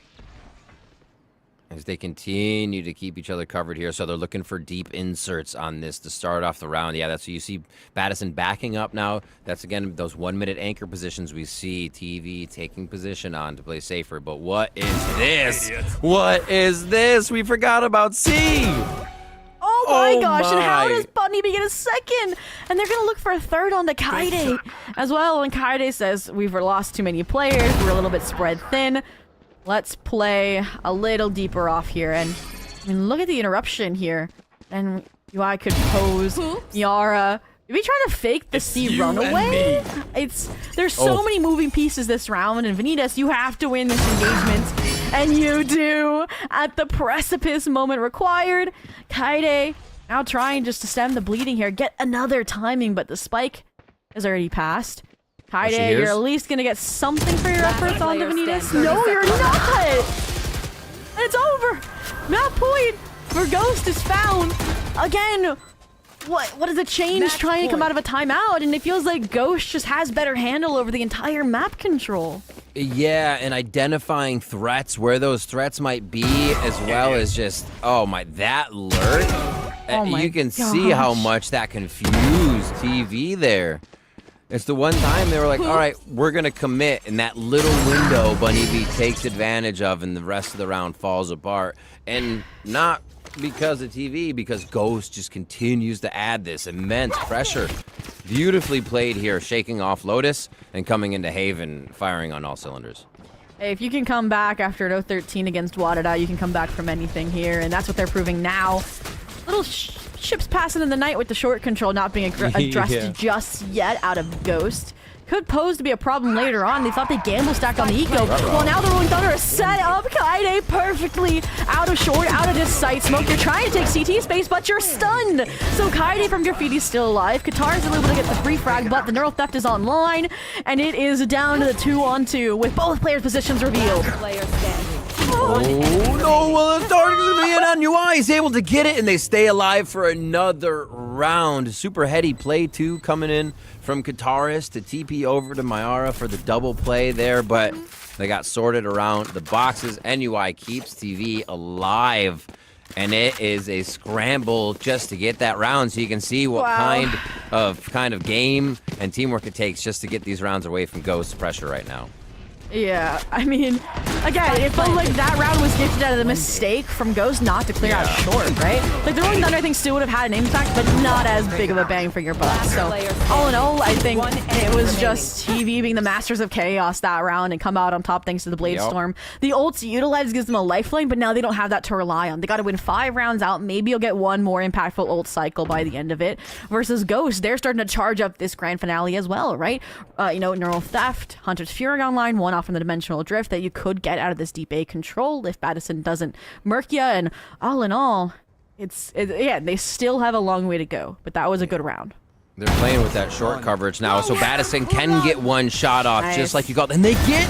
As they continue to keep each other covered here. So they're looking for deep inserts on this to start off the round. Yeah, that's what you see Battison backing up now. That's, again, those 1 minute anchor positions we see TV taking position on to play safer. But what is this? What is this? We forgot about C. Oh my gosh, and how does Bunny get a second? And they're going to look for a third on the Kaide as well. And Kaide says, we've lost too many players. We're a little bit spread thin. Let's play a little deeper off here. And I mean, look at the interruption here. And UI could pose Yara. Are we trying to fake the C runaway? There's so many moving pieces this round. And Vanitas, you have to win this engagement. And you do at the precipice moment required. Kaide now trying just to stem the bleeding here. Get another timing, but the spike has already passed. Kaide, you're at least going to get something for your efforts on the Vanitas. No, you're not! And it's over! Map point for Ghost is found. Again, what is a change trying to come out of a timeout? And it feels like Ghost just has better handle over the entire map control. Yeah, and identifying threats, where those threats might be, as well as just, that lurk. Oh my You can see how gosh. much that confused TV there. It's the one time they were like, all right, we're going to commit, and that little window Bunny B takes advantage of, and the rest of the round falls apart. And not because of TV, because Ghost just continues to add this immense pressure. Beautifully played here, shaking off Lotus and coming into Haven, firing on all cylinders. Hey, if you can come back after an 0-13 against Wadada, you can come back from anything here, and that's what they're proving now. Little ships passing in the night with the short control not being addressed just yet out of Ghost. Could pose to be a problem later on. They thought they gamble stacked on the eco. Well, now the Rolling Thunder is set up. Kaide perfectly out of short, out of this sight. Smoke, you're trying to take CT space, but you're stunned. So Kaide from Graffiti's still alive. Qatar is able to get the free frag, but the Neural Theft is online, and it is down to the 2-on-2 with both players' positions revealed. Oh no, well, the target's gonna be in on UI. He's able to get it, and they stay alive for another round. Super heady play, too, coming in from Kataris to TP over to Mayara for the double play there, but they got sorted around the boxes. NUI keeps TV alive, and it is a scramble just to get that round, so you can see what kind of game and teamwork it takes just to get these rounds away from Ghost's pressure right now. Yeah, I mean, again, it felt like that round was gifted out of the mistake from Ghost not to clear out short, right? Like, the Rolling Thunder, I think, still would have had an impact, but not as big of a bang for your buck. So, all in all, I think it was just TV being the masters of chaos that round and come out on top thanks to the Blade Storm. The ults utilized gives them a lifeline, but now they don't have that to rely on. They got to win 5 rounds out. Maybe you'll get one more impactful ult cycle by the end of it. Versus Ghost, they're starting to charge up this grand finale as well, right? Neural Theft, Hunter's Fury online, one from the dimensional drift that you could get out of this deep A control if Badison doesn't murk ya, and all in all, yeah, they still have a long way to go, but that was a good round. They're playing with that short coverage now, so Badison can get one shot off just like you got, and they get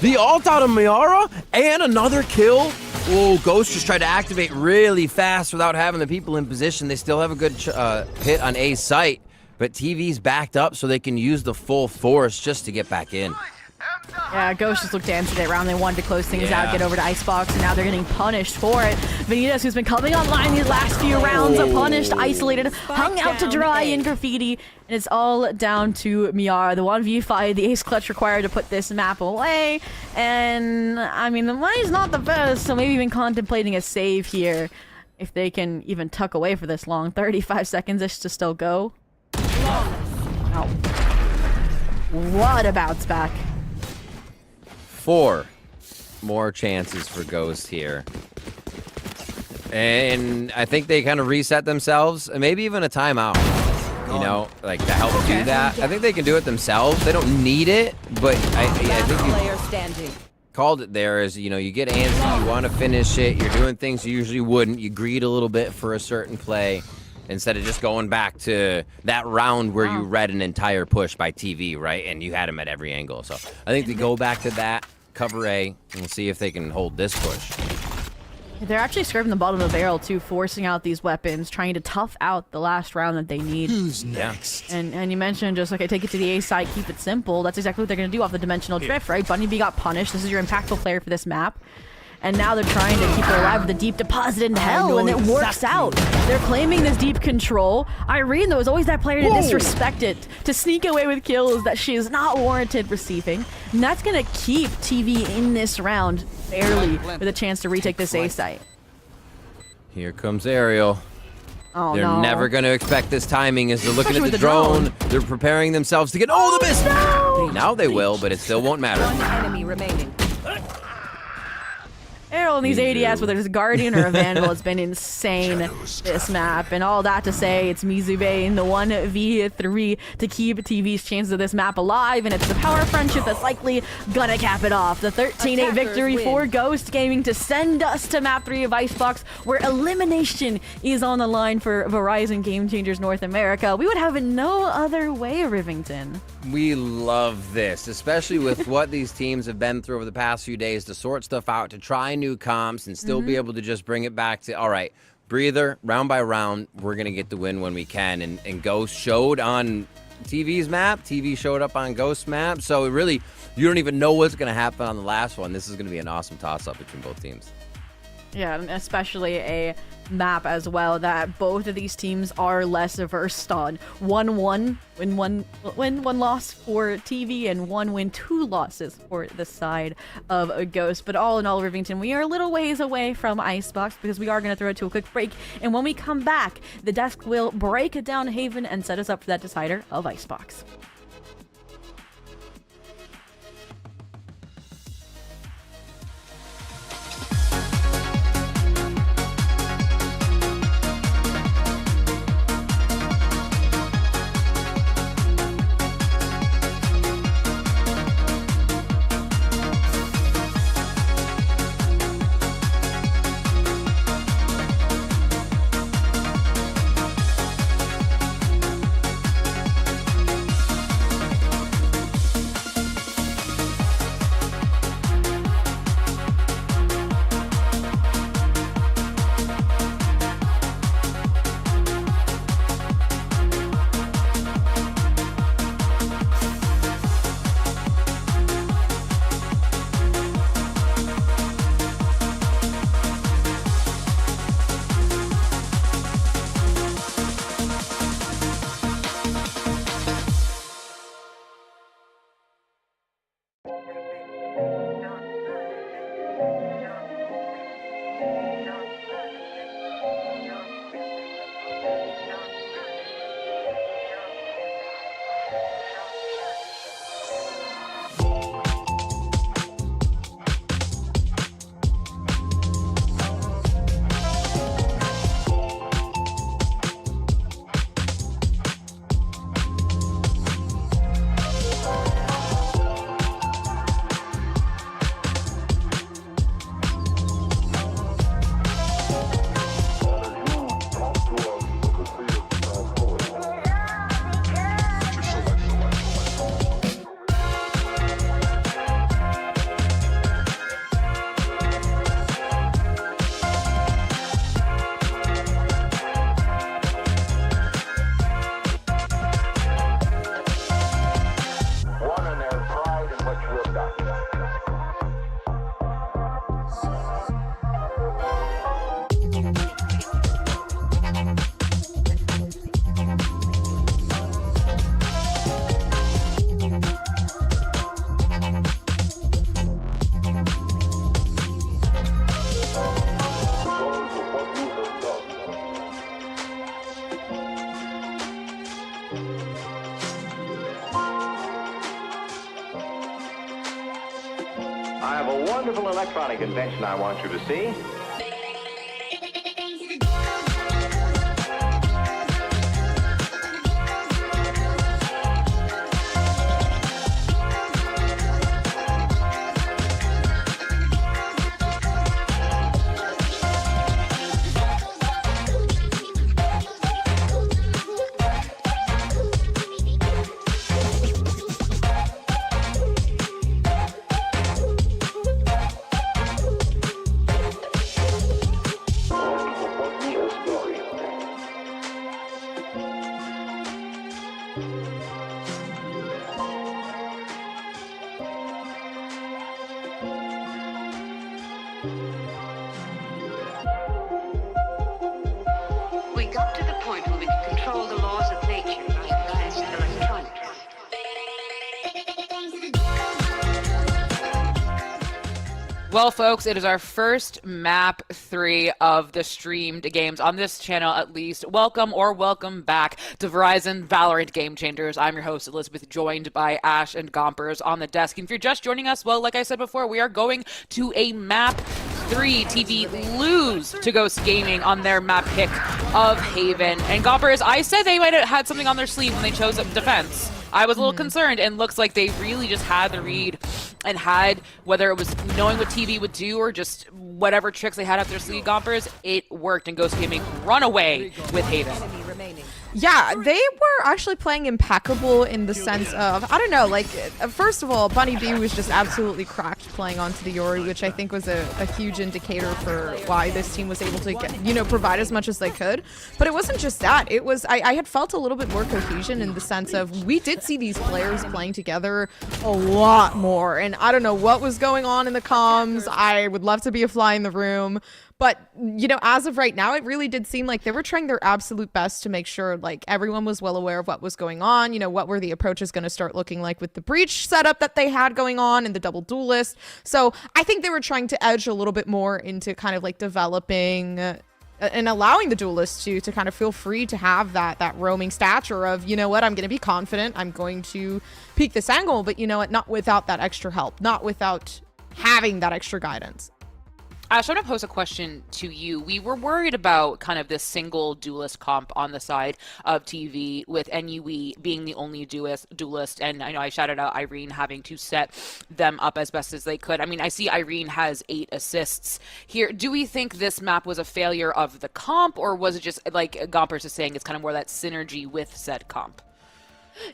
the ult out of Mayara and another kill. Oh, Ghost just tried to activate really fast without having the people in position. They still have a good hit on A site, but TV's backed up so they can use the full force just to get back in. Yeah, Ghost just looked dancing that round. They wanted to close things out, get over to Icebox, and now they're getting punished for it. Vanitas, who's been coming online these last few rounds, punished, isolated, hung out to dry in Graffiti, and it's all down to Miara. The 1v5, the ace clutch required to put this map away, and I mean, the money's not the best, so maybe even contemplating a save here if they can even tuck away for this long. 35 seconds-ish to still go. Oh. What a bounce back. 4 more chances for Ghost here. And I think they kind of reset themselves, and maybe even a timeout, you know, like to help do that. I think they can do it themselves. They don't need it, but I think you called it there as, you know, you get antsy, you want to finish it, you're doing things you usually wouldn't, you greed a little bit for a certain play, instead of just going back to that round where you read an entire push by TV, right? And you had him at every angle. So I think they go back to that, cover A, and we'll see if they can hold this push. They're actually scraping the bottom of the barrel, too, forcing out these weapons, trying to tough out the last round that they need. Who's next? And you mentioned just, okay, take it to the A side, keep it simple. That's exactly what they're going to do off the dimensional drift, right? Bunny B got punished. This is your impactful player for this map. And now they're trying to keep it alive with a deep deposit into hell, and it works out. They're claiming this deep control. Irene, though, is always that player to disrespect it, to sneak away with kills that she is not warranted receiving. And that's going to keep TV in this round, barely, with a chance to retake this A site. Here comes Ariel. Oh, they're no. never going to expect this timing as they're looking at the drone. They're preparing themselves to get, the miss! No! Now they will, but it still won't matter. One enemy remaining. Ariel and these ADS, whether it's a Guardian or a Vandal, has been insane this map. And all that to say, it's Mizube in the 1v3 to keep TV's chances of this map alive. And it's the power of friendship that's likely gonna cap it off. The 13-8 victory for Ghost Gaming to send us to map 3 of Icebox, where elimination is on the line for Verizon Game Changers North America. We would have it no other way, Rivington. We love this, especially with what these teams have been through over the past few days to sort stuff out, to try new comps and still be able to just bring it back to, all right, breather, round by round, we're going to get the win when we can. And Ghost showed on TV's map, TV showed up on Ghost's map, so it really, you don't even know what's going to happen on the last one. This is going to be an awesome toss-up between both teams. Yeah, and especially a map as well that both of these teams are less versed on. 1-1 one loss for TV and 1 win, 2 losses for the side of a Ghost. But all in all, Rivington, we are a little ways away from Icebox because we are going to throw it to a quick break. And when we come back, the desk will break down Haven and set us up for that decider of Icebox. I have a wonderful electronic invention I want you to see. We got to the point where we could control the laws of nature by advanced electronics. Well, folks, it is our first map 3 of the streamed games on this channel, at least. Welcome or welcome back to Verizon Valorant Game Changers. I'm your host, Elizabeth, joined by Ash and Gompers on the desk. And if you're just joining us, well, like I said before, we are going to a map 3. TV lose to Ghost Gaming on their map pick of Haven. And Gompers, I said they might have had something on their sleeve when they chose defense. I was a little concerned, and looks like they really just had the read and had, whether it was knowing what TV would do or just whatever tricks they had up their sleeve, Gompers, it worked, and Ghost Gaming run away with Haven. Yeah, they were actually playing impeccable in the sense of, I don't know, like, first of all, Bunny B was just absolutely cracked playing onto the Yori, which I think was a huge indicator for why this team was able to get, you know, provide as much as they could. But it wasn't just that. It was, I had felt a little bit more cohesion in the sense of we did see these players playing together a lot more. And I don't know what was going on in the comms. I would love to be a fly in the room. But, you know, as of right now, it really did seem like they were trying their absolute best to make sure like everyone was well aware of what was going on. You know, what were the approaches going to start looking like with the breach setup that they had going on and the double duelist. So I think they were trying to edge a little bit more into kind of like developing and allowing the duelists to kind of feel free to have that roaming stature of, you know what, I'm going to be confident, I'm going to peek this angle, but you know what, not without that extra help, not without having that extra guidance. Ash, I want to pose a question to you. We were worried about kind of this single duelist comp on the side of TV with NUE being the only duelist, and I know I shouted out Irene having to set them up as best as they could. I mean, I see Irene has 8 assists here. Do we think this map was a failure of the comp, or was it just, like Gompers is saying, it's kind of more that synergy with said comp?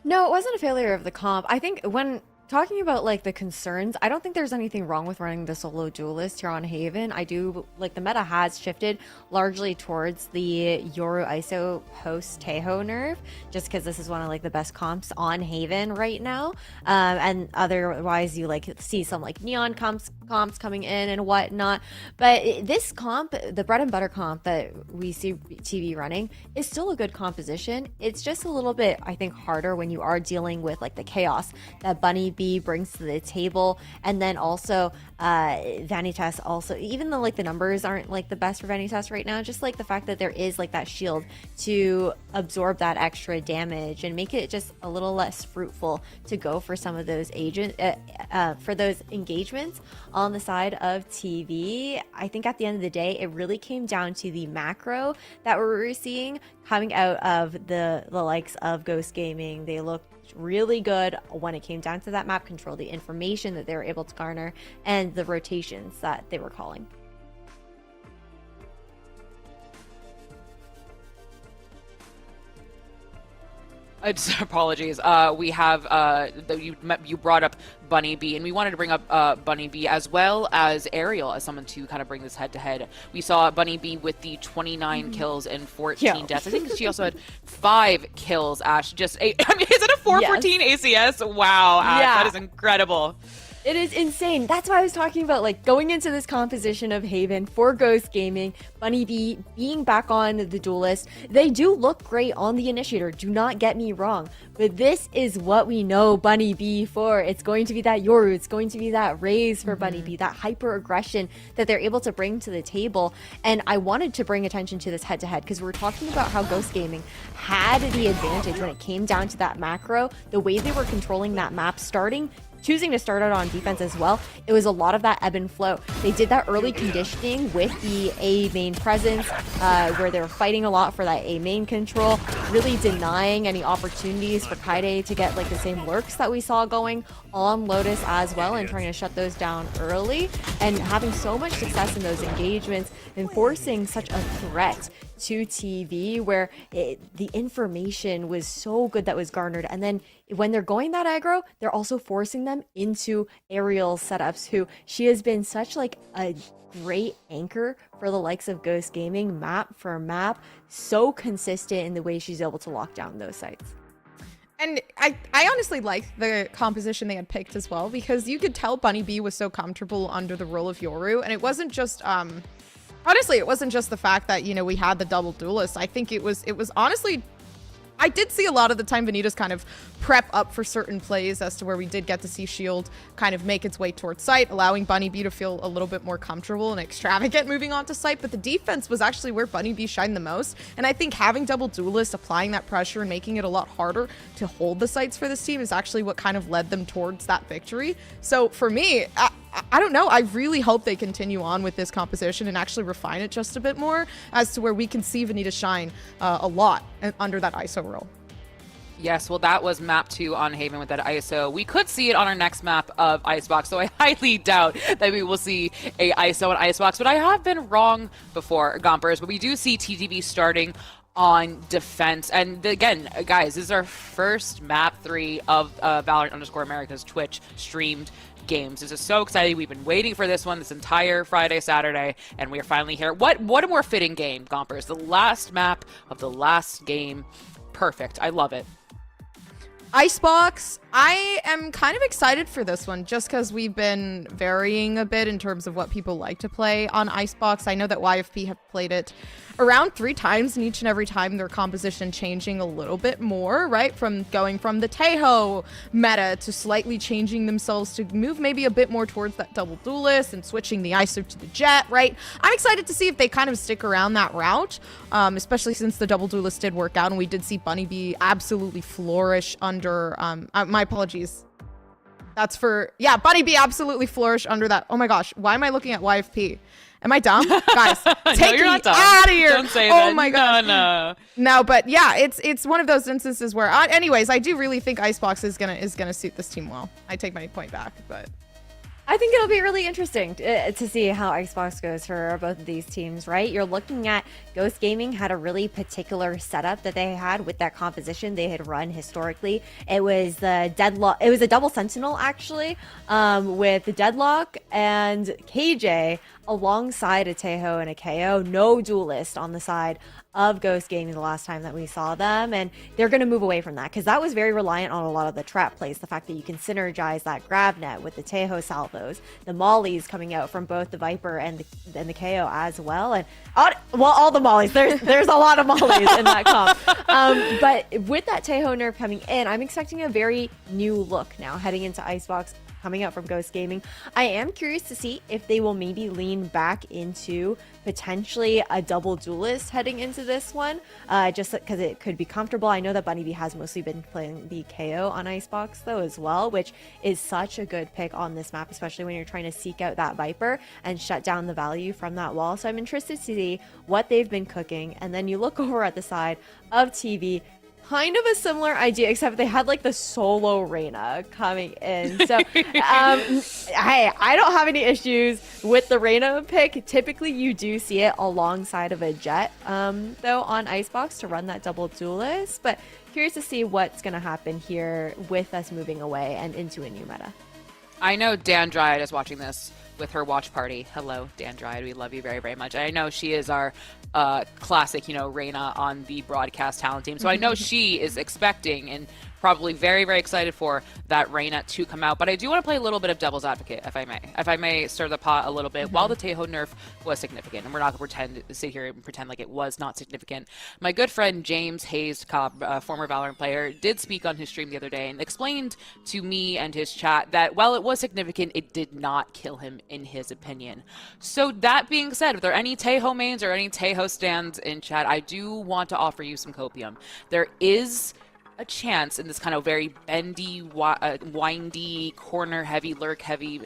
No, it wasn't a failure of the comp. I think when talking about like the concerns, I don't think there's anything wrong with running the solo duelist here on Haven. I do like the meta has shifted largely towards the Yoru ISO post Teho nerf, just because this is one of like the best comps on Haven right now. And otherwise you like see some like neon comps coming in and whatnot. But this comp, the bread and butter comp that we see TV running, is still a good composition. It's just a little bit, I think, harder when you are dealing with like the chaos that Bunny B brings to the table, and then also Vanitas also, even though like the numbers aren't like the best for Vanitas right now, just like the fact that there is like that shield to absorb that extra damage and make it just a little less fruitful to go for some of those for those engagements on the side of TV. I think at the end of the day, it really came down to the macro that we were seeing coming out of the likes of Ghost Gaming. They looked really good when it came down to that map control, the information that they were able to garner, and the rotations that they were calling. Apologies. We have you brought up Bunny B, and we wanted to bring up Bunny B as well as Ariel as someone to kind of bring this head to head. We saw Bunny B with the 29 kills and 14 deaths. I think she also had 5 kills. Ash, is it a 414 ACS? Wow, Ash, that is incredible. It is insane. That's why I was talking about like going into this composition of Haven for Ghost Gaming, Bunny B being back on the duelist. They do look great on the initiator, do not get me wrong, but this is what we know Bunny B for. It's going to be that Yoru, it's going to be that raise for Bunny B, that hyper aggression that they're able to bring to the table. And I wanted to bring attention to this head to head because we're talking about how Ghost Gaming had the advantage when it came down to that macro, the way they were controlling that map, choosing to start out on defense as well. It was a lot of that ebb and flow. They did that early conditioning with the A main presence, where they were fighting a lot for that A main control, really denying any opportunities for Kaide to get like the same lurks that we saw going on Lotus as well, and trying to shut those down early, and having so much success in those engagements and forcing such a threat to TV where the information was so good that was garnered. And then when they're going that aggro, they're also forcing them into aerial setups, who she has been such like a great anchor for the likes of Ghost Gaming, map for map, so consistent in the way she's able to lock down those sites. And I honestly like the composition they had picked as well, because you could tell Bunny B was so comfortable under the role of Yoru, and it wasn't just honestly, it wasn't just the fact that, you know, we had the double duelist. I think it was honestly, I did see a lot of the time Vanitas kind of prep up for certain plays as to where we did get to see Shield kind of make its way towards site, allowing Bunny B to feel a little bit more comfortable and extravagant moving on to site. But the defense was actually where Bunny B shined the most. And I think having double duelist, applying that pressure and making it a lot harder to hold the sites for this team is actually what kind of led them towards that victory. So for me, I don't know. I really hope they continue on with this composition and actually refine it just a bit more as to where we can see Vanitas shine a lot under that ISO role. Yes, well, that was map 2 on Haven with that ISO. We could see it on our next map of Icebox, so I highly doubt that we will see a ISO on Icebox, but I have been wrong before, Gompers. But we do see TTV starting on defense. And again, guys, this is our first map 3 of Valorant_America's Twitch streamed games. This is so exciting. We've been waiting for this one this entire Friday, Saturday, and we are finally here. What a more fitting game, Gompers. The last map of the last game. Perfect. I love it. Icebox, I am kind of excited for this one just because we've been varying a bit in terms of what people like to play on Icebox. I know that YFP have played it around 3 times, and each and every time their composition changing a little bit more, right? From going from the Taeho meta to slightly changing themselves to move maybe a bit more towards that double duelist and switching the ISO to the Jet, right? I'm excited to see if they kind of stick around that route, especially since the double duelist did work out and we did see Bunny B absolutely flourish under, my apologies. That's for, yeah, Bunny B absolutely flourish under that. Oh my gosh, why am I looking at YFP? Am I dumb? Guys, take me out of here. Don't say that. Oh my god. No, but yeah, it's one of those instances where anyways, I do really think Icebox is gonna suit this team well. I take my point back, but I think it'll be really interesting to see how Xbox goes for both of these teams, right? You're looking at Ghost Gaming had a really particular setup that they had with that composition they had run historically. It was the Deadlock. It was a double Sentinel, actually, with the Deadlock and KJ alongside a Taeho and a KO. No duelist on the side of Ghost Gaming the last time that we saw them, and they're going to move away from that because that was very reliant on a lot of the trap plays. The fact that you can synergize that grab net with the Taeho salvos, the mollies coming out from both the Viper and the KO as well, and all the mollies. There's a lot of mollies in that comp. But with that Taeho nerf coming in, I'm expecting a very new look now heading into Icebox, coming out from Ghost Gaming. I am curious to see if they will maybe lean back into potentially a double duelist heading into this one, just because it could be comfortable. I know that Bunny B has mostly been playing the KO on Icebox though as well, which is such a good pick on this map, especially when you're trying to seek out that Viper and shut down the value from that wall. So I'm interested to see what they've been cooking. And then you look over at the side of TV, kind of a similar idea, except they had like the solo Reyna coming in. So, hey, I don't have any issues with the Reyna pick. Typically, you do see it alongside of a Jet, though, on Icebox to run that double duelist. But curious to see what's going to happen here with us moving away and into a new meta. I know Dan Dryad is watching this with her watch party. Hello, Dan Dryad. We love you very, very much. I know she is our classic, Reyna on the broadcast talent team. So I know she is expecting and probably very, very excited for that Reyna to come out. But I do want to play a little bit of devil's advocate, if I may. If I may stir the pot a little bit. While the Taeho nerf was significant, and we're not going to sit here and pretend like it was not significant, my good friend James Hayes Cobb, former Valorant player, did speak on his stream the other day and explained to me and his chat that while it was significant, it did not kill him in his opinion. So that being said, if there are any Taeho mains or any Taeho stands in chat, I do want to offer you some copium. There is a chance in this kind of very bendy, windy, corner-heavy, lurk-heavy,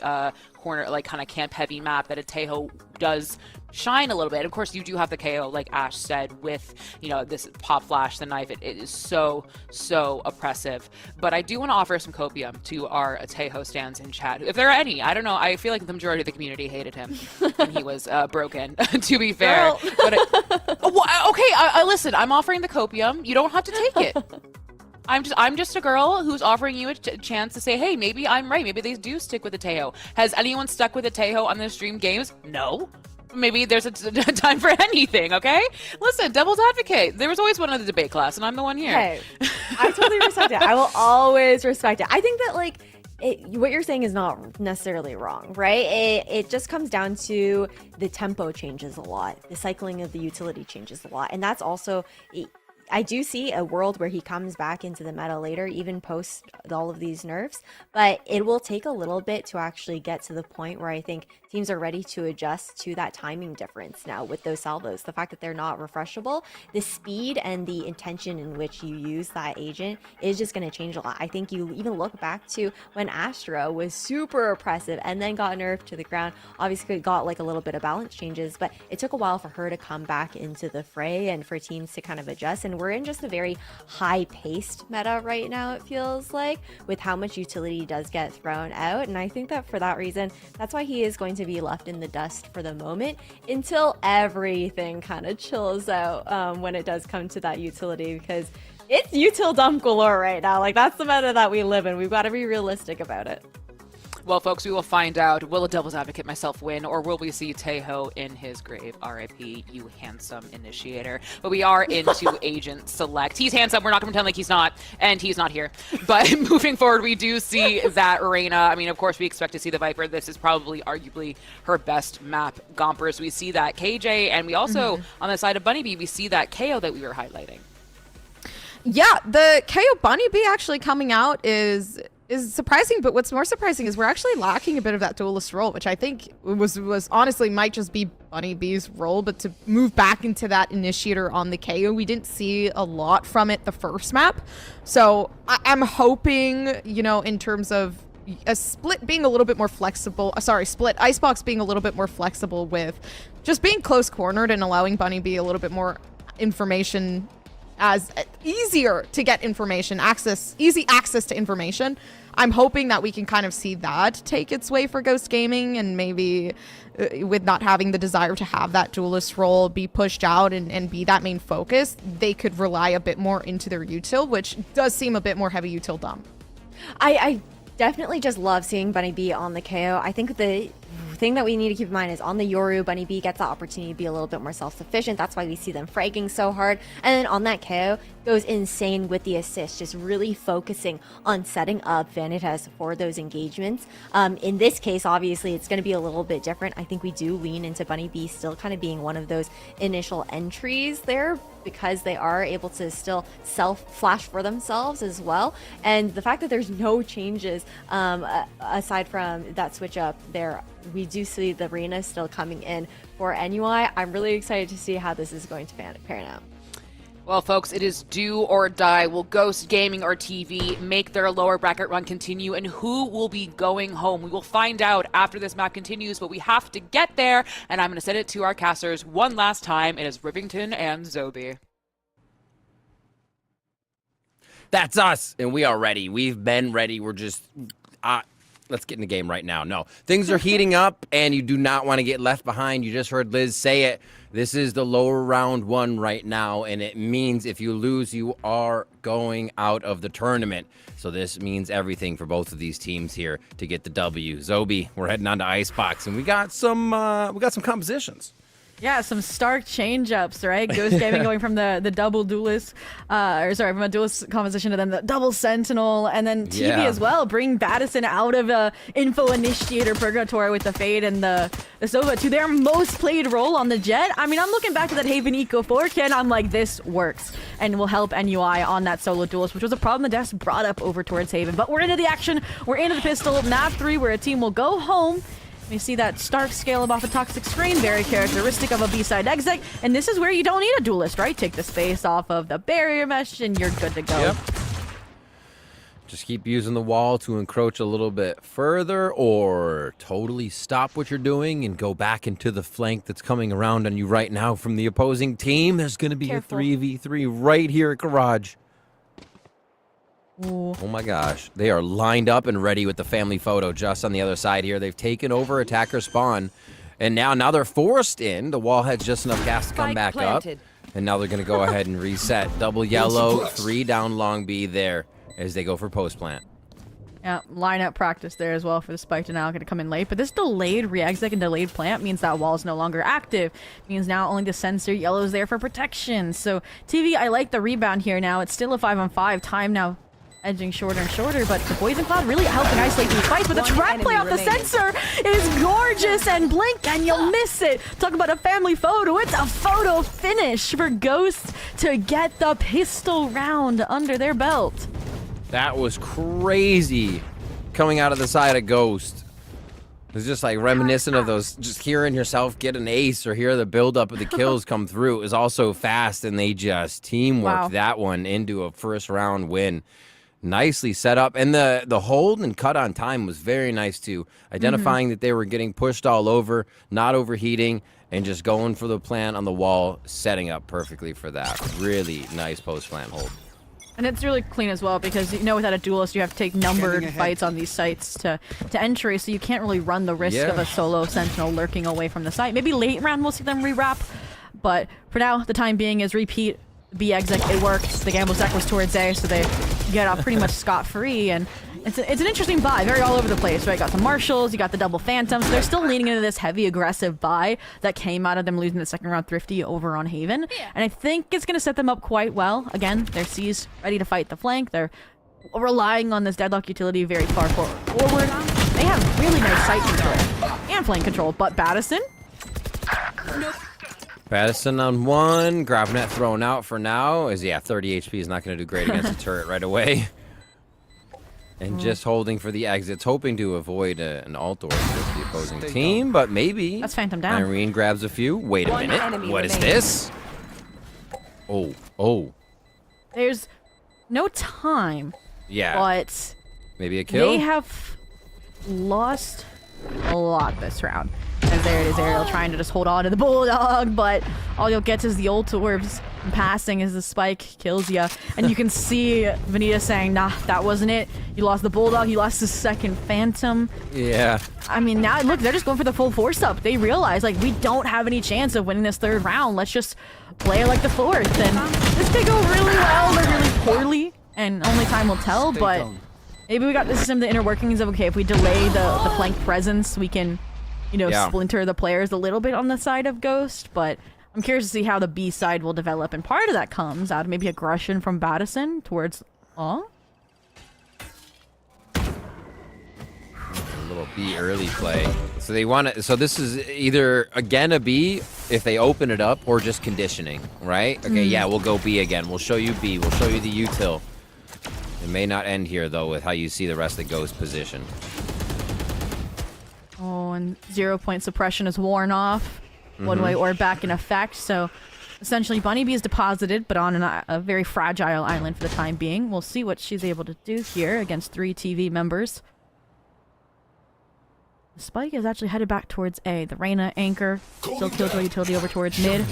corner, like kind of camp-heavy map that a Taeho does shine a little bit. Of course, you do have the KO, like Ash said, with, this pop flash, the knife. It is so, so oppressive. But I do want to offer some copium to our Taeho stands in chat. If there are any, I don't know. I feel like the majority of the community hated him when he was broken, to be fair. But okay, listen, I'm offering the copium. You don't have to take it. I'm just a girl who's offering you a chance to say, hey, maybe I'm right. Maybe they do stick with the Taeho. Has anyone stuck with the Taeho on the stream games? No. Maybe there's a time for anything, okay? Listen, devil's advocate. There was always one in the debate class, and I'm the one here. Hey, I totally respect it. I will always respect it. I think that, what you're saying is not necessarily wrong, right? It just comes down to the tempo changes a lot. The cycling of the utility changes a lot. And that's also... I do see a world where he comes back into the meta later, even post all of these nerfs, but it will take a little bit to actually get to the point where I think teams are ready to adjust to that timing difference now with those salvos. The fact that they're not refreshable, the speed and the intention in which you use that agent is just going to change a lot. I think you even look back to when Astra was super oppressive and then got nerfed to the ground. Obviously it got a little bit of balance changes, but it took a while for her to come back into the fray and for teams to kind of adjust. And we're in just a very high-paced meta right now, it feels like, with how much utility does get thrown out. And I think that for that reason, that's why he is going to be left in the dust for the moment until everything kind of chills out when it does come to that utility, because it's util dump galore right now. That's the meta that we live in. We've got to be realistic about it. Well, folks, we will find out. Will a devil's advocate myself win, or will we see Tejo in his grave? R.I.P. you handsome initiator. But we are into Agent Select. He's handsome. We're not going to pretend like he's not, and he's not here. But moving forward, we do see that Reyna. I mean, of course, we expect to see the Viper. This is probably, arguably, her best map. Gompers, we see that KJ, and we also, on the side of Bunny B, we see that KO that we were highlighting. Yeah, the KO Bunny B actually coming out is surprising, but what's more surprising is we're actually lacking a bit of that duelist role, which I think was honestly might just be Bunny B's role, but to move back into that initiator on the KO, we didn't see a lot from it the first map. So I'm hoping, you know, in terms of a split being a little bit more flexible, split Icebox being a little bit more flexible with just being close cornered and allowing Bunny B a little bit more information, as easier to get information, easy access to information. I'm hoping that we can kind of see that take its way for Ghost Gaming, and maybe with not having the desire to have that duelist role be pushed out and be that main focus, they could rely a bit more into their util, which does seem a bit more heavy util dump. I definitely just love seeing Bunny B on the KO. I think the thing that we need to keep in mind is on the Yoru, Bunny B gets the opportunity to be a little bit more self-sufficient. That's why we see them fragging so hard. And then on that KO, goes insane with the assist, just really focusing on setting up Vanitas for those engagements. In this case, obviously, it's going to be a little bit different. I think we do lean into Bunny B still kind of being one of those initial entries there, because they are able to still self-flash for themselves as well. And the fact that there's no changes aside from that switch up there, we do see the Reyna still coming in for NUI. I'm really excited to see how this is going to pan out. Well, folks, it is do or die. Will Ghost Gaming or TV make their lower bracket run continue, and who will be going home? We will find out after this map continues, but we have to get there, and I'm going to send it to our casters one last time. It is Rivington and Zobi. That's us, and we are ready. We've been ready. We're just... let's get in the game right now. No, things are heating up, and you do not want to get left behind. You just heard Liz say it. This is the lower round one right now, and it means if you lose, you are going out of the tournament. So this means everything for both of these teams here to get the W. Zobi, we're heading on to Icebox, and we got some compositions. Yeah, some stark change-ups, right? Ghost Gaming going from the double duelist, from a duelist composition to then the double sentinel, and then TV as well, bring Battison out of info initiator purgatory with the fade and the Sova to their most played role on the Jet. I mean, I'm looking back to that Haven Eco 4K, and I'm like, this works and will help NUI on that solo duelist, which was a problem the Desk brought up over towards Haven. But we're into the action, we're into the pistol, map 3, where a team will go home. We see that stark scale off a toxic screen, very characteristic of a B-side exit, and this is where you don't need a duelist, right? Take the space off of the barrier mesh and you're good to go. Yep. Just keep using the wall to encroach a little bit further, or totally stop what you're doing and go back into the flank that's coming around on you right now from the opposing team. There's going to be a 3v3 right here at Garage. Ooh. Oh my gosh. They are lined up and ready with the family photo just on the other side here. They've taken over attacker spawn, and now they're forced in. The wall has just enough gas to come back up, and now they're going to go ahead and reset. Double yellow, 3 down long B there as they go for post plant. Yeah, lineup practice there as well for the spike to now going to come in late. But this delayed re-exec and delayed plant means that wall is no longer active. Means now only the sensor yellow is there for protection. So TV, I like the rebound here now. It's still a 5-on-5. Time now edging shorter and shorter, but the Poison Cloud really helping isolate these fights. But the trap play off the sensor is gorgeous, and blink and you'll miss it. Talk about a family photo. It's a photo finish for Ghost to get the pistol round under their belt. That was crazy coming out of the side of Ghost. It's just like reminiscent of those, just hearing yourself get an ace or hear the buildup of the kills come through. It was also fast, and they just teamworked that one into a first round win. Nicely set up, and the hold and cut on time was very nice too. Identifying that they were getting pushed all over, not overheating, and just going for the plant on the wall, setting up perfectly for that. Really nice post plant hold. And it's really clean as well, because you know without a duelist you have to take numbered fights on these sites to entry, so you can't really run the risk of a solo sentinel lurking away from the site. Maybe late round we'll see them rewrap, but for now the time being is repeat B exec. It worked. The gamble stack was towards A, so they get off pretty much scot-free, and it's an interesting buy, very all over the place, right? Got some Marshals, you got the double Phantoms. They're still leaning into this heavy aggressive buy that came out of them losing the second round Thrifty over on Haven, and I think it's going to set them up quite well. Again, their C's ready to fight the flank. They're relying on this Deadlock utility very far forward. They have really nice sight control and flank control, but Battison? Nope. Battison on one, Gravenet thrown out for now. Is 30 HP is not going to do great against a turret right away. And just holding for the exits, hoping to avoid an ult or with the opposing team, but maybe. That's Phantom down. Irene grabs a few. Wait a minute. What is this? Oh. There's no time. Yeah. But maybe a kill? They have lost a lot this round. And there it is, Ariel trying to just hold on to the Bulldog, but all you'll get is the ult orbs passing as the spike kills you. And you can see Vanita saying, nah, that wasn't it. You lost the Bulldog, you lost the second Phantom. Yeah. I mean, now, look, they're just going for the full force up. They realize, like, we don't have any chance of winning this third round. Let's just play it like the fourth. And this could go really well or really poorly, and only time will tell, but maybe we got this is some of the inner workings of, okay, if we delay the flank presence, we can, you know, splinter the players a little bit on the side of Ghost, but I'm curious to see how the B side will develop, and part of that comes out of maybe aggression from Battison towards a little B early play. So they want to, so this is either again a B if they open it up, or just conditioning, right? Okay, yeah, we'll go B again. We'll show you B. We'll show you the util. It may not end here though with how you see the rest of Ghost position. Oh, and 0 point suppression is worn off. One way or back in effect. So essentially Bunny Bee is deposited, but on a very fragile island for the time being. We'll see what she's able to do here against 3 TV members. The Spike is actually headed back towards A. The Reyna anchor, still Killjoy utility over towards mid.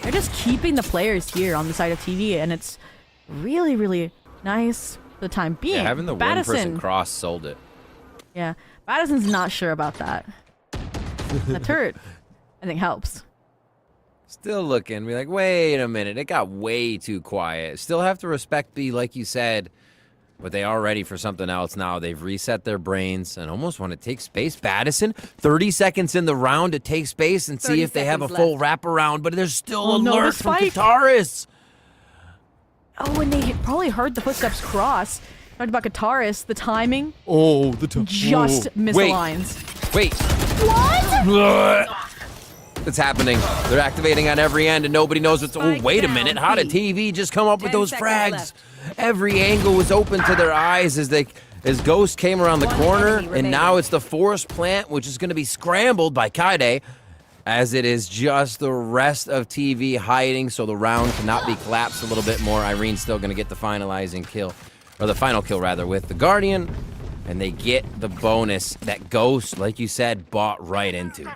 They're just keeping the players here on the side of TV, and it's really, really nice for the time being. Yeah, having the one-person cross sold it. Yeah, Battison's not sure about that. The turret, I think, helps. Still looking, be like, wait a minute, it got way too quiet. Still have to respect B, like you said, but they are ready for something else now. They've reset their brains and almost want to take space. Battison, 30 seconds in the round to take space and see if they have a full wraparound, but there's still alert from Kataris. Oh, and they probably heard the footsteps cross. Talked about Kataris, the timing. Oh, the timing. Just misaligns. Wait. What? It's happening. They're activating on every end and nobody knows what's... Oh, wait a minute. How did TV just come up with those frags? Every angle was open to their eyes as Ghost came around the corner, and now it's the force plant, which is going to be scrambled by Kaide, as it is just the rest of TV hiding, so the round cannot be collapsed a little bit more. Irene's still going to get the finalizing kill, or the final kill rather, with the Guardian, and they get the bonus that Ghost, like you said, bought right into.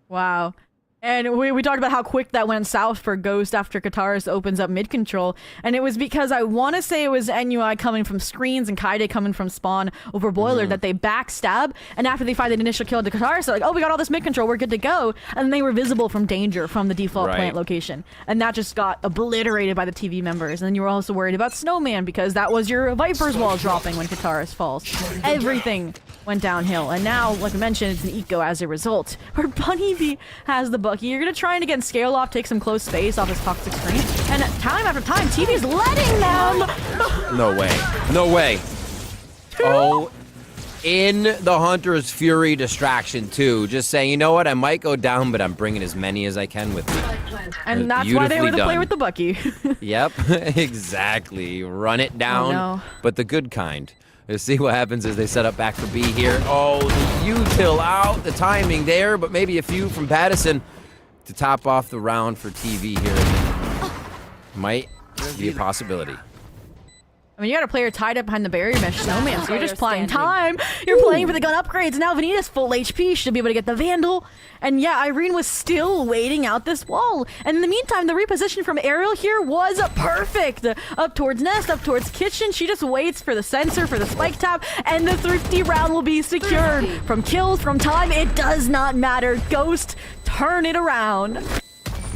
Wow. And we talked about how quick that went south for Ghost after Kataris opens up mid control. And it was because I want to say it was NUI coming from screens and Kaide coming from spawn over Boiler that they backstab. And after they find the initial kill to Kataris, they're like, oh, we got all this mid control, we're good to go. And they were visible from danger from the default plant location. And that just got obliterated by the TV members. And then you were also worried about Snowman because that was your Viper's wall dropping when Kataris falls. Everything went downhill. And now, like I mentioned, it's an eco as a result. Where Bunny Bee has the Bucky. You're going to try and again scale off, take some close space off his toxic screen. And time after time, TV's letting them. No way. No way. Oh, in the Hunter's Fury distraction too. Just saying, you know what? I might go down, but I'm bringing as many as I can with me. And that's why they were the player with the Bucky. Yep, exactly. Run it down, but the good kind. Let's see what happens as they set up back for B here. Oh, the util out, the timing there, but maybe a few from Battison to top off the round for TV here. Might be a possibility. I mean, you got a player tied up behind the barrier mesh Snowman, so you're just playing time. You're playing for the gun upgrades. Now Vanita's full HP. She'll be able to get the Vandal. And yeah, Irene was still waiting out this wall. And in the meantime, the reposition from Ariel here was perfect. Up towards Nest, up towards Kitchen. She just waits for the sensor, for the spike tap, and the Thrifty round will be secured. From kills, from time, it does not matter. Ghost, turn it around.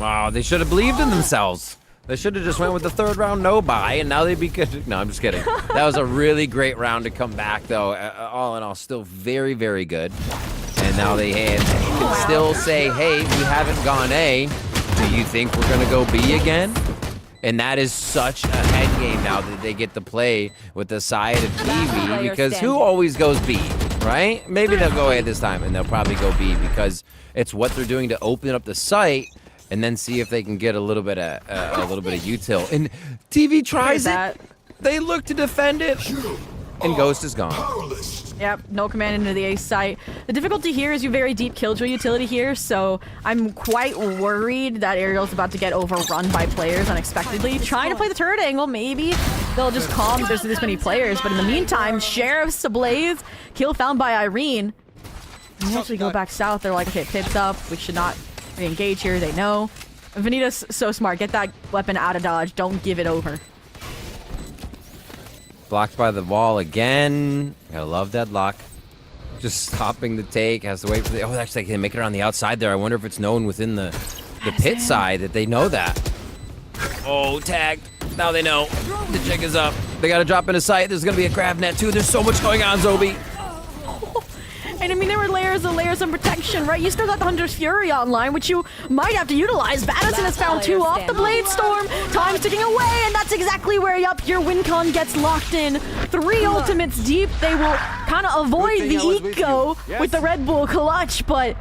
Wow, they should have believed in themselves. They should have just went with the third round no buy, and now they'd be good. No, I'm just kidding. That was a really great round to come back, though. All in all, still very, very good. And now they can still say, hey, we haven't gone A. Do you think we're going to go B again? And that is such a head game now that they get to play with the side of TV, because who always goes B, right? Maybe they'll go A this time, and they'll probably go B because it's what they're doing to open up the site and then see if they can get a little bit of util. And TV tries it. They look to defend it, and Ghost is gone. Yep, no command into the A site. The difficulty here is you very deep killjoy utility here, so I'm quite worried that Aerial's about to get overrun by players unexpectedly. Trying to play the turret angle, maybe they'll just calm there's this many players, but in the meantime, Sheriff's ablaze, kill found by Irene. And once we go back south, they're like, okay, Pip's up, we should not re-engage here, they know. Vanita's so smart, get that weapon out of dodge, don't give it over. Blocked by the wall again. Gotta love deadlock. Just stopping the take. Has to wait for the... Oh, actually, they can make it around the outside there. I wonder if it's known within the pit side that they know that. Oh, tagged. Now they know. The jig is up. They gotta drop into sight. There's gonna be a grab net, too. There's so much going on, Zobi. And I mean, there were layers and layers of protection, right? You still got the Hunter's Fury online, which you might have to utilize. Madison has found 2 off the Blade Storm. Time's ticking away, and that's exactly where, yup, your win con gets locked in. 3 ultimates deep. They will kind of avoid the eco with the Red Bull clutch, but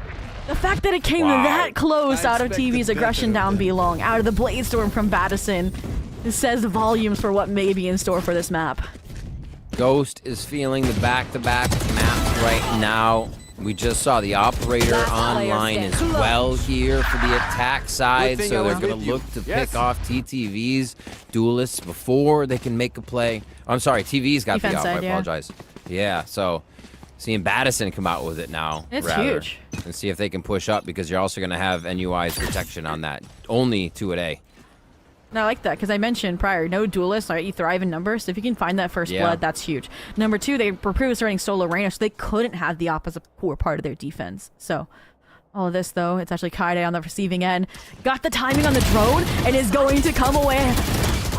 the fact that it came that close out of TV's aggression down B long, out of the Blade Storm from Madison, it says volumes for what may be in store for this map. Ghost is feeling the back-to-back maps right now. We just saw the operator online as well here for the attack side, so they're going to look to pick off TTV's duelists before they can make a play. I'm sorry, TV's got the off, I apologize. Yeah, so seeing Madison come out with it now. It's huge. And see if they can push up, because you're also going to have NUI's protection on that. Only 2 at A. No, I like that, because I mentioned prior, no duelists, right? You thrive in numbers, so if you can find that first blood, that's huge. Number 2, they were previously running solo Reyna, so they couldn't have the opposite core part of their defense. So, all of this, though, it's actually Kaide on the receiving end. Got the timing on the drone, and is going to come away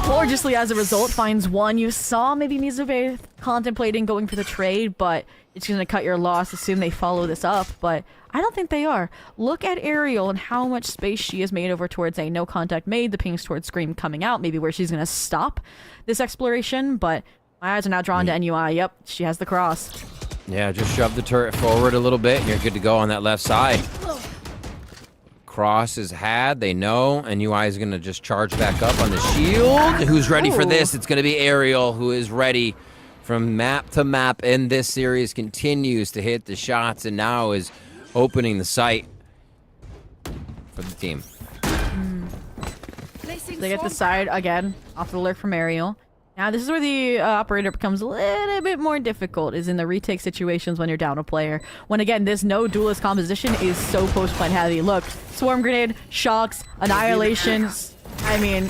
gorgeously as a result. Finds 1. You saw maybe Mizube contemplating going for the trade, but it's going to cut your loss. Assume they follow this up, but I don't think they are. Look at Aerial and how much space she has made over towards A. No contact made. The pings towards Scream coming out. Maybe where she's going to stop this exploration. But my eyes are now drawn to NUI. Yep, she has the cross. Yeah, just shove the turret forward a little bit and you're good to go on that left side. Cross is had. They know. NUI is going to just charge back up on the shield. Who's ready for this? It's going to be Aerial, who is ready from map to map. And this series continues to hit the shots and now is opening the site for the team. They get the side again off the lurk from Aerial. Now this is where the operator becomes a little bit more difficult, is in the retake situations when you're down a player. When again, this no duelist composition is so post-plant heavy. Look, Swarm Grenade, Shocks, Annihilation, I mean,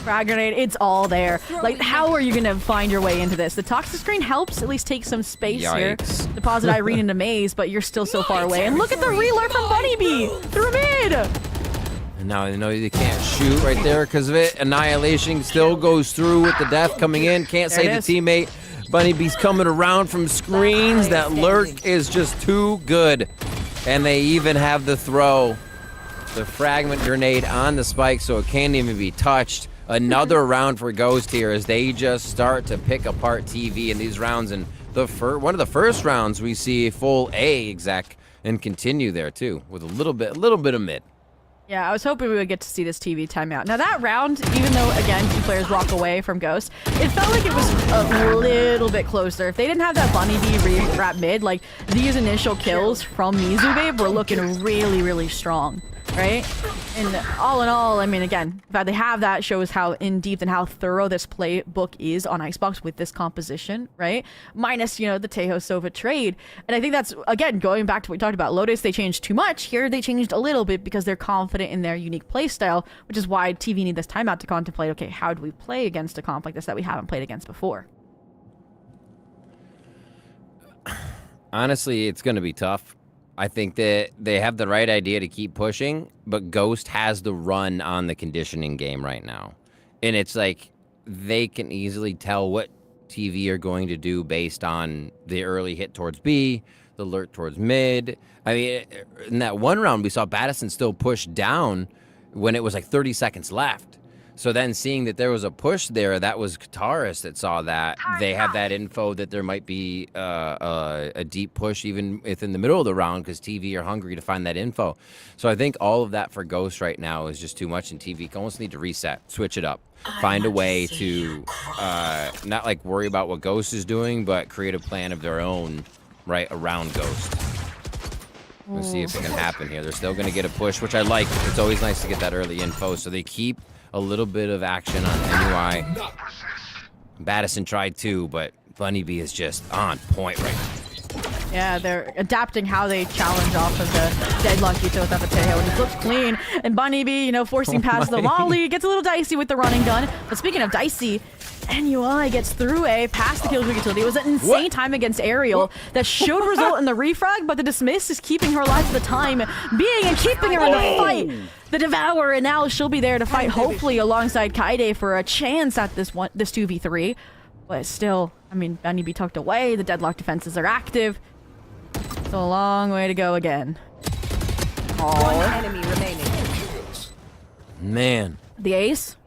Frag Grenade, it's all there. Like, how are you going to find your way into this? The Toxic Screen helps at least take some space here. Deposit Irene into Maze, but you're still so far away. And look at the relurk from Bunny Bee through mid! And now they know they can't shoot right there because of it. Annihilation still goes through with the death coming in. Can't save the teammate. Bunny Bee's coming around from screens. That lurk is just too good. And they even have the throw. The fragment grenade on the spike so it can't even be touched. Another round for Ghost here as they just start to pick apart TV in these rounds. And one of the first rounds we see full A exec and continue there too with a little bit of mid. Yeah, I was hoping we would get to see this TV timeout. Now that round, even though, again, 2 players walk away from Ghost, it felt like it was a little bit closer. If they didn't have that Bunny Bee re-wrap mid, like, these initial kills from Mizube were looking really, really strong, right? And all in all, I mean, again, the fact they have that shows how in-depth and how thorough this playbook is on Icebox with this composition, right? Minus, you know, the Tejo Sova trade. And I think that's, again, going back to what we talked about. Lotus, they changed too much. Here, they changed a little bit because they're confident in their unique play style, which is why TV need this timeout to contemplate, okay, how do we play against a comp like this that we haven't played against before? Honestly, it's going to be tough. I think that they have the right idea to keep pushing, but Ghost has the run on the conditioning game right now. And it's like they can easily tell what TV are going to do based on the early hit towards B, the lurk towards mid. I mean, in that one round, we saw Battison still push down when it was like 30 seconds left. So then seeing that there was a push there, that was Kataris that saw that. They have that info that there might be a deep push even within the middle of the round because TV are hungry to find that info. So I think all of that for Ghost right now is just too much, and TV almost need to reset, switch it up, find a way to not like worry about what Ghost is doing, but create a plan of their own right around Ghost. Let's see if it can happen here. They're still going to get a push, which I like. It's always nice to get that early info, so they keep a little bit of action on NUI. Battison tried too, but Bunny B is just on point right now. Yeah, they're adapting how they challenge off of the deadlock Ito with Avateo, and he flips clean. And Bunny B, you know, forcing past the volley, gets a little dicey with the running gun. But speaking of dicey, NUI gets through A, past the Killjoy utility. It was an insane time against Aerial that should result in the refrag, but the Dismiss is keeping her alive for the time being and keeping her in the fight. The Devourer, and now she'll be there to fight, hopefully, alongside Kaide for a chance at this 2v3. But still, I mean, Bunny B tucked away. The deadlock defenses are active. It's a long way to go again. One enemy remaining. Man. The ace.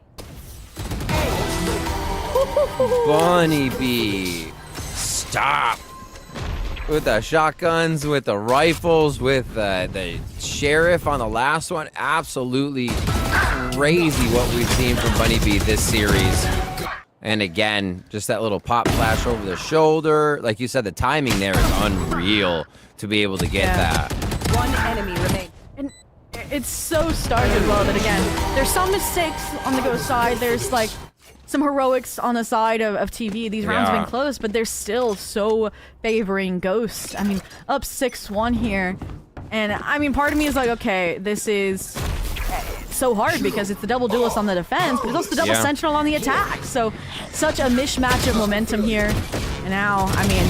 Bunny B. Stop. With the shotguns, with the rifles, with the sheriff on the last one. Absolutely crazy what we've seen from Bunny B this series. And again, just that little pop flash over the shoulder. Like you said, the timing there is unreal to be able to get that. One enemy remains. And it's so stark as well that, again, there's some mistakes on the Ghost side. There's, like, some heroics on the side of TV. These rounds have been close, but they're still so favoring Ghost. I mean, up 6-1 here. And, I mean, part of me is like, okay, this is so hard because it's the double duelist on the defense, but it's also the double sentinel on the attack. So, such a mishmatch of momentum here. And now, I mean,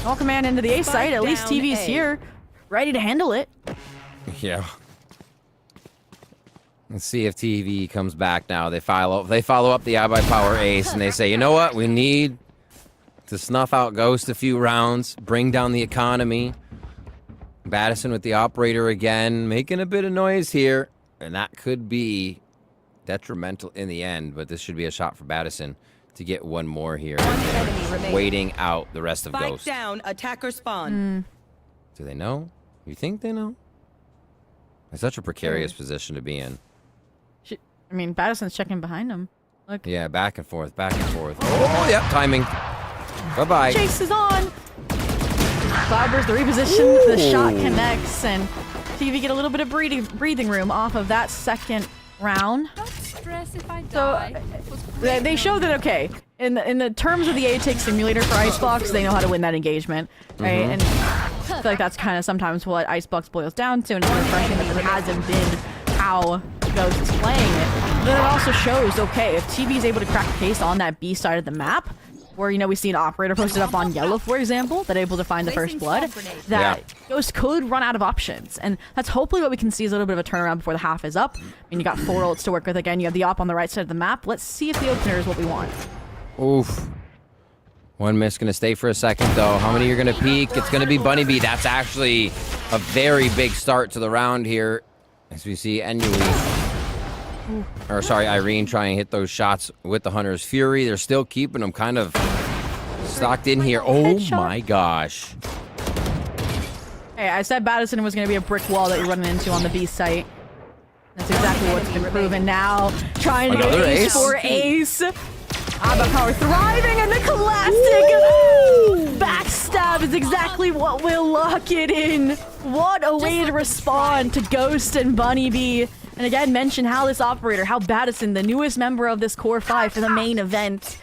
all command into the A site. At least TV's here, ready to handle it. Yeah. Let's see if TV comes back now. They follow up the iBUYPOWER ace, and they say, you know what? We need to snuff out Ghost a few rounds, bring down the economy. Battison with the operator again, making a bit of noise here. And that could be detrimental in the end, but this should be a shot for Battison to get one more here. Waiting out the rest of Ghost. Down, attacker spawn. Do they know? You think they know? It's such a precarious position to be in. I mean, Battison's checking behind him. Look. Yeah, back and forth, back and forth. Oh, yep, timing. Bye-bye. Chase is on. Cloudburst, the reposition, the shot connects, and TV get a little bit of breathing room off of that second round. Don't stress if I die. So they show that, okay, in the terms of the ATIC simulator for Icebox, they know how to win that engagement, right? And I feel like that's kind of sometimes what Icebox boils down to, and it's refreshing that it hasn't been how Ghost is playing it. But then it also shows, okay, if TV is able to crack the case on that B side of the map, where, you know, we see an operator posted up on yellow, for example, that able to find the first blood, that Ghost could run out of options. And that's hopefully what we can see is a little bit of a turnaround before the half is up. I mean, you got 4 ults to work with again. You have the op on the right side of the map. Let's see if the opener is what we want. Oof. One miss gonna stay for a second, though. How many are gonna peek? It's gonna be Bunny B. That's actually a very big start to the round here. As we see Irene try and hit those shots with the Hunter's Fury. They're still keeping them kind of stocked in here. Oh my gosh. Hey, I said Battison was going to be a brick wall that you're running into on the B site. That's exactly what's been proven now. Trying to go ace for ace. iBUYPOWER thriving, and the classic backstab is exactly what will lock it in. What a way to respond to Ghost and Bunny B. And again, mention how this operator, how Battison, the newest member of this core 5 for the main event,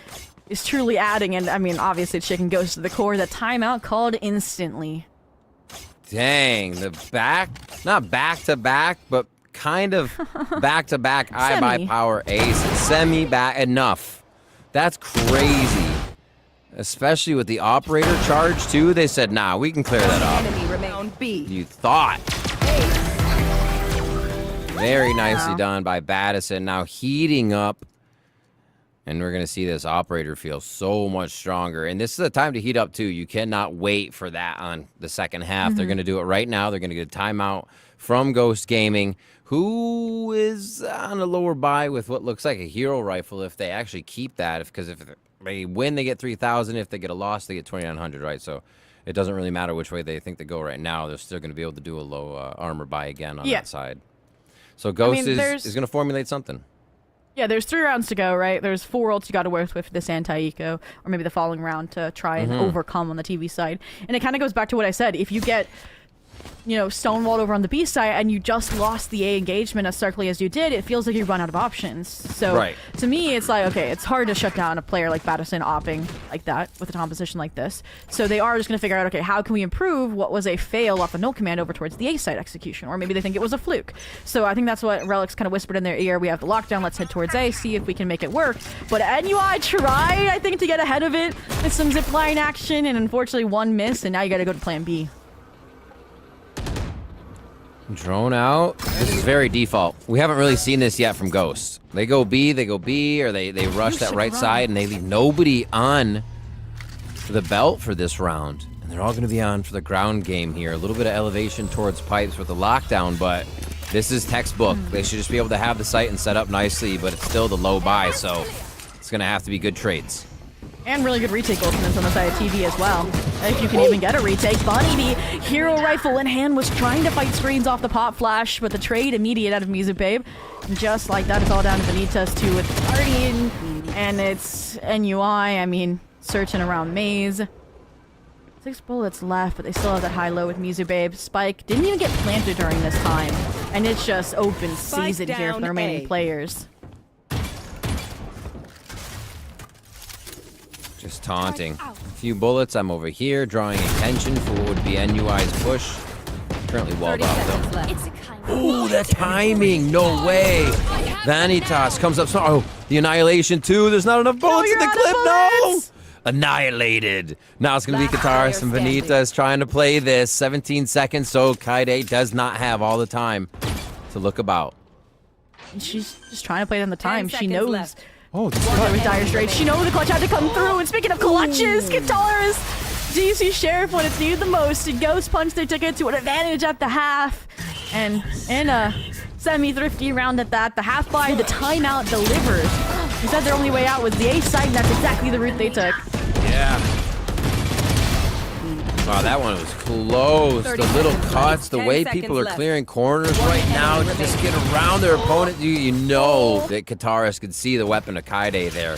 is truly adding. And I mean, obviously, it's shaking Ghost to the core. The timeout called instantly. Dang, the not back-to-back, but kind of back-to-back iBUYPOWER ace. Semi-back, enough. That's crazy. Especially with the operator charge, too. They said, nah, we can clear that up. You thought. Very nicely done by Battison. Now heating up And we're going to see this operator feel so much stronger. And this is a time to heat up, too. You cannot wait for that on the second half. They're going to do it right now. They're going to get a timeout from Ghost Gaming, who is on a lower buy with what looks like a hero rifle if they actually keep that. Because if they win, they get 3,000. If they get a loss, they get 2,900, right? So it doesn't really matter which way they think they go right now. They're still going to be able to do a low armor buy again on that side. So Ghost is going to formulate something. Yeah, there's 3 rounds to go, right? There's 4 ults you got to work with this anti-eco, or maybe the following round to try and overcome on the TV side. And it kind of goes back to what I said. If you get, you know, stonewalled over on the B side and you just lost the A engagement as starkly as you did, it feels like you run out of options. So to me, it's like, okay, it's hard to shut down a player like Verizon opping like that with a composition like this. So they are just going to figure out, okay, how can we improve what was a fail off a null command over towards the A side execution? Or maybe they think it was a fluke. So I think that's what Relic's kind of whispered in their ear. We have the lockdown, let's head towards A, see if we can make it work. But NUI tried, I think, to get ahead of it with some zipline action, and unfortunately one miss, and now you got to go to plan B. Drone out. This is very default. We haven't really seen this yet from Ghost. They go B, or they rush that right side, and they leave nobody on the belt for this round. And they're all going to be on for the ground game here. A little bit of elevation towards pipes with the lockdown, but this is textbook. They should just be able to have the site and set up nicely, but it's still the low buy, so it's going to have to be good trades. And really good retake ultimates on the side of TV as well. If you can even get a retake. Bunny, the hero rifle in hand, was trying to fight screens off the pop flash, but the trade immediate out of VCT. And just like that, it's all down to Vanitas 2 with Guardian. And it's NUI, I mean, searching around maze. 6 bullets left, but they still have that high-low with VCT. Spike didn't even get planted during this time. And it's just open season here for the remaining players. Just taunting. A few bullets. I'm over here, drawing attention for what would be NUI's push. Currently walled off, though. Ooh, the timing! No way! Vanitas comes up. Oh, the Annihilation, too. There's not enough bullets in the clip. No! Annihilated. Now it's going to be Kataris and Vanitas trying to play this. 17 seconds, so Kaide does not have all the time to look about. And she's just trying to play them the time. She knows... Left. Oh, this with dire straits. She knows the clutch had to come through. And speaking of clutches, Kataris, DC Sheriff when it's needed the most. And Ghost punch their ticket to an advantage at the half. And in a semi-thrifty round at that, the half buy, the timeout delivers. He said their only way out was the A side, and that's exactly the route they took. Yeah. Wow, that one was close. The little cuts, the way people are clearing corners right now to just get around their opponent. You know that Kataris could see the weapon of Kaide there,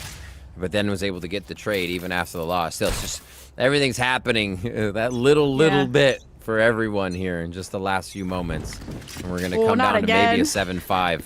but then was able to get the trade even after the loss. Still, it's just everything's happening that little bit for everyone here in just the last few moments. And we're going to come down to maybe a 7-5.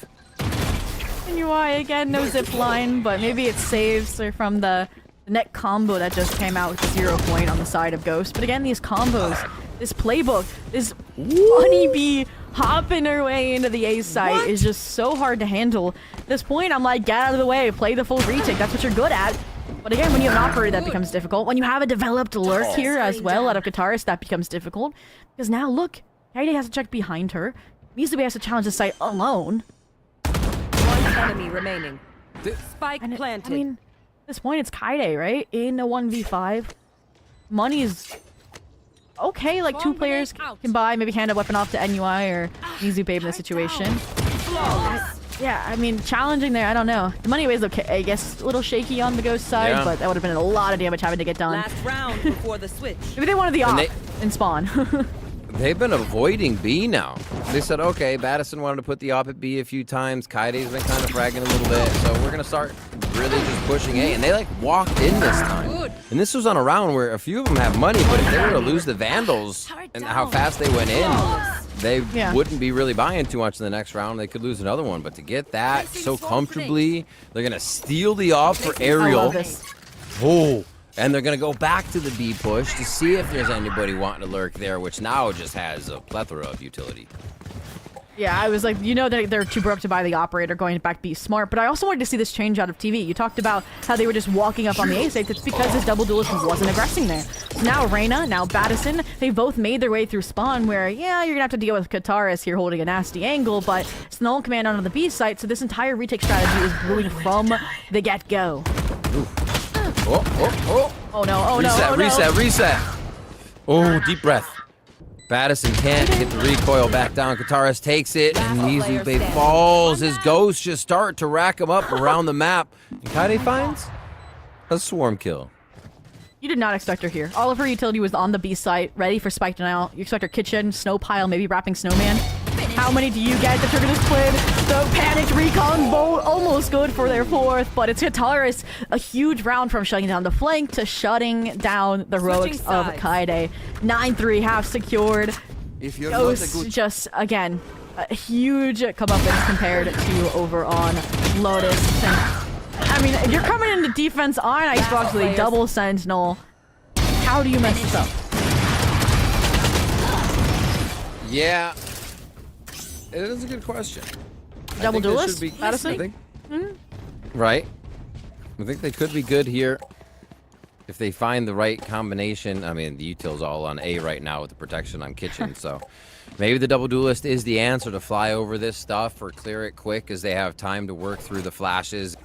NUI again, no zip line, but maybe it saves her from the net combo that just came out with the 0 point on the side of Ghost. But again, these combos, this playbook, this Bunny Bee hopping her way into the A site is just so hard to handle. At this point, I'm like, get out of the way, play the full retake. That's what you're good at. But again, when you have an operator, that becomes difficult. When you have a developed lurk here as well out of Kataris, that becomes difficult. Because now, look, Kaide has to check behind her. VCT has to challenge the site alone. One enemy remaining. Spike planted. I mean, at this point, it's Kaide, right? In a 1v5. Money's okay, like 2 players can buy, maybe hand a weapon off to NUI or VCT in this situation. Yeah, I mean, challenging there, I don't know. The money was okay, I guess, a little shaky on the Ghost side, but that would have been a lot of damage having to get done. Last round before the switch. Maybe they wanted the op and spawn. They've been avoiding B now. They said, okay, Verizon wanted to put the op at B a few times. Kaide's been kind of fragging a little bit, so we're going to start really just pushing A. And they, like, walked in this time. And this was on a round where a few of them have money, but if they were to lose the Vandals and how fast they went in, they wouldn't be really buying too much in the next round. They could lose another one. But to get that so comfortably, they're going to steal the op for Aerial. Oh. And they're going to go back to the B push to see if there's anybody wanting to lurk there, which now just has a plethora of utility. Yeah, I was like, you know that they're too broke to buy the operator, going back be smart, but I also wanted to see this change out of TV. You talked about how they were just walking up on the A site. That's because this double duelist wasn't aggressing there. So now Reyna, now Battison, they both made their way through spawn where, yeah, you're gonna have to deal with Kataris here holding a nasty angle, but it's null command onto the B site, so this entire retake strategy is brewing from the get-go. Oh no, oh no, Reset. Oh, deep breath. Battison can't get the recoil back down. Kataris takes it, and Mizupe falls. His ghosts just start to rack him up around the map. And Kaide finds a swarm kill. You did not expect her here. All of her utility was on the B site, ready for spike denial. You expect her kitchen, snow pile, maybe wrapping snowman. How many do you get to trigger this split? The panicked recon bolt, almost good for their fourth, but it's Kataris. A huge round from shutting down the flank to shutting down the heroics of Kaide. 9-3 half secured. Ghost just, again, a huge comeuppance compared to over on Lotus. And, I mean, if you're coming into defense on Icebox with a double sentinel, how do you mess this up? Yeah. It is a good question. Double duelist? Battison? Right. I think they could be good here if they find the right combination. I mean, the util's all on A right now with the protection on kitchen, so maybe the double duelist is the answer to fly over this stuff or clear it quick as they have time to work through the flashes.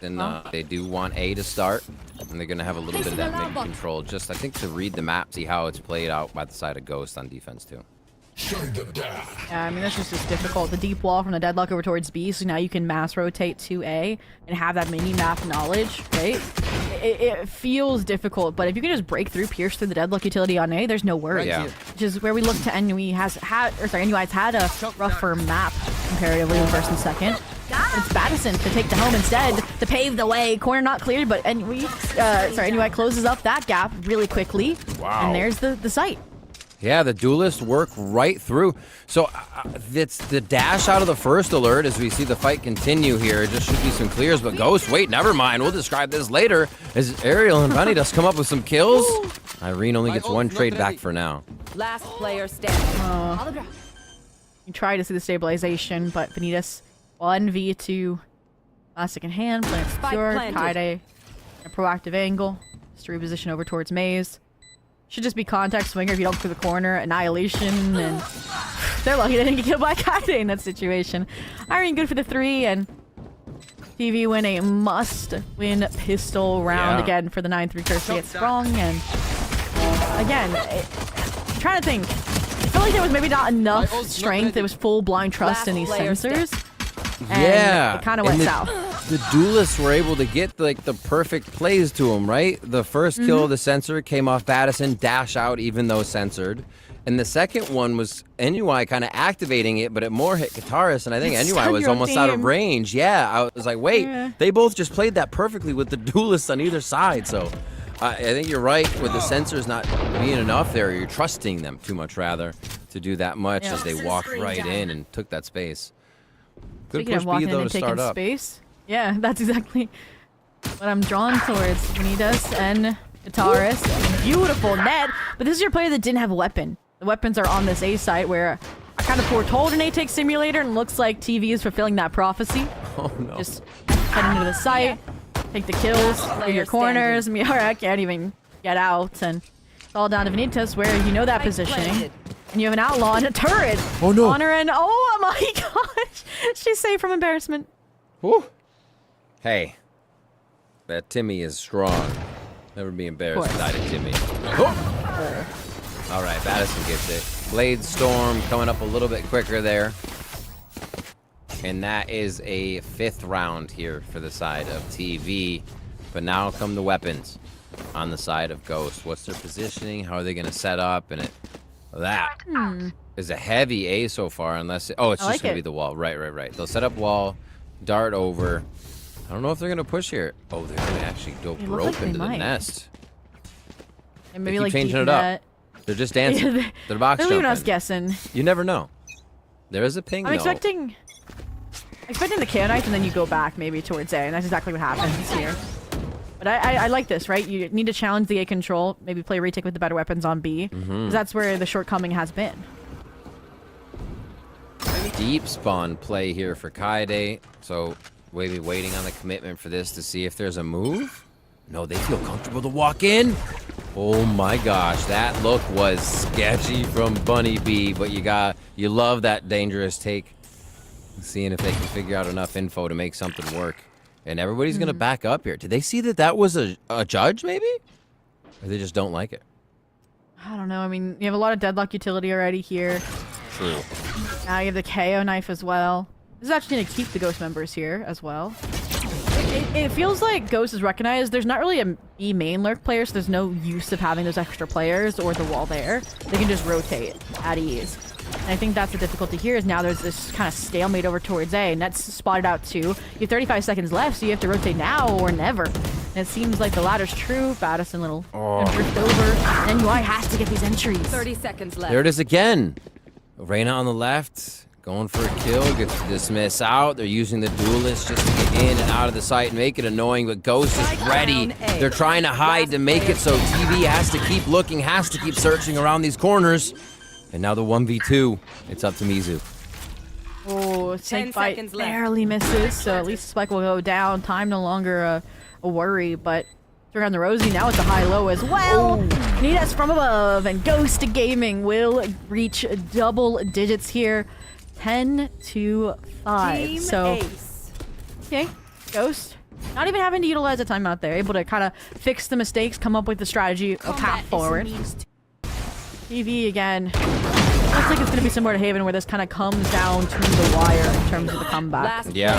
Then they do want A to start, and they're going to have a little bit of that mid control, just I think to read the map, see how it's played out by the side of Ghost on defense too. Yeah, I mean, that's just difficult. The deep wall from the deadlock over towards B, so now you can mass rotate to A and have that mini-map knowledge, right? It feels difficult, but if you can just break through, pierce through the deadlock utility on A, there's no worries. Yeah. Which is where we look to NUI has had a rougher map comparatively with first and second. It's Battison to take the home instead, to pave the way. Corner not cleared, but NUI closes up that gap really quickly. Wow. And there's the site. Yeah, the duelists work right through. So it's the dash out of the first alert as we see the fight continue here. It just should be some clears, but Ghost, wait, never mind. We'll describe this later as Ariel and Bunny just come up with some kills. Irene only gets one trade back for now. Last player standing. You try to see the stabilization, but Vanitas 1v2. Plastic in hand, plant secure, Kaide, a proactive angle. Just to reposition over towards Maze. Should just be contact swinger if you don't clear the corner. Annihilation, and they're lucky they didn't get killed by Kaide in that situation. Irene good for the 3, and TV win a must-win pistol round again for the 9-3 curse to get strong. And again, I'm trying to think. I feel like there was maybe not enough strength. It was full blind trust in these sensors. And it kind of went south. The duelists were able to get like the perfect plays to him, right? The first kill of the sensor came off Battison, dash out even though censored. And the second one was NUI kind of activating it, but it more hit Kataris, and I think NUI was almost out of range. Yeah, I was like, wait, they both just played that perfectly with the duelists on either side. So I think you're right with the sensors not being enough there. You're trusting them too much, rather, to do that much as they walked right in and took that space. Good push B, though, to start up. Space. Yeah, that's exactly what I'm drawn towards. Vanitas and Kataris. Beautiful net. But this is your player that didn't have a weapon. The weapons are on this A site where I kind of foretold an A-Take simulator, and looks like TV is fulfilling that prophecy. Oh, no. Just head into the site, take the kills, clear your corners, and Miara can't even get out. And it's all down to Vanitas where you know that positioning. And you have an outlaw and a turret. Oh, no. On her, and oh my gosh. She's safe from embarrassment. Whew. Hey, that Timmy is strong. Never be embarrassed to die to Timmy. Oh. All right, Battison gets it. Blade Storm coming up a little bit quicker there. And that is a 5th round here for the side of TV. But now come the weapons on the side of Ghost. What's their positioning? How are they going to set up? And that is a heavy A so far, unless it's just going to be the wall. Right. They'll set up wall, dart over. I don't know if they're going to push here. Oh, they're going to actually go rope into the nest. And maybe they keep changing it up. They're just dancing. They're box They're jumping. leaving us guessing. You never know. There is a ping, I'm expecting the Chaos Knife, and then you go back maybe towards A, and that's exactly what happens here. But I like this, right? You need to challenge the A control, maybe play retake with the better weapons on B, because that's where the shortcoming has been. Deep spawn play here for Kaede. So maybe waiting on the commitment for this to see if there's a move. No, they feel comfortable to walk in. Oh my gosh, that look was sketchy from Bunny B, but you love that dangerous take. Seeing if they can figure out enough info to make something work. And everybody's gonna back up here. Did they see that was a judge, maybe? Or they just don't like it? I don't know. I mean, you have a lot of deadlock utility already here. True. Now you have the KO knife as well. This is actually going to keep the Ghost members here as well. It feels like Ghost is recognized. There's not really a B main lurk player, so there's no use of having those extra players or the wall there. They can just rotate at ease. And I think that's the difficulty here is now there's this kind of stalemate over towards A, and that's spotted out too. You have 35 seconds left, so you have to rotate now or never. And it seems like the latter's true. Baddison little drift over. And NUI has to get these entries. 30 seconds left. There it is again. Reyna on the left, going for a kill, gets to dismiss out. They're using the duelist just to get in and out of the site and make it annoying, but Ghost is ready. They're trying to hide to make it so TV has to keep looking, has to keep searching around these corners. And now the 1v2. It's up to Mizu. Oh, Snake Bite barely misses, so at least Spike will go down. Time no longer a worry, but turn on the Rosie, now it's a high-low as well. Vanitas from above, and Ghost Gaming will reach double digits here. 10-5. Team so, Ace. Okay, Ghost. Not even having to utilize a timeout there, able to kind of fix the mistakes, come up with the strategy, a path forward. TV again. Looks like it's going to be similar to Haven, where this kind of comes down to the wire in terms of the comeback. Yeah.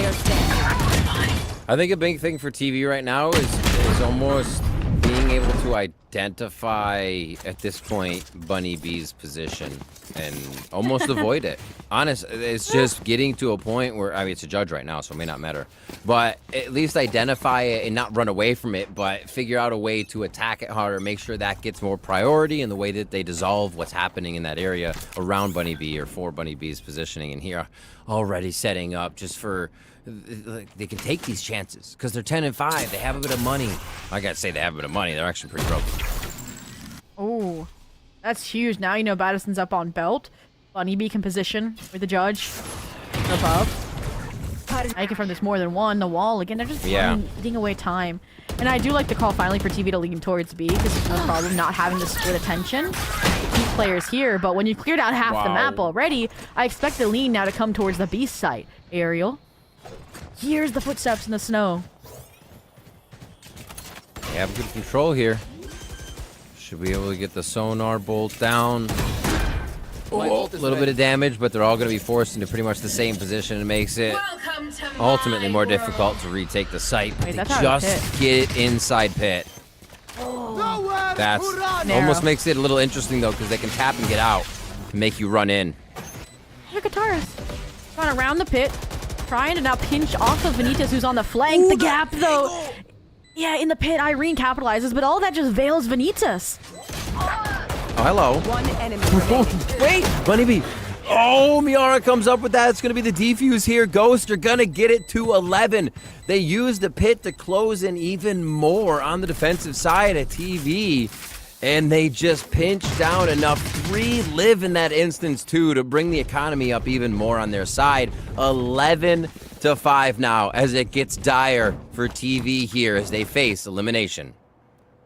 I think a big thing for TV right now is almost being able to identify, at this point, Bunny B's position and almost avoid it. Honest, it's just getting to a point where, I mean, it's a judge right now, so it may not matter. But at least identify it and not run away from it, but figure out a way to attack it harder, make sure that gets more priority in the way that they dissolve what's happening in that area around Bunny B or for Bunny B's positioning. And here, already setting up just for... They can take these chances because they're 10-5. They have a bit of money. I gotta say they have a bit of money. They're actually pretty broke. Oh, that's huge. Now you know Baddison's up on belt. Bunny B can position with the judge above. I can from this more than one. The wall again. They're just eating away time. And I do like the call finally for TV to lean towards B because there's no problem not having to split attention. Keep players here, but when you cleared out half the map already, I expect the lean now to come towards the B site. Aerial. Here's the footsteps in the snow. They have good control here. Should be able to get the sonar bolt down. A little bit of damage, but they're all going to be forced into pretty much the same position. It makes it ultimately more difficult to retake the site. But they just get it inside pit. That's almost makes it a little interesting, though, because they can tap and get out and make you run in. Look at Taurus. Gone around the pit. Trying to now pinch off of Vanitas, who's on the flank. The gap, though. Yeah, in the pit, Irene capitalizes, but all that just veils Vanitas. Oh, hello. One enemy Wait, Bunny B. Oh, Miara comes up with that. It's going to be the defuse here. Ghost are going to get it to 11. They use the pit to close in even more on the defensive side at TV. And they just pinch down enough. 3 live in that instance, too, to bring the economy up even more on their side. 11-5 now as it gets dire for TV here as they face elimination.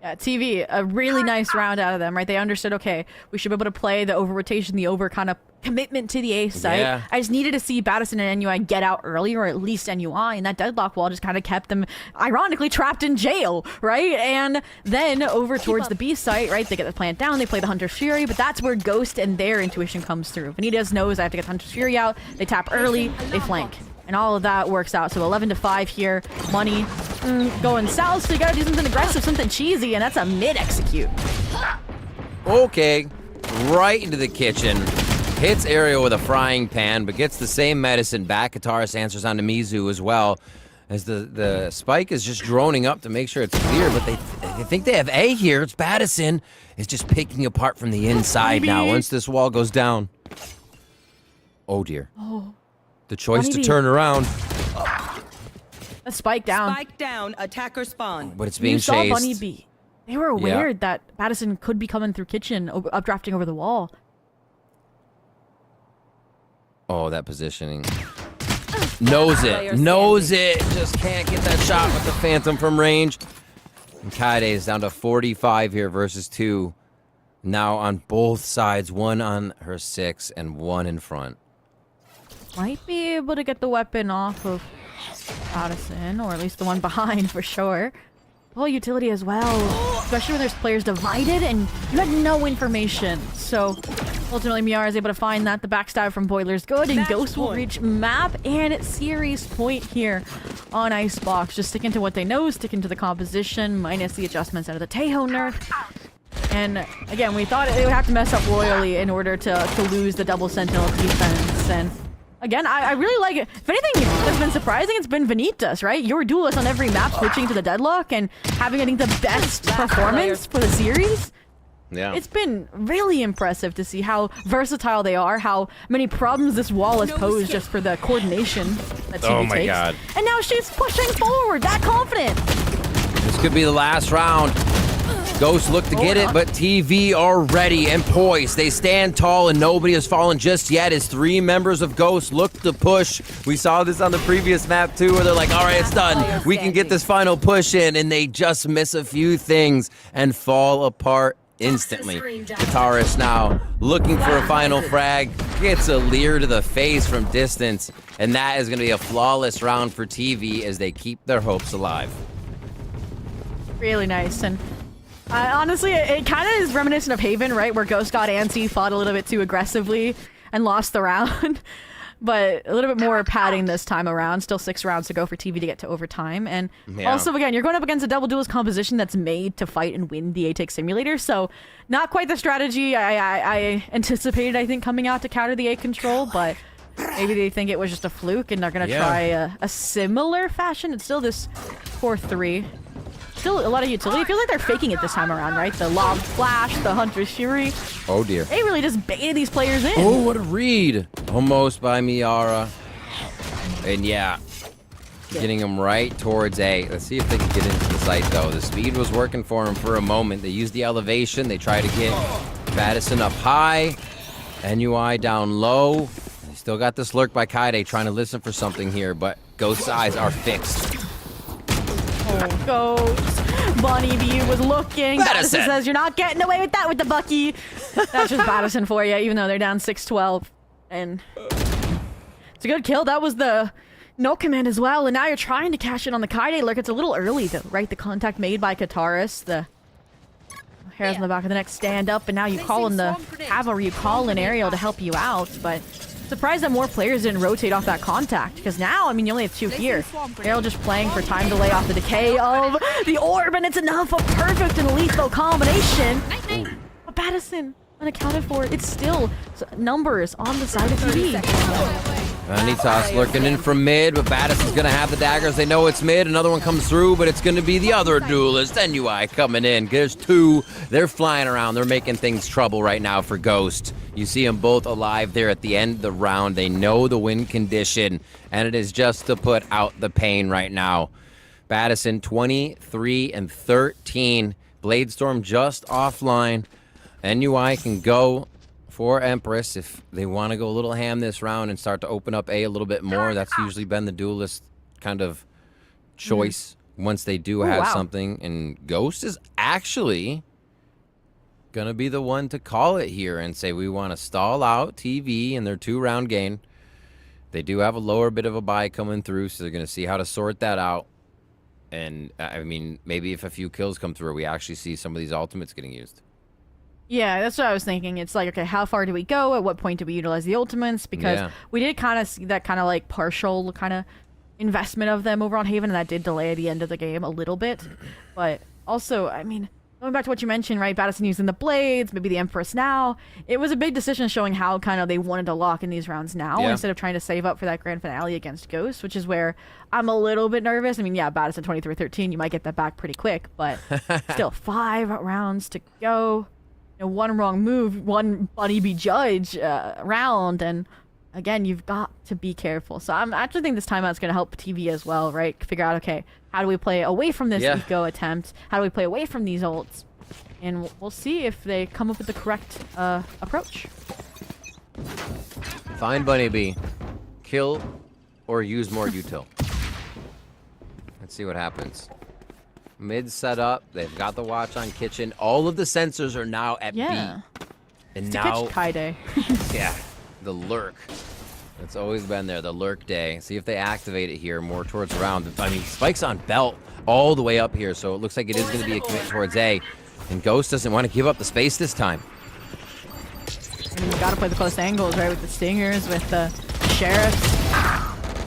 Yeah, TV, a really nice round out of them, right? They understood, okay, we should be able to play the over-rotation, the over kind of commitment to the A site. Yeah. I just needed to see Baddison and NUI get out early, or at least NUI, and that deadlock wall just kind of kept them, ironically, trapped in jail, right? And then over towards the B site, right? They get the plant down, they play the Hunter's Fury, but that's where Ghost and their intuition comes through. Vanitas knows I have to get the Hunter's Fury out, they tap early, they flank. And all of that works out. So 11-5 here. Money going south, so you gotta do something aggressive, something cheesy, and that's a mid-execute. Okay, right into the kitchen. Hits Ariel with a frying pan, but gets the same medicine back. Kataris answers on to Mizu as well. As the spike is just droning up to make sure it's clear, but they think they have A here. It's Baddison. It's just picking apart from the inside now once this wall goes down. Oh, dear. Oh. The choice to turn around. A spike down. Spike down. Attacker spawn. But it's being You saw chased. Bunny B. They were aware that Madison could be coming through kitchen, updrafting over the wall. Oh, that positioning. Knows it. Knows it. Just can't get that shot with the Phantom from range. And Kaide is down to 45 here versus 2. Now on both sides. 1 on her 6 and 1 in front. Might be able to get the weapon off of Madison, or at least the one behind for sure. Well, utility as well, especially when there's players divided and you had no information. So ultimately Miara is able to find that. The backstab from Boiler's good, and Ghost will reach map and series point here on Icebox. Just sticking to what they know, sticking to the composition, minus the adjustments out of the Taeho nerf. And again, we thought they would have to mess up royally in order to lose the double sentinel defense. And again, I really like it. If anything that's been surprising, it's been Vanitas, right? Your duelist on every map switching to the deadlock and having, I think, the best performance for the series. Yeah. It's been really impressive to see how versatile they are, how many problems this wall has posed just for the coordination that TV Oh my takes. God. And now she's pushing forward, that confident. This could be the last round. Ghost look to get it, but TV are ready and poised. They stand tall and nobody has fallen just yet as 3 members of Ghost look to push. We saw this on the previous map too, where they're like, all right, it's done. We can get this final push in, and they just miss a few things and fall apart instantly. Guitarist now looking for a final frag, gets a leer to the face from distance, and that is going to be a flawless round for TV as they keep their hopes alive. Really nice. And honestly, it kind of is reminiscent of Haven, right? Where Ghost got antsy, fought a little bit too aggressively, and lost the round. But a little bit more padding this time around. Still 6 rounds to go for TV to get to overtime. And also, again, you're going up against a double duelist composition that's made to fight and win the ATEC simulator. So not quite the strategy I anticipated, I think, coming out to counter the A control. But maybe they think it was just a fluke and they're going to try a similar fashion. It's still this 4-3. Still a lot of utility. It feels like they're faking it this time around, right? The Lob Flash, the Hunter's Fury. Oh dear. They really just baited these players in. Oh, what a read. Almost by Miara. And yeah, getting him right towards A. Let's see if they can get into the site, though. The speed was working for him for a moment. They used the elevation. They try to get Madison up high. NUI down low. They still got this lurk by Kaide trying to listen for something here, but Ghost's eyes are fixed. Oh, Ghost. Bunny View was looking. Madison says, you're not getting away with that with the Bucky. That's just Madison for you, even though they're down 6-12. And it's a good kill. That was the no command as well. And now you're trying to cash in on the Kaide lurk. It's a little early, though, right? The contact made by Kataris. The hairs on the back of the neck stand up. And now you call in the cavalry. You call in Ariel to help you out. But surprised that more players didn't rotate off that contact, because now, I mean, you only have 2 here. Ariel just playing for time to lay off the decay of the orb, and it's enough. A perfect and lethal combination. But Madison, unaccounted for, it's still numbers on the side of TV. Vanitas lurking in from mid, but Madison's going to have the daggers. They know it's mid. Another one comes through, but it's going to be the other duelist, NUI, coming in. There's 2. They're flying around. They're making things trouble right now for Ghost. You see them both alive there at the end of the round. They know the win condition, and it is just to put out the pain right now. Madison 23-13. Bladestorm just offline. NUI can go for Empress if they want to go a little ham this round and start to open up A a little bit more. That's usually been the duelist kind of choice once they do have something. And Ghost is actually gonna be the one to call it here and say we want to stall out TV in their 2-round game. They do have a lower bit of a buy coming through, so they're gonna see how to sort that out. And I mean, maybe if a few kills come through, we actually see some of these ultimates getting used. Yeah, that's what I was thinking. It's like, okay, how far do we go? At what point do we utilize the ultimates? Because we did kind of see that kind of like partial kind of investment of them over on Haven, and that did delay the end of the game a little bit. But also, I mean, going back to what you mentioned, right? Madison using the blades, maybe the Empress now. It was a big decision showing how kind of they wanted to lock in these rounds now instead of trying to save up for that grand finale against Ghost, which is where I'm a little bit nervous. I mean, yeah, Madison 23-13, you might get that back pretty quick, but still 5 rounds to go. You know, one wrong move, one Bunny be judge round, and again, you've got to be careful. So I'm actually think this timeout's going to help TV as well, right? Figure out, okay, how do we play away from this eco attempt? How do we play away from these ults? And we'll see if they come up with the correct approach. Find Bunny B. Kill or use more util. Let's see what happens. Mid set up. They've got the watch on kitchen. All of the sensors are now at B. And it's now Kai Day. yeah, the lurk. It's always been there, the lurk day. See if they activate it here more towards round. I mean, Spike's on belt all the way up here, so it looks like it is going to be a commit towards A. And Ghost doesn't want to give up the space this time. I mean, you got to play the close angles, right? With the Stingers, with the Sheriffs.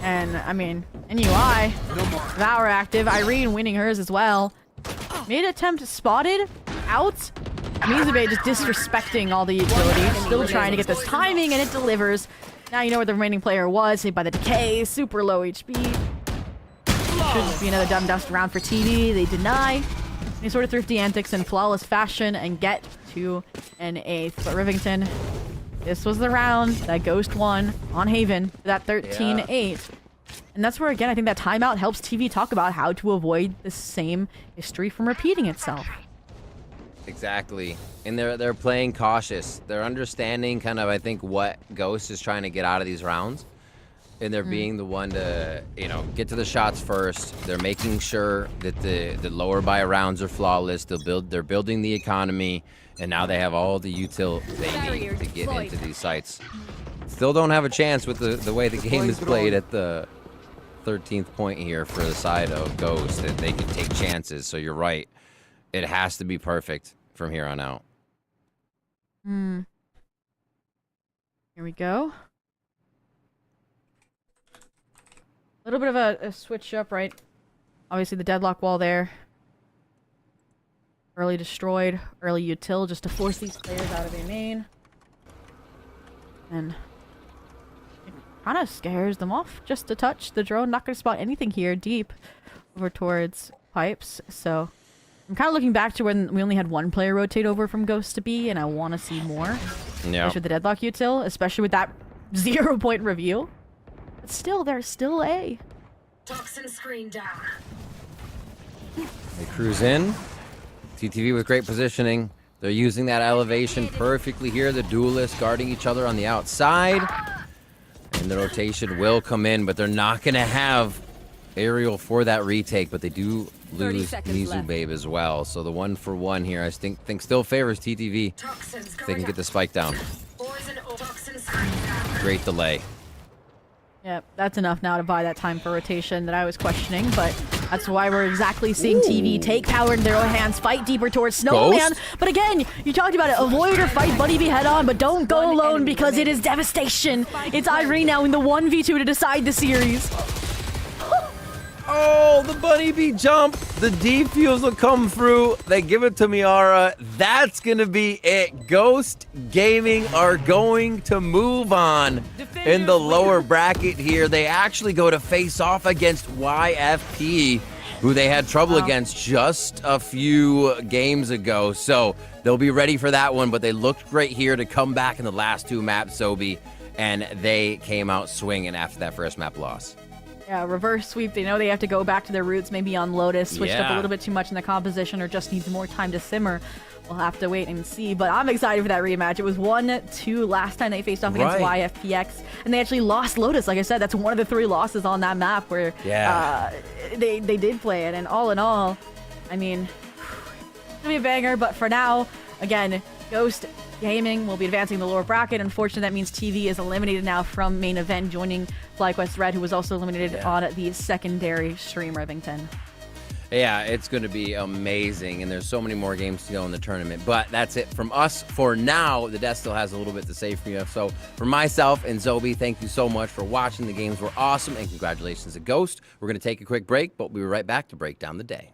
And, I mean, NUI, Valor active. Irene winning hers as well. Mid attempt spotted. Out. Mizube just disrespecting all the utilities. Still trying to get this timing, and it delivers. Now you know where the remaining player was. Hit by the decay. Super low HP. Should just be another dumb dust round for TV. They deny. Any sort of thrifty antics in flawless fashion and get to an 8th. But Rivington, this was the round that Ghost won on Haven. That 13-8. And that's where, again, I think that timeout helps TV talk about how to avoid the same history from repeating itself. Exactly. And they're playing cautious. They're understanding kind of, I think, what Ghost is trying to get out of these rounds. And they're being the one to, you know, get to the shots first. They're making sure that the lower buy rounds are flawless. They're building the economy, and now they have all the util they need to get into these sites. Still don't have a chance with the way the game is played at the 13th point here for the side of Ghost, that they can take chances. So you're right. It has to be perfect from here on out. Here we go. A little bit of a switch up, right? Obviously the deadlock wall there. Early destroyed, early util just to force these players out of a main. And it kind of scares them off just a touch. The drone not going to spot anything here deep over towards pipes. So I'm kind of looking back to when we only had one player rotate over from Ghost to B, and I want to see more. Yeah. Especially with the deadlock util, especially with that 0-point review. But still, there's still A. Toxin screen down. They cruise in. TTV with great positioning. They're using that elevation perfectly here. The duelists guarding each other on the outside. And the rotation will come in, but they're not going to have aerial for that retake, but they do lose Nizu Babe as well. So the 1-for-1 here, I think still favors TTV. If they can get the spike down. Great delay. Yep, that's enough now to buy that time for rotation that I was questioning, but that's why we're exactly seeing TV take power in their own hands, fight deeper towards Snowman. But again, you talked about it, avoid or fight Bunny B head on, but don't go alone because it is devastation. It's Irene now in the 1v2 to decide the series. Oh, the Bunny B jump. The defuse will come through. They give it to Miara. That's going to be it. Ghost Gaming are going to move on in the lower bracket here. They actually go to face off against YFP, who they had trouble against just a few games ago. So they'll be ready for that one, but they looked great here to come back in the last two maps, Zobi, and they came out swinging after that first map loss. Yeah, reverse sweep. They know they have to go back to their roots, maybe on Lotus. Switched up a little bit too much in the composition or just needs more time to simmer. We'll have to wait and see. But I'm excited for that rematch. It was 1-2 last time they faced off against YFPX. And they actually lost Lotus. Like I said, that's one of the 3 losses on that map where they did play it. And all in all, I mean, it's going to be a banger. But for now, again, Ghost Gaming will be advancing the lower bracket. Unfortunately, that means TV is eliminated now from main event, joining FlyQuest Red, who was also eliminated on the secondary stream, Rivington. Yeah, it's going to be amazing, and there's so many more games to go in the tournament. But that's it from us for now. The desk still has a little bit to say for you. So for myself and Zobi, thank you so much for watching. The games were awesome, and congratulations to Ghost. We're going to take a quick break, but we'll be right back to break down the day.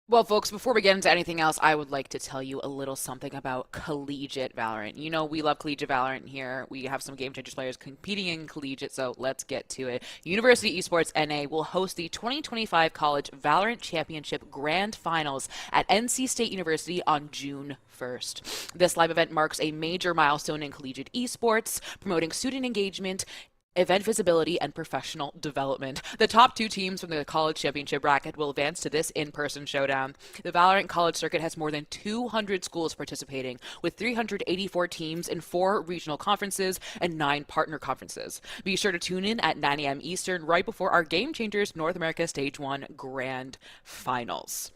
Well, folks, before we get into anything else, I would like to tell you a little something about collegiate Valorant. You know, we love collegiate Valorant here. We have some Game Changers players competing in collegiate, so let's get to it. University Esports NA will host the 2025 College Valorant Championship Grand Finals at NC State University on June 1st. This live event marks a major milestone in collegiate esports, promoting student engagement, event visibility, and professional development. The top 2 teams from the college championship bracket will advance to this in-person showdown. The Valorant college circuit has more than 200 schools participating, with 384 teams in 4 regional conferences and 9 partner conferences. Be sure to tune in at 9 a.m. Eastern right before our Game Changers North America Stage 1 Grand Finals.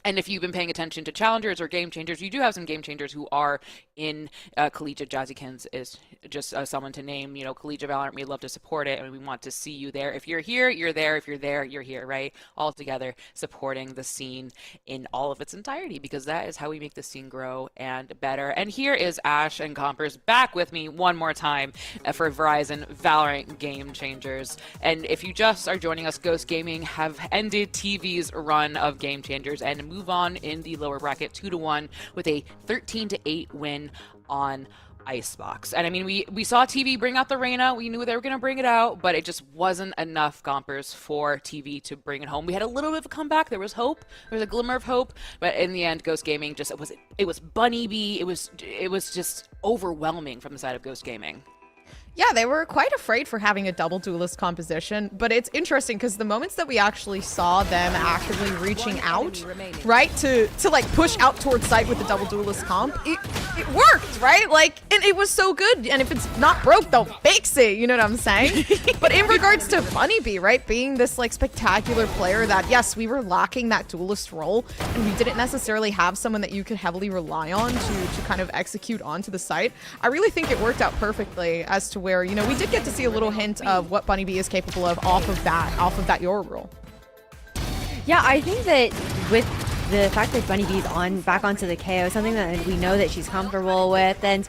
And if you've been paying attention to challengers or game changers, you do have some game changers who are in collegiate. Jazzykins is just someone to name. You know, collegiate Valorant, we love to support it, and we want to see you there. If you're here, you're there. If you're there, you're here, right? All together, supporting the scene in all of its entirety, because that is how we make the scene grow and better. And here is Ash and Compers back with me one more time for Verizon Valorant Game Changers. And if you just are joining us, Ghost Gaming have ended TV's run of Game Changers and move on in the lower bracket 2-1 with a 13-8 win on Icebox. And I mean, we saw TV bring out the Reyna. We knew they were going to bring it out, but it just wasn't enough, Gompers, for TV to bring it home. We had a little bit of a comeback. There was hope. There was a glimmer of hope, but in the end, Ghost Gaming just it was Bunny B. It was just overwhelming from the side of Ghost Gaming. Yeah, they were quite afraid for having a double duelist composition, but it's interesting because the moments that we actually saw them actively reaching out, right, to like push out towards site with the double duelist comp, it worked, right? Like, and it was so good. And if it's not broke, they'll fix it. You know what I'm saying? But in regards to Bunny B, right, being this like spectacular player that, yes, we were lacking that duelist role, and we didn't necessarily have someone that you could heavily rely on to kind of execute onto the site. I really think it worked out perfectly as to where, you know, we did get to see a little hint of what Bunny B is capable of off of that Yoru role. Yeah, I think that with the fact that Bunny B's back onto the KO, something that we know that she's comfortable with, and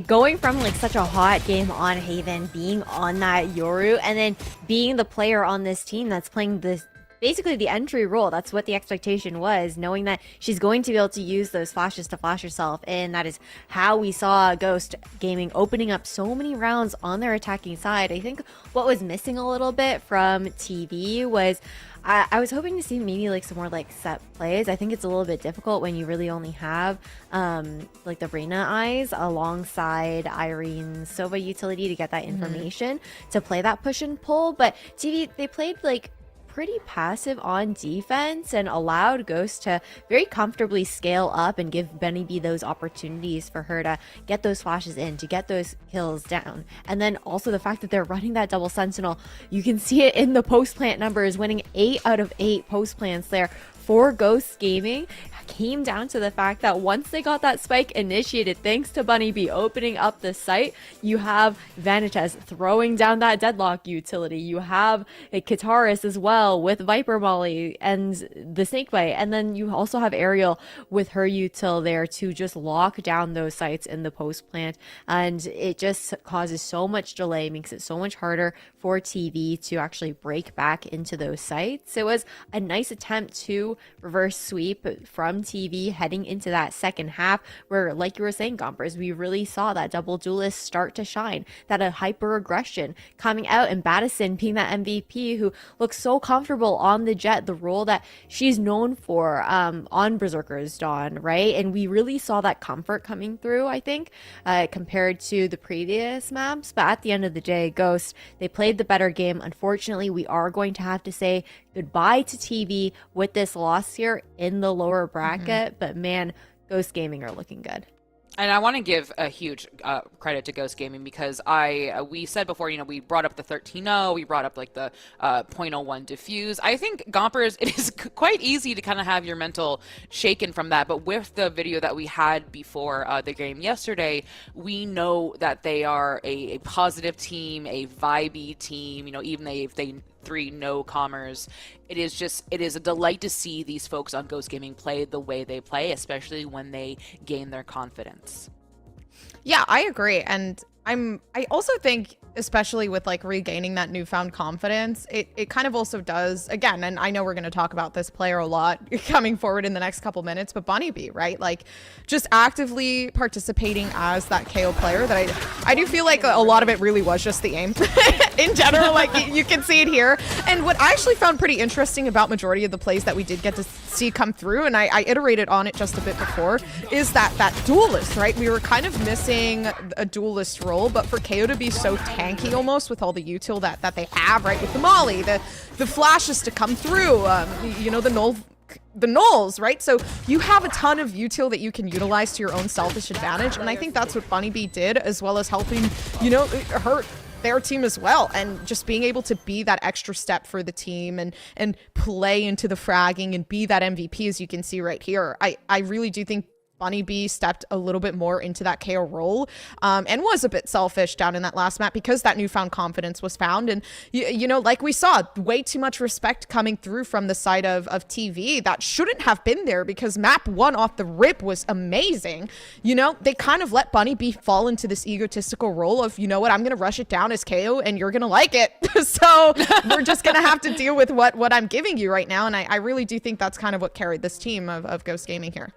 going from like such a hot game on Haven, being on that Yoru, and then being the player on this team that's playing this basically the entry role. That's what the expectation was, knowing that she's going to be able to use those flashes to flash herself, and that is how we saw Ghost Gaming opening up so many rounds on their attacking side. I think what was missing a little bit from TV was I was hoping to see maybe like some more like set plays. I think it's a little bit difficult when you really only have like the Reyna eyes alongside Irene's Sova utility to get that information to play that push and pull. But TV, they played like pretty passive on defense and allowed Ghost to very comfortably scale up and give Bunny B those opportunities for her to get those flashes in, to get those kills down. And then also the fact that they're running that double sentinel, you can see it in the post plant numbers, winning 8 out of 8 post plants there for Ghost Gaming. Came down to the fact that once they got that spike initiated, thanks to Bunny B opening up the site, you have Vanitas throwing down that deadlock utility. You have a Kataris as well with Viper Molly and the Snakebite. And then you also have Ariel with her util there to just lock down those sites in the post plant. And it just causes so much delay, makes it so much harder for TV to actually break back into those sites. It was a nice attempt to reverse sweep from TV heading into that second half where, like you were saying, Gompers, we really saw that double duelist start to shine, that a hyper aggression coming out, and Battison being that MVP who looks so comfortable on the Jet, the role that she's known for on Berserker's Dawn, right? And we really saw that comfort coming through, I think, compared to the previous maps. But at the end of the day, Ghost, they played the better game. Unfortunately, we are going to have to say goodbye to TV with this loss here in the lower bracket, but man, Ghost Gaming are looking good. And I want to give a huge credit to Ghost Gaming because we said before, you know, we brought up the 13-0, we brought up like the 0.01 diffuse. I think Gompers, it is quite easy to kind of have your mental shaken from that. But with the video that we had before the game yesterday, we know that they are a positive team, a vibey team. You know, even if they 3 no-commers. It is a delight to see these folks on Ghost Gaming play the way they play, especially when they gain their confidence. Yeah, I agree. And I also think, especially with like regaining that newfound confidence, it kind of also does, again, and I know we're going to talk about this player a lot coming forward in the next couple minutes, but Bunny B, right? Like just actively participating as that KO player that I do feel like a lot of it really was just the aim in general, like you can see it here. And what I actually found pretty interesting about majority of the plays that we did get to see come through, and I iterated on it just a bit before, is that duelist, right? We were kind of missing a duelist role, but for KO to be so tanky almost with all the util that they have, right? With the molly, the flashes to come through, you know, the nulls, right? So you have a ton of util that you can utilize to your own selfish advantage, and I think that's what Bunny B did, as well as helping, you know, hurt their team as well, and just being able to be that extra step for the team and play into the fragging and be that MVP, as you can see right here. I really do think Bunny B stepped a little bit more into that KO role, and was a bit selfish down in that last map because that newfound confidence was found. And, you know, like we saw, way too much respect coming through from the side of TV that shouldn't have been there, because map 1 off the rip was amazing. You know, they kind of let Bunny B fall into this egotistical role of, you know what, I'm going to rush it down as KO and you're going to like it. So we're just going to have to deal with what I'm giving you right now. And I really do think that's kind of what carried this team of Ghost Gaming here.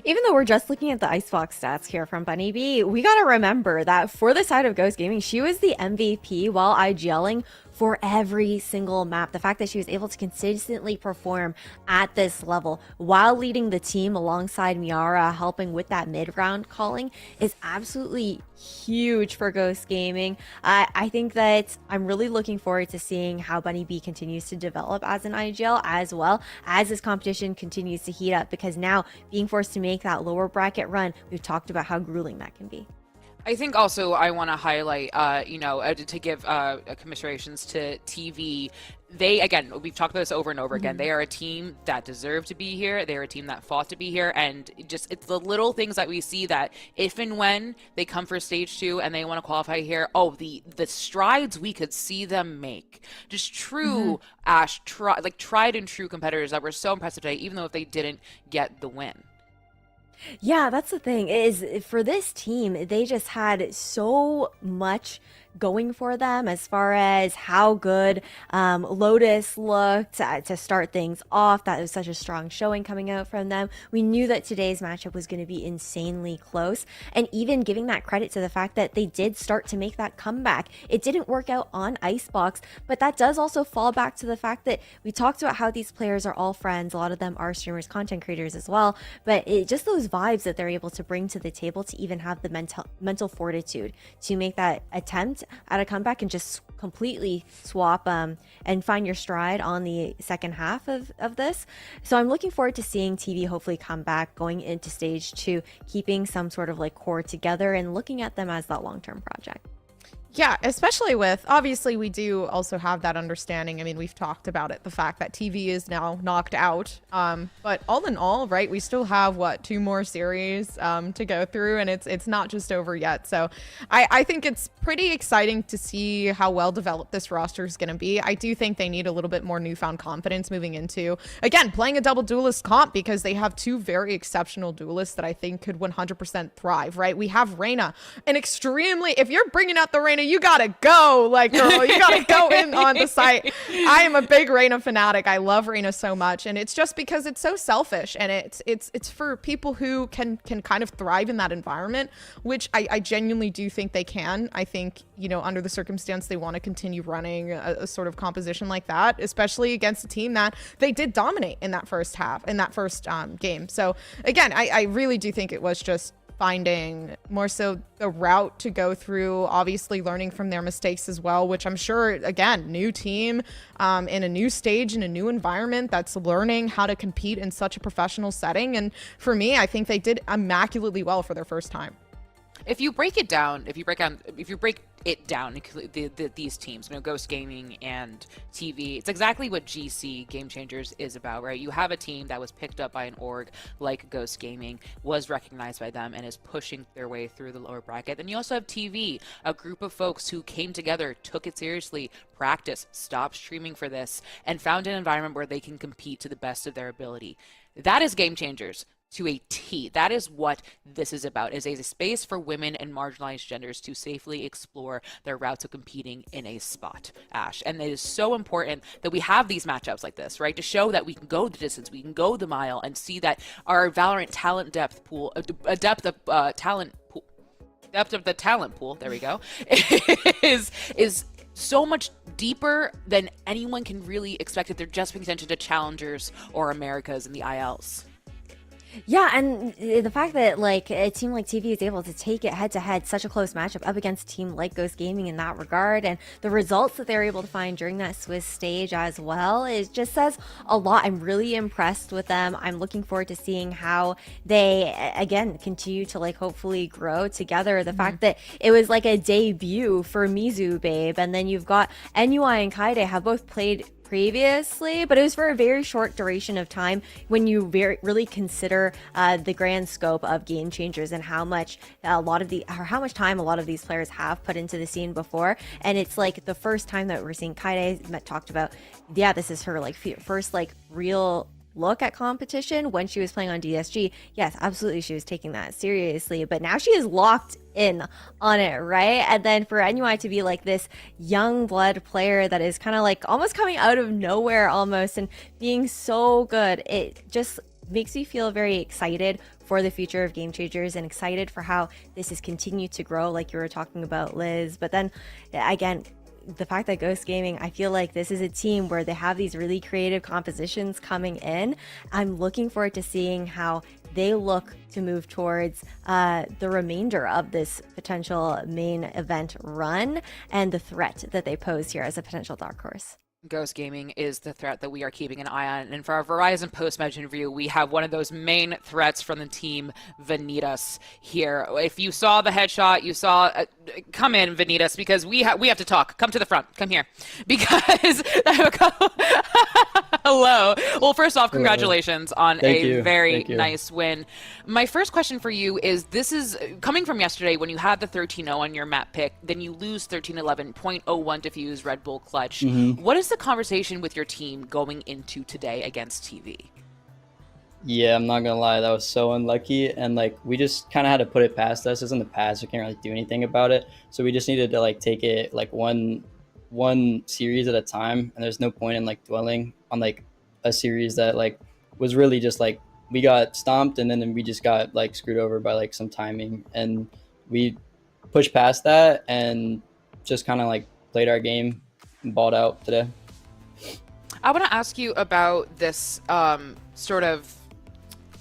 Even though we're just looking at the Icebox stats here from Bunny B, we got to remember that for the side of Ghost Gaming, she was the MVP while IGLing for every single map. The fact that she was able to consistently perform at this level while leading the team alongside Miara, helping with that mid-round calling, is absolutely huge for Ghost Gaming. I think that I'm really looking forward to seeing how Bunny B continues to develop as an IGL, as well as this competition continues to heat up, because now being forced to make that lower bracket run, we've talked about how grueling that can be. I think also I want to highlight, you know, to give commiserations to TV. They, again, we've talked about this over and over again. They are a team that deserved to be here. They're a team that fought to be here. And just, it's the little things that we see that if and when they come for stage 2 and they want to qualify here, oh, the strides we could see them make. Just true, Ash, tried and true competitors that were so impressive today, even though if they didn't get the win. Yeah, that's the thing, is for this team, they just had so much going for them as far as how good Lotus looked to start things off. That was such a strong showing coming out from them. We knew that today's matchup was going to be insanely close, and even giving that credit to the fact that they did start to make that comeback. It didn't work out on Icebox, but that does also fall back to the fact that we talked about how these players are all friends. A lot of them are streamers, content creators as well, but just those vibes that they're able to bring to the table to even have the mental fortitude to make that attempt at a comeback and just completely swap and find your stride on the second half of this. So I'm looking forward to seeing TV hopefully come back going into stage 2, keeping some sort of like core together and looking at them as that long-term project. Yeah, especially with, obviously we do also have that understanding. I mean, we've talked about it, the fact that TV is now knocked out. But all in all, right, we still have, what, 2 more series to go through, and it's not just over yet. So I think it's pretty exciting to see how well developed this roster is going to be. I do think they need a little bit more newfound confidence moving into, again, playing a double duelist comp, because they have 2 very exceptional duelists that I think could 100% thrive, right? We have Reyna, an extremely, if you're bringing out the Reyna, you gotta go, like, girl, you gotta go in on the site. I am a big Reyna fanatic. I love Reyna so much, and it's just because it's so selfish, and it's for people who can kind of thrive in that environment, which I genuinely do think they can. I think, you know, under the circumstance, they want to continue running a sort of composition like that, especially against a team that they did dominate in that first half, in that first game. So again, I really do think it was just finding more so the route to go through, obviously learning from their mistakes as well, which I'm sure, again, new team in a new stage, in a new environment that's learning how to compete in such a professional setting. And for me, I think they did immaculately well for their first time. If you break it down, if you break it down, these teams, you know, Ghost Gaming and TV, it's exactly what GC Game Changers is about, right? You have a team that was picked up by an org like Ghost Gaming, was recognized by them, and is pushing their way through the lower bracket. Then you also have TV, a group of folks who came together, took it seriously, practiced, stopped streaming for this, and found an environment where they can compete to the best of their ability. That is Game Changers. to a T. That is what this is about, is a space for women and marginalized genders to safely explore their route to competing in a spot, Ash. And it is so important that we have these matchups like this, right? To show that we can go the distance, we can go the mile, and see that our Valorant talent depth pool, a depth of talent pool, depth of the talent pool, there we go, is so much deeper than anyone can really expect if they're just paying attention to challengers or Americas and the ILs. Yeah, and the fact that like a team like TV is able to take it head to head, such a close matchup up against a team like Ghost Gaming in that regard, and the results that they're able to find during that Swiss stage as well, it just says a lot. I'm really impressed with them. I'm looking forward to seeing how they again continue to like hopefully grow together. The fact that it was like a debut for Mizu Babe, and then you've got NUI and Kaide have both played previously, but it was for a very short duration of time when you really consider the grand scope of Game Changers and how much time a lot of these players have put into the scene before. And it's like the first time that we're seeing Kaide talked about, yeah, this is her like first like real look at competition when she was playing on DSG. Yes, absolutely, she was taking that seriously, but now she is locked in on it, right? And then for NUI to be like this young blood player that is kind of like almost coming out of nowhere almost and being so good, it just makes me feel very excited for the future of Game Changers and excited for how this has continued to grow, like you were talking about, Liz. But then again, the fact that Ghost Gaming, I feel like this is a team where they have these really creative compositions coming in. I'm looking forward to seeing how they look to move towards the remainder of this potential main event run and the threat that they pose here as a potential dark horse. Ghost Gaming is the threat that we are keeping an eye on. And for our Verizon post-match interview, we have one of those main threats from the team, Vanitas, here. If you saw the headshot, you saw... come in, Vanitas, because we have to talk. Come to the front. Come here. Because... Hello. Well, first off, congratulations on a very nice win. My first question for you is, this is coming from yesterday when you had the 13-0 on your map pick, then you lose 13-11, 0.01 defuse, Red Bull clutch. What is the conversation with your team going into today against TV? Yeah, I'm not gonna lie, that was so unlucky, and like we just kind of had to put it past us. It's in the past, we can't really do anything about it, so we just needed to like take it like one series at a time, and there's no point in like dwelling on like a series that like was really just like we got stomped and then we just got like screwed over by like some timing, and we pushed past that and just kind of like played our game and balled out today. I want to ask you about this sort of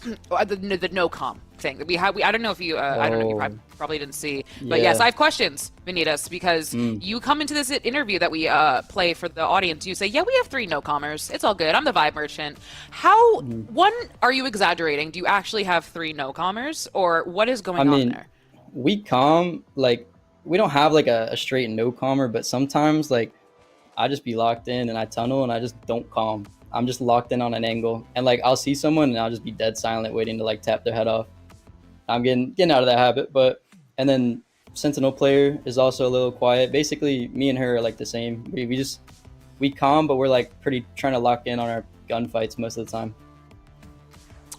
the no com thing that we have. I don't know if you I don't know, you probably didn't see, but yes, I have questions, Vanitas, because you come into this interview that we play for the audience, you say, yeah, we have 3 no-commers, it's all good, I'm the vibe merchant. How one, are you exaggerating? Do you actually have 3 no-commers, or what is going on there? We com, like we don't have like a straight no-commer, but sometimes like I just be locked in and I tunnel and I just don't com. I'm just locked in on an angle, and like I'll see someone and I'll just be dead silent waiting to like tap their head off. I'm getting out of that habit. But and then Sentinel player is also a little quiet. Basically me and her are like the same. We calm, but we're like pretty trying to lock in on our gunfights most of the time.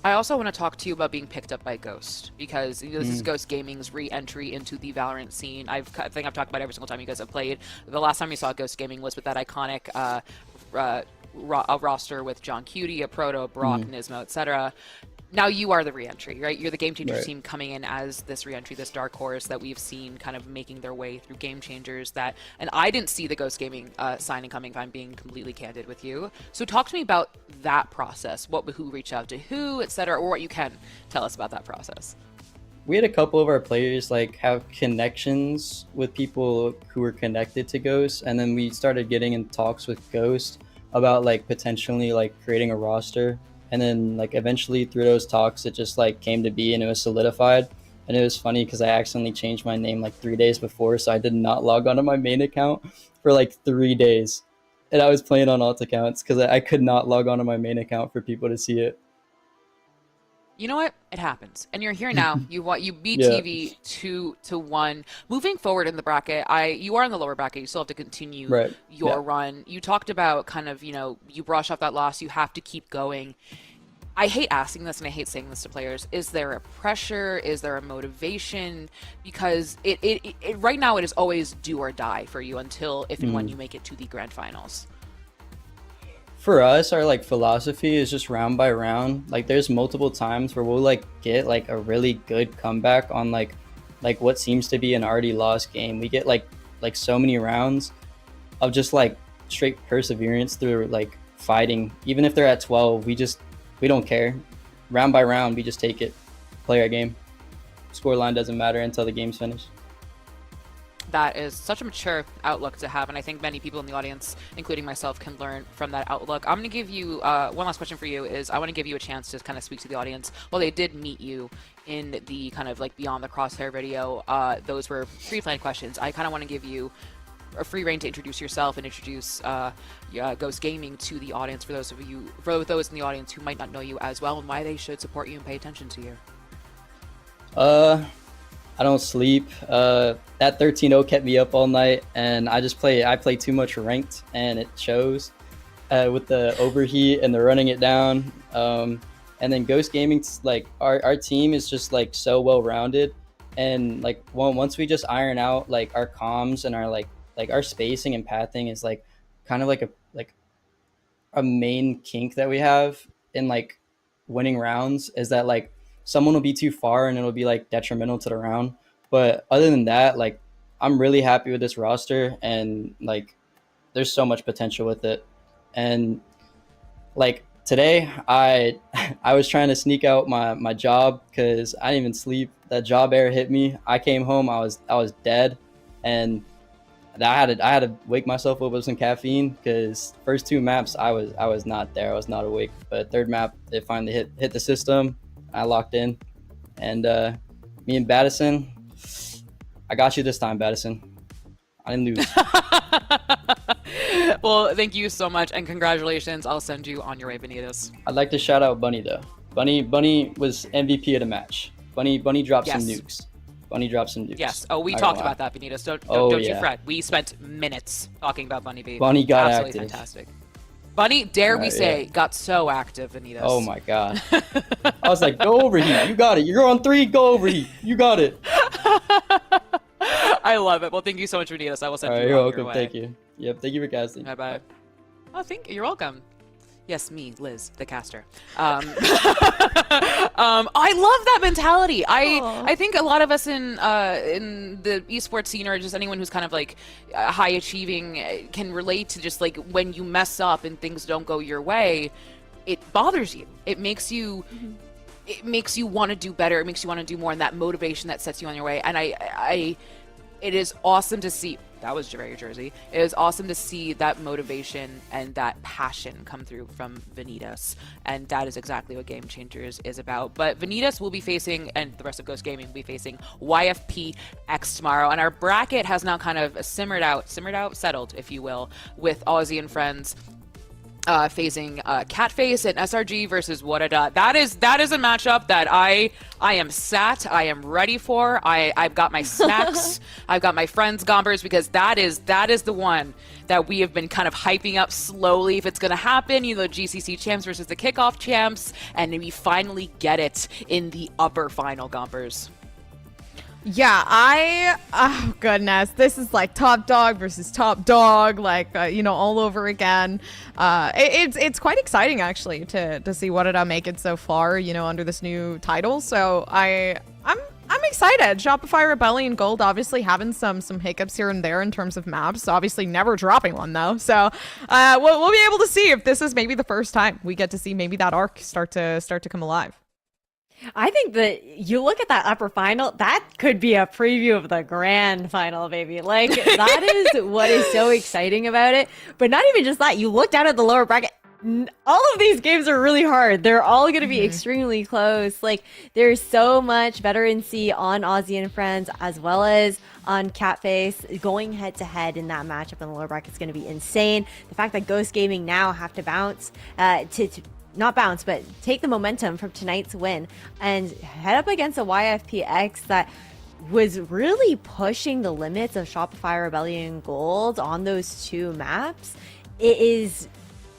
I also want to talk to you about being picked up by Ghost, because this is Ghost Gaming's re-entry into the Valorant scene. I think I've talked about every single time you guys have played. The last time you saw Ghost Gaming was with that iconic roster with John Cutie, Proto, Brock, Nismo, etc. Now you are the re-entry, right? You're the Game Changers team coming in as this re-entry, this dark horse that we've seen kind of making their way through Game Changers. And I didn't see the Ghost Gaming signing coming, if I'm being completely candid with you. So talk to me about that process. Who reached out to who, etc., or what you can tell us about that process. We had a couple of our players like have connections with people who were connected to Ghost, and then we started getting in talks with Ghost about like potentially like creating a roster. And then like eventually through those talks, it just like came to be and it was solidified. And it was funny because I accidentally changed my name like 3 days before, so I did not log onto my main account for like 3 days. And I was playing on alt accounts because I could not log onto my main account for people to see it. You know what? It happens, and you're here now. You beat TV 2-1. Moving forward in the bracket, you are in the lower bracket. You still have to continue your run. You talked about kind of, you brush off that loss. You have to keep going. I hate asking this and I hate saying this to players. Is there a pressure? Is there a motivation? Because it right now it is always do or die for you until if and when you make it to the grand finals. For us, our like philosophy is just round by round. Like there's multiple times where we'll like get like a really good comeback on like what seems to be an already lost game. We get like so many rounds of just like straight perseverance through like fighting. Even if they're at 12, we don't care. Round by round, we just take it, play our game. Scoreline doesn't matter until the game's finished. That is such a mature outlook to have, and I think many people in the audience, including myself, can learn from that outlook. I'm going to give you one last question for you. Is I want to give you a chance to kind of speak to the audience. Well, they did meet you in the kind of like Beyond the Crosshair video. Those were pre-planned questions. I kind of want to give you a free reign to introduce yourself and introduce Ghost Gaming to the audience for those in the audience who might not know you as well, and why they should support you and pay attention to you. I don't sleep. That 13-0 kept me up all night, and I play too much ranked, and it shows with the overheat and the running it down. And then Ghost Gaming's like our team is just like so well rounded, and like once we just iron out like our comms and our like our spacing and pathing is like kind of like a main kink that we have in like winning rounds, is that like someone will be too far and it'll be like detrimental to the round. But other than that, like I'm really happy with this roster, and like there's so much potential with it. And like today I was trying to sneak out my job because I didn't even sleep. That job air hit me. I came home, I was dead, and I had to wake myself up with some caffeine because first two maps I was not there. I was not awake. But third map, it finally hit the system. I locked in, and me and Battison, I got you this time, Battison. I didn't lose. Well, thank you so much, and congratulations. I'll send you on your way, Vanitas. I'd like to shout out Bunny though. Bunny was MVP of the match. Bunny dropped some nukes. Bunny dropped some nukes. Yes. Oh, we talked about that, Vanitas. Don't you fret. We spent minutes talking about Bunny B. Bunny got absolutely active. Fantastic. Bunny, dare we say, got so active, Vanitas. Oh my god. I was like, go over here. You got it. You're on 3. Go over here. You got it. I love it. Well, thank you so much, Vanitas. I will send you you're on welcome. your way. Thank you. Yep. Thank you for casting. Bye-bye. Oh, you're welcome. Yes, me, Liz, the caster. I love that mentality. I think a lot of us in the esports scene, or just anyone who's kind of like high achieving, can relate to just like when you mess up and things don't go your way, it bothers you. It makes you. It makes you want to do better. It makes you want to do more, and that motivation that sets you on your way. And it is awesome to see. That was very Jersey. It is awesome to see that motivation and that passion come through from Vanitas. And that is exactly what Game Changers is about. But Vanitas will be facing, and the rest of Ghost Gaming will be facing YFPX tomorrow. And our bracket has now kind of settled, if you will, with Aussie and friends. Facing Catface and SRG versus Whatada. That is a matchup that I am sat. I am ready for. I've got my snacks. I've got my friends gombers, because that is the one that we have been kind of hyping up slowly. If it's gonna happen, you know, GCC champs versus the kickoff champs, and we finally get it in the upper final, gombers. Yeah, oh goodness, this is like top dog versus top dog, like all over again. It's quite exciting actually to see what I make it so far, under this new title. So I'm excited. Shopify Rebellion Gold obviously having some hiccups here and there in terms of maps. Obviously never dropping one though. So we'll be able to see if this is maybe the first time we get to see maybe that arc start to come alive. I think that you look at that upper final, that could be a preview of the grand final, baby. Like, that is what is so exciting about it. But not even just that, you look down at the lower bracket, all of these games are really hard. They're all going to be extremely close. Like, there's so much veterancy on Aussie and Friends, as well as on Catface. Going head to head in that matchup in the lower bracket is going to be insane. The fact that Ghost Gaming now have to bounce not bounce, but take the momentum from tonight's win and head up against a YFPX that was really pushing the limits of Shopify Rebellion Gold on those two maps. It is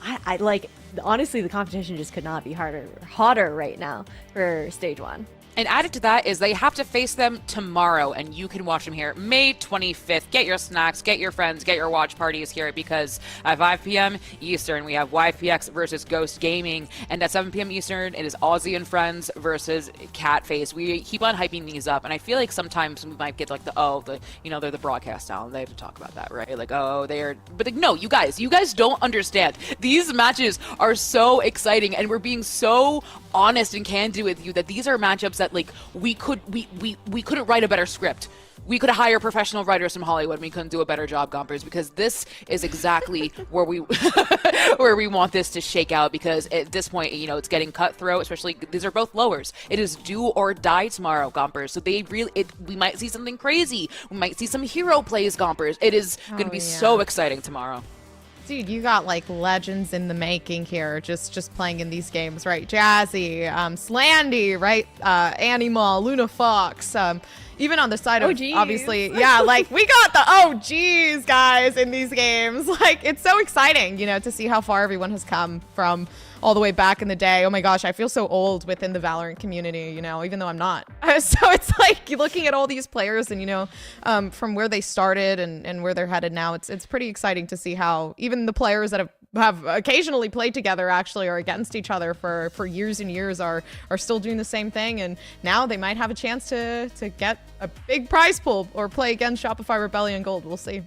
I like, honestly, the competition just could not be hotter right now for stage 1. And added to that is they have to face them tomorrow, and you can watch them here May 25th. Get your snacks, get your friends, get your watch parties here, because at 5 p.m. Eastern, we have YPX versus Ghost Gaming, and at 7 p.m. Eastern, it is Aussie and Friends versus Catface. We keep on hyping these up, and I feel like sometimes we might get like they're the broadcast now, and they have to talk about that, right? Like, oh, they are, but like, no, you guys don't understand. These matches are so exciting, and we're being so honest and candid with you that these are matchups that like we couldn't write a better script. We could hire professional writers from Hollywood. We couldn't do a better job, Gompers, because this is exactly where we where we want this to shake out. Because at this point, it's getting cutthroat. Especially these are both lowers. It is do or die tomorrow, Gompers. So we might see something crazy. We might see some hero plays, Gompers. It is going to be so exciting tomorrow. Dude, you got like legends in the making here, just playing in these games, right? Jazzy, Slandy, right? Animal, Luna Fox, even on the side of OGs. Obviously, yeah, like we got the OGs guys in these games. Like it's so exciting, to see how far everyone has come from all the way back in the day. Oh my gosh, I feel so old within the Valorant community, even though I'm not. So it's like looking at all these players and, from where they started and where they're headed now, it's pretty exciting to see how even the players that have occasionally played together actually or against each other for years and years are still doing the same thing. And now they might have a chance to get a big prize pool or play against Shopify Rebellion Gold. We'll see.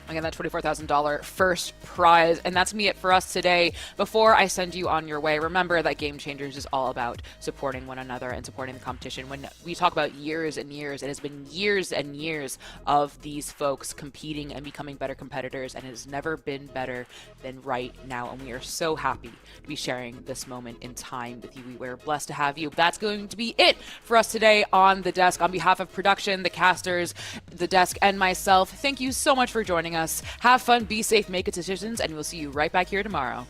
Again, that $24,000 first prize. And that's me it for us today. Before I send you on your way, remember that Game Changers is all about supporting one another and supporting the competition. When we talk about years and years, it has been years and years of these folks competing and becoming better competitors, and it has never been better than right now. And we are so happy to be sharing this moment in time with you. We are blessed to have you. That's going to be it for us today on The Desk. On behalf of production, the casters, The Desk, and myself, thank you so much for joining us. Have fun, be safe, make good decisions, and we'll see you right back here tomorrow.